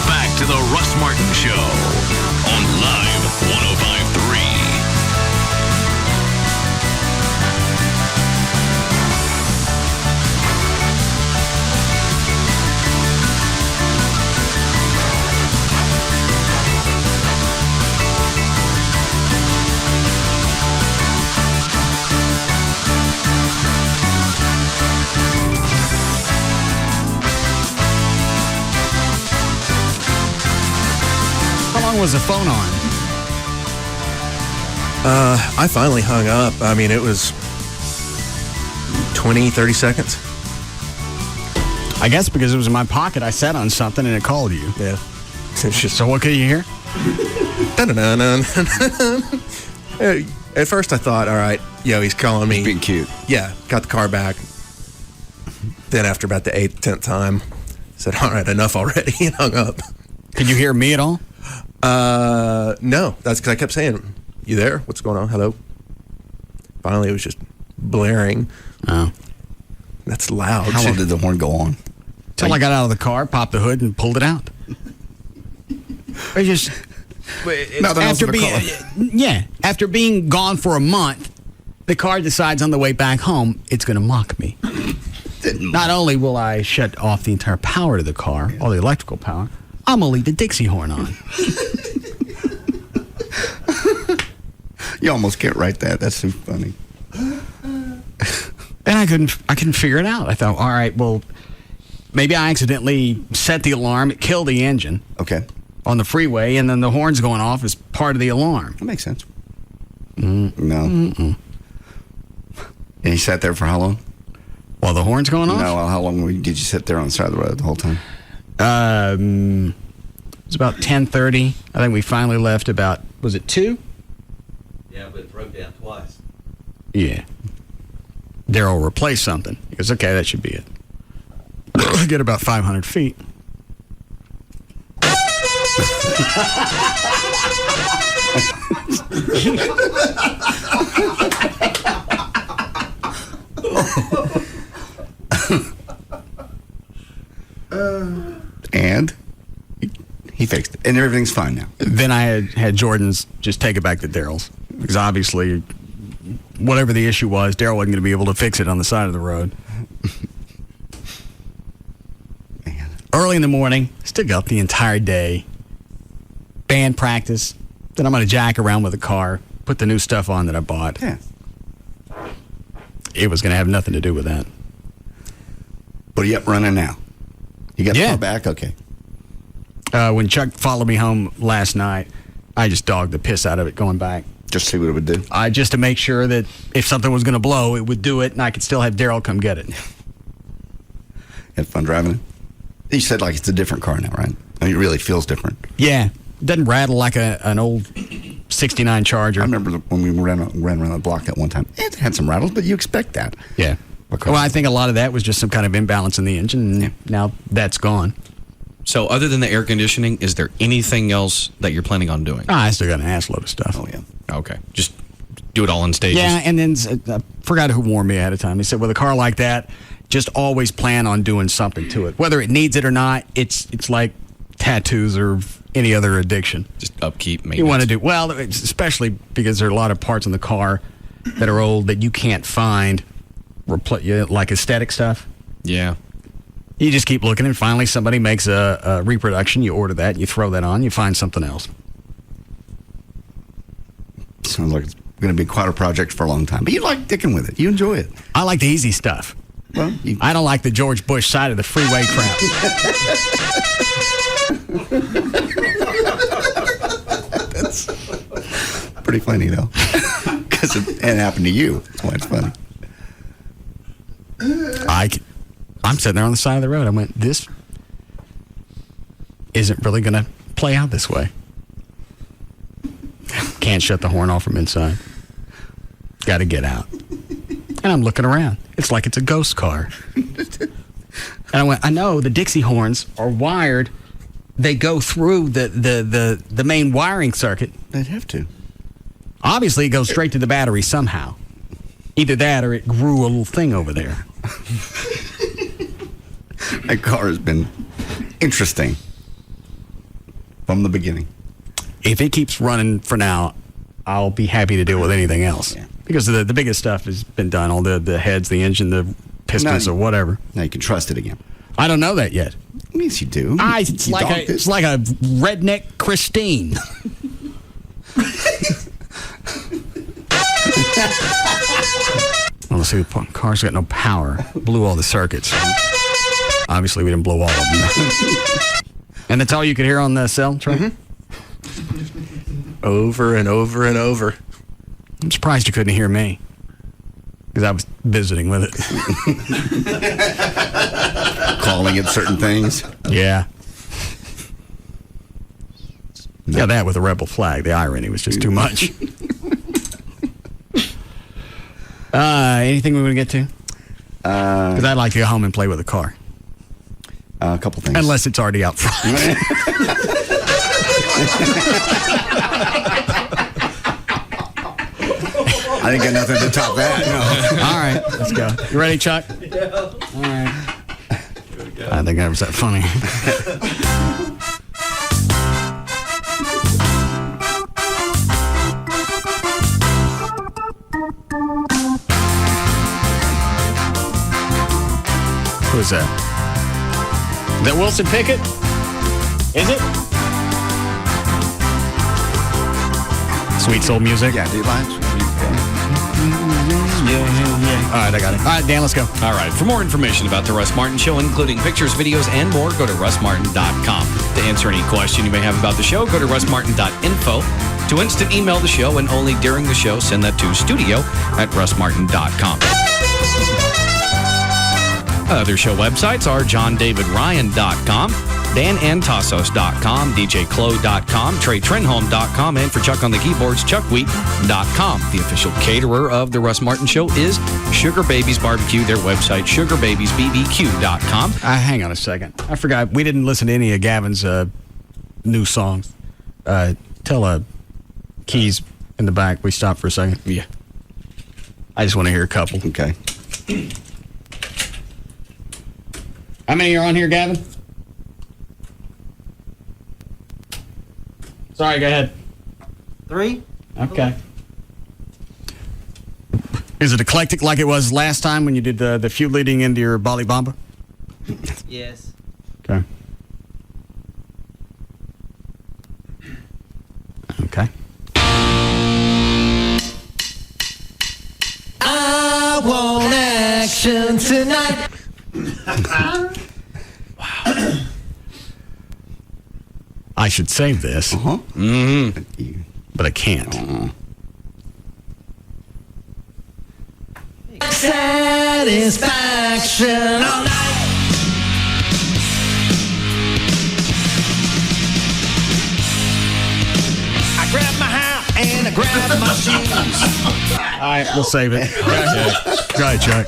back to the Russ Martin Show on Live 105.3. How long was the phone on? I finally hung up. I mean, it was 20, 30 seconds. I guess because it was in my pocket, I sat on something and it called you. Yeah. So what could you hear? At first I thought, all right, he's calling me. He's being cute. Yeah, got the car back. Then after about the 8th, 10th time, said, all right, enough already, and hung up. Could you hear me at all? No. That's because I kept saying, you there? What's going on? Hello? Finally, it was just blaring. Oh. That's loud. How long did the horn go on? Until I got out of the car, popped the hood, and pulled it out. I just after being gone for a month, the car decides on the way back home it's going to mock me. Not only will I shut off the entire power to the car, all the electrical power, I'm going to leave the Dixie horn on. You almost can't write that. That's too funny. And I couldn't figure it out. I thought, all right, well, maybe I accidentally set the alarm. It killed the engine. Okay. On the freeway, and then the horn's going off as part of the alarm. That makes sense. No. And you sat there for how long? While the horn's going off? No, how long did you sit there on the side of the road the whole time? It was about 10:30. I think we finally left about, was it 2? Yeah, but it broke down twice. Yeah. Daryl replaced something. He goes, okay, that should be it. I get about 500 feet. And he fixed it, and everything's fine now. Then I had Jordan's just take it back to Daryl's, because obviously, whatever the issue was, Daryl wasn't going to be able to fix it on the side of the road. Early in the morning, still got the entire day. Band practice. Then I'm going to jack around with the car, put the new stuff on that I bought. Yeah. It was going to have nothing to do with that. But are you up running now? You got the car back? Okay. When Chuck followed me home last night, I just dogged the piss out of it going back. Just see what it would do? Just to make sure that if something was going to blow, it would do it, and I could still have Daryl come get it. Had fun driving it? You said like it's a different car now, right? I mean, it really feels different. Yeah. It doesn't rattle like an old 69 Charger. I remember when we ran around the block that one time. It had some rattles, but you expect that. Yeah. Well, I think a lot of that was just some kind of imbalance in the engine, and now that's gone. So other than the air conditioning, is there anything else that you're planning on doing? I still got an ass load of stuff. Oh, yeah. Okay. Just Do it all in stages. Yeah, and then I forgot who warned me ahead of time. He said, with a car like that, just always plan on doing something to it. Whether it needs it or not, it's like tattoos or any other addiction. Just upkeep, maintenance. You want to do, well, especially because there are a lot of parts in the car that are old that you can't find, like aesthetic stuff. Yeah. You just keep looking, and finally somebody makes a reproduction. You order that, you throw that on, you find something else. Sounds like it's going to be quite a project for a long time. But you like dicking with it. You enjoy it. I like the easy stuff. Well, I don't like the George Bush side of the freeway crap. That's pretty funny, though. Because it happened to you. That's why it's funny. I'm sitting there on the side of the road. I went, this isn't really going to play out this way. Can't shut the horn off from inside. Got to get out. And I'm looking around. It's like it's a ghost car. And I went, I know the Dixie horns are wired. They go through the main wiring circuit. They'd have to. Obviously, it goes straight to the battery somehow. Either that or it grew a little thing over there. That car has been interesting from the beginning. If it keeps running for now, I'll be happy to deal with anything else. Yeah. Because the biggest stuff has been done. All the heads, the engine, the pistons, or whatever. Now you can trust it again. I don't know that yet. Yes, you do. It's like a redneck Christine. Well, let's see, the car's got no power. Blew all the circuits. Obviously, we didn't blow all of them. And that's all you could hear on the cell, Trey? Mm-hmm. Over and over and over. I'm surprised you couldn't hear me. Because I was visiting with it. Calling it certain things. Yeah. Yeah, that with a rebel flag. The irony was just too much. Anything we want to get to? Because I'd like to go home and play with a car. A couple things. Unless it's already out front. I didn't get nothing to top that. No. All right, let's go. You ready, Chuck? Yeah. All right. I think that was that funny. Who is that? Is that Wilson Pickett? Is it? Sweet soul music? Yeah, do you like? Yeah. All right, I got it. All right, Dan, let's go. All right. For more information about the Russ Martin Show, including pictures, videos, and more, go to russmartin.com. To answer any question you may have about the show, go to russmartin.info. To instant email the show and only during the show, send that to studio@russmartin.com. Other show websites are johndavidryan.com, danantasos.com, djclo.com, treytrenholm.com, and for Chuck on the keyboards, chuckwheat.com. The official caterer of the Russ Martin Show is Sugar Babies Barbecue, their website, sugarbabiesbbq.com. Hang on a second. I forgot. We didn't listen to any of Gavin's new songs. Tell Keys in the back we stop for a second. Yeah. I just want to hear a couple. Okay. How many are on here, Gavin? Sorry, go ahead. 3. Okay. Is it eclectic like it was last time when you did the few leading into your Bali Bamba? Yes. Okay. Okay. I want action tonight. Wow. I should save this. Mm-hmm. But I can't. Satisfaction all night. I grab my hat and I grab my shoes. All right, we'll save it. Go ahead, Chuck.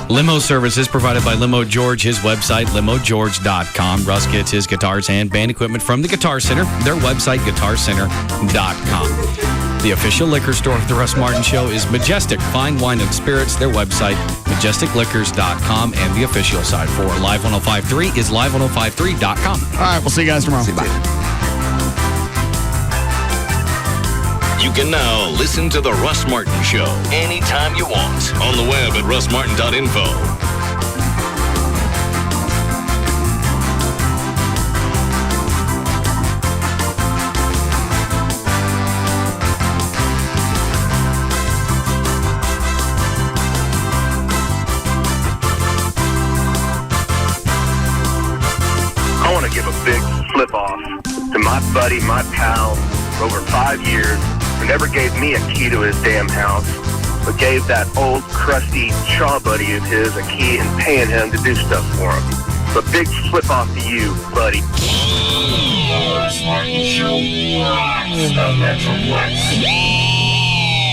Limo service is provided by Limo George, his website, limogeorge.com. Russ gets his guitars and band equipment from the Guitar Center, their website, guitarcenter.com. The official liquor store of the Russ Martin Show is Majestic Fine Wine and Spirits. Their website, majesticliquors.com, and the official site for Live 105.3 is live1053.com. All right, we'll see you guys tomorrow. Bye. You can now listen to The Russ Martin Show anytime you want on the web at russmartin.info. I want to give a big flip off to my buddy, my pal, for over 5 years, who never gave me a key to his damn house, but gave that old crusty chaw buddy of his a key and paying him to do stuff for him. So big flip off to you, buddy.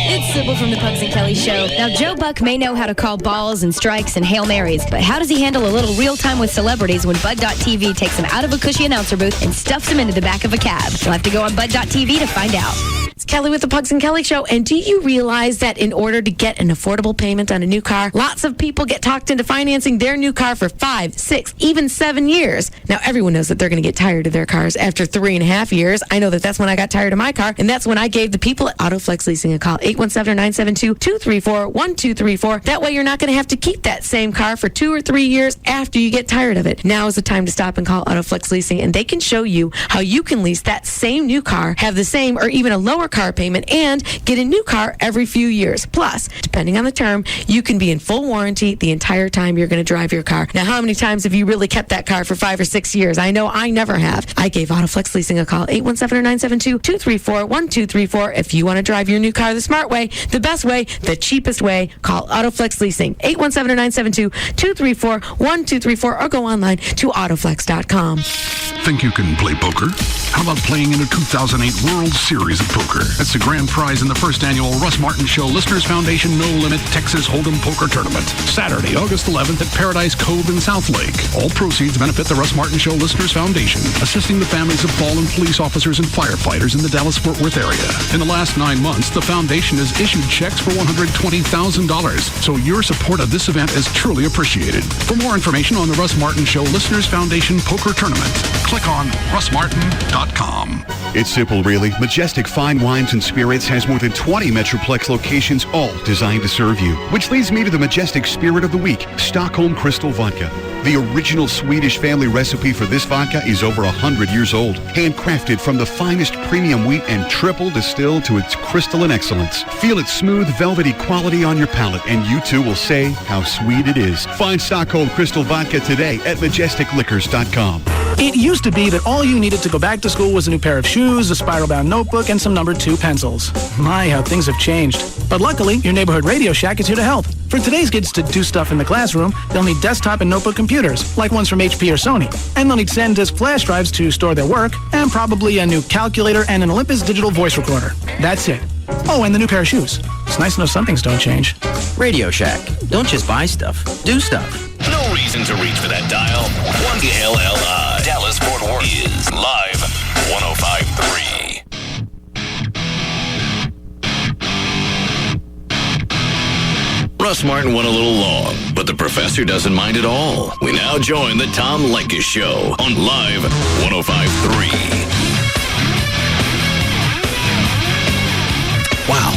It's Sybil from the Pugs and Kelly Show. Now, Joe Buck may know how to call balls and strikes and Hail Marys, but how does he handle a little real time with celebrities when Bud.TV takes him out of a cushy announcer booth and stuffs him into the back of a cab? You'll have to go on Bud.TV to find out. It's Kelly with the Pugs and Kelly Show. And do you realize that in order to get an affordable payment on a new car, lots of people get talked into financing their new car for 5, 6, even 7 years? Now, everyone knows that they're going to get tired of their cars after 3.5 years. I know that's when I got tired of my car, and that's when I gave the people at Autoflex Leasing a call, 817-972-2341-234. That way you're not going to have to keep that same car for 2 or 3 years after you get tired of it. Now is the time to stop and call Autoflex Leasing, and they can show you how you can lease that same new car, have the same or even a lower car payment, and get a new car every few years. Plus, depending on the term, you can be in full warranty the entire time you're going to drive your car. Now, how many times have you really kept that car for 5 or 6 years? I know I never have. I gave Autoflex Leasing a call, 817-972-234-1234. If you want to drive your new car the smart way, the best way, the cheapest way, call Autoflex Leasing, 817-972-234-1234, or go online to autoflex.com. Think you can play poker? How about playing in a 2008 World Series of Poker? That's the grand prize in the first annual Russ Martin Show Listeners Foundation No Limit Texas Hold'em Poker Tournament. Saturday, August 11th at Paradise Cove in South Lake. All proceeds benefit the Russ Martin Show Listeners Foundation, assisting the families of fallen police officers and firefighters in the Dallas-Fort Worth area. In the last 9 months, the foundation has issued checks for $120,000, so your support of this event is truly appreciated. For more information on the Russ Martin Show Listeners Foundation Poker Tournament, click on russmartin.com. It's simple, really. Majestic Fine Wines and Spirits has more than 20 Metroplex locations, all designed to serve you. Which leads me to the Majestic Spirit of the Week, Stockholm Crystal Vodka. The original Swedish family recipe for this vodka is over 100 years old. Handcrafted from the finest premium wheat and triple distilled to its crystalline excellence. Feel its smooth, velvety quality on your palate, and you too will say how sweet it is. Find Stockholm Crystal Vodka today at majesticliquors.com. It used to be that all you needed to go back to school was a new pair of shoes, a spiral-bound notebook, and some number 2 pencils. My, how things have changed. But luckily, your neighborhood Radio Shack is here to help. For today's kids to do stuff in the classroom, they'll need desktop and notebook computers, like ones from HP or Sony. And they'll need SanDisk flash drives to store their work, and probably a new calculator and an Olympus digital voice recorder. That's it. Oh, and the new pair of shoes. It's nice to know some things don't change. Radio Shack. Don't just buy stuff. Do stuff. No reason to reach for that dial. 1 KLLI. Dallas Fort Worth is live 105.3. Russ Martin went a little long, but the professor doesn't mind at all. We now join the Tom Leykis Show on Live 105.3. Wow.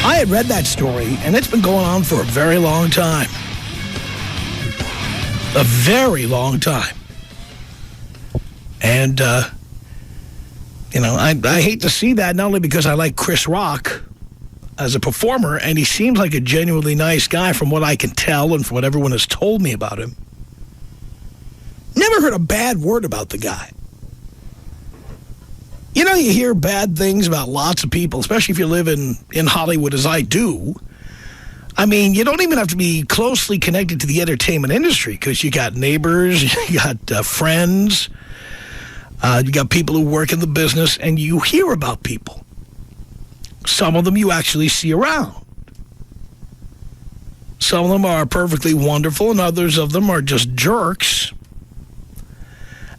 I had read that story, and it's been going on for a very long time. A very long time. And, I hate to see that, not only because I like Chris Rock as a performer, and he seems like a genuinely nice guy from what I can tell and from what everyone has told me about him. Never heard a bad word about the guy. You know, you hear bad things about lots of people, especially if you live in Hollywood as I do. I mean, you don't even have to be closely connected to the entertainment industry because you got neighbors, you got friends, you got people who work in the business, and you hear about people. Some of them you actually see around. Some of them are perfectly wonderful, and others of them are just jerks.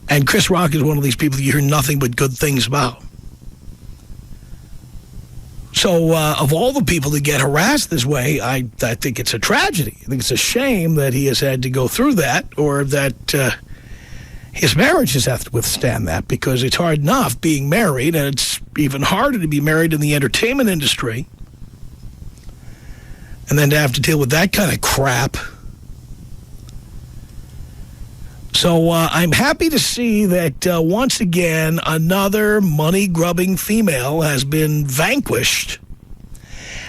And Chris Rock is one of these people you hear nothing but good things about. So of all the people that get harassed this way, I think it's a tragedy. I think it's a shame that he has had to go through that, or that his marriage has had to withstand that, because it's hard enough being married, and it's even harder to be married in the entertainment industry. And then to have to deal with that kind of crap. So I'm happy to see that once again, another money-grubbing female has been vanquished.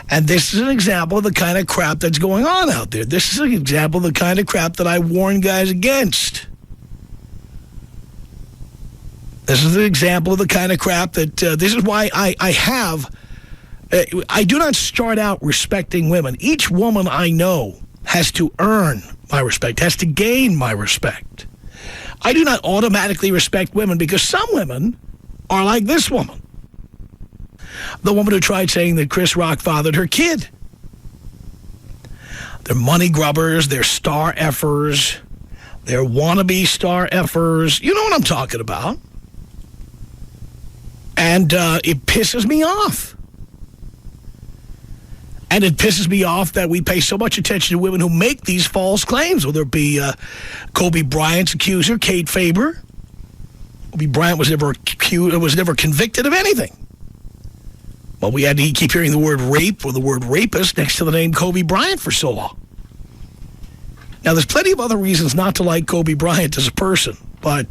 And this is an example of the kind of crap that's going on out there. This is an example of the kind of crap that I warn guys against. This is an example of the kind of crap that, this is why I do not start out respecting women. Each woman I know has to earn my respect, has to gain my respect. I do not automatically respect women, because some women are like this woman. The woman who tried saying that Chris Rock fathered her kid. They're money grubbers, they're star effers, they're wannabe star effers. You know what I'm talking about. And it pisses me off. And it pisses me off that we pay so much attention to women who make these false claims, whether it be Kobe Bryant's accuser, Kate Faber. Kobe Bryant was never convicted of anything. Well, we had to keep hearing the word rape or the word rapist next to the name Kobe Bryant for so long. Now, there's plenty of other reasons not to like Kobe Bryant as a person, but